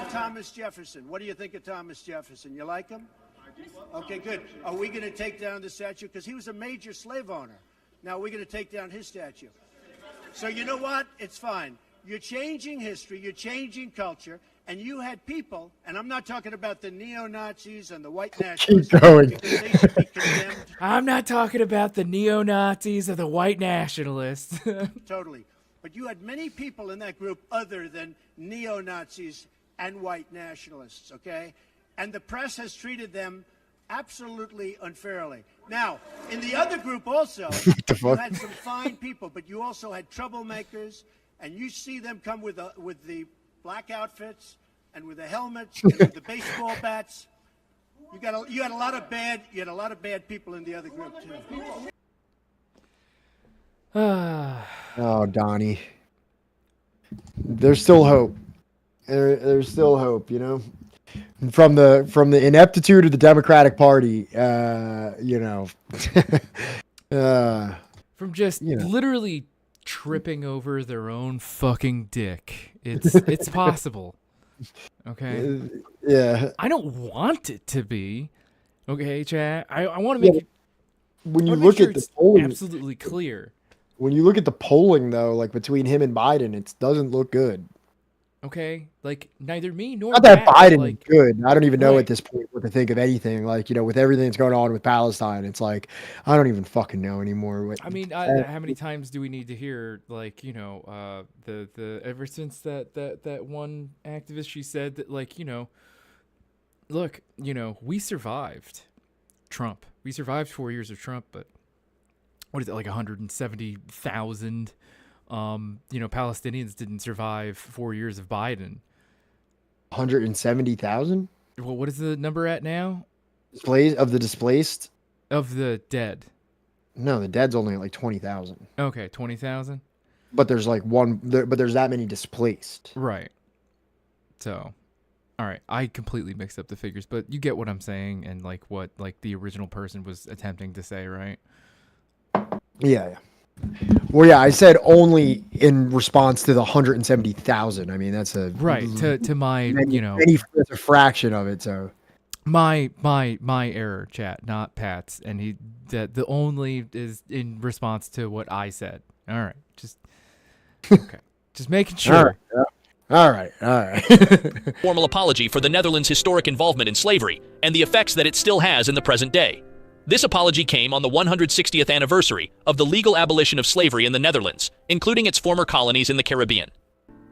Thomas Jefferson? What do you think of Thomas Jefferson? You like him? Okay, good. Are we going to take down the statue? Because he was a major slave owner. Now we're going to take down his statue. So you know what? It's fine. You're changing history. You're changing culture. And you had people, and I'm not talking about the neo-Nazis and the white nationalists. Keep going. Because they should be condemned. I'm not talking about the neo-Nazis or the white nationalists. Totally. But you had many people in that group other than neo-Nazis and white nationalists, okay? And the press has treated them absolutely unfairly. Now, in the other group also, you had some fine people, but you also had troublemakers, and you see them come with the black outfits and with the helmets and with the baseball bats. You had a lot of bad people in the other group too. Oh, Donnie. There's still hope. There's still hope, you know. From the ineptitude of the Democratic Party, you know. From just literally tripping over their own fucking dick. It's possible. Okay? Yeah. I don't want it to be. Okay, chat? I want to make it when you look at the polling, absolutely clear. When you look at the polling though, like between him and Biden, it doesn't look good. Okay, like neither me nor not that Matt, Biden like, is good. I don't even know right. at this point what to think of anything. Like, you know, with everything that's going on with Palestine, it's like I don't even fucking know anymore. I mean, how many times do we need to hear, like, you know, the ever since that one activist, she said that, like, you know, look, you know, we survived Trump. We survived 4 years of Trump, but what is it, like 170,000? You know, Palestinians didn't survive 4 years of Biden. 170,000? Well, what is the number at now? Displaced? Of the dead. No, the dead's only like 20,000. Okay, 20,000. But there's like but there's that many displaced. Right. So, all right, I completely mixed up the figures, but you get what I'm saying and like what like the original person was attempting to say, right? Yeah. Well, yeah, I said only in response to the 170,000. I mean, that's a right to my that's a fraction of it. So my error, chat, not Pat's, and the only is in response to what I said. All right, just okay, just making sure. All right. Formal apology for the Netherlands' historic involvement in slavery and the effects that it still has in the present day. This apology came on the 160th anniversary of the legal abolition of slavery in the Netherlands, including its former colonies in the Caribbean.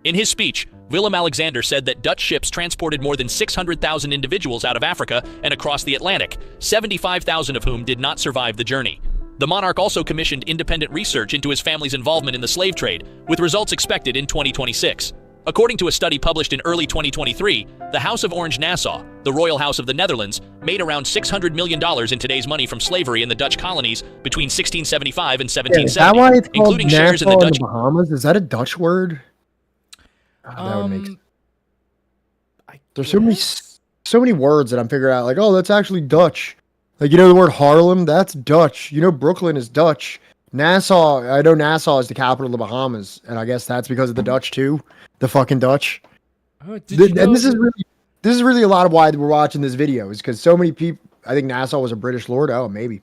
In his speech, Willem-Alexander said that Dutch ships transported more than 600,000 individuals out of Africa and across the Atlantic, 75,000 of whom did not survive the journey. The monarch also commissioned independent research into his family's involvement in the slave trade, with results expected in 2026. According to a study published in early 2023, the House of Orange-Nassau, the royal house of the Netherlands, made around $600 million in today's money from slavery in the Dutch colonies between 1675 and 1770, is that why it's called including shares in the Nassau Dutch... Bahamas? Is that a Dutch word? That would make sense. There's so many words that I'm figuring out, like, oh, that's actually Dutch. Like, you know the word Harlem? That's Dutch. You know Brooklyn is Dutch. Nassau, I know Nassau is the capital of the Bahamas, and I guess that's because of the Dutch too. The fucking Dutch. Oh, And this is really a lot of why we're watching this video, is because so many people, I think Nassau was a British lord. Oh, maybe.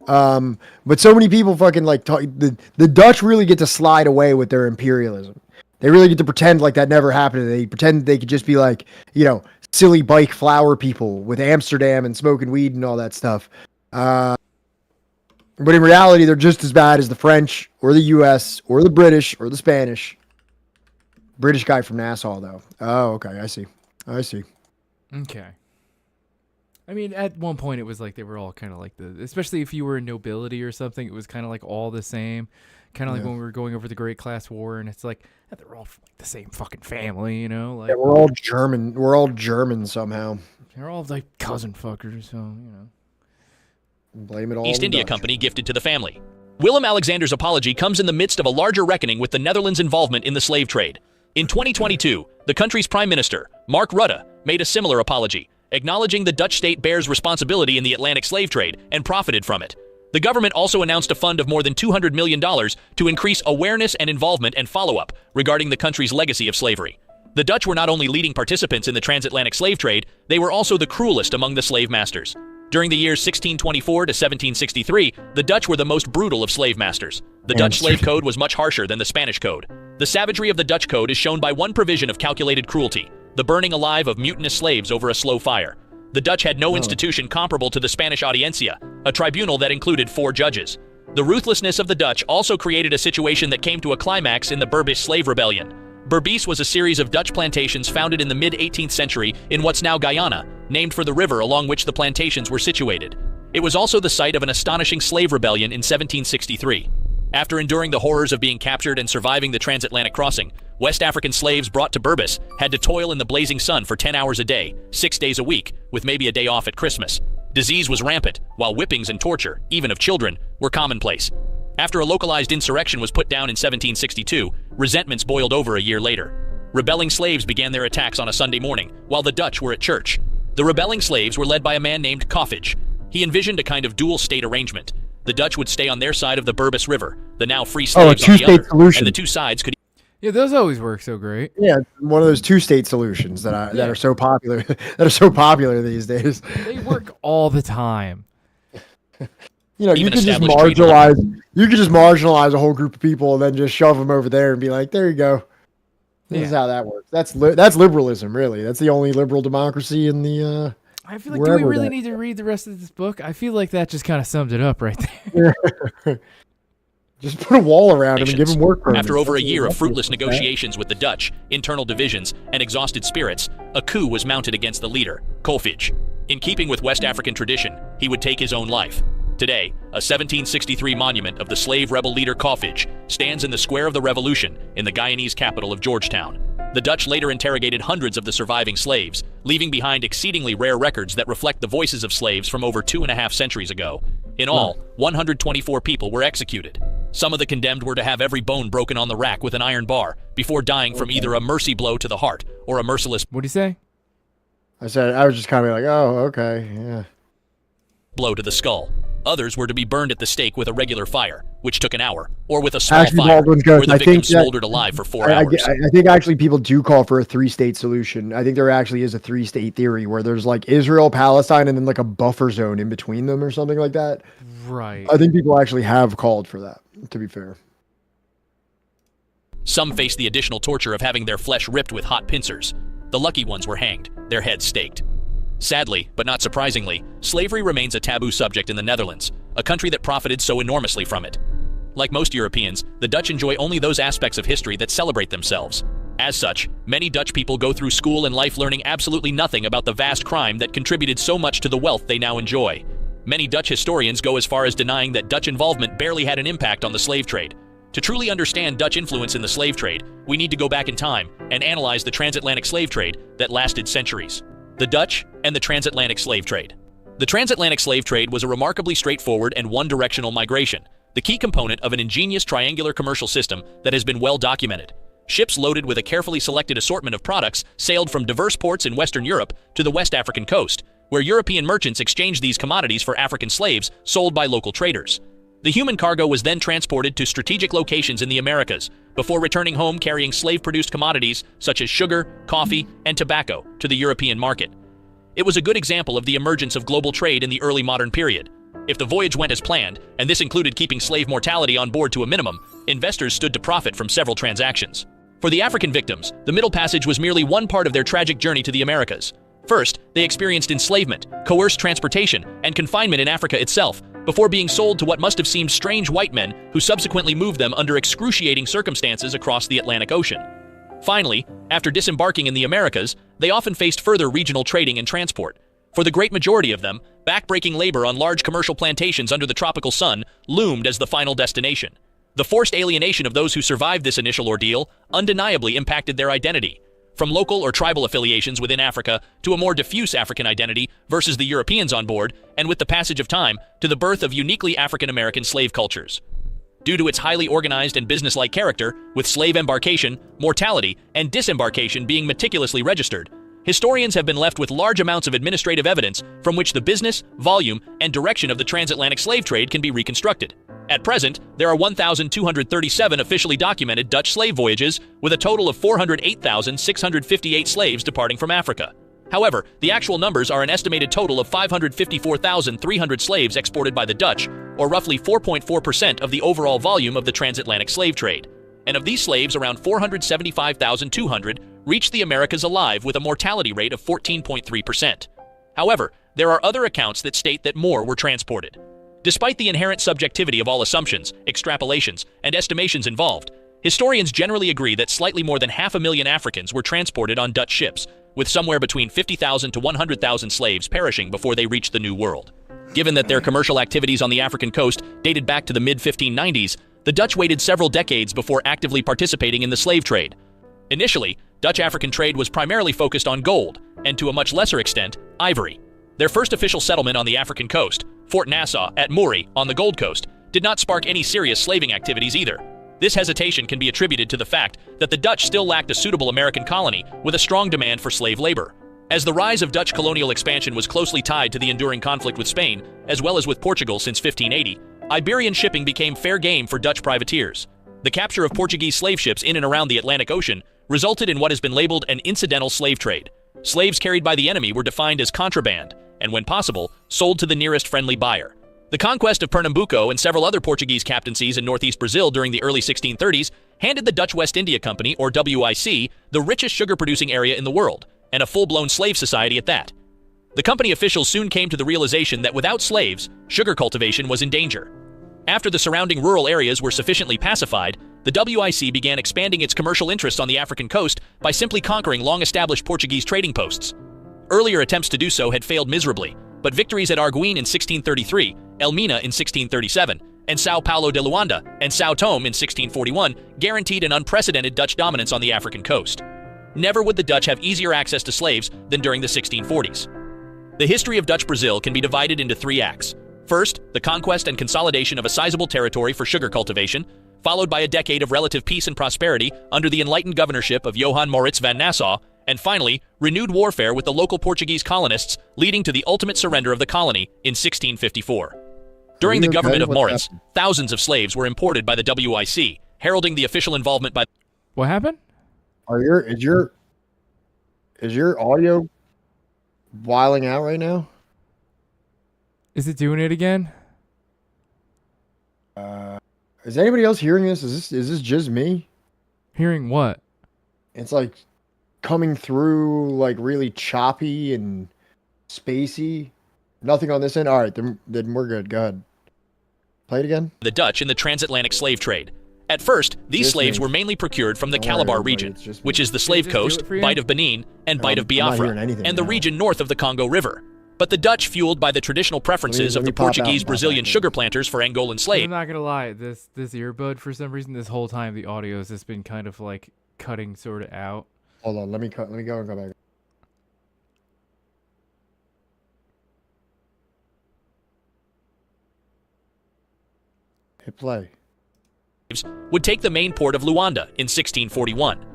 But so many people fucking like the Dutch really get to slide away with their imperialism. They really get to pretend like that never happened. They pretend they could just be like, you know, silly bike flower people with Amsterdam and smoking weed and all that stuff. But in reality, they're just as bad as the French or the US or the British or the Spanish. British guy from Nassau, though. Oh, okay. I see. Okay. I mean, at one point, it was like they were all kind of like especially if you were in nobility or something, it was kind of like all the same. Kind of like when we were going over the Great Class War, and it's like they're all like the same fucking family, you know? Like, yeah, we're all German. We're all German somehow. They're all like cousin fuckers, so, you know. Blame it all East on India Dutch. Company gifted to the family. Willem Alexander's apology comes in the midst of a larger reckoning with the Netherlands' involvement in the slave trade. In 2022, the country's prime minister, Mark Rutte, made a similar apology, acknowledging the Dutch state bears responsibility in the Atlantic slave trade and profited from it. The government also announced a fund of more than $200 million to increase awareness and involvement and follow-up regarding the country's legacy of slavery. The Dutch were not only leading participants in the transatlantic slave trade, they were also the cruelest among the slave masters. During the years 1624 to 1763, the Dutch were the most brutal of slave masters. The Dutch slave code was much harsher than the Spanish code. The savagery of the Dutch code is shown by one provision of calculated cruelty, the burning alive of mutinous slaves over a slow fire. The Dutch had no institution comparable to the Spanish audiencia, a tribunal that included 4 judges. The ruthlessness of the Dutch also created a situation that came to a climax in the Berbice slave rebellion. Berbice was a series of Dutch plantations founded in the mid-18th century in what's now Guyana, named for the river along which the plantations were situated. It was also the site of an astonishing slave rebellion in 1763. After enduring the horrors of being captured and surviving the transatlantic crossing, West African slaves brought to Berbice had to toil in the blazing sun for 10 hours a day, 6 days a week, with maybe a day off at Christmas. Disease was rampant, while whippings and torture, even of children, were commonplace. After a localized insurrection was put down in 1762, resentments boiled over a year later. Rebelling slaves began their attacks on a Sunday morning, while the Dutch were at church. The rebelling slaves were led by a man named Koffage. He envisioned a kind of dual state arrangement. The Dutch would stay on their side of the Berbice River, the now free slaves on the other, and the two sides could... Yeah, those always work so great. Yeah, one of those 2-state solutions that are so popular these days. They work all the time. You know, you could just marginalize a whole group of people and then just shove them over there and be like, there you go. This is how that works. That's liberalism, really. That's the only liberal democracy in the. I feel like, do we really need to read the rest of this book? I feel like that just kind of sums it up right there. Just put a wall around him and give him work permits. After over a year of fruitless negotiations with the Dutch, internal divisions, and exhausted spirits, a coup was mounted against the leader, Koffage. In keeping with West African tradition, he would take his own life. Today, a 1763 monument of the slave rebel leader Koffage stands in the Square of the Revolution in the Guyanese capital of Georgetown. The Dutch later interrogated hundreds of the surviving slaves, leaving behind exceedingly rare records that reflect the voices of slaves from over 2.5 centuries ago. In all, 124 people were executed. Some of the condemned were to have every bone broken on the rack with an iron bar before dying from either a mercy blow to the heart or a merciless... What'd you say? I was just kind of like, oh, okay, yeah. ...blow to the skull. Others were to be burned at the stake with a regular fire, which took an hour, or with a small fire, where the victim smoldered alive for 4 hours. I think actually people do call for a 3-state solution. I think there actually is a 3-state theory where there's like Israel, Palestine, and then like a buffer zone in between them or something like that. Right. I think people actually have called for that, to be fair. Some faced the additional torture of having their flesh ripped with hot pincers. The lucky ones were hanged, their heads staked. Sadly, but not surprisingly, slavery remains a taboo subject in the Netherlands, a country that profited so enormously from it. Like most Europeans, the Dutch enjoy only those aspects of history that celebrate themselves. As such, many Dutch people go through school and life learning absolutely nothing about the vast crime that contributed so much to the wealth they now enjoy. Many Dutch historians go as far as denying that Dutch involvement barely had an impact on the slave trade. To truly understand Dutch influence in the slave trade, we need to go back in time and analyze the transatlantic slave trade that lasted centuries. The Dutch and the transatlantic slave trade. The transatlantic slave trade was a remarkably straightforward and one-directional migration, the key component of an ingenious triangular commercial system that has been well documented. Ships loaded with a carefully selected assortment of products sailed from diverse ports in Western Europe to the West African coast, where European merchants exchanged these commodities for African slaves sold by local traders. The human cargo was then transported to strategic locations in the Americas, before returning home carrying slave-produced commodities such as sugar, coffee, and tobacco to the European market. It was a good example of the emergence of global trade in the early modern period. If the voyage went as planned, and this included keeping slave mortality on board to a minimum, investors stood to profit from several transactions. For the African victims, the Middle Passage was merely one part of their tragic journey to the Americas. First, they experienced enslavement, coerced transportation, and confinement in Africa itself, before being sold to what must have seemed strange white men who subsequently moved them under excruciating circumstances across the Atlantic Ocean. Finally, after disembarking in the Americas, they often faced further regional trading and transport. For the great majority of them, backbreaking labor on large commercial plantations under the tropical sun loomed as the final destination. The forced alienation of those who survived this initial ordeal undeniably impacted their identity, from local or tribal affiliations within Africa to a more diffuse African identity versus the Europeans on board, and with the passage of time, to the birth of uniquely African-American slave cultures. Due to its highly organized and businesslike character, with slave embarkation, mortality, and disembarkation being meticulously registered, historians have been left with large amounts of administrative evidence from which the business, volume, and direction of the transatlantic slave trade can be reconstructed. At present, there are 1,237 officially documented Dutch slave voyages, with a total of 408,658 slaves departing from Africa. However, the actual numbers are an estimated total of 554,300 slaves exported by the Dutch, or roughly 4.4% of the overall volume of the transatlantic slave trade. And of these slaves, around 475,200 reached the Americas alive with a mortality rate of 14.3%. However, there are other accounts that state that more were transported. Despite the inherent subjectivity of all assumptions, extrapolations, and estimations involved, historians generally agree that slightly more than 500,000 Africans were transported on Dutch ships, with somewhere between 50,000 to 100,000 slaves perishing before they reached the New World. Given that their commercial activities on the African coast dated back to the mid-1590s, the Dutch waited several decades before actively participating in the slave trade. Initially, Dutch-African trade was primarily focused on gold, and to a much lesser extent, ivory. Their first official settlement on the African coast, Fort Nassau at Murray on the Gold Coast, did not spark any serious slaving activities either. This hesitation can be attributed to the fact that the Dutch still lacked a suitable American colony with a strong demand for slave labor. As the rise of Dutch colonial expansion was closely tied to the enduring conflict with Spain, as well as with Portugal since 1580, Iberian shipping became fair game for Dutch privateers. The capture of Portuguese slave ships in and around the Atlantic Ocean resulted in what has been labeled an incidental slave trade. Slaves carried by the enemy were defined as contraband, and when possible, sold to the nearest friendly buyer. The conquest of Pernambuco and several other Portuguese captaincies in northeast Brazil during the early 1630s handed the Dutch West India Company, or WIC, the richest sugar-producing area in the world, and a full-blown slave society at that. The company officials soon came to the realization that without slaves, sugar cultivation was in danger. After the surrounding rural areas were sufficiently pacified, the WIC began expanding its commercial interests on the African coast by simply conquering long-established Portuguese trading posts. Earlier attempts to do so had failed miserably, but victories at Arguin in 1633, Elmina in 1637, and São Paulo de Luanda and São Tomé in 1641 guaranteed an unprecedented Dutch dominance on the African coast. Never would the Dutch have easier access to slaves than during the 1640s. The history of Dutch Brazil can be divided into three acts. First, the conquest and consolidation of a sizable territory for sugar cultivation, followed by a decade of relative peace and prosperity under the enlightened governorship of Johan Maurits van Nassau, and finally, renewed warfare with the local Portuguese colonists, leading to the ultimate surrender of the colony in 1654. During the government of Maurits, thousands of slaves were imported by the WIC, heralding the official involvement by... What happened? Is your audio wiling out right now? Is it doing it again? Is anybody else hearing this? Is this just me? Hearing what? It's like coming through like really choppy and spacey. Nothing on this end? All right, then we're good. Go ahead. Play it again. The Dutch in the transatlantic slave trade. At first, these slaves were mainly procured from the Calabar region, which is the Slave Coast, Bight of Benin, and Bight of Biafra, and the region north of the Congo River. But the Dutch, fueled by the traditional preferences of the Portuguese Brazilian sugar planters for Angolan slaves. I'm not gonna lie, this earbud, for some reason, this whole time the audio has just been kind of like cutting sort of out. Hold on, let me go and go back. Hit play. Would take the main port of Luanda in 1641.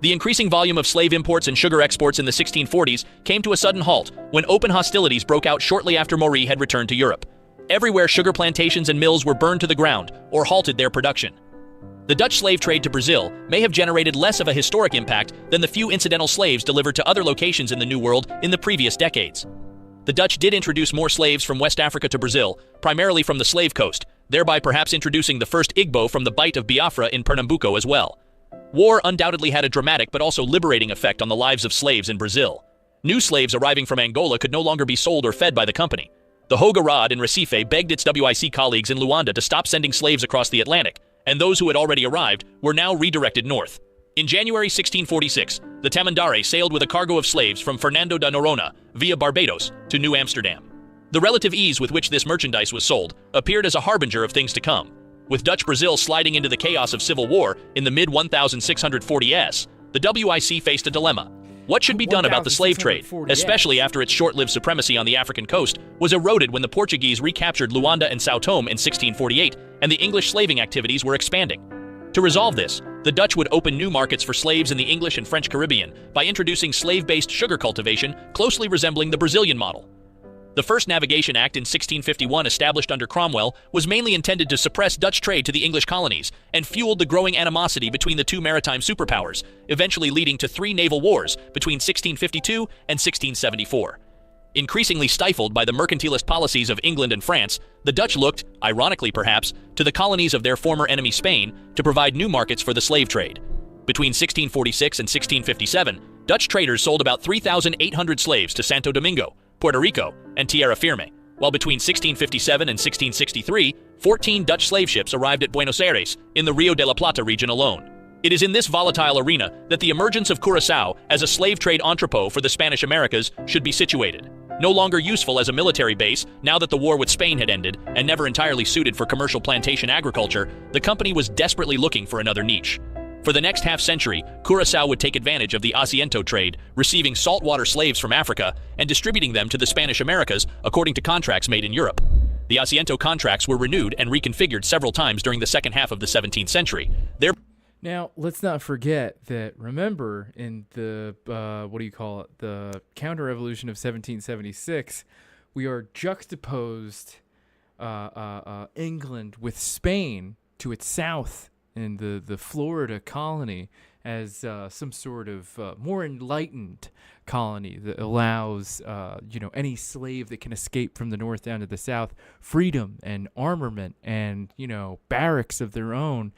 The increasing volume of slave imports and sugar exports in the 1640s came to a sudden halt when open hostilities broke out shortly after Maury had returned to Europe. Everywhere sugar plantations and mills were burned to the ground or halted their production. The Dutch slave trade to Brazil may have generated less of a historic impact than the few incidental slaves delivered to other locations in the New World in the previous decades. The Dutch did introduce more slaves from West Africa to Brazil, primarily from the Slave Coast, thereby perhaps introducing the first Igbo from the Bight of Biafra in Pernambuco as well. War undoubtedly had a dramatic but also liberating effect on the lives of slaves in Brazil. New slaves arriving from Angola could no longer be sold or fed by the company. The Hoga Rod in Recife begged its WIC colleagues in Luanda to stop sending slaves across the Atlantic, and those who had already arrived were now redirected north. In January 1646, the Tamandare sailed with a cargo of slaves from Fernando da Noronha via Barbados to New Amsterdam. The relative ease with which this merchandise was sold appeared as a harbinger of things to come. With Dutch Brazil sliding into the chaos of civil war in the mid-1640s, the WIC faced a dilemma. What should be done about the slave trade, especially after its short-lived supremacy on the African coast was eroded when the Portuguese recaptured Luanda and São Tomé in 1648 and the English slaving activities were expanding? To resolve this, the Dutch would open new markets for slaves in the English and French Caribbean by introducing slave-based sugar cultivation closely resembling the Brazilian model. The first Navigation Act in 1651, established under Cromwell, was mainly intended to suppress Dutch trade to the English colonies and fueled the growing animosity between the two maritime superpowers, eventually leading to 3 naval wars between 1652 and 1674. Increasingly stifled by the mercantilist policies of England and France, the Dutch looked, ironically perhaps, to the colonies of their former enemy Spain to provide new markets for the slave trade. Between 1646 and 1657, Dutch traders sold about 3,800 slaves to Santo Domingo, Puerto Rico, and Tierra Firme, while between 1657 and 1663, 14 Dutch slave ships arrived at Buenos Aires in the Rio de la Plata region alone. It is in this volatile arena that the emergence of Curaçao as a slave trade entrepot for the Spanish Americas should be situated. No longer useful as a military base now that the war with Spain had ended and never entirely suited for commercial plantation agriculture, the company was desperately looking for another niche. For the next half-century, Curaçao would take advantage of the Asiento trade, receiving saltwater slaves from Africa and distributing them to the Spanish Americas according to contracts made in Europe. The Asiento contracts were renewed and reconfigured several times during the second half of the 17th century. Now, let's not forget that, remember, in the, the counter-revolution of 1776, we are juxtaposed England with Spain to its south in the Florida colony as some sort of more enlightened colony that allows any slave that can escape from the north down to the south freedom and armament and barracks of their own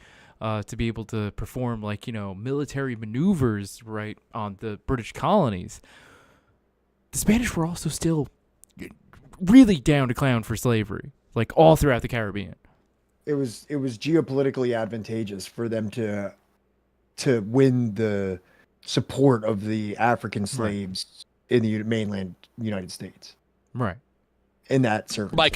to be able to perform military maneuvers right on the British colonies. The Spanish were also still really down to clown for slavery, all throughout the Caribbean. It was geopolitically advantageous for them to win the support of the African slaves in the mainland United States. Right. In that circumstance. By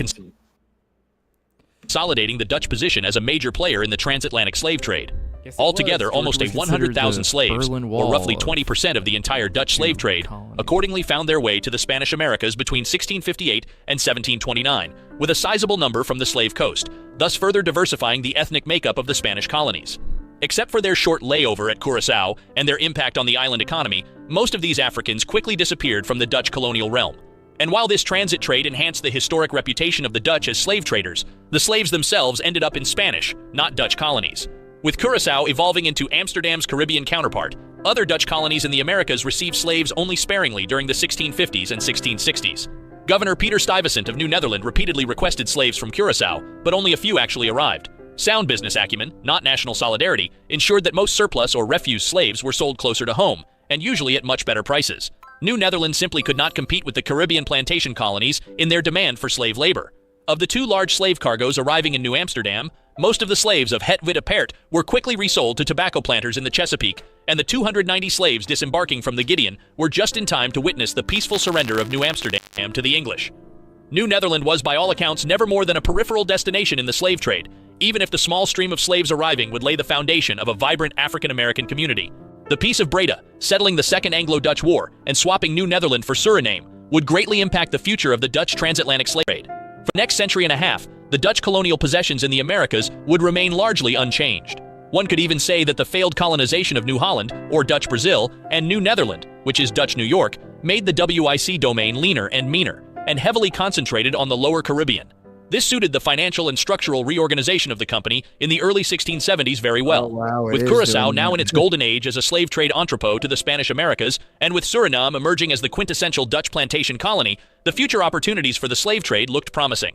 consolidating the Dutch position as a major player in the transatlantic slave trade. Altogether, almost 100,000 slaves, or roughly 20% of the entire Dutch slave trade, accordingly found their way to the Spanish Americas between 1658 and 1729, with a sizable number from the Slave Coast, thus further diversifying the ethnic makeup of the Spanish colonies. Except for their short layover at Curaçao and their impact on the island economy, most of these Africans quickly disappeared from the Dutch colonial realm. And while this transit trade enhanced the historic reputation of the Dutch as slave traders, the slaves themselves ended up in Spanish, not Dutch colonies. With Curaçao evolving into Amsterdam's Caribbean counterpart, other Dutch colonies in the Americas received slaves only sparingly during the 1650s and 1660s. Governor Peter Stuyvesant of New Netherland repeatedly requested slaves from Curaçao, but only a few actually arrived. Sound business acumen, not national solidarity, ensured that most surplus or refuse slaves were sold closer to home, and usually at much better prices. New Netherland simply could not compete with the Caribbean plantation colonies in their demand for slave labor. Of the 2 large slave cargoes arriving in New Amsterdam, Most of the slaves of Het Witte Paard were quickly resold to tobacco planters in the Chesapeake, and the 290 slaves disembarking from the Gideon were just in time to witness the peaceful surrender of New Amsterdam to the English. New Netherland was, by all accounts, never more than a peripheral destination in the slave trade, even if the small stream of slaves arriving would lay the foundation of a vibrant African-American community. The Peace of Breda, settling the Second Anglo-Dutch War, and swapping New Netherland for Suriname, would greatly impact the future of the Dutch transatlantic slave trade. For the next century and a half, the Dutch colonial possessions in the Americas would remain largely unchanged. One could even say that the failed colonization of New Holland, or Dutch Brazil, and New Netherland, which is Dutch New York, made the WIC domain leaner and meaner, and heavily concentrated on the lower Caribbean. This suited the financial and structural reorganization of the company in the early 1670s very well, with Curaçao now in its golden age as a slave trade entrepot to the Spanish Americas, and with Suriname emerging as the quintessential Dutch plantation colony. The future opportunities for the slave trade looked promising.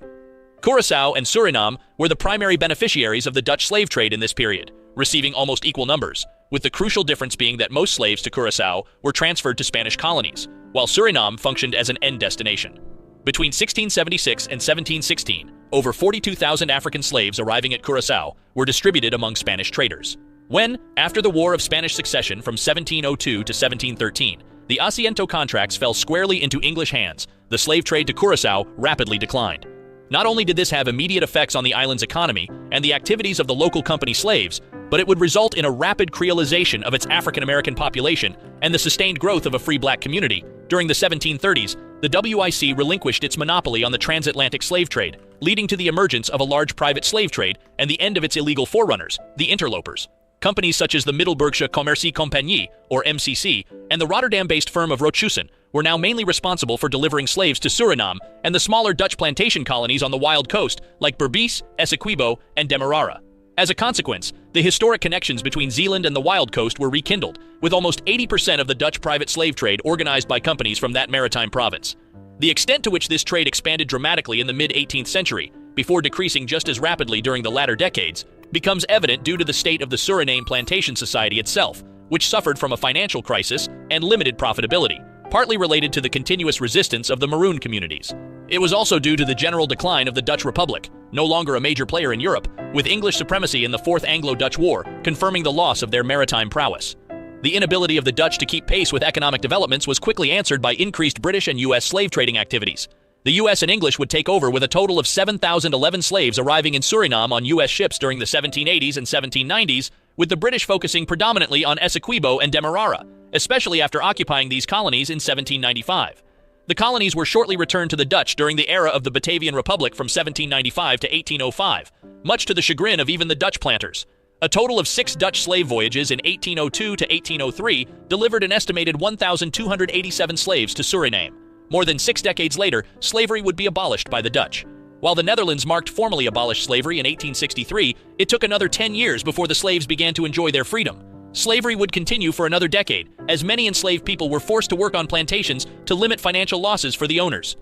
Curaçao and Suriname were the primary beneficiaries of the Dutch slave trade in this period, receiving almost equal numbers, with the crucial difference being that most slaves to Curaçao were transferred to Spanish colonies, while Suriname functioned as an end destination. Between 1676 and 1716, over 42,000 African slaves arriving at Curaçao were distributed among Spanish traders. When, after the War of Spanish Succession from 1702 to 1713, the Asiento contracts fell squarely into English hands, the slave trade to Curaçao rapidly declined. Not only did this have immediate effects on the island's economy and the activities of the local company slaves, but it would result in a rapid creolization of its African-American population and the sustained growth of a free black community. During the 1730s, the WIC relinquished its monopoly on the transatlantic slave trade, leading to the emergence of a large private slave trade and the end of its illegal forerunners, the interlopers. Companies such as the Middelburgse Commercie Compagnie, or MCC, and the Rotterdam-based firm of Rochussen were now mainly responsible for delivering slaves to Suriname and the smaller Dutch plantation colonies on the wild coast like Berbice, Essequibo, and Demerara. As a consequence, the historic connections between Zeeland and the wild coast were rekindled, with almost 80% of the Dutch private slave trade organized by companies from that maritime province. The extent to which this trade expanded dramatically in the mid-18th century, before decreasing just as rapidly during the latter decades, becomes evident due to the state of the Suriname Plantation Society itself, which suffered from a financial crisis and limited profitability, partly related to the continuous resistance of the Maroon communities. It was also due to the general decline of the Dutch Republic, no longer a major player in Europe, with English supremacy in the Fourth Anglo-Dutch War confirming the loss of their maritime prowess. The inability of the Dutch to keep pace with economic developments was quickly answered by increased British and U.S. slave trading activities. The U.S. and English would take over with a total of 7,011 slaves arriving in Suriname on U.S. ships during the 1780s and 1790s, with the British focusing predominantly on Essequibo and Demerara, especially after occupying these colonies in 1795. The colonies were shortly returned to the Dutch during the era of the Batavian Republic from 1795 to 1805, much to the chagrin of even the Dutch planters. A total of 6 Dutch slave voyages in 1802 to 1803 delivered an estimated 1,287 slaves to Suriname. More than 6 decades later, slavery would be abolished by the Dutch. While the Netherlands marked formally abolished slavery in 1863, it took another 10 years before the slaves began to enjoy their freedom. Slavery would continue for another decade, as many enslaved people were forced to work on plantations to limit financial losses for the owners.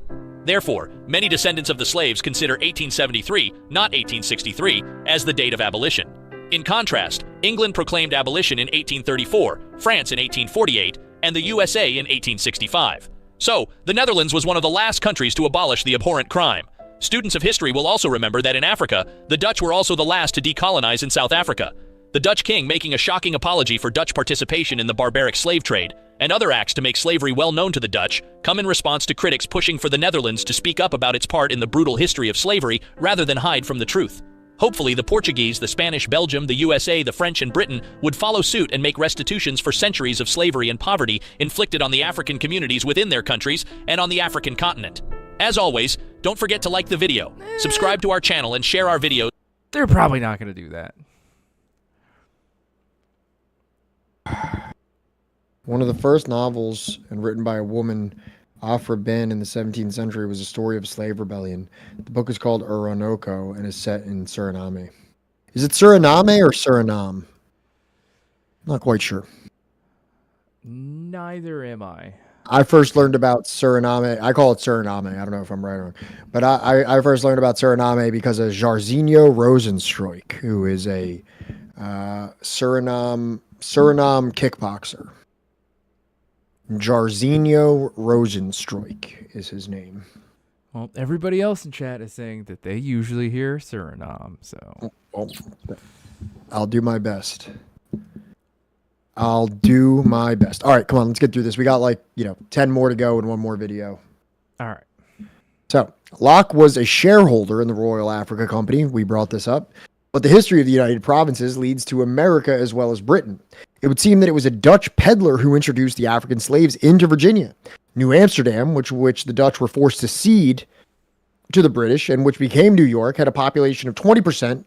Therefore, many descendants of the slaves consider 1873, not 1863, as the date of abolition. In contrast, England proclaimed abolition in 1834, France in 1848, and the USA in 1865. So, the Netherlands was one of the last countries to abolish the abhorrent crime. Students of history will also remember that in Africa, the Dutch were also the last to decolonize in South Africa. The Dutch king making a shocking apology for Dutch participation in the barbaric slave trade, and other acts to make slavery well known to the Dutch, come in response to critics pushing for the Netherlands to speak up about its part in the brutal history of slavery rather than hide from the truth. Hopefully, the Portuguese, the Spanish, Belgium, the USA, the French, and Britain would follow suit and make restitutions for centuries of slavery and poverty inflicted on the African communities within their countries and on the African continent. As always, don't forget to like the video, subscribe to our channel, and share our videos. They're probably not going to do that. One of the first novels and written by a woman, Afra Ben, in the 17th century was a story of slave rebellion. The book is called Orinoco and is set in Suriname. Is it Suriname or Suriname? Not quite sure. Neither am I. I first learned about Suriname. I call it Suriname. I don't know if I'm right or wrong. But I first learned about Suriname because of Jairzinho Rozenstruik, who is a Suriname kickboxer. Jairzinho Rozenstruik is his name. Well, everybody else in chat is saying that they usually hear Suriname, so... I'll do my best. All right, come on, let's get through this. We got 10 more to go and one more video. All right. So, Locke was a shareholder in the Royal Africa Company. We brought this up. But the history of the United Provinces leads to America as well as Britain. It would seem that it was a Dutch peddler who introduced the African slaves into Virginia. New Amsterdam, which the Dutch were forced to cede to the British and which became New York, had a population of 20%,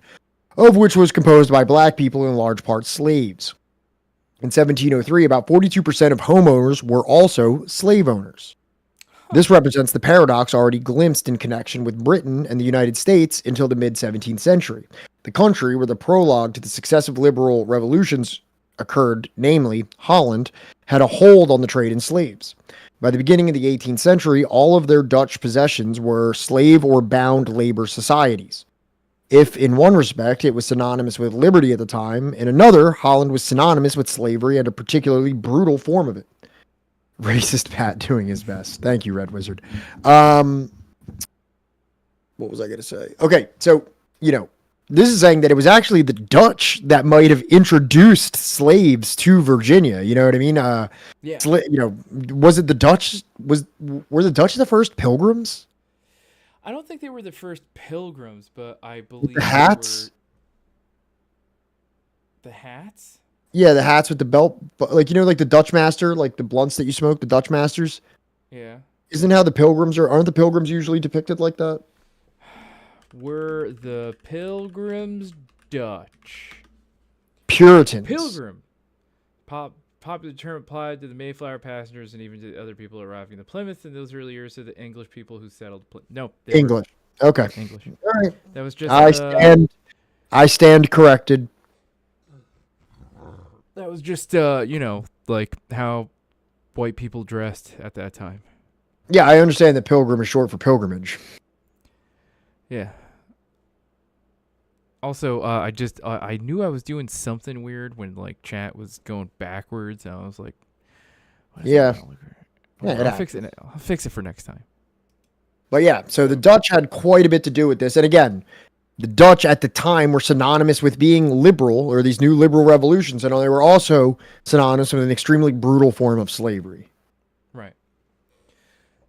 of which was composed by black people and in large part slaves. In 1703, about 42% of homeowners were also slave owners. This represents the paradox already glimpsed in connection with Britain and the United States until the mid-17th century. The country where the prologue to the successive liberal revolutions occurred, namely Holland, had a hold on the trade in slaves. By the beginning of the 18th century, all of their Dutch possessions were slave or bound labor societies. If in one respect it was synonymous with liberty at the time, in another, Holland was synonymous with slavery and a particularly brutal form of it. Racist Pat doing his best. Thank you, Red Wizard. What was I going to say? Okay, so, this is saying that it was actually the Dutch that might have introduced slaves to Virginia. You know what I mean? Yeah. Was it the Dutch? Were the Dutch the first pilgrims? I don't think they were the first pilgrims, but I believe The hats? The hats? Yeah, the hats with the belt. Like the Dutch master, like the blunts that you smoke, the Dutch masters. Yeah. Isn't how the pilgrims aren't the pilgrims usually depicted like that? Were the pilgrims Dutch? Puritans. Pilgrim. Popular term applied to the Mayflower passengers and even to other people arriving in Plymouth in those early years, to the English people who settled Plymouth. No, English. Okay. English. All right. That was just. I stand corrected. That was just like how white people dressed at that time. Yeah, I understand that pilgrim is short for pilgrimage. Yeah. Also, I knew I was doing something weird when chat was going backwards. And I was like, yeah. I'll fix it. I'll fix it for next time. But yeah, so the Dutch had quite a bit to do with this. And again, the Dutch at the time were synonymous with being liberal, or these new liberal revolutions, and they were also synonymous with an extremely brutal form of slavery. Right.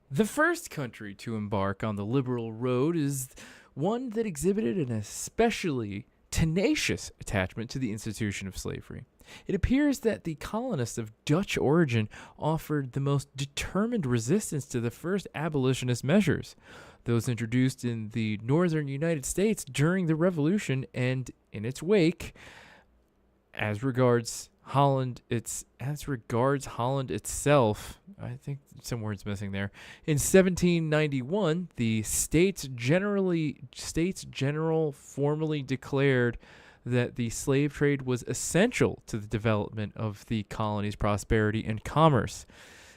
The first country to embark on the liberal road is one that exhibited an especially tenacious attachment to the institution of slavery. It appears that the colonists of Dutch origin offered the most determined resistance to the first abolitionist measures, those introduced in the northern United States during the Revolution and in its wake. As regards Holland itself, I think some words missing there. In 1791, the States General formally declared that the slave trade was essential to the development of the colony's prosperity and commerce.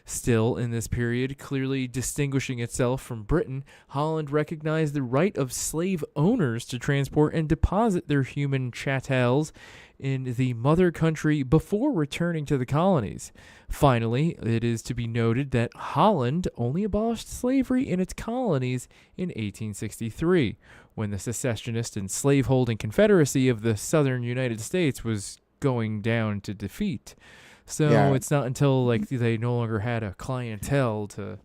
Still, in this period, clearly distinguishing itself from Britain, Holland recognized the right of slave owners to transport and deposit their human chattels in the mother country before returning to the colonies. Finally, it is to be noted that Holland only abolished slavery in its colonies in 1863, when the secessionist and slaveholding confederacy of the southern United States was going down to defeat. So it's not until they no longer had a clientele to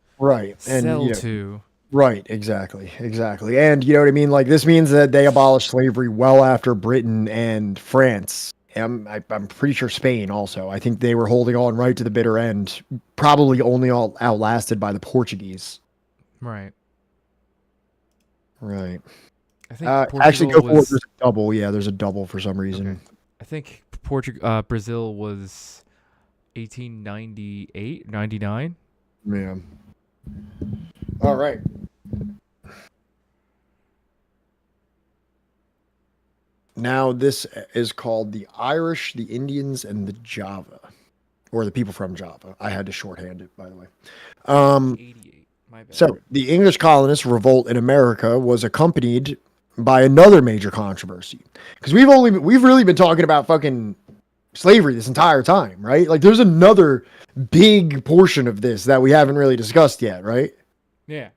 sell to. Right, exactly. And you know what I mean? This means that they abolished slavery well after Britain and France. I'm pretty sure Spain also. I think they were holding on right to the bitter end, probably only outlasted by the Portuguese. Right. Right. I think actually, go for it. There's a double. Yeah, there's a double for some reason. Okay. I think Brazil was 1898, 99. Yeah. All right. Now this is called the Irish, the Indians, and the Java, or the people from Java. I had to shorthand it, by the way. 88. My bad. So the English colonists' revolt in America was accompanied by another major controversy, because we've really been talking about fucking slavery this entire time, right? There's another big portion of this that we haven't really discussed yet, right? Yeah.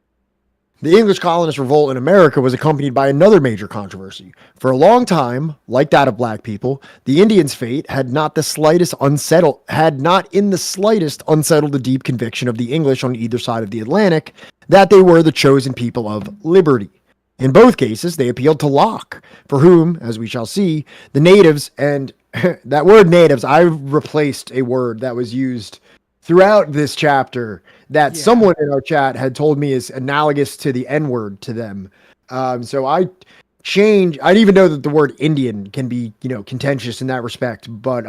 The English colonist revolt in America was accompanied by another major controversy. For a long time, like that of black people, the Indians' fate had not in the slightest unsettled the deep conviction of the English on either side of the Atlantic that they were the chosen people of liberty. In both cases, they appealed to Locke, for whom, as we shall see, the natives, and that word natives, I replaced a word that was used throughout this chapter that someone in our chat had told me is analogous to the N-word to them. So I didn't even know that the word Indian can be, contentious in that respect. But,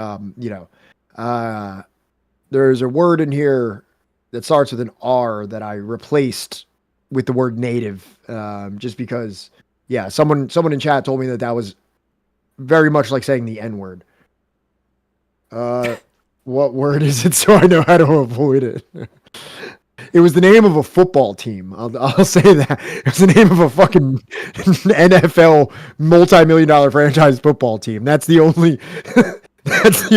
there's a word in here that starts with an R that I replaced with the word native, just because, someone in chat told me that was very much like saying the N-word. What word is it so I know how to avoid it? It was the name of a football team. I'll say that. It was the name of a fucking NFL multi-million-dollar franchise football team. That's the only that's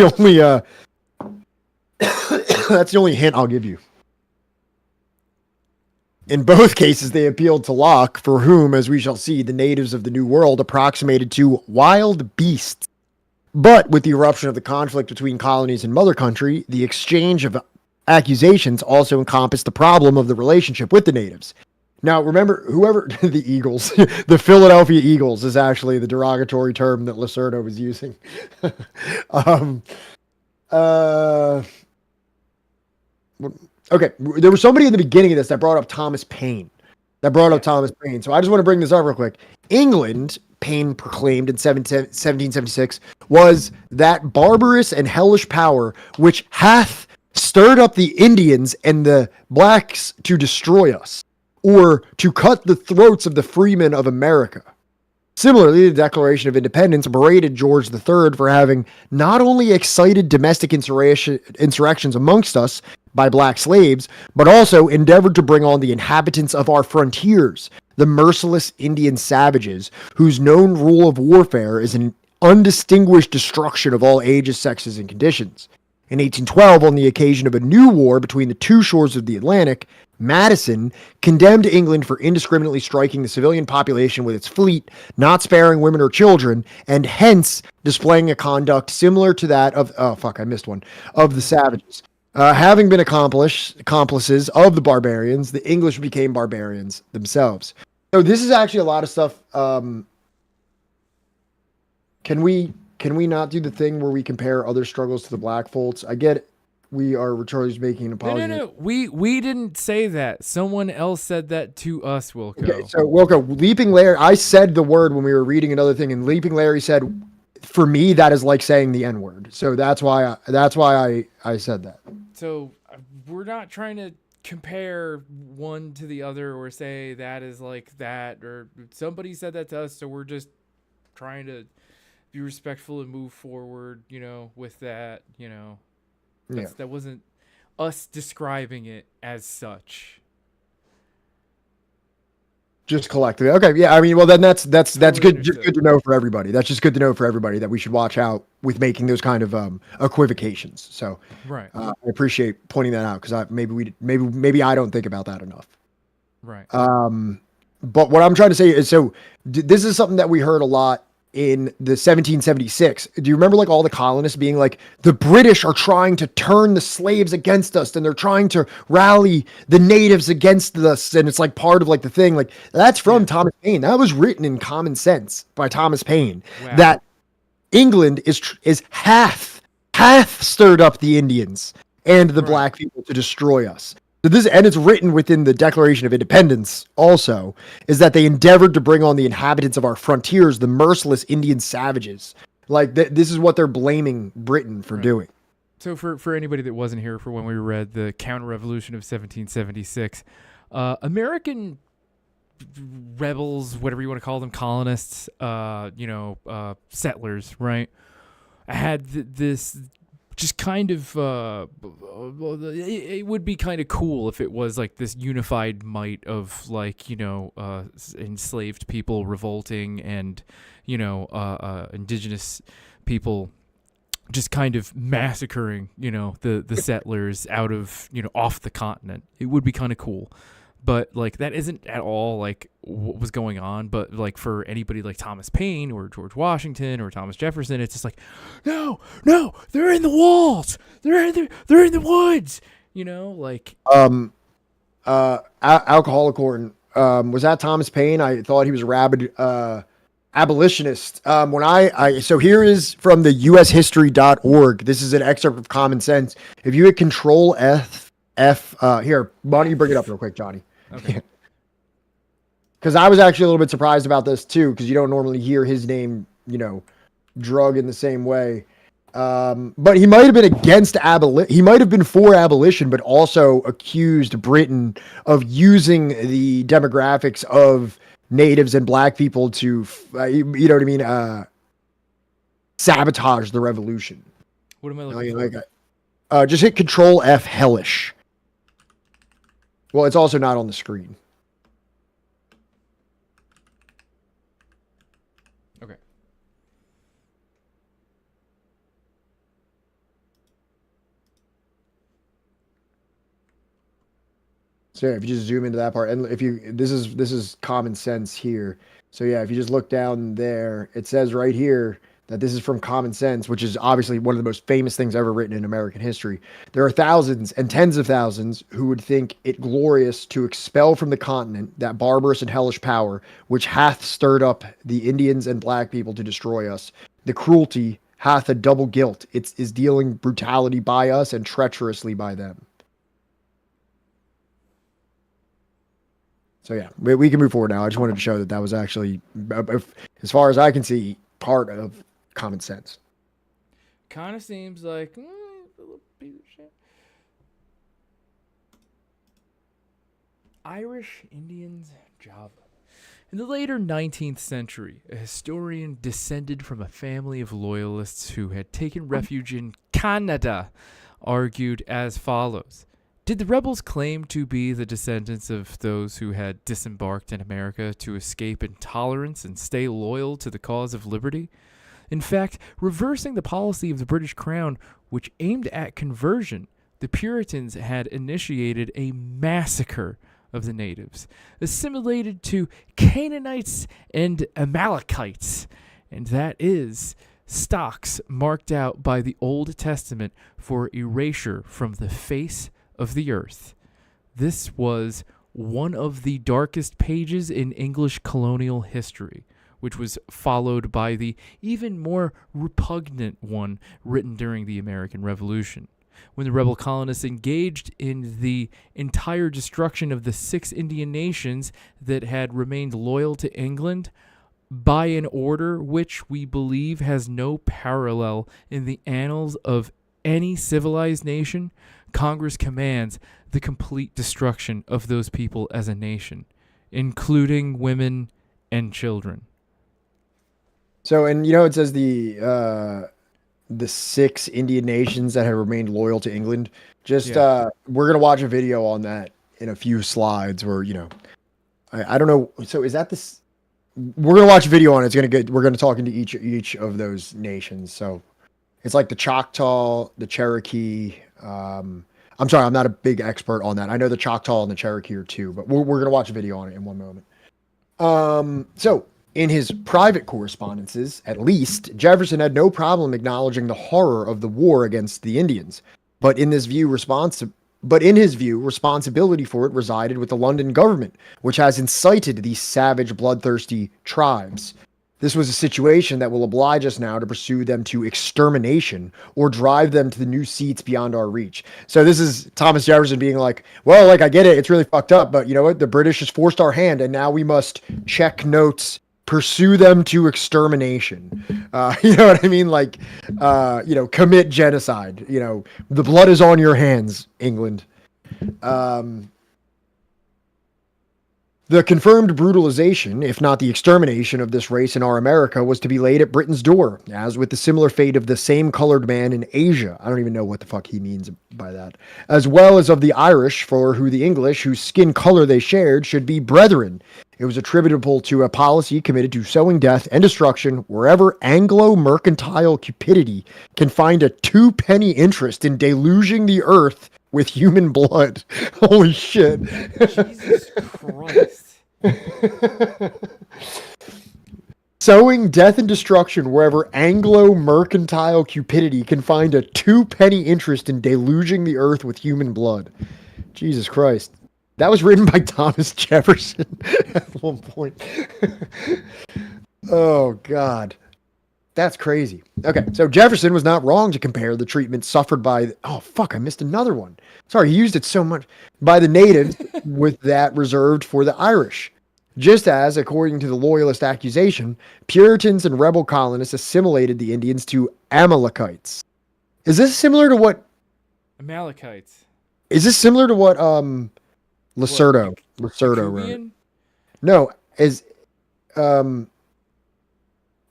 the only hint I'll give you. In both cases, they appealed to Locke, for whom, as we shall see, the natives of the New World approximated to wild beasts. But with the eruption of the conflict between colonies and mother country, the exchange of accusations also encompassed the problem of the relationship with the natives. Now, remember, the Eagles, the Philadelphia Eagles is actually the derogatory term that Losurdo was using. Okay, there was somebody in the beginning of this that brought up Thomas Paine. So I just want to bring this up real quick. England, Paine proclaimed in 1776, was that barbarous and hellish power which hath stirred up the Indians and the blacks to destroy us, or to cut the throats of the freemen of America. Similarly, the Declaration of Independence berated George III for having not only excited domestic insurrections amongst us by black slaves, but also endeavored to bring on the inhabitants of our frontiers, the merciless Indian savages, whose known rule of warfare is an undistinguished destruction of all ages, sexes, and conditions. In 1812, on the occasion of a new war between the two shores of the Atlantic, Madison condemned England for indiscriminately striking the civilian population with its fleet, not sparing women or children, and hence displaying a conduct similar to that of the savages. Having been accomplices of the barbarians, the English became barbarians themselves. So this is actually a lot of stuff. Can we not do the thing where we compare other struggles to the black folks? I get it. We are Charlie's making an apology. No. We didn't say that. Someone else said that to us, Wilco. Okay, so Wilco, Leaping Larry, I said the word when we were reading another thing, and Leaping Larry said, for me, that is like saying the N-word. So that's why I said that. So we're not trying to compare one to the other or say that is like that, or somebody said that to us, so we're just trying to be respectful and move forward, with that, That wasn't us describing it as such. Just collectively. Okay, yeah. I mean, well, then that's good. Just good to know for everybody. That's just good to know for everybody that we should watch out with making those kind of equivocations. So, right. I appreciate pointing that out because maybe I don't think about that enough. Right. But what I'm trying to say is, so this is something that we heard a lot in the 1776. Do you remember like all the colonists being like, the British are trying to turn the slaves against us and they're trying to rally the natives against us, and it's like part of like the thing, like that's from Thomas Paine. That was written in Common Sense by Thomas Paine. Wow. That England is hath stirred up the Indians and the black people to destroy us. So it's written within the Declaration of Independence also, is that they endeavored to bring on the inhabitants of our frontiers, the merciless Indian savages. Like, this is what they're blaming Britain for doing. So for anybody that wasn't here for when we read the Counter-Revolution of 1776, American rebels, whatever you want to call them, colonists, settlers, right, had this... just kind of, it would be kind of cool if it was like this unified might of like, enslaved people revolting and, indigenous people just kind of massacring, the settlers out of, off the continent. It would be kind of cool. But like that isn't at all like what was going on. But like for anybody like Thomas Paine or George Washington or Thomas Jefferson, it's just like, no, they're in the walls, they're in the woods, you know, like. Alcoholic Horn, was that Thomas Paine? I thought he was a rabid abolitionist. So here is from the ushistory.org. This is an excerpt of Common Sense. If you hit Control F, here, why don't you bring it up real quick, Johnny? Okay. Because I was actually a little bit surprised about this too, because you don't normally hear his name, drug in the same way. But he might have been against he might have been for abolition, but also accused Britain of using the demographics of natives and black people to, sabotage the revolution. What am I looking for? Just hit Control F, hellish. Well, it's also not on the screen. Okay. So yeah, if you just zoom into that part, and this is Common Sense here. So yeah, if you just look down there, it says right here that this is from Common Sense, which is obviously one of the most famous things ever written in American history. There are thousands and tens of thousands who would think it glorious to expel from the continent that barbarous and hellish power, which hath stirred up the Indians and black people to destroy us. The cruelty hath a double guilt. It is dealing brutality by us and treacherously by them. So yeah, we can move forward now. I just wanted to show that was actually, as far as I can see, part of Common Sense. Kind of seems like a little piece of shit. Irish Indians, Java. In the later 19th century, a historian descended from a family of loyalists who had taken refuge in Canada argued as follows. Did the rebels claim to be the descendants of those who had disembarked in America to escape intolerance and stay loyal to the cause of liberty? In fact, reversing the policy of the British Crown, which aimed at conversion, the Puritans had initiated a massacre of the natives, assimilated to Canaanites and Amalekites, and that is stocks marked out by the Old Testament for erasure from the face of the earth. This was one of the darkest pages in English colonial history, which was followed by the even more repugnant one written during the American Revolution, when the rebel colonists engaged in the entire destruction of the 6 Indian nations that had remained loyal to England by an order which we believe has no parallel in the annals of any civilized nation. Congress commands the complete destruction of those people as a nation, including women and children. So, and it says the 6 Indian nations that had remained loyal to England. We're gonna watch a video on that in a few slides. Where I don't know. So is that this? We're gonna watch a video on it. We're gonna talk into each of those nations. So it's like the Choctaw, the Cherokee. I'm sorry, I'm not a big expert on that. I know the Choctaw and the Cherokee are too, but we're going to watch a video on it in one moment. So in his private correspondences, at least, Jefferson had no problem acknowledging the horror of the war against the Indians. But in his view, responsibility for it resided with the London government, which has incited these savage, bloodthirsty tribes. This was a situation that will oblige us now to pursue them to extermination or drive them to the new seats beyond our reach. So this is Thomas Jefferson being like, well, like, I get it. It's really fucked up. But you know what? The British has forced our hand and now we must check notes, pursue them to extermination. You know what I mean? Like, commit genocide. The blood is on your hands, England. The confirmed brutalization, if not the extermination of this race in our America, was to be laid at Britain's door, as with the similar fate of the same colored man in Asia. I don't even know what the fuck he means by that. As well as of the Irish, for who the English, whose skin color they shared, should be brethren. It was attributable to a policy committed to sowing death and destruction wherever Anglo-mercantile cupidity can find a 2-penny interest in deluging the earth with human blood. Holy shit. Jesus Christ. Sowing death and destruction wherever Anglo-mercantile cupidity can find a two-penny interest in deluging the earth with human blood. Jesus Christ. That was written by Thomas Jefferson at one point. Oh, God. That's crazy. Okay, so Jefferson was not wrong to compare the treatment suffered by... Oh, fuck, I missed another one. Sorry, he used it so much. By the natives with that reserved for the Irish. Just as, according to the Loyalist accusation, Puritans and rebel colonists assimilated the Indians to Amalekites. Is this similar to what... Amalekites. Is this similar to what Losurdo wrote? No, is...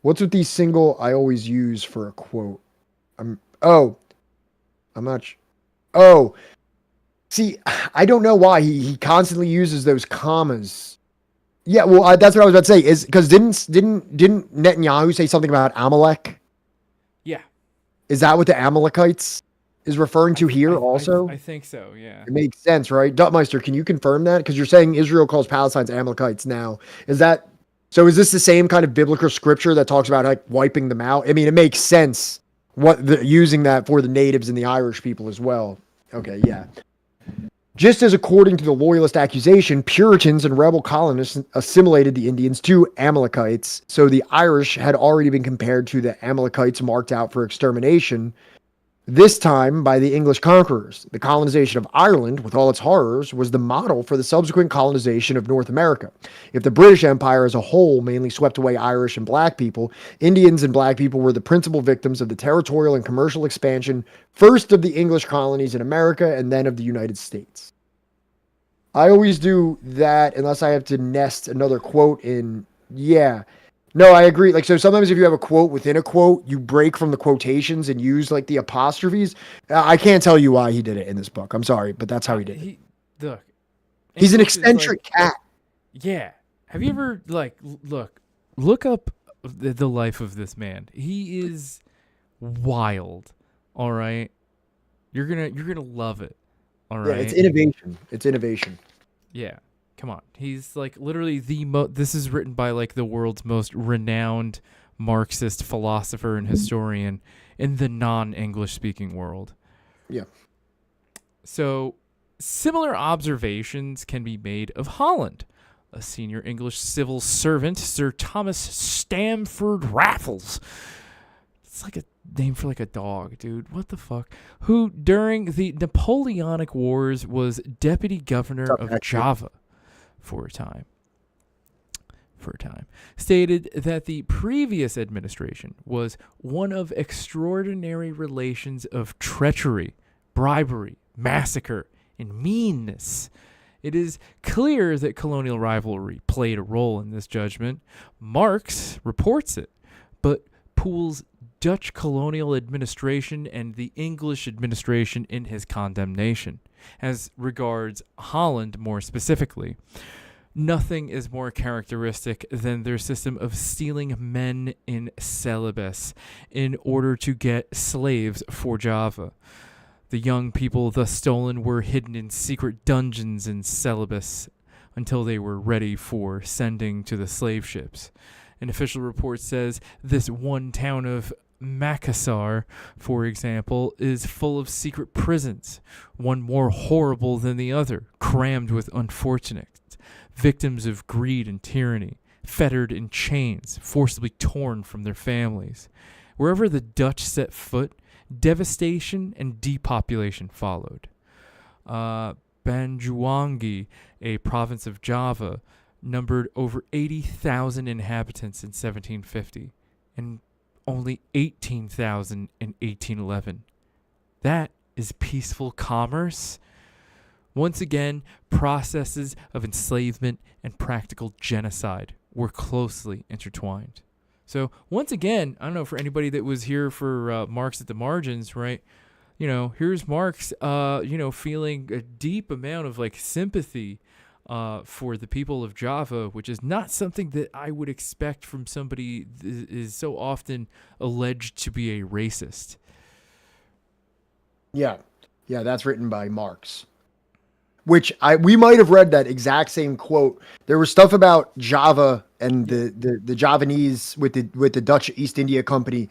What's with these single I always use for a quote? I'm not... See, I don't know why he constantly uses those commas. Yeah, well, that's what I was about to say. Is because didn't Netanyahu say something about Amalek? Yeah. Is that what the Amalekites is referring to here also? I think so, yeah. It makes sense, right? Duttmeister, can you confirm that? Because you're saying Israel calls Palestine's Amalekites now. Is this the same kind of biblical scripture that talks about like wiping them out? I mean, it makes sense using that for the natives and the Irish people as well. Okay, yeah. Just as according to the Loyalist accusation, Puritans and rebel colonists assimilated the Indians to Amalekites, so the Irish had already been compared to the Amalekites marked out for extermination, this time by the English conquerors. The colonization of Ireland, with all its horrors, was the model for the subsequent colonization of North America. If the British Empire as a whole mainly swept away Irish and black people, Indians and black people were the principal victims of the territorial and commercial expansion, first of the English colonies in America and then of the United States. I always do that unless I have to nest another quote in. Yeah. No, I agree. Like, so sometimes if you have a quote within a quote, you break from the quotations and use like the apostrophes. I can't tell you why he did it in this book. I'm sorry, but that's how he did it. Look. He's an eccentric cat. Yeah. Have you ever look up the life of this man? He is wild. All right. You're gonna love it. All right. Yeah, it's innovation. It's innovation. Yeah. Come on. He's like literally this is written by like the world's most renowned Marxist philosopher and historian in the non-English speaking world. Yeah. So similar observations can be made of Holland. A senior English civil servant, Sir Thomas Stamford Raffles. It's like a name for like a dog, dude. What the fuck? Who during the Napoleonic Wars was deputy governor of Java for a time, stated that the previous administration was one of extraordinary relations of treachery, bribery, massacre, and meanness. It is clear that colonial rivalry played a role in this judgment. Marx reports it, but pools Dutch colonial administration and the English administration in his condemnation. As regards Holland more specifically, nothing is more characteristic than their system of stealing men in celibes in order to get slaves for Java. The young people thus stolen were hidden in secret dungeons in celibes until they were ready for sending to the slave ships. An official report says this one town of Makassar, for example, is full of secret prisons, one more horrible than the other, crammed with unfortunates, victims of greed and tyranny, fettered in chains, forcibly torn from their families. Wherever the Dutch set foot, devastation and depopulation followed. Banjuwangi, a province of Java, numbered over 80,000 inhabitants in 1750, and only 18,000 in 1811. That is peaceful commerce. Once again, processes of enslavement and practical genocide were closely intertwined. So once again, I don't know, for anybody that was here for Marx at the Margins, right? Here's Marx, feeling a deep amount of like sympathy for the people of Java, which is not something that I would expect from somebody that is so often alleged to be a racist. Yeah. Yeah, that's written by Marx. Which we might have read that exact same quote. There was stuff about Java and the Javanese with the Dutch East India Company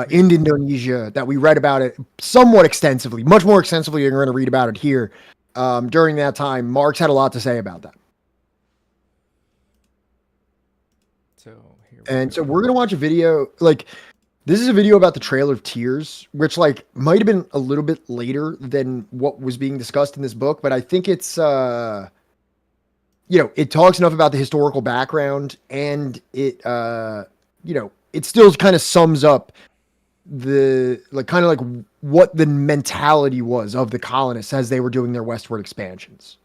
in Indonesia that we read about it somewhat extensively, much more extensively than we're going to read about it here. During that time, Marx had a lot to say about that. So we're going to watch a video. Like, this is a video about the Trail of Tears, which like might have been a little bit later than what was being discussed in this book, but I think it's it talks enough about the historical background, and it it still kind of sums up the what the mentality was of the colonists as they were doing their westward expansions,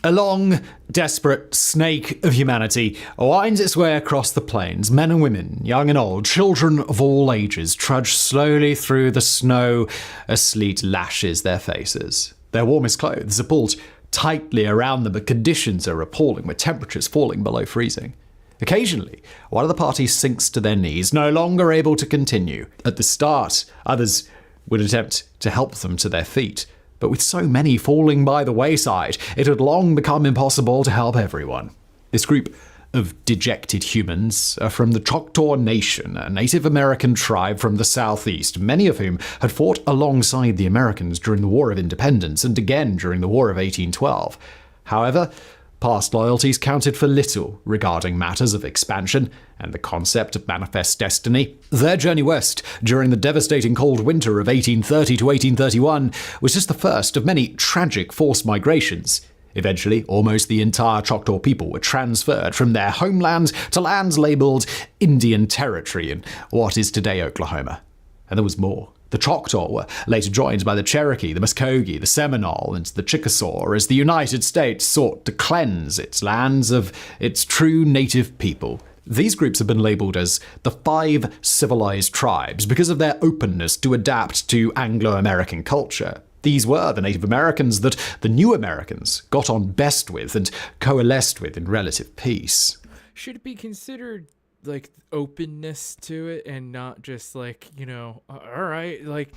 A long, desperate snake of humanity winds its way across the plains. Men and women, young and old, children of all ages, trudge slowly through the snow as sleet lashes their faces. Their warmest clothes are pulled tightly around them, but conditions are appalling, with temperatures falling below freezing. Occasionally, one of the party sinks to their knees, no longer able to continue. At the start, others would attempt to help them to their feet. But with so many falling by the wayside, it had long become impossible to help everyone. This group of dejected humans are from the Choctaw Nation, a Native American tribe from the southeast, many of whom had fought alongside the Americans during the War of Independence and again during the War of 1812. However, past loyalties counted for little regarding matters of expansion and the concept of manifest destiny. Their journey west during the devastating cold winter of 1830 to 1831 was just the first of many tragic forced migrations. Eventually, almost the entire Choctaw people were transferred from their homeland to lands labeled Indian Territory in what is today Oklahoma. And there was more. The Choctaw were later joined by the Cherokee, the Muskogee, the Seminole, and the Chickasaw as the United States sought to cleanse its lands of its true native people. These groups have been labeled as the 5 civilized tribes because of their openness to adapt to Anglo-American culture. These were the Native Americans that the new Americans got on best with and coalesced with in relative peace. Should it be considered like openness to it and not just like, all right, like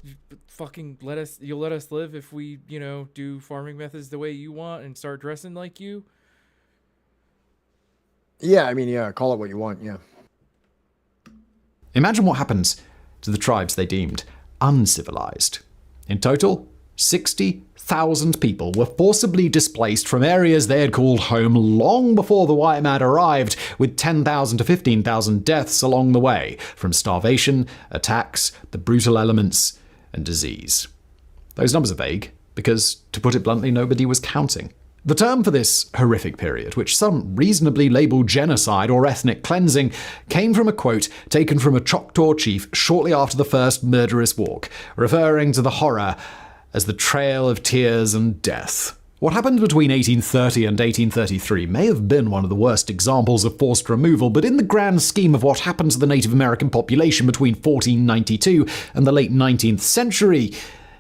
fucking you'll let us live if we, do farming methods the way you want and start dressing like you? Yeah, call it what you want, yeah. Imagine what happens to the tribes they deemed uncivilized. In total, 60,000 people were forcibly displaced from areas they had called home long before the white man arrived, with 10,000 to 15,000 deaths along the way from starvation, attacks, the brutal elements, and disease. Those numbers are vague because, to put it bluntly, nobody was counting. The term for this horrific period, which some reasonably label genocide or ethnic cleansing, came from a quote taken from a Choctaw chief shortly after the first murderous walk, referring to the horror as the Trail of Tears and Death. What happened between 1830 and 1833 may have been one of the worst examples of forced removal, but in the grand scheme of what happened to the Native American population between 1492 and the late 19th century,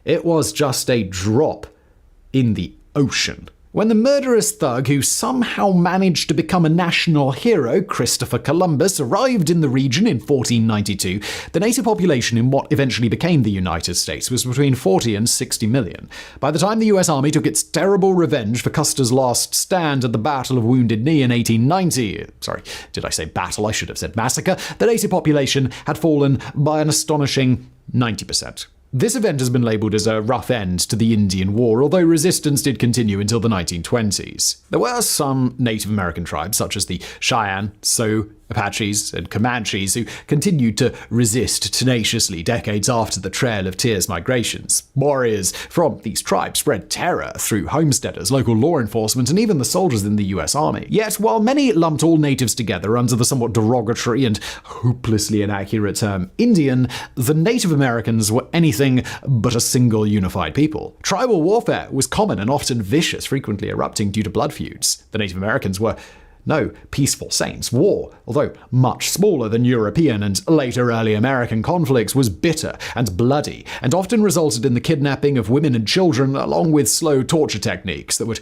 it was just a drop in the ocean. When the murderous thug who somehow managed to become a national hero, Christopher Columbus, arrived in the region in 1492, the native population in what eventually became the United States was between 40 and 60 million. By the time the US Army took its terrible revenge for Custer's last stand at the Battle of Wounded Knee in 1890, sorry, did I say battle? I should have said massacre. The native population had fallen by an astonishing 90%. This event has been labelled as a rough end to the Indian War, although resistance did continue until the 1920s. There were some Native American tribes, such as the Cheyenne, Sioux, Apaches, and Comanches, who continued to resist tenaciously decades after the Trail of Tears migrations. Warriors from these tribes spread terror through homesteaders, local law enforcement, and even the soldiers in the US Army. Yet, while many lumped all natives together under the somewhat derogatory and hopelessly inaccurate term Indian, the Native Americans were anything but a single unified people. Tribal warfare was common and often vicious, frequently erupting due to blood feuds. The Native Americans were no peaceful saints. War, although much smaller than European and later early American conflicts, was bitter and bloody, and often resulted in the kidnapping of women and children, along with slow torture techniques that would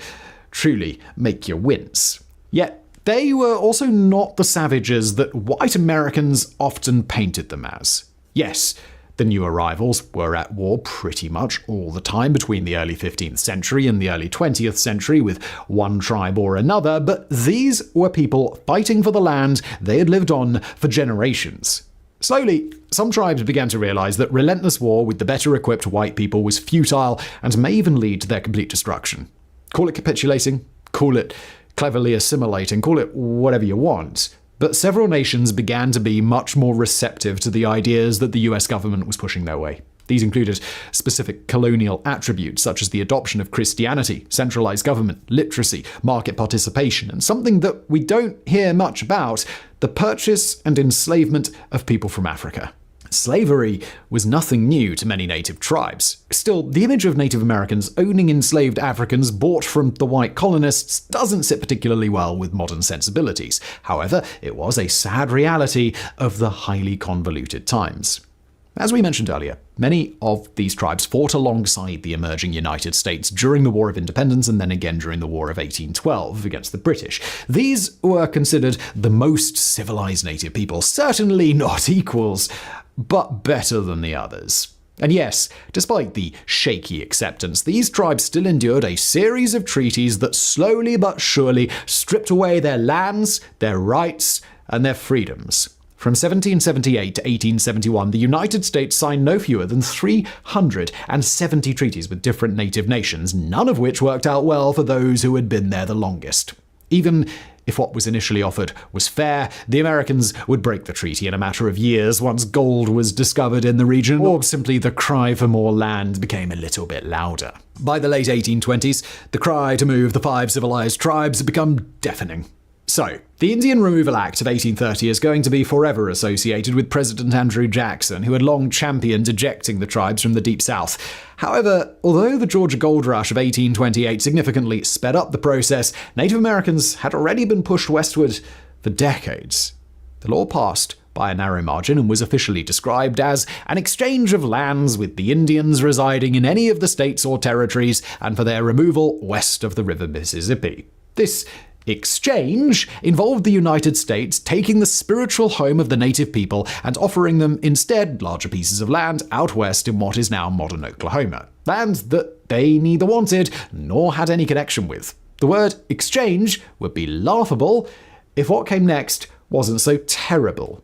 truly make you wince. Yet, they were also not the savages that white Americans often painted them as. Yes, The new arrivals were at war pretty much all the time between the early 15th century and the early 20th century with one tribe or another, but these were people fighting for the land they had lived on for generations. Slowly, some tribes began to realize that relentless war with the better equipped white people was futile and may even lead to their complete destruction. Call it capitulating, call it cleverly assimilating, call it whatever you want. But several nations began to be much more receptive to the ideas that the US government was pushing their way. These included specific colonial attributes such as the adoption of Christianity, centralized government, literacy, market participation, and something that we don't hear much about, the purchase and enslavement of people from Africa. Slavery was nothing new to many native tribes. Still, the image of Native Americans owning enslaved Africans bought from the white colonists doesn't sit particularly well with modern sensibilities. However, it was a sad reality of the highly convoluted times. As we mentioned earlier, many of these tribes fought alongside the emerging United States during the War of Independence and then again during the War of 1812 against the British. These were considered the most civilized native people, certainly not equals, but better than the others. And yes, despite the shaky acceptance, these tribes still endured a series of treaties that slowly but surely stripped away their lands, their rights, and their freedoms. From 1778 to 1871, the United States signed no fewer than 370 treaties with different native nations, none of which worked out well for those who had been there the longest. Even if what was initially offered was fair, the Americans would break the treaty in a matter of years once gold was discovered in the region, or simply the cry for more land became a little bit louder. By the late 1820s, the cry to move the 5 civilized tribes had become deafening. So, the Indian Removal Act of 1830 is going to be forever associated with President Andrew Jackson, who had long championed ejecting the tribes from the Deep South. However, although the Georgia Gold Rush of 1828 significantly sped up the process, Native Americans had already been pushed westward for decades. The law passed by a narrow margin and was officially described as an exchange of lands with the Indians residing in any of the states or territories and for their removal west of the River Mississippi. This exchange involved the United States taking the spiritual home of the native people and offering them instead larger pieces of land out west in what is now modern Oklahoma. Land that they neither wanted nor had any connection with. The word exchange would be laughable if what came next wasn't so terrible.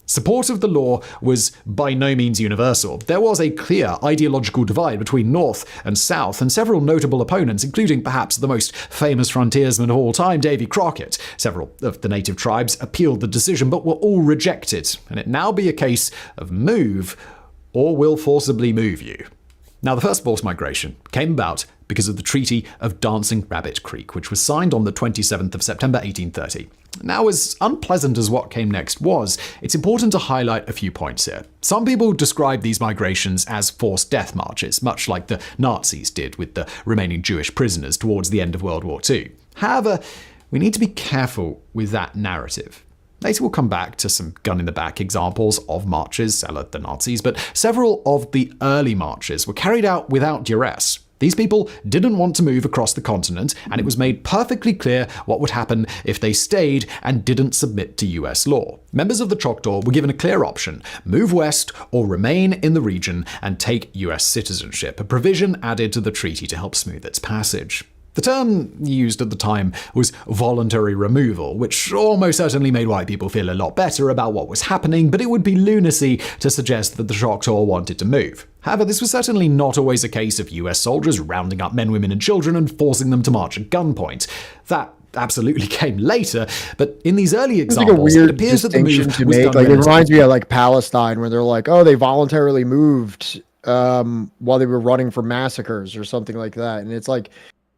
Support of the law was by no means universal. There was a clear ideological divide between North and South, and several notable opponents, including perhaps the most famous frontiersman of all time, Davy Crockett. Several of the native tribes appealed the decision, but were all rejected, and it now be a case of move or we'll forcibly move you. Now, the first forced migration came about because of the Treaty of Dancing Rabbit Creek, which was signed on the 27th of September 1830. Now, as unpleasant as what came next was, it's important to highlight a few points here. Some people describe these migrations as forced death marches, much like the Nazis did with the remaining Jewish prisoners towards the end of World War II. However, we need to be careful with that narrative. Later we'll come back to some gun-in-the-back examples of marches, a la the Nazis, but several of the early marches were carried out without duress. These people didn't want to move across the continent, and it was made perfectly clear what would happen if they stayed and didn't submit to US law. Members of the Choctaw were given a clear option: move west or remain in the region and take US citizenship, a provision added to the treaty to help smooth its passage. The term used at the time was voluntary removal, which almost certainly made white people feel a lot better about what was happening, but it would be lunacy to suggest that the Choctaw wanted to move. However, this was certainly not always a case of US soldiers rounding up men, women, and children and forcing them to march at gunpoint. That absolutely came later, but in these early examples, it appears that the move was done. Like, it reminds me of like Palestine, where they're like, oh, they voluntarily moved while they were running from massacres or something like that. And it's like,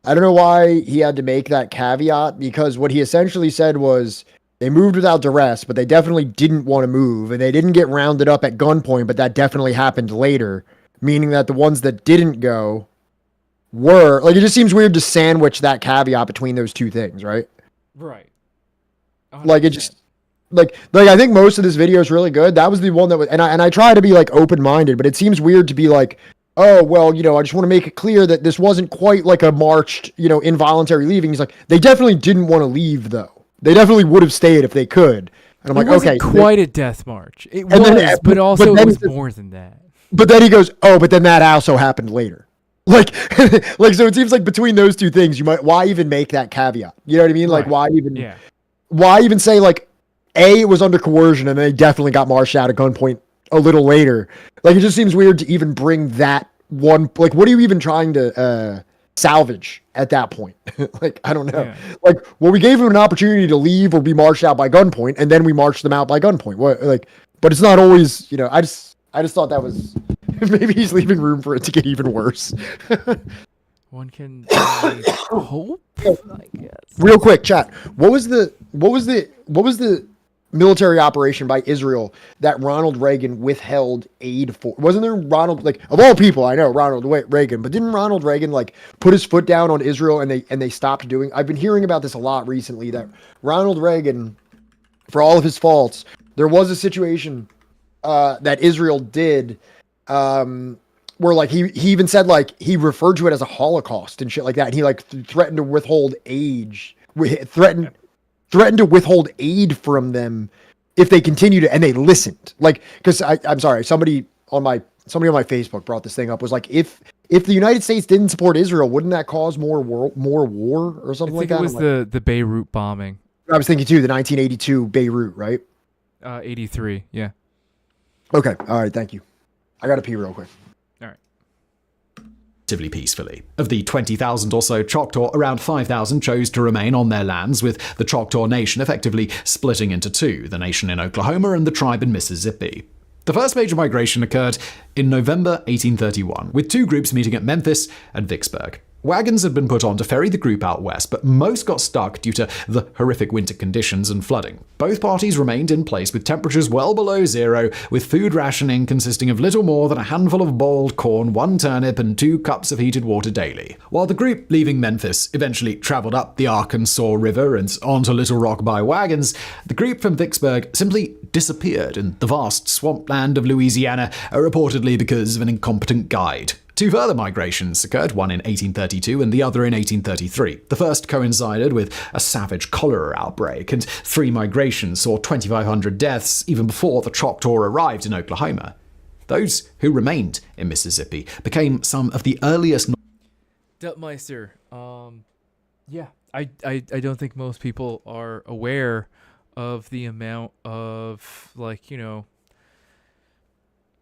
I don't know why he had to make that caveat, because what he essentially said was they moved without duress, but they definitely didn't want to move, and they didn't get rounded up at gunpoint, but that definitely happened later, meaning that the ones that didn't go were, like, it just seems weird to sandwich that caveat between those two things, right? Right. 100%. Like, it just, like I think most of this video is really good. That was the one that was, and I try to be like open-minded, but it seems weird to be like, oh, well, you know, I just want to make it clear that this wasn't quite like a marched, you know, involuntary leaving. He's like, they definitely didn't want to leave, though. They definitely would have stayed if they could. And I'm like, okay. It wasn't quite a death march. It was, but also it was more than that. But then he goes, oh, but then that also happened later. Like, so it seems like between those two things, why even make that caveat? You know what I mean? Like, why even say, like, A, it was under coercion and they definitely got marched out at gunpoint a little later. Like, it just seems weird to even bring that one, like, what are you even trying to salvage at that point? Like, I don't know. Yeah. Like, well, we gave him an opportunity to leave or be marched out by gunpoint, and then we marched them out by gunpoint. What, like, but it's not always, I just thought that was, maybe he's leaving room for it to get even worse. One can hope, I guess. Real quick, chat. What was the military operation by Israel that Ronald Reagan withheld aid for? Wasn't there Ronald, like, of all people, I know Ronald Reagan, but didn't Ronald Reagan like put his foot down on Israel and they stopped doing? I've been hearing about this a lot recently, that Ronald Reagan, for all of his faults, there was a situation that Israel did where like he even said, like, he referred to it as a Holocaust and shit like that, and he like threatened to withhold threatened to withhold aid from them if they continued to, and they listened. Like, because I'm sorry, somebody on my Facebook brought this thing up, was like, if the United States didn't support Israel, wouldn't that cause more war or something like that? I think it was the Beirut bombing. I was thinking too, the 1982 Beirut, right? 83, yeah. Okay, all right, thank you. I gotta pee real quick. Relatively peacefully. Of the 20,000 or so Choctaw, around 5,000 chose to remain on their lands, with the Choctaw Nation effectively splitting into two, the nation in Oklahoma and the tribe in Mississippi. The first major migration occurred in November 1831, with two groups meeting at Memphis and Vicksburg. Wagons had been put on to ferry the group out west, but most got stuck due to the horrific winter conditions and flooding. Both parties remained in place with temperatures well below zero, with food rationing consisting of little more than a handful of boiled corn, 1 turnip, and 2 cups of heated water daily. While the group leaving Memphis eventually traveled up the Arkansas River and onto Little Rock by wagons, the group from Vicksburg simply disappeared in the vast swampland of Louisiana, reportedly because of an incompetent guide. Two further migrations occurred, one in 1832 and the other in 1833. The first coincided with a savage cholera outbreak, and 3 migrations saw 2,500 deaths even before the Choctaw arrived in Oklahoma. Those who remained in Mississippi became some of the earliest... Dutmeister, yeah, I don't think most people are aware of the amount of, like,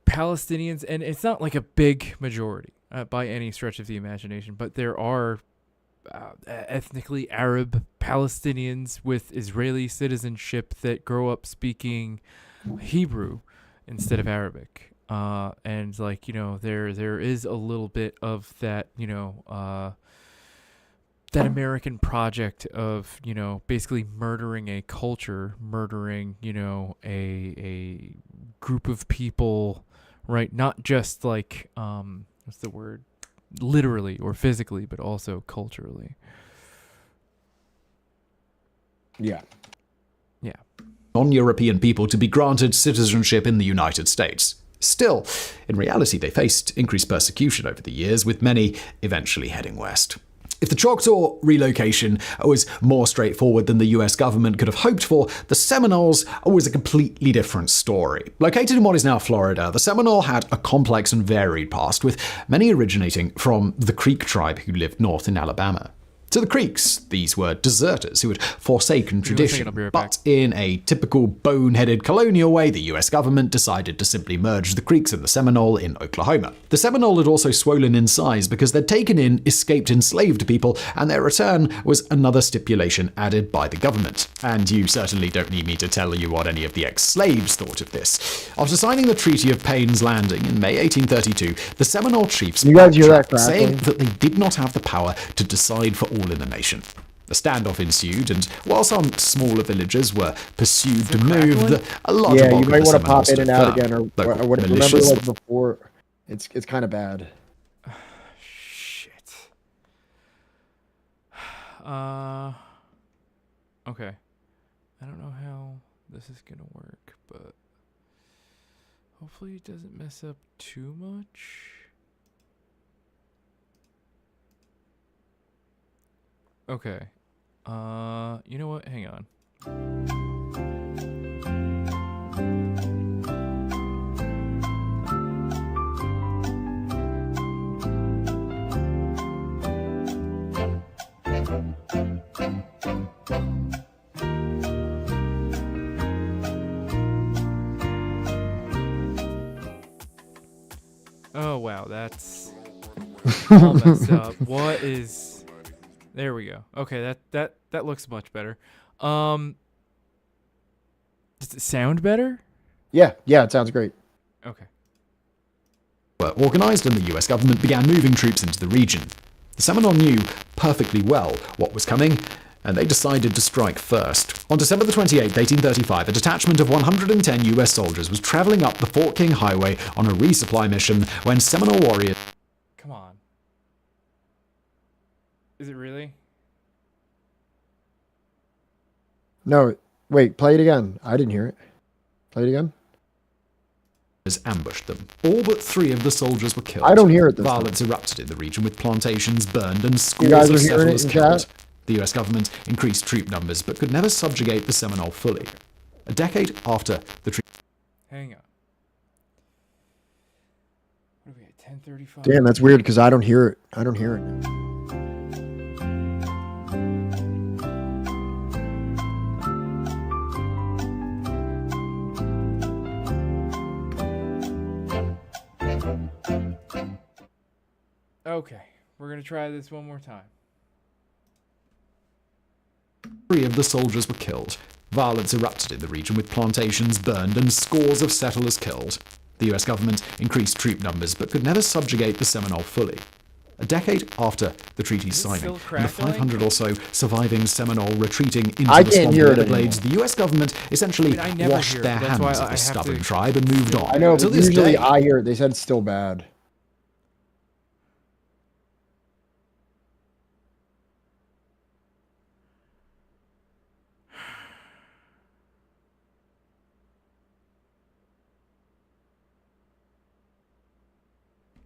Palestinians, and it's not like a big majority by any stretch of the imagination, but there are ethnically Arab Palestinians with Israeli citizenship that grow up speaking Hebrew instead of Arabic, and like there is a little bit of that that American project of basically murdering a culture, murdering a group of people. Right, not just like, what's the word? Literally or physically, but also culturally. Yeah. Non-European people to be granted citizenship in the United States. Still, in reality, they faced increased persecution over the years, with many eventually heading west. If the Choctaw relocation was more straightforward than the US government could have hoped for, the Seminoles was a completely different story. Located in what is now Florida, the Seminole had a complex and varied past, with many originating from the Creek tribe who lived north in Alabama. To the Creeks, these were deserters who had forsaken tradition, but in a typical boneheaded colonial way, the US government decided to simply merge the Creeks and the Seminole in Oklahoma. The Seminole had also swollen in size because they'd taken in escaped enslaved people, and their return was another stipulation added by the government. And you certainly don't need me to tell you what any of the ex-slaves thought of this. After signing the Treaty of Payne's Landing in May 1832, the Seminole chiefs backtracked, saying that they did not have the power to decide for all in the nation. A standoff ensued, and while some smaller villagers were pursued to move, a larger you bulk might of the want to pop Seminoles in and stood out firm. again, or Local remember militias- like before. It's kind of bad. Shit. Okay. I don't know how this is gonna work, but hopefully it doesn't mess up too much. Okay. You know what? Hang on. Oh wow, that's all messed up. What is? There we go. Okay, that looks much better. Does it sound better? Yeah, it sounds great. Okay. Were organized and the US government began moving troops into the region. The Seminole knew perfectly well what was coming, and they decided to strike first. On December the 28th, 1835, a detachment of 110 US soldiers was traveling up the Fort King Highway on a resupply mission when Seminole warriors... Come on. Is it really? No, wait, play it again. I didn't hear it. Play it again. ambushed them. All but 3 of the soldiers were killed. I don't hear it this Violence erupted in the region with plantations burned and You scores guys of are hearing it settlers in killed. chat? The US government increased troop numbers but could never subjugate the Seminole fully. A decade after the treaty... Hang on. What are we at? 10:35. Damn, that's weird because I don't hear it. I don't hear it. Okay, we're gonna try this one more time. 3 of the soldiers were killed. Violence erupted in the region with plantations burned and scores of settlers killed. The US government increased troop numbers but could never subjugate the Seminole fully. A decade after the treaty signing, and the 500 or so surviving Seminole retreating into the swamp Everglades, the US government essentially washed their hands of the stubborn tribe and moved on. I know, To but this usually day, I hear it. They said it's still bad.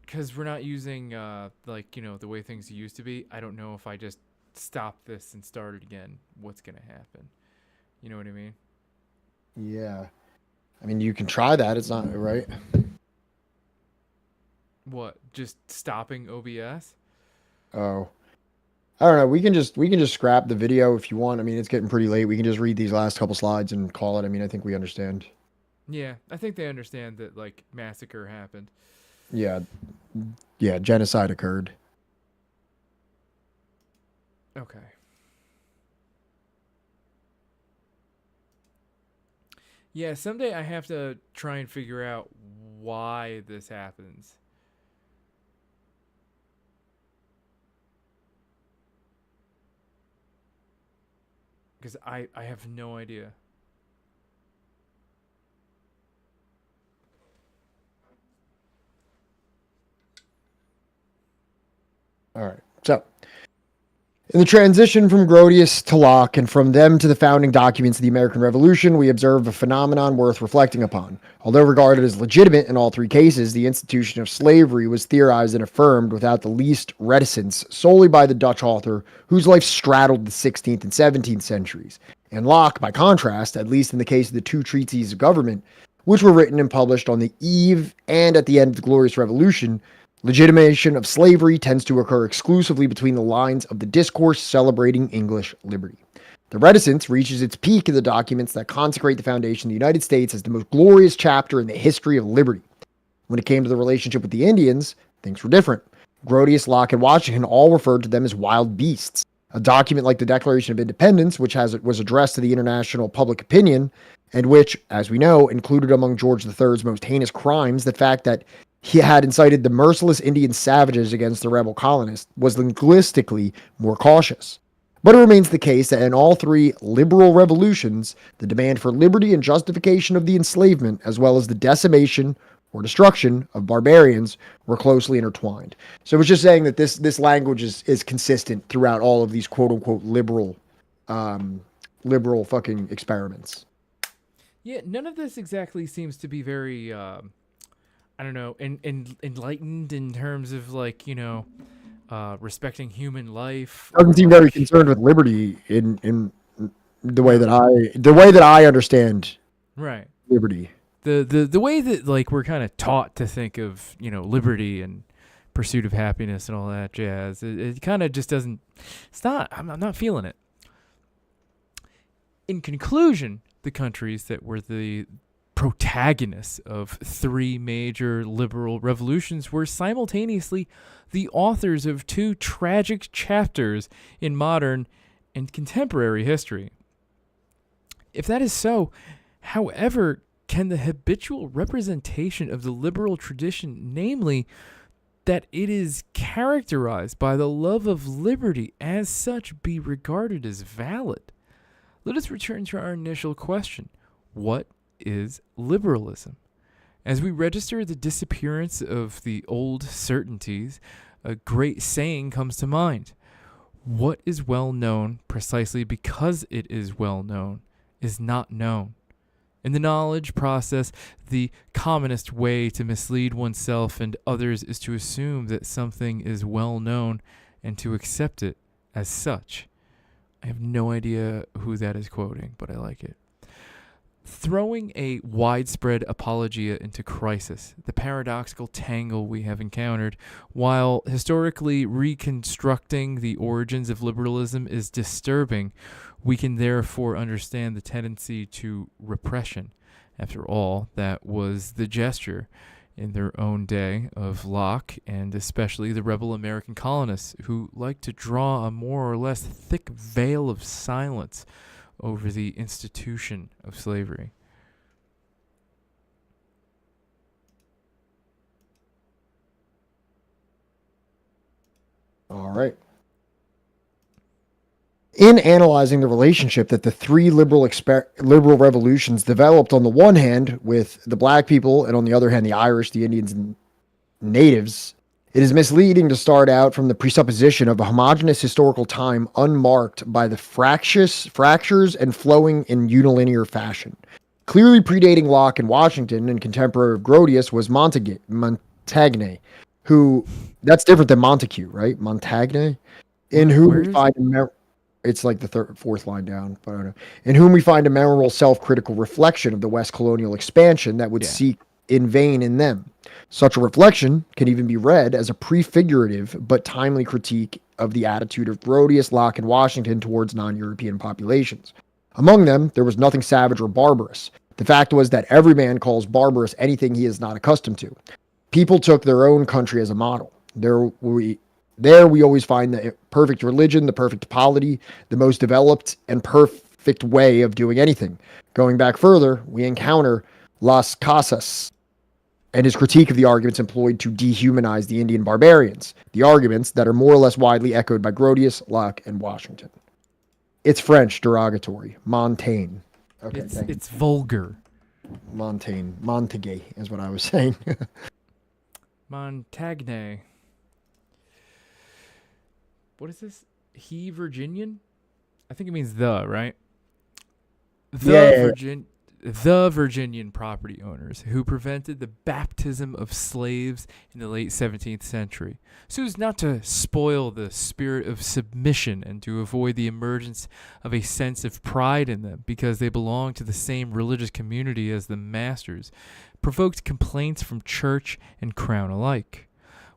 Because we're not using, like, you know, the way things used to be. I don't know if I just stop this and start it again, what's going to happen. You know what I mean? Yeah. I mean, you can try that. It's not, right? What? Just stopping OBS? Oh. I don't know. We can just scrap the video if you want. I mean, it's getting pretty late. We can just read these last couple slides and call it. I mean, I think we understand. Yeah, I think they understand that, like, massacre happened. Yeah. Yeah, genocide occurred. Okay. Yeah, someday I have to try and figure out why this happens. Because I have no idea. All right. So, in the transition from Grotius to Locke and from them to the founding documents of the American Revolution, we observe a phenomenon worth reflecting upon. Although regarded as legitimate in all 3 cases, the institution of slavery was theorized and affirmed without the least reticence solely by the Dutch author whose life straddled the 16th and 17th centuries. And Locke, by contrast, at least in the case of the 2 treatises of government, which were written and published on the eve and at the end of the Glorious Revolution, legitimation of slavery tends to occur exclusively between the lines of the discourse celebrating English liberty. The reticence reaches its peak in the documents that consecrate the foundation of the United States as the most glorious chapter in the history of liberty. When it came to the relationship with the Indians, things were different. Grotius, Locke, and Washington all referred to them as wild beasts. A document like the Declaration of Independence, which was addressed to the international public opinion, and which, as we know, included among George III's most heinous crimes the fact that he had incited the merciless Indian savages against the rebel colonists, was linguistically more cautious. But it remains the case that in all 3 liberal revolutions, the demand for liberty and justification of the enslavement, as well as the decimation or destruction of barbarians, were closely intertwined. So it's just saying that this language is consistent throughout all of these quote-unquote liberal fucking experiments. Yeah, none of this exactly seems to be very... I don't know, enlightened in terms of, like, you know, respecting human life. Doesn't seem very concerned with liberty in the way that I understand right liberty. The way that, like, we're kind of taught to think of, you know, liberty and pursuit of happiness and all that jazz. It kind of just doesn't. I'm not feeling it. In conclusion, the countries that were the protagonists of three major liberal revolutions were simultaneously the authors of two tragic chapters in modern and contemporary history. If that is so, however, can the habitual representation of the liberal tradition, namely that it is characterized by the love of liberty as such, be regarded as valid? Let us return to our initial question. What is liberalism? As we register the disappearance of the old certainties, a great saying comes to mind. What is well known precisely because it is well known is not known. In the knowledge process, the commonest way to mislead oneself and others is to assume that something is well known and to accept it as such. I have no idea who that is quoting, but I like it. Throwing a widespread apologia into crisis, the paradoxical tangle we have encountered, while historically reconstructing the origins of liberalism is disturbing, we can therefore understand the tendency to repression. After all, that was the gesture in their own day of Locke and especially the rebel American colonists who liked to draw a more or less thick veil of silence over the institution of slavery. All right. In analyzing the relationship that the three liberal revolutions developed on the one hand with the black people and on the other hand the Irish, the Indians, and natives, it is misleading to start out from the presupposition of a homogeneous historical time unmarked by the fractures and flowing in unilinear fashion. Clearly predating Locke and Washington and contemporary of Grotius was Montaigne, who, that's different than Montesquieu, right? Montaigne, in whom we find it's like the fourth line down, but I don't know. In whom we find a memorable self-critical reflection of the West colonial expansion that would seek in vain in them. Such a reflection can even be read as a prefigurative but timely critique of the attitude of Grotius, Locke, and Washington towards non-European populations. Among them, there was nothing savage or barbarous. The fact was that every man calls barbarous anything he is not accustomed to. People took their own country as a model. There we always find the perfect religion, the perfect polity, the most developed and perfect way of doing anything. Going back further, we encounter Las Casas and his critique of the arguments employed to dehumanize the Indian barbarians, the arguments that are more or less widely echoed by Grotius, Locke, and Washington. It's French derogatory. Montaigne. Okay, it's vulgar. Montaigne is what I was saying. Montaigne. What is this? He Virginian? I think it means the, right? The Virginian property owners who prevented the baptism of slaves in the late 17th century, so as not to spoil the spirit of submission and to avoid the emergence of a sense of pride in them because they belonged to the same religious community as the masters, provoked complaints from church and crown alike.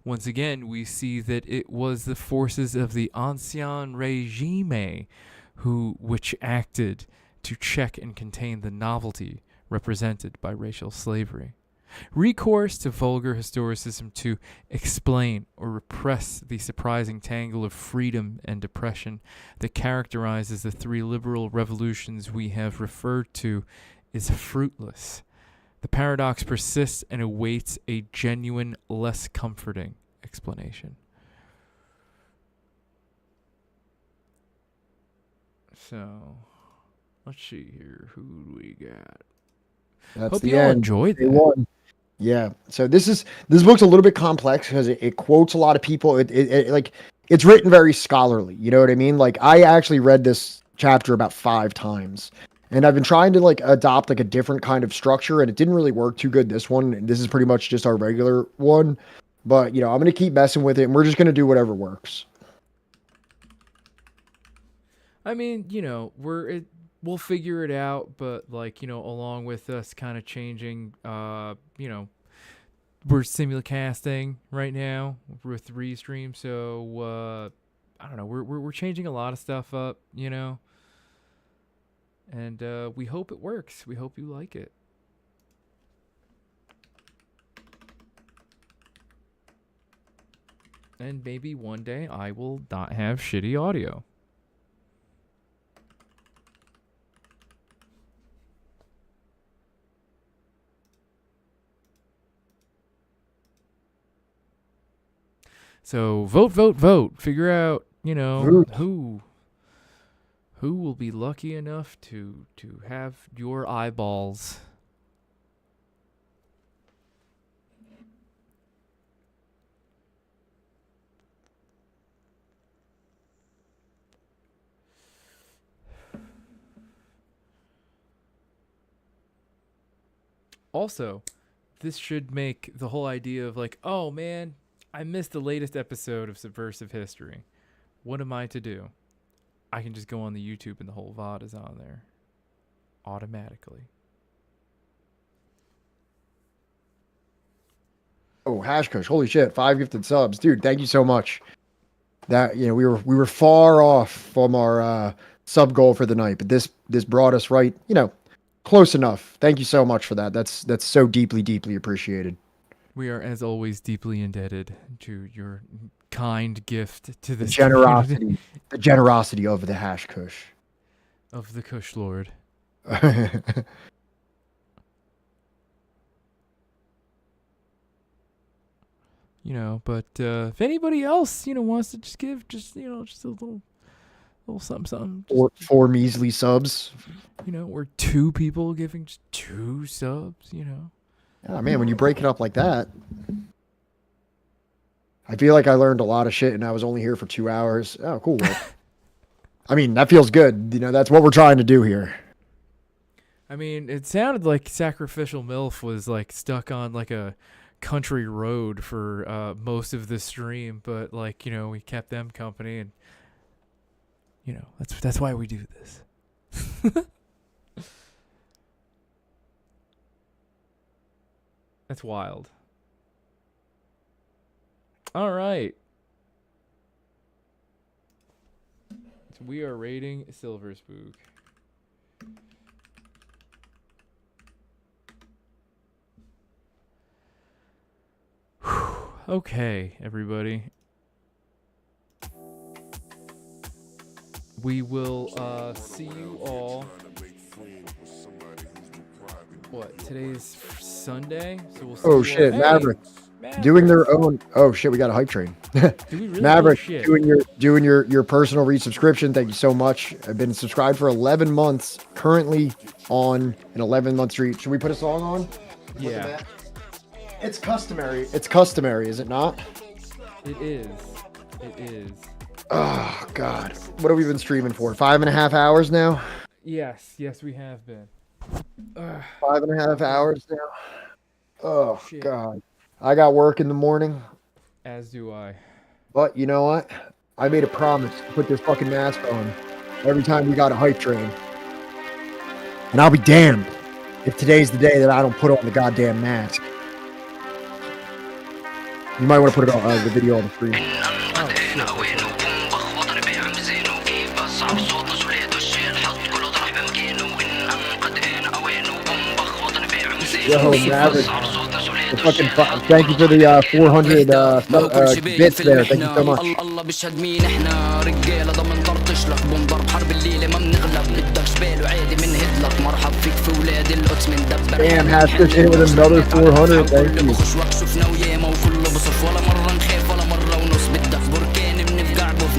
Once again, we see that it was the forces of the Ancien Régime which acted to check and contain the novelty represented by racial slavery. Recourse to vulgar historicism to explain or repress the surprising tangle of freedom and oppression that characterizes the three liberal revolutions we have referred to is fruitless. The paradox persists and awaits a genuine, less comforting explanation. So, let's see here. Who do we got? That's Hope the you all end. enjoyed They that. won. Yeah. So this book's a little bit complex because it quotes a lot of people. It's written very scholarly. You know what I mean? Like, I actually read this chapter about 5 times. And I've been trying to adopt a different kind of structure, and it didn't really work too good. This is pretty much just our regular one, but I'm going to keep messing with it, and we're just going to do whatever works. I mean, we'll figure it out, but along with us kind of changing, simulcasting right now with Restream, so I don't know. We're changing a lot of stuff up, you know, and we hope it works. We hope you like it. And maybe one day I will not have shitty audio. So vote. Figure out, you know, who will be lucky enough to have your eyeballs. Also, this should make the whole idea of like, oh man, I missed the latest episode of Subversive History. What am I to do? I can just go on the YouTube and the whole VOD is on there. Automatically. Oh, Hashkush, holy shit, 5 gifted subs. Dude, thank you so much. That, you know, we were far off from our sub goal for the night, but this brought us right, you know, close enough. Thank you so much for that. That's so deeply appreciated. We are, as always, deeply indebted to your kind gift to this generosity, community. the generosity of the Hashkush, of the Kush Lord. You know, but if anybody else, you know, wants to just give, just, you know, just a little something. Four measly subs. You know, or 2 people giving just 2 subs, you know. Oh, man, when you break it up like that, I feel like I learned a lot of shit and I was only here for 2 hours. Oh, cool. I mean, that feels good. You know, that's what we're trying to do here. I mean, it sounded like Sacrificial MILF was like stuck on like a country road for most of the stream, but like, you know, we kept them company, and you know, that's why we do this. That's wild. All right. So we are rating Silver Spook. Okay, everybody. We will see you all. What? Today's Sunday, so we'll see. Oh shit, hey, Maverick doing their own. Oh shit, we got a hype train. Really? Maverick Shit. doing your personal resubscription. Thank you so much. I've been subscribed for 11 months. Currently on an 11-month streak. Should we put a song on? Yeah. It's customary. It's customary, is it not? It is. It is. Oh God, what have we been streaming for? 5.5 hours now. Yes, we have been. 5.5 hours now. Oh shit. God, I got work in the morning. As do I. But you know what? I made a promise to put this fucking mask on every time we got a hype train. And I'll be damned if today's the day that I don't put on the goddamn mask. You might want to put it on the video on the screen. Yo, Maverick. Fucking thank you for the 400 bits there. Thank you so much. Damn, Haskell hit with another 400. Thank you.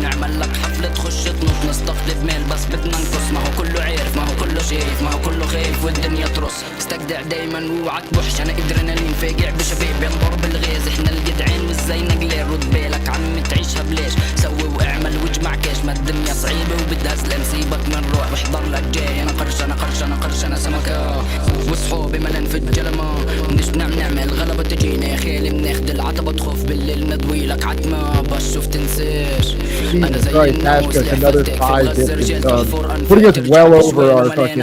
نعمل لك حفلة تخش تنط نستقطب ميل بس بدنا نقص ما هو كله عارف ما هو كله شايف ما هو كله خايف والدنيا ترص استجدع دايما واوعى تبحش انا ادرينالين فاجع بشباب ينضرب الغاز احنا الجدعان والزينة قليل رد بالك عم تعيشها بلاش سوي واعمل واجمع كاش ما الدنيا صعيبة وبدها زلم سيبك من روح واحضر لك جاي انا قرش انا سمكة وصحابي ما ننفد جلمة مش بنعمل غلبة تجينا يا خالي بناخد العتبة تخوف بالليل ندوي لك عتمة بس شوف تنساش Jesus Christ, Hashkush, another 5 gifted subs. Putting us well over our fucking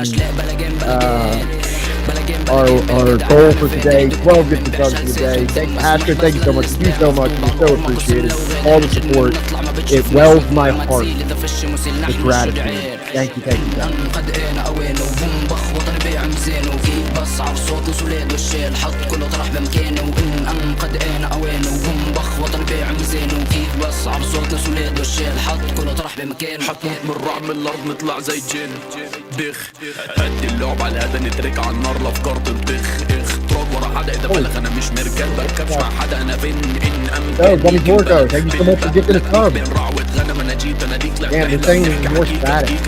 our goal for today, 12 gifted subs for the day. Astrid, thank you so much. Thank you so much. We so appreciate it. All the support. It wells my heart with gratitude. Thank you, thank you, thank you. قد انا اوانه ومبخ وطن بيع ميزانه كيف بصعب صوت وسولاد والشال حط كله طرح بمكانه وان قد انا اوانه ومبخ وطن بيع ميزانه كيف بصعب صوت وسولاد والشال حط كله طرح بمكانه حتموت من الرعب من الارض نطلع زي الجن بخ هدي اللعب على هذا نترك على النار الافكار تنطخ اختراق ورا حدا اذا بلغ انا مش مركب بركبش مع حدا انا فين ان Oh, Bunny Borgo, thank you so much for gifting a sub. Damn, this thing is more static.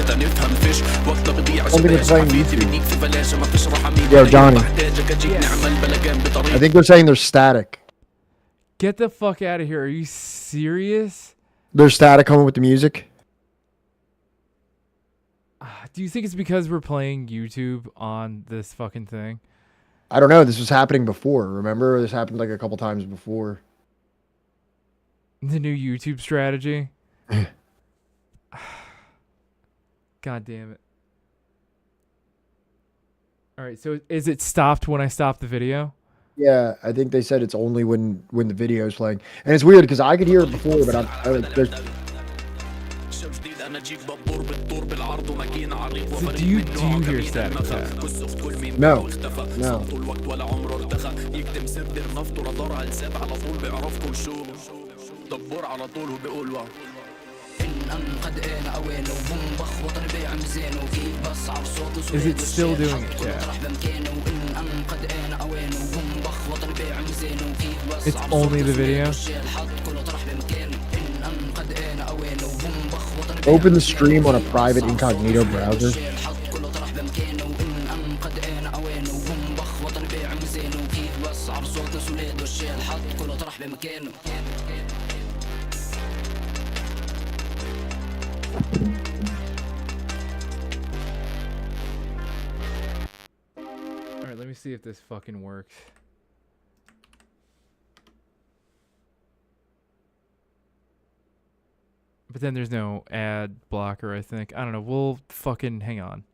Something is playing YouTube. Yo, Johnny. I think they're saying they're static. Get the fuck out of here. Are you serious? They're static coming with the music? Do you think it's because we're playing YouTube on this fucking thing? I don't know. This was happening before. Remember? This happened like a couple times before. The new YouTube strategy? God damn it. Alright, so is it stopped when I stop the video? Yeah, I think they said it's only when the video is playing. And it's weird because I could hear it before, but So do you hear static attack? No. No. Is it still doing it, yeah? It's only the video? Open the stream on a private incognito browser. Alright, let me see if this fucking works. But then there's no ad blocker, I think. I don't know. We'll fucking hang on.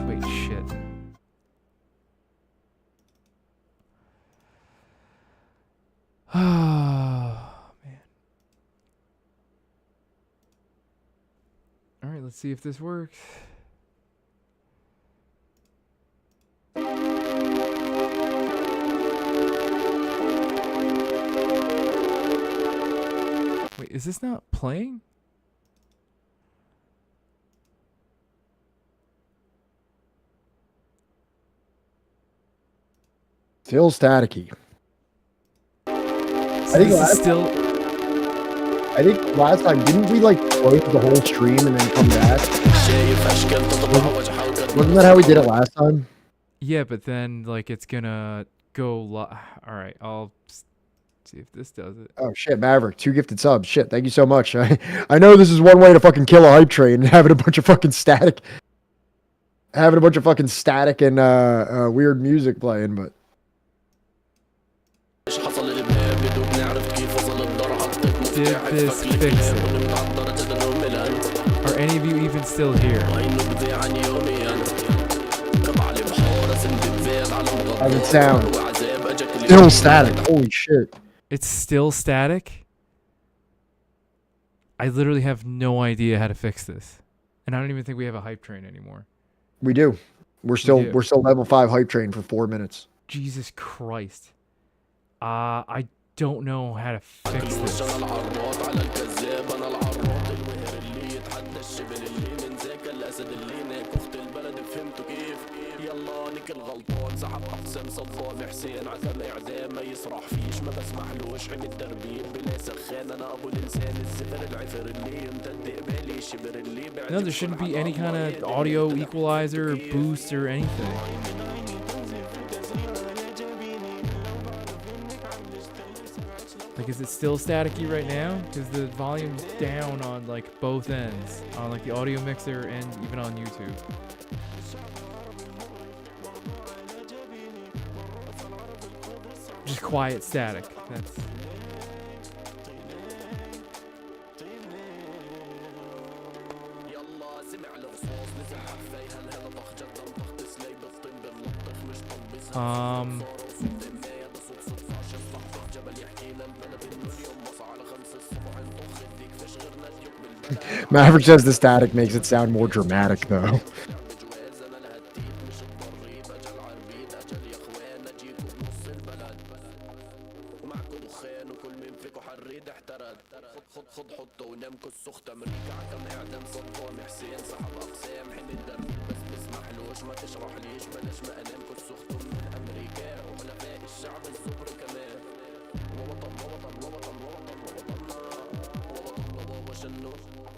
Wait, shit. Oh, man. Alright, let's see if this works. Wait, is this not playing? Still staticky. So I think last time, didn't we like close the whole stream and then come back? Wasn't that how we did it last time? Yeah, but then like it's gonna go Alright, I'll see if this does it. Oh shit, Maverick, 2 gifted subs. Shit, thank you so much. I know this is one way to fucking kill a hype train, having a bunch of fucking static. Having a bunch of fucking static and weird music playing, but did this fix it? Are any of you even still here? how's it sound? Still static. Holy shit. It's still static? I literally have no idea how to fix this. And I don't even think we have a hype train anymore. We do. We're still level 5 hype train for 4 minutes. Jesus Christ. I don't know how to fix this. No, there shouldn't be any kind of audio equalizer or boost or anything. Like, is it still staticky right now? Because the volume's down on like both ends, on like the audio mixer and even on YouTube. Just quiet static. That's. Maverick says the static makes it sound more dramatic, though.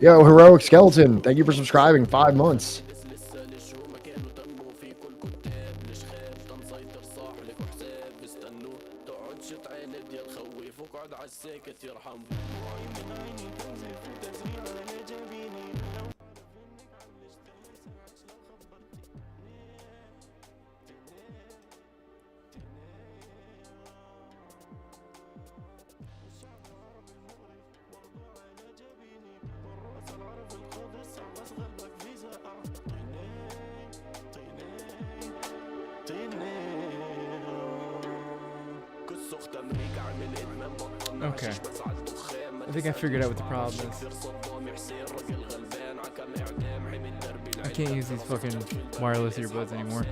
Yo, Heroic Skeleton, thank you for subscribing. 5 months. Okay. I think I figured out what the problem is. I can't use these fucking wireless earbuds anymore.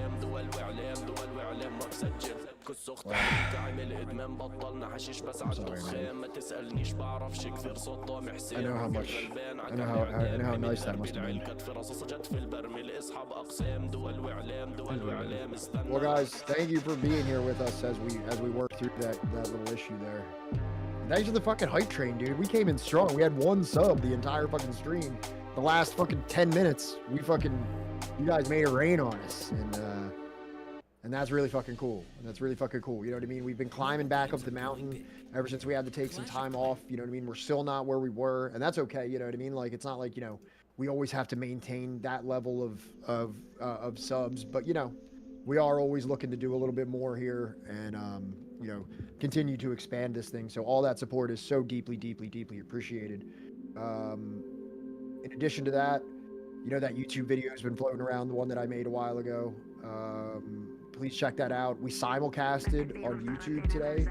I know how nice that must have been. Well, guys, thank you for being here with us as we work through that little issue there. Thanks for the fucking hype train, dude. We came in strong. We had 1 sub the entire fucking stream. The last fucking 10 minutes, you guys made it rain on us, and that's really fucking cool. You know what I mean? We've been climbing back up the mountain ever since we had to take some time off. You know what I mean? We're still not where we were, and that's okay. You know what I mean? Like, it's not like, we always have to maintain that level of subs, but we are always looking to do a little bit more here, and continue to expand this thing. So all that support is so deeply, deeply, deeply appreciated. In addition to that, that YouTube video has been floating around, the one that I made a while ago. Please check that out. We simulcasted on YouTube today,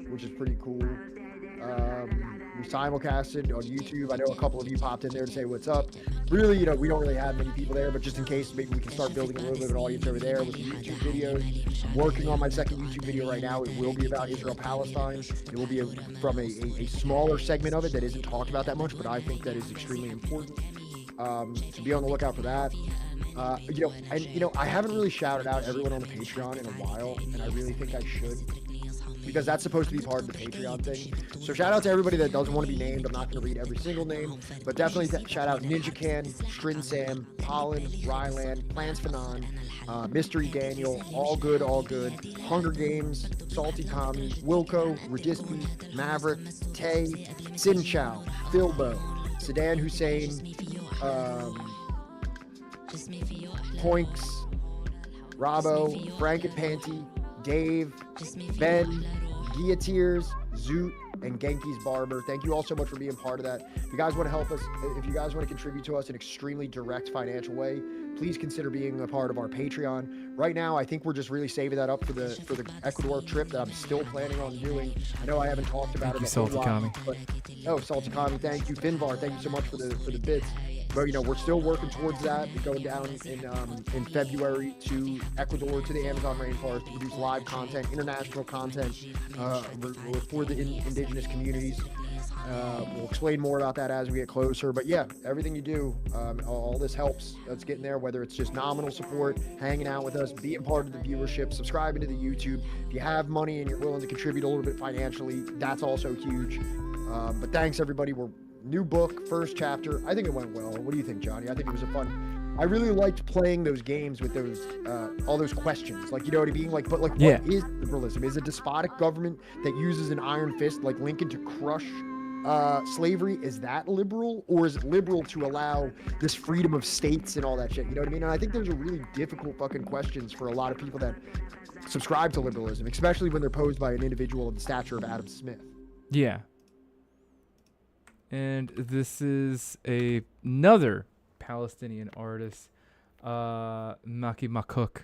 which is pretty cool. We simulcasted on YouTube. I know a couple of you popped in there to say what's up. Really, we don't really have many people there, but just in case, maybe we can start building a little bit of an audience over there with the YouTube videos. I'm working on my second YouTube video right now. It will be about Israel-Palestine. It will be from a smaller segment of it that isn't talked about that much, but I think that is extremely important. So be on the lookout for that. I haven't really shouted out everyone on the Patreon in a while, and I really think I should, because that's supposed to be part of the Patreon thing. So shout out to everybody that doesn't want to be named. I'm not going to read every single name, but definitely shout out Ninja Can, Strin Sam, Pollen, Ryland, Plants Fanon, Mystery Daniel, All Good, Hunger Games, Salty Tommy, Wilco, Radisky, Maverick, Tay, Sin Chow, Philbo, Sedan Hussein, Poinks, Robbo, Frank and Panty, Dave, Ben, Guillotiers, Zoot, and Genki's Barber. Thank you all so much for being part of that. If you guys want to help us, if you guys want to contribute to us in an extremely direct financial way, please consider being a part of our Patreon. Right now, I think we're just really saving that up for the Ecuador trip that I'm still planning on doing. I know I haven't talked about it a whole lot, but Salty Kami, thank you. Finvar, thank you so much for the bits. But we're still working towards that. We're going down in February to Ecuador, to the Amazon rainforest, to produce live content, international content for the indigenous communities. We'll explain more about that as we get closer. But yeah, everything you do, all this helps us getting there, whether it's just nominal support, hanging out with us, being part of the viewership, subscribing to the YouTube. If you have money and you're willing to contribute a little bit financially, that's also huge. But thanks, everybody. We're new book, first chapter. I think it went well. What do you think, Johnny? I think it was I really liked playing those games with those all those questions. Like, you know what I mean? Like, but like, what is liberalism? Is a despotic government that uses an iron fist like Lincoln to crush slavery? Is that liberal, or is it liberal to allow this freedom of states and all that shit? You know what I mean? And I think those are really difficult fucking questions for a lot of people that subscribe to liberalism, especially when they're posed by an individual of the stature of Adam Smith. Yeah. And this is another Palestinian artist, Maki Makuk.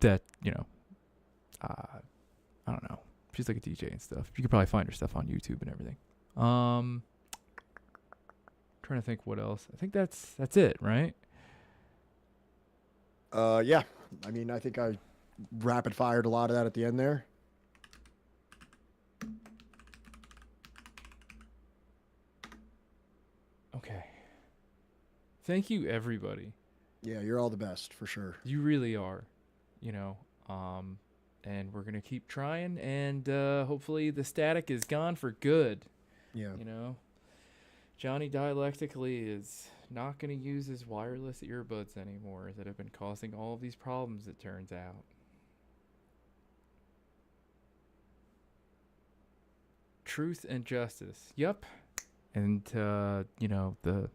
that, you know, I don't know. She's like a DJ and stuff. You could probably find her stuff on YouTube and everything. Trying to think what else. I think that's it, right? Yeah. I mean, I think I rapid fired a lot of that at the end there. Okay. Thank you, everybody. Yeah, you're all the best, for sure. You really are, you know. And we're going to keep trying, and hopefully the static is gone for good. Yeah. You know? Johnny dialectically is not going to use his wireless earbuds anymore that have been causing all of these problems, it turns out. Truth and justice. Yep. And, you know, the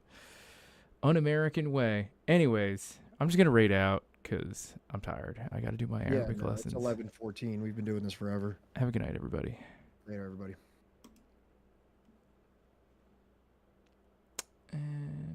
un-American way. Anyways, I'm just going to raid out because I'm tired. I got to do my Arabic lessons. It's 11:14. We've been doing this forever. Have a good night, everybody. Later, everybody. And